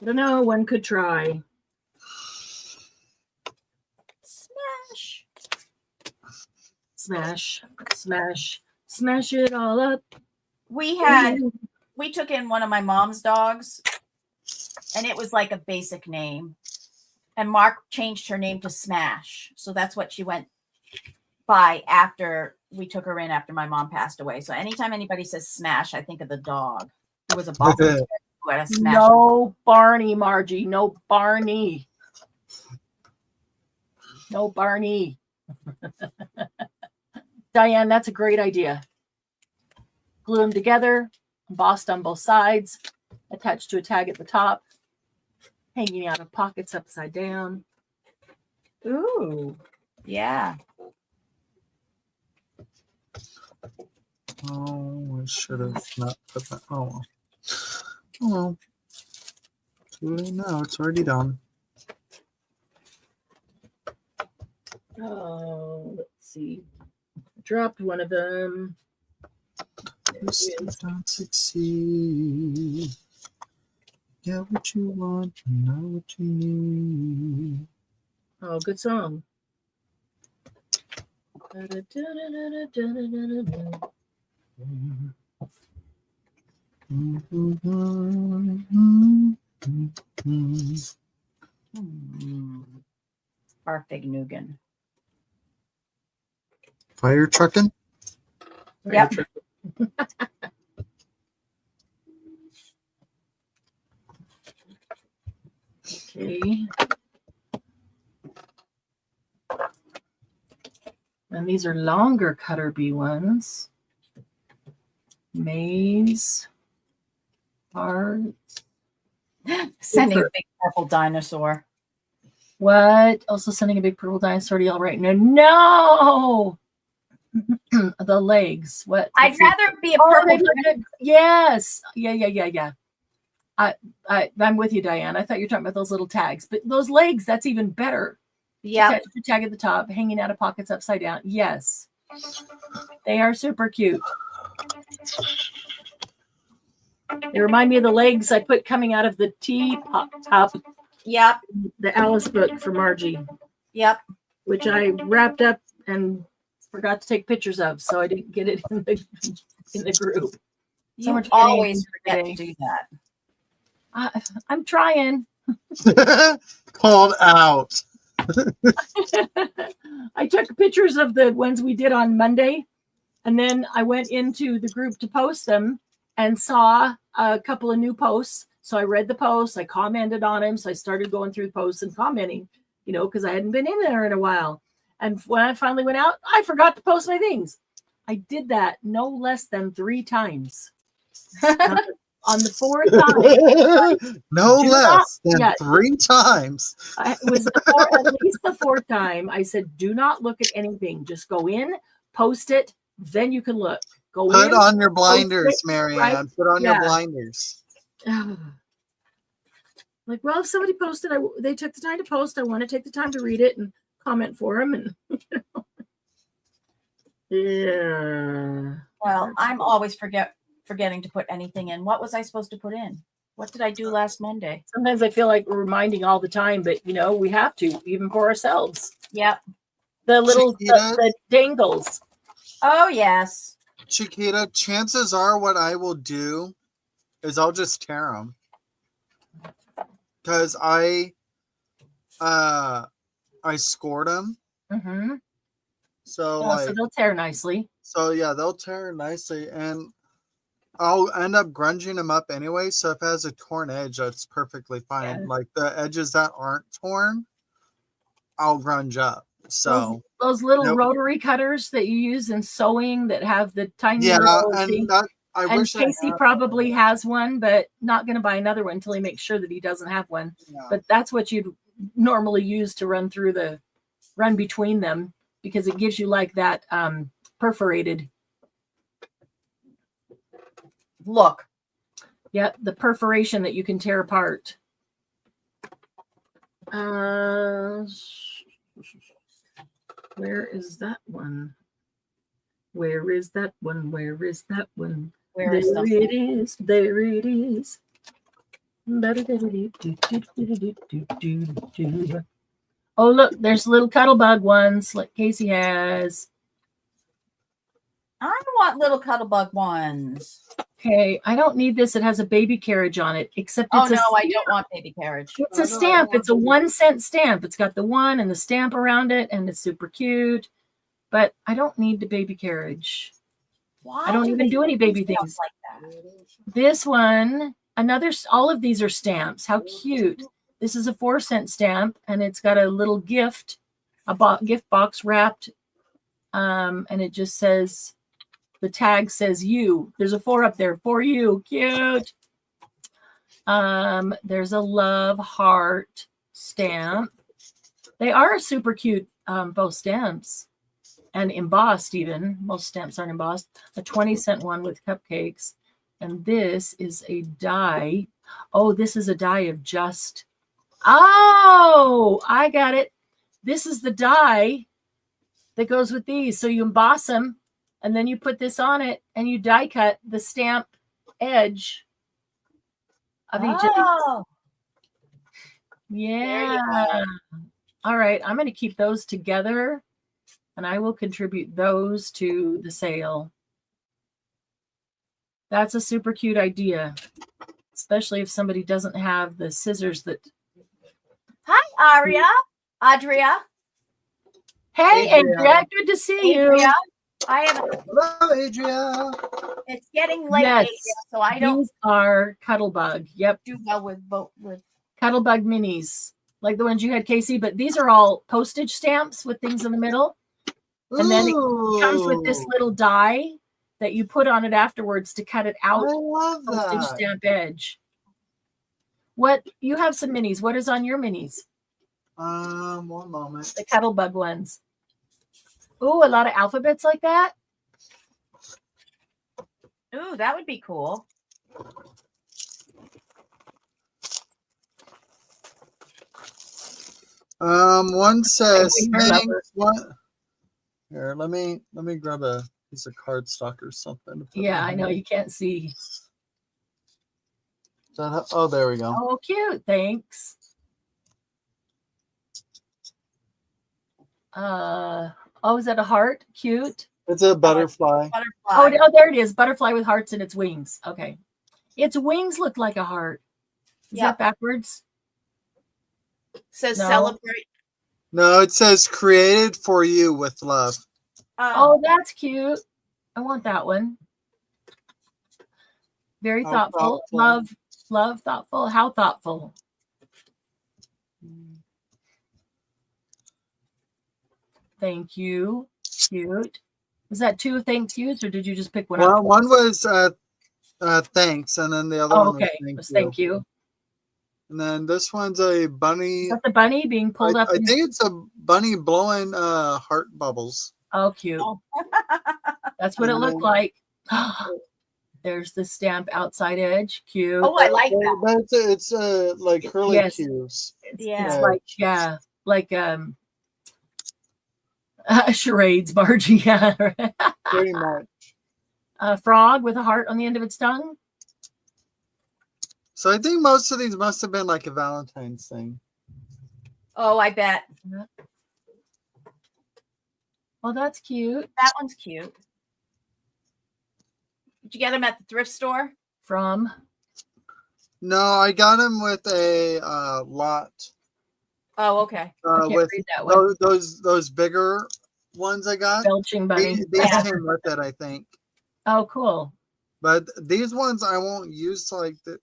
don't know. One could try. Smash. Smash, smash, smash it all up. We took in one of my mom's dogs, and it was like a basic name. And Mark changed her name to Smash. So that's what she went by after we took her in after my mom passed away. So anytime anybody says Smash, I think of the dog. It was a Boston who had a smash. No Barney, Margie. No Barney. No Barney. Diane, that's a great idea. Glue them together, embossed on both sides, attached to a tag at the top, hanging out of pockets upside down. Ooh, yeah. Oh, I should have not put that. Oh, well. Oh, well. Too late now. It's already done. Oh, let's see. Dropped one of them. Just don't succeed. Get what you want, not what you need. Oh, good song. Barfig Nugan. Fire trucking? Yep. Okay. And these are longer cutter bee ones. Maze. Hearts. Sending a big purple dinosaur. What? Also sending a big purple dinosaur to y'all right now. No! The legs. What? I'd rather be a Oh, purple. yes. Yeah. I'm with you, Diane. I thought you were talking about those little tags, but those legs, that's even better. Yeah. Attach the tag at the top, hanging out of pockets upside down. Yes. They are super cute. They remind me of the legs I put coming out of the tea top. Yep. The Alice book for Margie. Yep. Which I wrapped up and forgot to take pictures of, so I didn't get it in the group. You much always getting forget to do that. I'm trying. Called out. I took pictures of the ones we did on Monday, and then I went into the group to post them and saw a couple of new posts. So I read the posts, I commented on them. So I started going through the posts and commenting, because I hadn't been in there in a while. And when I finally went out, I forgot to post my things. I did that no less than 3 times. On the 4th time. No less than 3 times. It was at least the 4th time. I said, do not look at anything. Just go in, post it, then you can look. Put on your blinders, Marianne. Right? Put on your blinders. Like, well, if somebody posted, they took the time to post. I want to take the time to read it and comment for them. And yeah. Well, I'm always forgetting to put anything in. What was I supposed to put in? What did I do last Monday? Sometimes I feel like we're reminding all the time, but we have to, even for ourselves. Yep. The little the dangles. Oh yes. Chiquita, chances are what I will do is I'll just tear them. Because I scored them. Mm-hmm. So so they'll tear nicely. So yeah, they'll tear nicely, and I'll end up grunging them up anyway. So if it has a torn edge, that's perfectly fine. Yeah. Like the edges that aren't torn, I'll grunge up. So those little rotary cutters that you use in sewing that have the tiny and Casey probably has one, but not going to buy another one until he makes sure that he doesn't have one. Yeah. But that's what you'd normally use to run between them, because it gives you like that perforated look. Yep, the perforation that you can tear apart. Where is that one? Where is that one? Where is that one? Where is There the it is. There it is. Oh, look, there's little cuddle bug ones like Casey has. I want little cuddlebug ones. Okay, I don't need this. It has a baby carriage on it, except Oh it's no, a I don't want baby carriage. it's a stamp. It's a 1 cent stamp. It's got the 1 and the stamp around it, and it's super cute. But I don't need the baby carriage. Why I don't even they do any baby stamps things. like that? This one, all of these are stamps. How cute. This is a 4 cent stamp, and it's got a little gift, gift box wrapped, and it just says, the tag says you. There's a 4 up there for you. Cute. There's a love heart stamp. They are super cute, both stamps, and embossed even. Most stamps aren't embossed. A 20 cent one with cupcakes. And this is a die. Oh, this is a die of just. Oh, I got it. This is the die that goes with these. So you emboss them, and then you put this on it, and you die cut the stamp edge of each of these. Oh, Yeah. All right. I'm going to keep those together, and I will contribute those to the sale. That's a super cute idea, especially if somebody doesn't have the scissors that. hi, Adria. Hey, Adria. Adria, good to see you. Adria. I have. Hello, Adria. It's getting late, Yes. Adria, so I don't These are Cuddlebug. Yep, do well with Cuddlebug minis, like the ones you had, Casey. But these are all postage stamps with things in the middle. And then it comes with this Ooh, little die that you put on it afterwards to cut it out. I love Postage that. stamp edge. What, you have some minis. What is on your minis? 1 moment. The Cuddlebug ones. Oh, a lot of alphabets like that. Ooh, that would be cool. One says Wing her thanks. lover. What? Here, let me grab a piece of cardstock or something. to put Yeah, I in know here. you can't see. Is that oh, there we go. Oh, cute. Thanks. Oh, is that a heart? Cute. It's a butterfly. Butterfly. Oh, there it is. Butterfly with hearts in its wings. Okay. Its wings look like a heart. Is Yep. that backwards? Says No. celebrate. No, it says created for you with love. Oh, that's cute. I want that one. Very How thoughtful. thoughtful. Love, thoughtful. How thoughtful. Thank you. Cute. Was that 2 thank yous, or did you just pick one Well, up? one was thanks, and then the other Oh, one okay. was Thank you. And then this one's a bunny. Is that the bunny being pulled up? I think it's a bunny blowing heart bubbles. Oh, cute. Oh. That's what it looked like. There's the stamp outside edge. Cute. Oh, I like that. But it's like curly Yes. cues. Yeah. It's like charades, Margie. Yeah. Pretty much. A frog with a heart on the end of its tongue. So I think most of these must have been like a Valentine's thing. Oh, I bet. Well, that's cute. That one's cute. Did you get them at the thrift store? From No, I got them with a lot. Oh, okay. I can't With read that one. those bigger ones I got. Belching bunny. These Yeah. came with it, I think. Oh, cool. But these ones I won't use like that.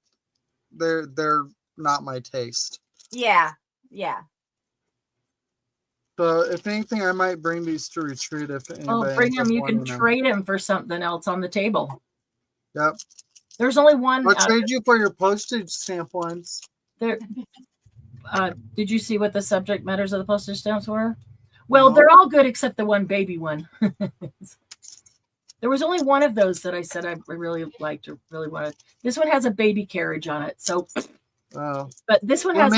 They're not my taste. Yeah. Yeah. So if anything, I might bring these to retreat if anybody. Oh, bring ends up them. You can wanting them. trade them for something else on the table. Yep. There's only one. I'll trade you for your postage stamp ones. There. Did you see what the subject matters of the postage stamps were? Well, No. they're all good except the one baby one. There was only one of those that I said I really liked or really wanted. This one has a baby carriage on it. So, Oh. but this one Well, has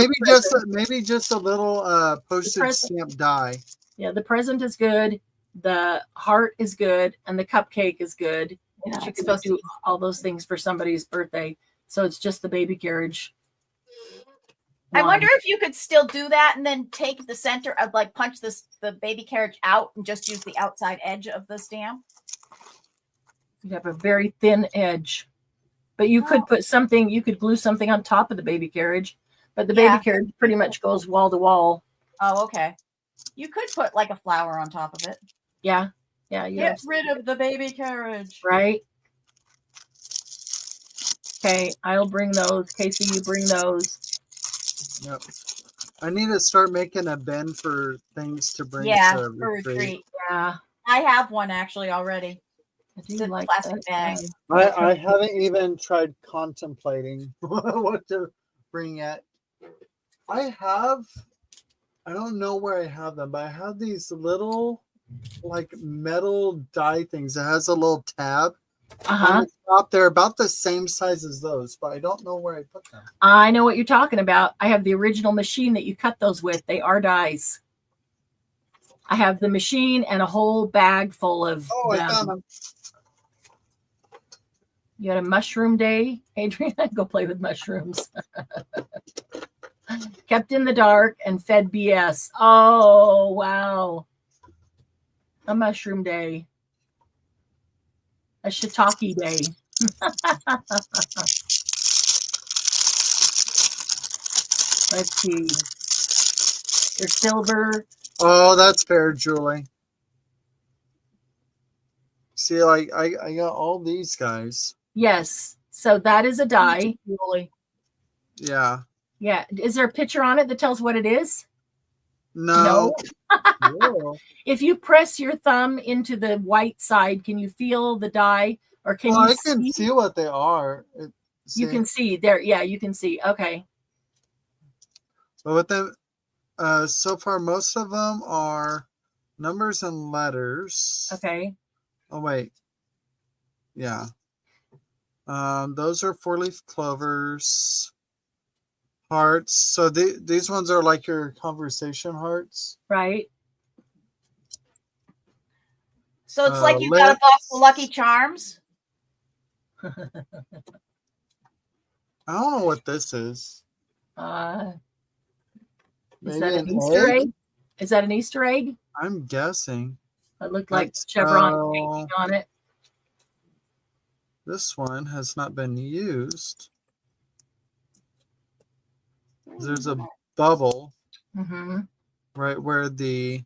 maybe just a little postage present. stamp die. Yeah, the present is good. The heart is good, and the cupcake is good. Yeah, She it's could supposed to do be. all those things for somebody's birthday. So it's just the baby carriage. I one. wonder if you could still do that and then take the center of like punch the baby carriage out and just use the outside edge of the stamp. You'd have a very thin edge. But you could put something, you could glue something on top of the baby carriage. But the Yeah. baby carriage pretty much goes wall to wall. Oh, okay. You could put like a flower on top of it. Yeah. Yeah. You Get rid of the baby carriage. right. Okay, I'll bring those. Casey, you bring those. Yep. I need to start making a bin for things to bring Yeah, to for retreat. retreat. Yeah. I have one actually already. I do It's a like plastic that bag. thing. I haven't even tried contemplating what to bring yet. I don't know where I have them, but I have these little like metal die things. It has a little tab Uh-huh. on the top. They're about the same size as those, but I don't know where I put them. I know what you're talking about. I have the original machine that you cut those with. They are dies. I have the machine and a whole bag full of Oh, I them. found them. You had a mushroom day, Adrian? Go play with mushrooms. Kept in the dark and fed BS. Oh, wow. A mushroom day. A shiitake day. Let's see. There's silver. Oh, that's fair, Julie. See, like I got all these guys. Yes. So that is a die. Julie. Yeah. Yeah. Is there a picture on it that tells what it is? No. Whoa. If you press your thumb into the white side, can you feel the die? Or can Well, you I can see what they are. You can see there. Yeah, you can see. Okay. But with them, so far, most of them are numbers and letters. Okay. Oh, wait. Yeah. Those are 4-leaf clovers. Hearts. So these ones are like your conversation hearts. Right. So it's like you got a box of Lucky Charms. I don't know what this is. Is Maybe that an an Easter egg? egg? Is that an Easter egg? I'm guessing. It looked like That's- chevron oh. painting on it. This one has not been used. There's a bubble Mm-hmm. right where the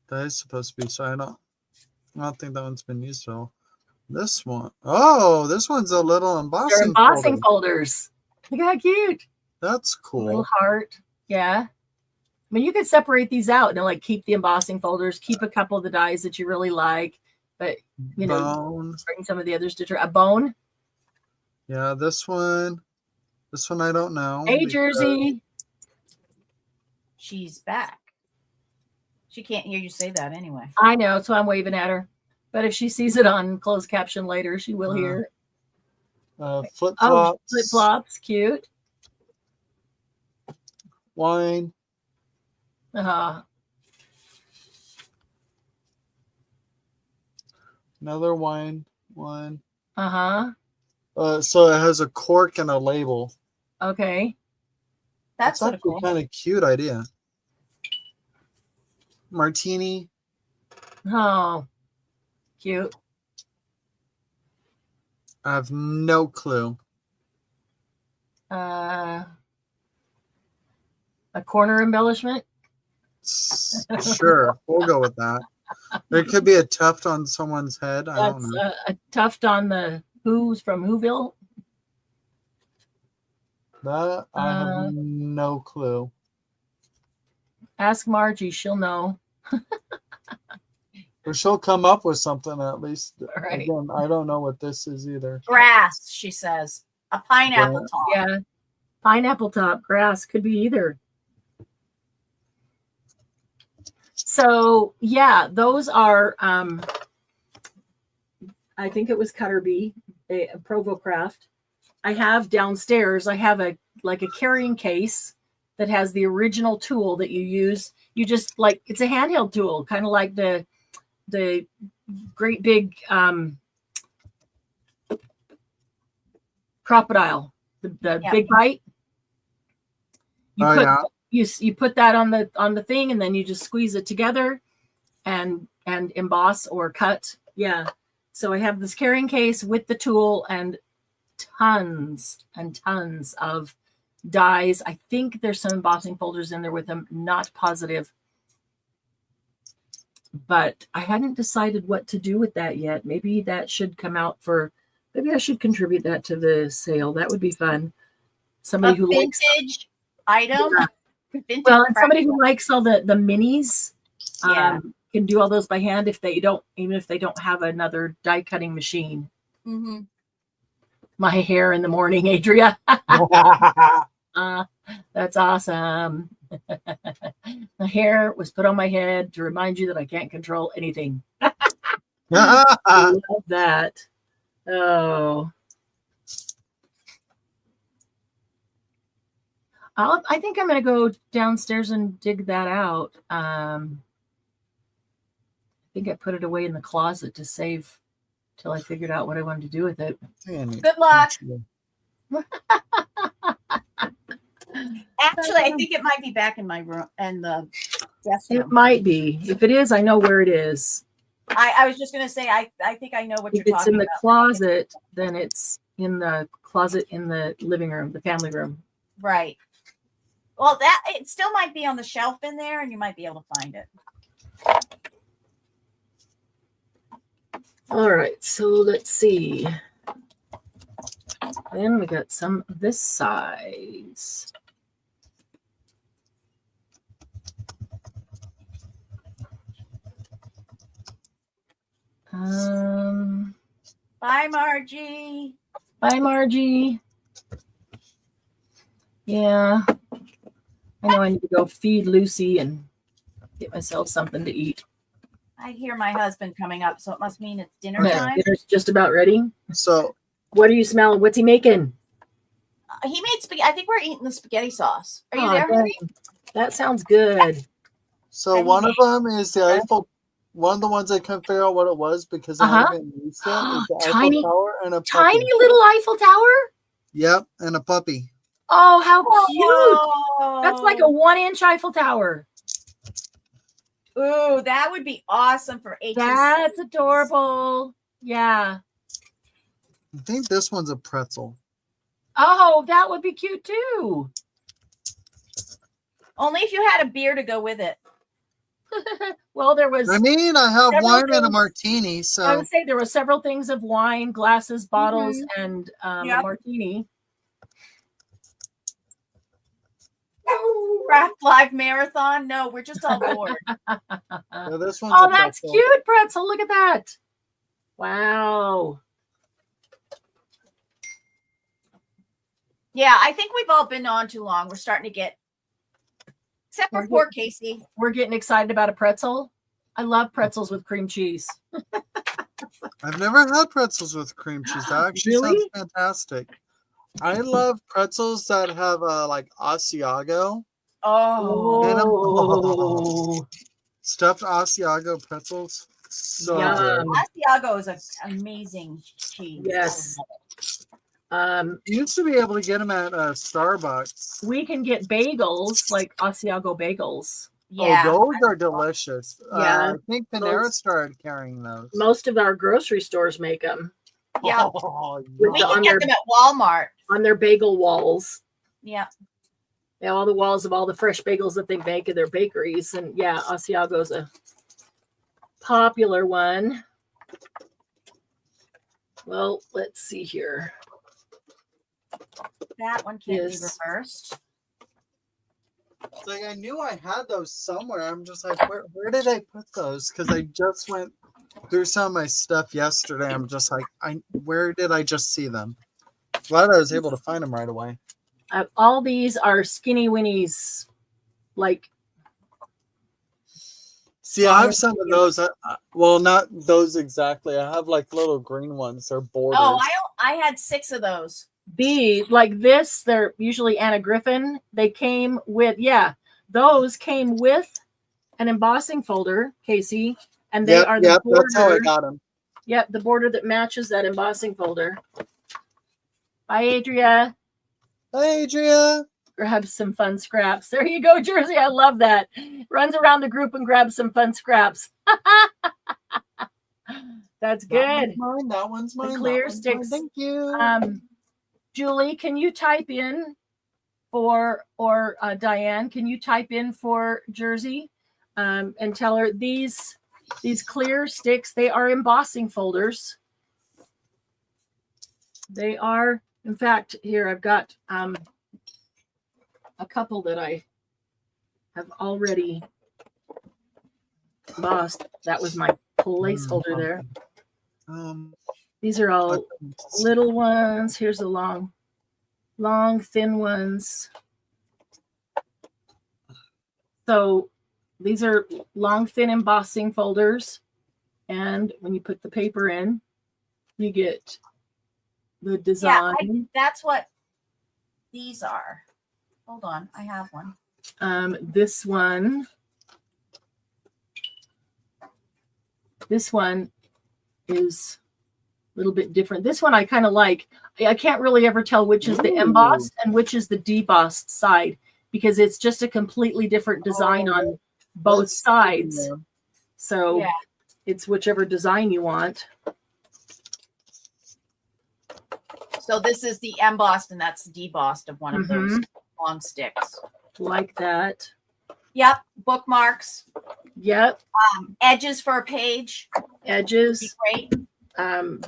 die is supposed to be. So I don't think that one's been used at all. This one, oh, this one's a little They're embossing embossing folder. folders. Look how cute. That's Little cool. heart. Yeah. I mean, you could separate these out and like keep the embossing folders, keep a couple of the dies that you really like, but you know, Bone. bring some of the others to try. A bone. Yeah, this one I don't know. Hey, because- Jersey. She's back. She can't hear you say that anyway. I know, so I'm waving at her. But if she sees it on closed caption later, she will hear. Flip Oh, flops. flip flops, cute. Wine. Another wine one. So it has a cork and a label. Okay. That's sort of actually cool. kind of cute idea. Martini. Oh, cute. I have no clue. A corner embellishment. Sure, we'll go with that. There could be a tuft on someone's head. I don't That's know. a tuft on the Who's from Whoville. That I have no clue. Ask Margie, she'll know. Or she'll come up with something at least. Right. Again, I don't know what this is either. Grass, she says. A pineapple top. Yeah. Pineapple top, grass, could be either. So yeah, those are I think it was Cutter Bee, a Provocraft. I have downstairs, I have a carrying case that has the original tool that you use. You just like, it's a handheld tool, kind of like the the great big crocodile, the big bite. You put that on the thing, and then you just squeeze it together and emboss or cut. Yeah. So I have this carrying case with the tool and tons and tons of dies. I think there's some embossing folders in there with them, not positive. But I hadn't decided what to do with that yet. Maybe that should come out maybe I should contribute that to the sale. That would be fun. Somebody who likes vintage item. Yeah. Vintage Well, and somebody who likes all the minis can do all those by hand even if they don't have another die cutting machine. Mm-hmm. My hair in the morning, Adria. That's awesome. The hair was put on my head to remind you that I can't control anything. I love that. Oh. I think I'm going to go downstairs and dig that out. I think I put it away in the closet to save till I figured out what I wanted to do with it. Good luck. Actually, I think it might be back in my room and the desk room. It might be. If it is, I know where it is. I was just going to say, I think I know what you're If talking about. it's in the closet, then it's in the closet in the living room, the family room. Right. Well, it still might be on the shelf in there, and you might be able to find it. All right, so let's see. Then we got some this size. Bye, Margie. Bye, Margie. Yeah. I know I need to go feed Lucy and get myself something to eat. I hear my husband coming up, so it must mean it's dinner Okay, time. dinner's just about ready. So, what are you smelling? What's he making? He made spaghetti. I think we're eating the spaghetti sauce. Are you Oh, there, honey? that sounds good. so one of them is the Eiffel. One of the ones I couldn't figure out what it was because I haven't used it. Is the Tiny- Eiffel Tower and a puppy. Tiny little Eiffel Tower? Yep, and a puppy. Oh, how cute. Oh. That's like a 1-inch Eiffel Tower. Ooh, that would be awesome for HSC. That's adorable. Yeah. I think this one's a pretzel. Oh, that would be cute too. Only if you had a beer to go with it. Well, there was. I mean, I have several wine and a things- martini, I so would say there were several things of wine, glasses, bottles, and a Yep. martini. Craft Live Marathon? No, we're just all bored. yeah, this one's Oh, a that's pretzel. cute, pretzel. Look at that. Wow. Yeah, I think we've all been on too long. We're starting to get, except for poor Casey. We're getting excited about a pretzel. I love pretzels with cream cheese. I've never had pretzels with cream cheese. That actually Really? sounds fantastic. I love pretzels that have like Asiago, Oh, stuffed Asiago pretzels. So Yum. good. Asiago is an amazing cheese. Yes. You used to be able to get them at Starbucks. We can get bagels, like Asiago bagels. Yeah. Oh, those are delicious. Yeah. I think Panera Those- started carrying those. Most of our grocery stores make them Yeah. Oh, With We the- can on get their- them at Walmart. on their bagel walls. Yeah. They have all the walls of all the fresh bagels that they bake in their bakeries. And yeah, Asiago's a popular one. Well, let's see here. That one can't be Yes. reversed. It's like I knew I had those somewhere. I'm just like, where did I put those? Because I just went through some of my stuff yesterday. I'm just like, where did I just see them? Glad I was able to find them right away. All these are skinny winnies. Like, See, I have some of those. Well, not those exactly. I have like little green ones. They're borders. Oh, I had 6 of those. like this, they're usually Anna Griffin. They came with, those came with an embossing folder, Casey, And they are the border. That's how I got them. Yep, the border that matches that embossing folder. Bye, Adria. Hi, Adria. Grab some fun scraps. There you go, Jersey. I love that. Runs around the group and grabs some fun scraps. That's good. That one's mine. Clear that one's sticks. Mine. Thank you. Julie, can you type in for, or Diane, can you type in for Jersey and tell her these clear sticks, they are embossing folders. They are, in fact, here I've got a couple that I have already embossed. That was my placeholder there. These are all little ones. Here's the long, thin ones. So these are long, thin embossing folders. And when you put the paper in, you get the design. Yeah, that's what these are. Hold on, I have one. This one is a little bit different. This one I kind of like. I can't really ever tell which is the embossed and which is the debossed side because it's just a completely different design on both sides. So Yeah. it's whichever design you want. So this is the embossed and that's debossed of one of those long sticks. Like that. Yep. Bookmarks. Yep. Edges for a page. Edges. Great.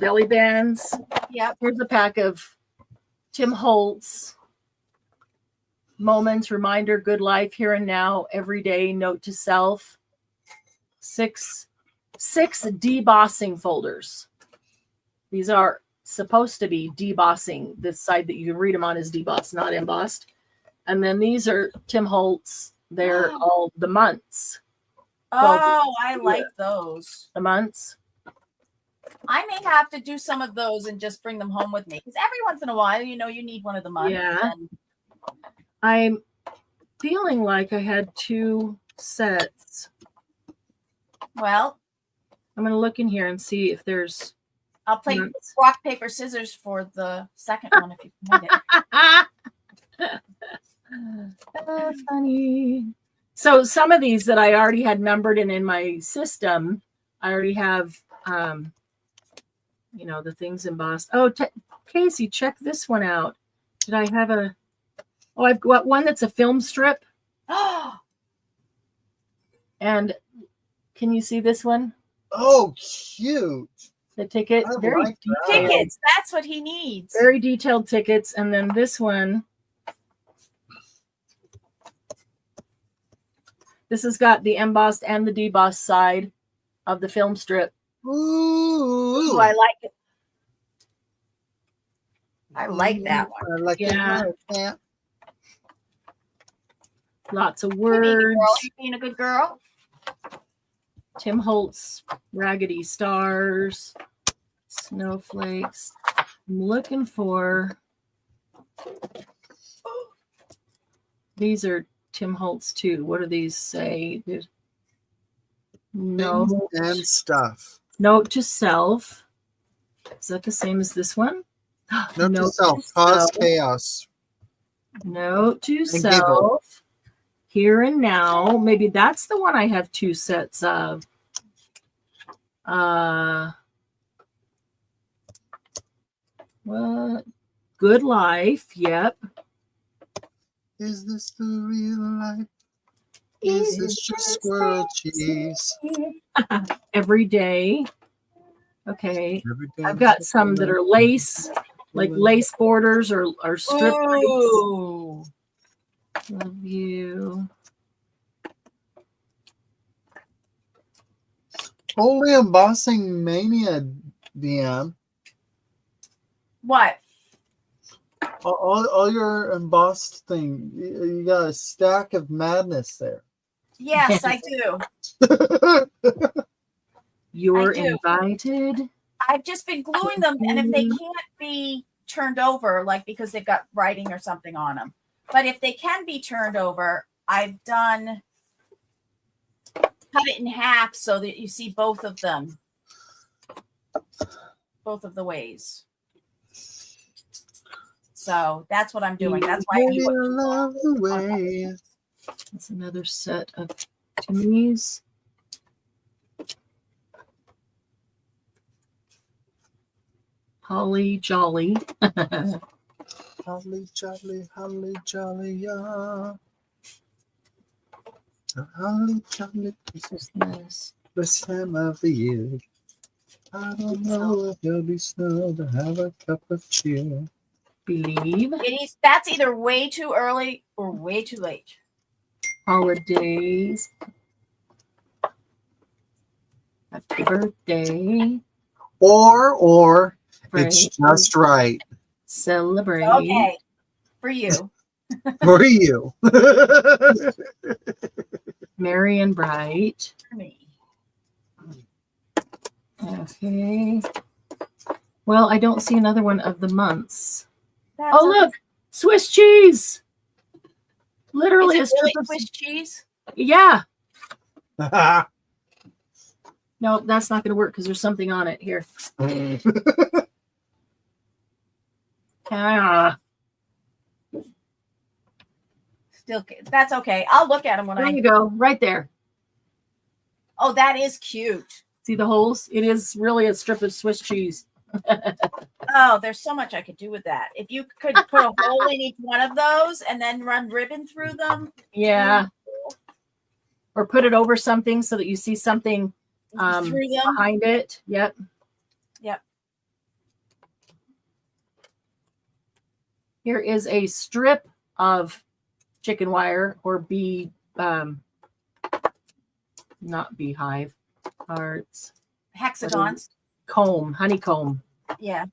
Belly bands. Yep. Here's a pack of Tim Holtz moments, reminder, good life, here and now, every day, note to self. Six debossing folders. These are supposed to be debossing. This side that you can read them on is debossed, not embossed. And then these are Tim Holtz. They're all the months. Oh, I like those. The months. I may have to do some of those and just bring them home with me because every once in a while, you need one of the months. Yeah. And I'm feeling like I had 2 sets. well, I'm going to look in here and see if there's I'll play months. rock, paper, scissors for the second one if you can get it. Funny. So some of these that I already had numbered and in my system, I already have, the things embossed. Oh, Casey, check this one out. Did I have a? Oh, I've got one that's a film strip. And can you see this one? Oh, cute. The ticket, I very like that. detailed. Tickets. That's what he needs. Very detailed tickets. And then this one. This has got the embossed and the debossed side of the film strip. Ooh, I like it. I like that one. I like Yeah. it. Yeah. Lots of You being a words. girl, you being a good girl. Tim Holtz, Raggedy Stars, Snowflakes. I'm looking for. These are Tim Holtz too. What do these say? No. Things and stuff. Note to self. Is that the same as this one? Note to self. Cause chaos. Note to giggle. self. Here and now. Maybe that's the one I have 2 sets of. What? Good life. Yep. Is this the real life? Is this just squirrel cheese? Every day. Okay. Every day I've got some that are lace, like lace borders or strip lace. Ooh. Love you. Holy embossing mania, DM. What? All your embossed thing. You got a stack of madness there. Yes, I do. You're I do. invited. I've just been gluing them, and if they can't be turned over, like because they've got writing or something on them, but if they can be turned over, I've done cut it in half so that you see both of them. Both of the ways. So that's what I'm doing. That's why I love away. That's another set of Timmy's. Holly Jolly. Holly jolly, yeah. Holly jolly, Christmas. this time of the year. I don't know if there'll be snow to have a cup of cheer. Believe. that's either way too early or way too late. Holidays. Happy birthday. Or Right. it's just right Celebrate. Okay. For you. for you. Merry and bright. For me. Okay. Well, I don't see another one of the months. That's Oh, look. Swiss cheese. Literally a Is it really strip of Swiss cheese? Yeah. No, that's not going to work because there's something on it here. Ah, Still, that's okay. I'll look at them when there I. you go. Right there. Oh, that is cute. See the holes? It is really a strip of Swiss cheese. Oh, there's so much I could do with that. If you could put a hole in each one of those and then run ribbon through them. Yeah. Or put it over something so that you see something Through them. behind it. Yep. Yep. Here is a strip of chicken wire or bee, not beehive, hearts, Hexagons. comb, honeycomb. Yeah.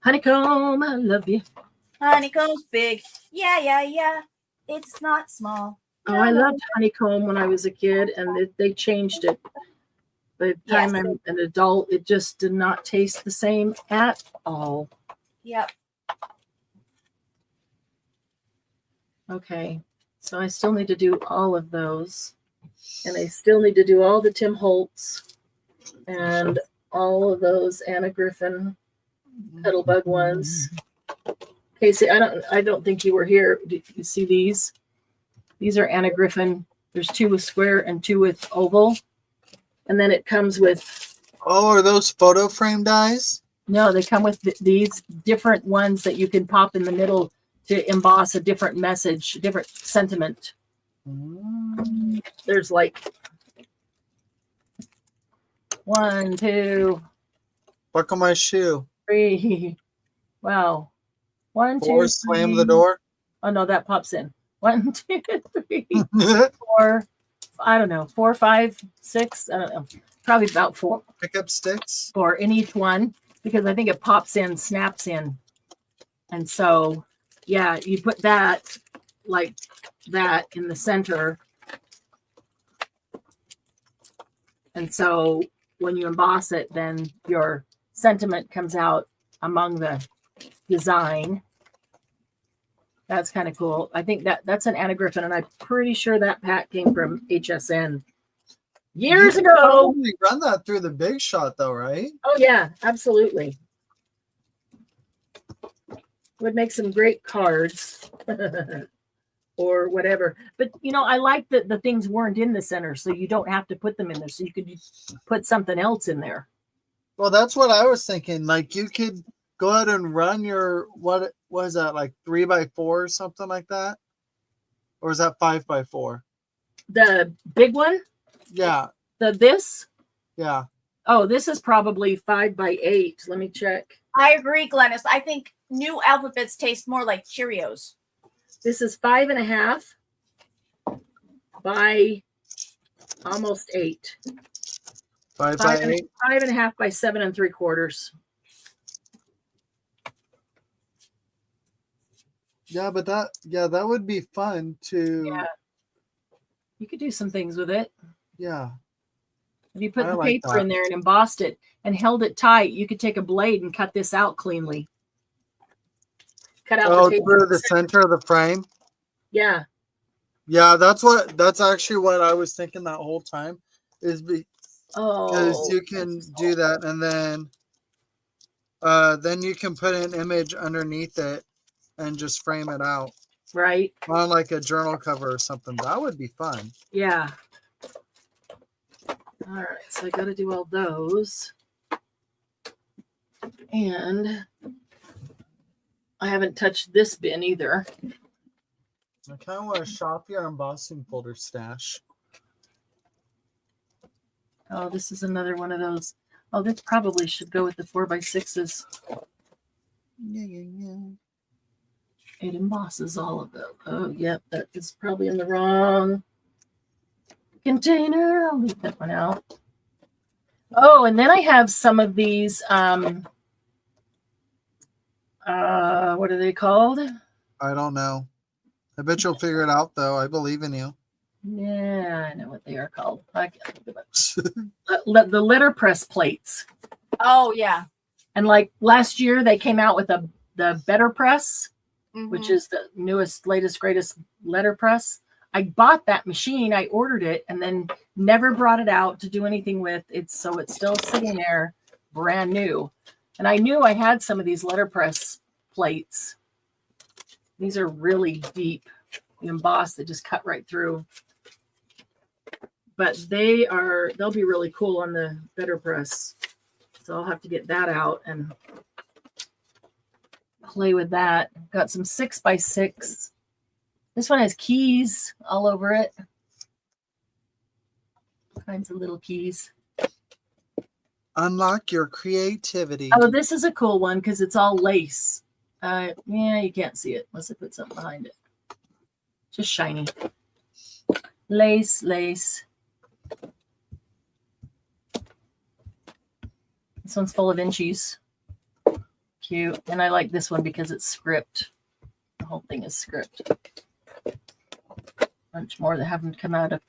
Honeycomb, I love you. Honeycomb's big. Yeah. It's not small. Oh, I loved honeycomb when I was a kid, and they changed it. By the time Yes. I'm an adult, it just did not taste the same at all. Yep. Okay, so I still need to do all of those, and I still need to do all the Tim Holtz and all of those Anna Griffin Petalbug ones. Casey, I don't think you were here. Did you see these? These are Anna Griffin. There's 2 with square and 2 with oval, and then it comes with. Oh, are those photo frame dies? No, they come with these different ones that you can pop in the middle to emboss a different message, different sentiment. There's like 1, 2, Buckle my shoe. 3. Wow. 1, 2, Or slam the 3. door. Oh no, that pops in. 1, 2, 3, 4. I don't know. 4, 5, 6. I don't know. Probably about 4. Pick up sticks. 4 in each one because I think it pops in, snaps in, and so. Yeah, you put that like that in the center. And so when you emboss it, then your sentiment comes out among the design. That's kind of cool. I think that's an Anna Griffin, and I'm pretty sure that pack came from HSN years You ago. probably run that through the Big Shot, though, right? Oh, yeah, absolutely. Would make some great cards or whatever. But, I like that the things weren't in the center, so you don't have to put them in there. So you could put something else in there. Well, that's what I was thinking. Like, you could go ahead and run your, what was that, like 3x4 or something like that? Or is that 5x4? The big one? Yeah. This? Yeah. Oh, this is probably 5x8. Let me check. I agree, Glennis. I think new alphabets taste more like Cheerios. This is 5.5 by almost 8. 5x8. 5.5 by 7 3/4. Yeah, but that would be fun to. Yeah. You could do some things with it. Yeah. If you put I the like paper that. in there and embossed it and held it tight, you could take a blade and cut this out cleanly. Cut out Oh, the paper. through the center of the frame. Yeah. Yeah, that's actually what I was thinking that whole time, is because Oh, you can do that, and then you can put an image underneath it and just frame it out right. on like a journal cover or something. That would be fun. Yeah. All right. So I got to do all those. And I haven't touched this bin either. I kind of want to shop your embossing folder stash. Oh, this is another one of those. Oh, this probably should go with the 4x6s. Yeah. It embosses all of them. Oh, yep. That is probably in the wrong container. I'll leave that one out. Oh, and then I have some of these. What are they called? I don't know. I bet you'll figure it out, though. I believe in you. Yeah, I know what they are called. I can't think of it. The letterpress plates. Oh yeah. And like last year, they came out with the Better Press, Mhm. which is the newest, latest, greatest letterpress. I bought that machine. I ordered it and then never brought it out to do anything with it. So it's still sitting there, brand new. And I knew I had some of these letterpress plates. These are really deep, embossed. They just cut right through. But they'll be really cool on the Better Press. So I'll have to get that out and play with that. Got some 6x6. This one has keys all over it. All kinds of little keys. Unlock your creativity. Oh, this is a cool one because it's all lace. Yeah, you can't see it unless I put something behind it. Just shiny. Lace. This one's full of inchies. Cute. And I like this one because it's script. The whole thing is script. Bunch more that haven't come out of.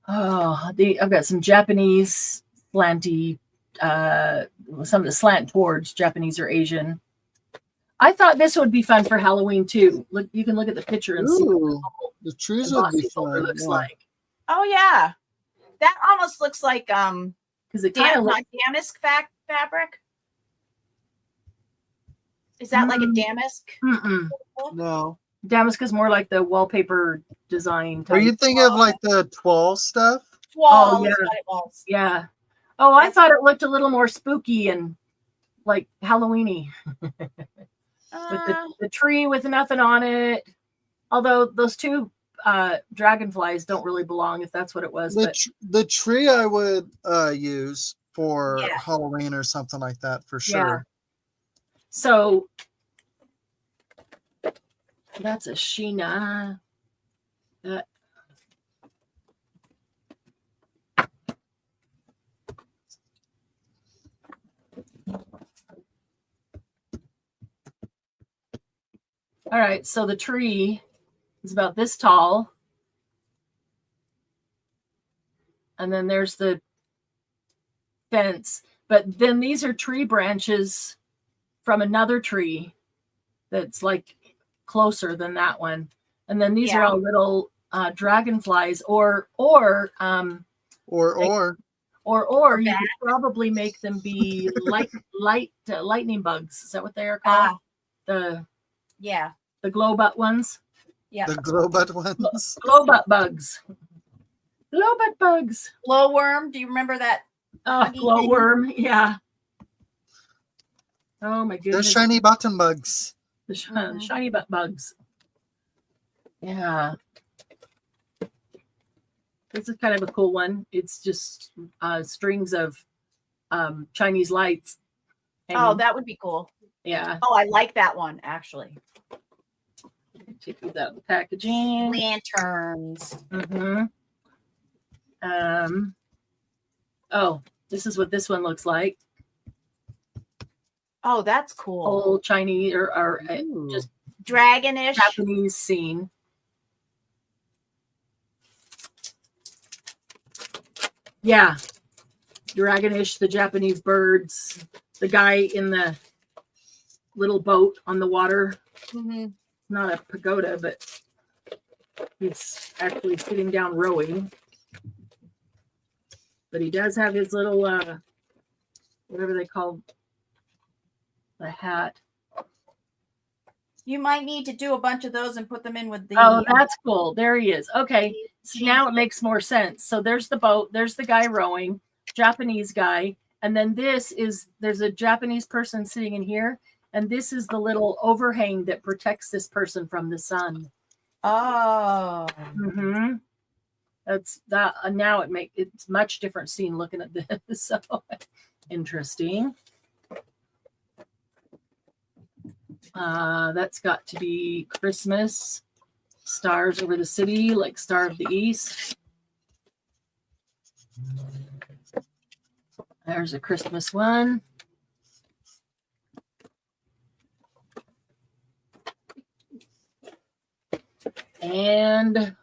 Oh, I've got some Japanese slanty, some of the slant towards Japanese or Asian. I thought this would be fun for Halloween too. Look, you can look at the picture and see what the trees the would be embossing folder fun. looks Yeah. like. Oh yeah. That almost looks like Because it kind of looks. damask fabric. Is that like a damask? No. Damask is more like the wallpaper design type. Are you thinking of like the 12 stuff? Wall Oh, yeah. is what it was. Yeah. Oh, I thought it looked a little more spooky and like Halloweeny with the tree with nothing on it. Although those two dragonflies don't really belong, if that's what it was. The tree I would use for Yeah. Halloween or something like that for Yeah. sure. So that's a Sheena. That. All right, so the tree is about this tall. And then there's the fence. But then these are tree branches from another tree that's like closer than that one. And then these are all little dragonflies or you could probably make them be lightning bugs. Is that what they are called? The glowbutt ones. Yeah. The glowbutt ones. Glowbutt bugs. Glowbutt bugs. Glowworm. Do you remember that? Glowworm. Yeah. Oh my goodness. The shiny button bugs. The shiny butt bugs. Yeah. This is kind of a cool one. It's just strings of Chinese lights. Oh, that would be cool. Yeah. Oh, I like that one actually. Take these out of the packaging. Lanterns. Mm-hmm. Oh, this is what this one looks like. Oh, that's cool. Old Chinese or just dragonish Japanese scene. Yeah. Dragonish, the Japanese birds, the guy in the little boat on the water. Mm-hmm. Not a pagoda, but He's actually sitting down rowing. But he does have his little, whatever they call the hat. You might need to do a bunch of those and put them in with the. Oh, that's cool. There he is. Okay. So now it makes more sense. So there's the boat. There's the guy rowing, Japanese guy. And then there's a Japanese person sitting in here. And this is the little overhang that protects this person from the sun. Oh. Mm-hmm. That's that. Now it's much different scene looking at this. So interesting. That's got to be Christmas. Stars over the city, like Star of the East. There's a Christmas one. And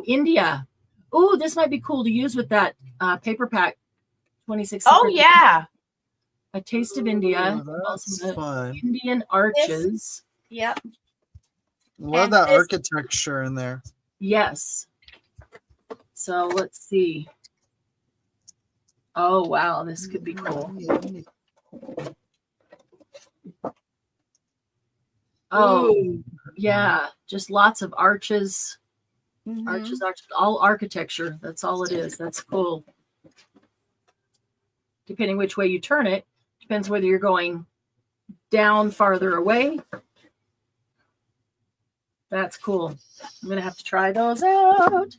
India. Oh, this might be cool to use with that paper pack 26. Oh yeah. A Taste of India. That's fun. Indian arches. Yep. Love And that this- architecture in there. Yes. So let's see. Oh wow, this could be cool. Oh yeah, just lots of arches. Mhm. Arches, all architecture. That's all it is. That's cool. Depending which way you turn it, depends whether you're going down farther away. That's cool. I'm gonna have to try those out.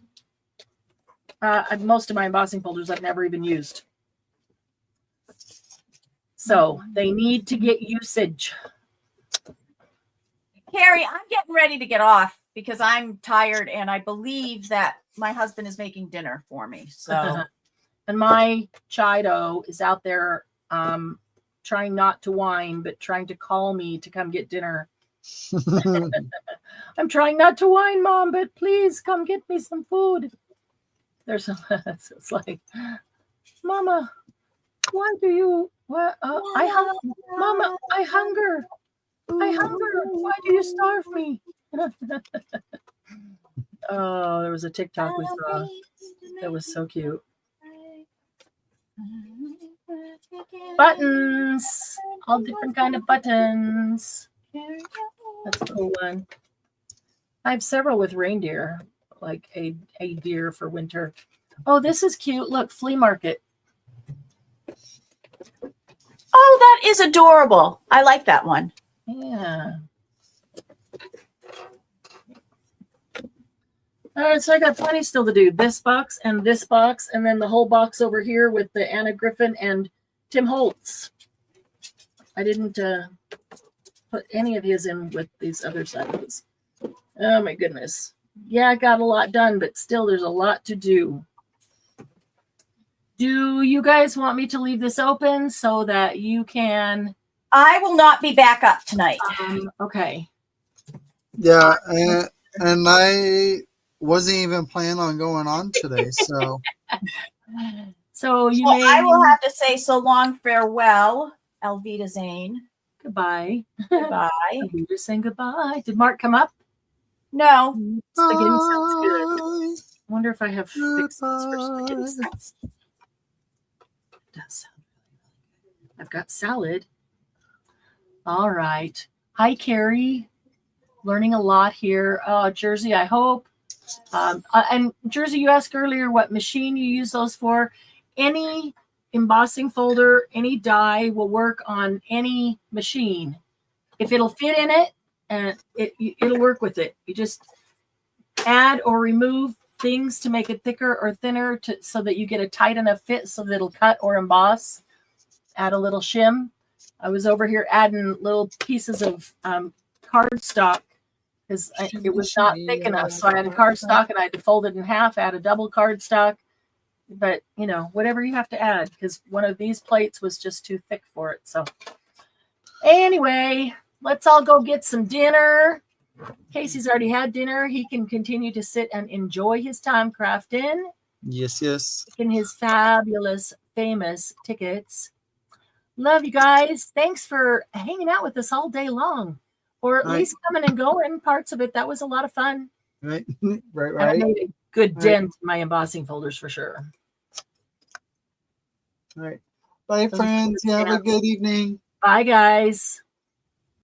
Most of my embossing folders I've never even used. So they need to get usage. Carrie, I'm getting ready to get off because I'm tired and I believe that my husband is making dinner for me. So And my Chido is out there trying not to whine, but trying to call me to come get dinner. I'm trying not to whine, Mom, but please come get me some food. There's it's like, Mama, why do you? What? Mama, I hunger. I hunger. Why do you starve me? Oh, there was a TikTok we saw that was so cute. Buttons, all different kind of buttons. That's a cool one. I have several with reindeer, like a deer for winter. Oh, this is cute. Look, flea market. oh, that is adorable. I like that one. Yeah. All right, so I got plenty still to do. This box, and then the whole box over here with the Anna Griffin and Tim Holtz. I didn't put any of his in with these other sizes. Oh my goodness. Yeah, I got a lot done, but still there's a lot to do. Do you guys want me to leave this open so that you can? I will not be back up tonight. Okay. Yeah, and I wasn't even planning on going on today, so So you Well, may. I will have to say so long, farewell, Elvita Zane. Goodbye. Goodbye. We're just saying goodbye. Did Mark come up? No. Spaghetti sounds good. I wonder if I have fixed for spaghetti sauce. It does sound really good. I've got salad. All right. Hi, Carrie. Learning a lot here. Jersey, I hope. And Jersey, you asked earlier what machine you use those for. Any embossing folder, any die will work on any machine. If it'll fit in it, and it'll work with it. You just add or remove things to make it thicker or thinner so that you get a tight enough fit so that it'll cut or emboss. Add a little shim. I was over here adding little pieces of cardstock because it was not thick enough. So I had a cardstock and I had to fold it in half, add a double cardstock. But, whatever you have to add, because one of these plates was just too thick for it. So anyway, let's all go get some dinner. Casey's already had dinner. He can continue to sit and enjoy his time crafting yes. in his fabulous, famous tickets. Love you guys. Thanks for hanging out with us all day long, or at least coming and going parts of it. That was a lot of fun. Right, And I right. made a good Right. dent in my embossing folders for sure. Right. Bye, Those are friends. You have a snaps. good evening. Bye, guys.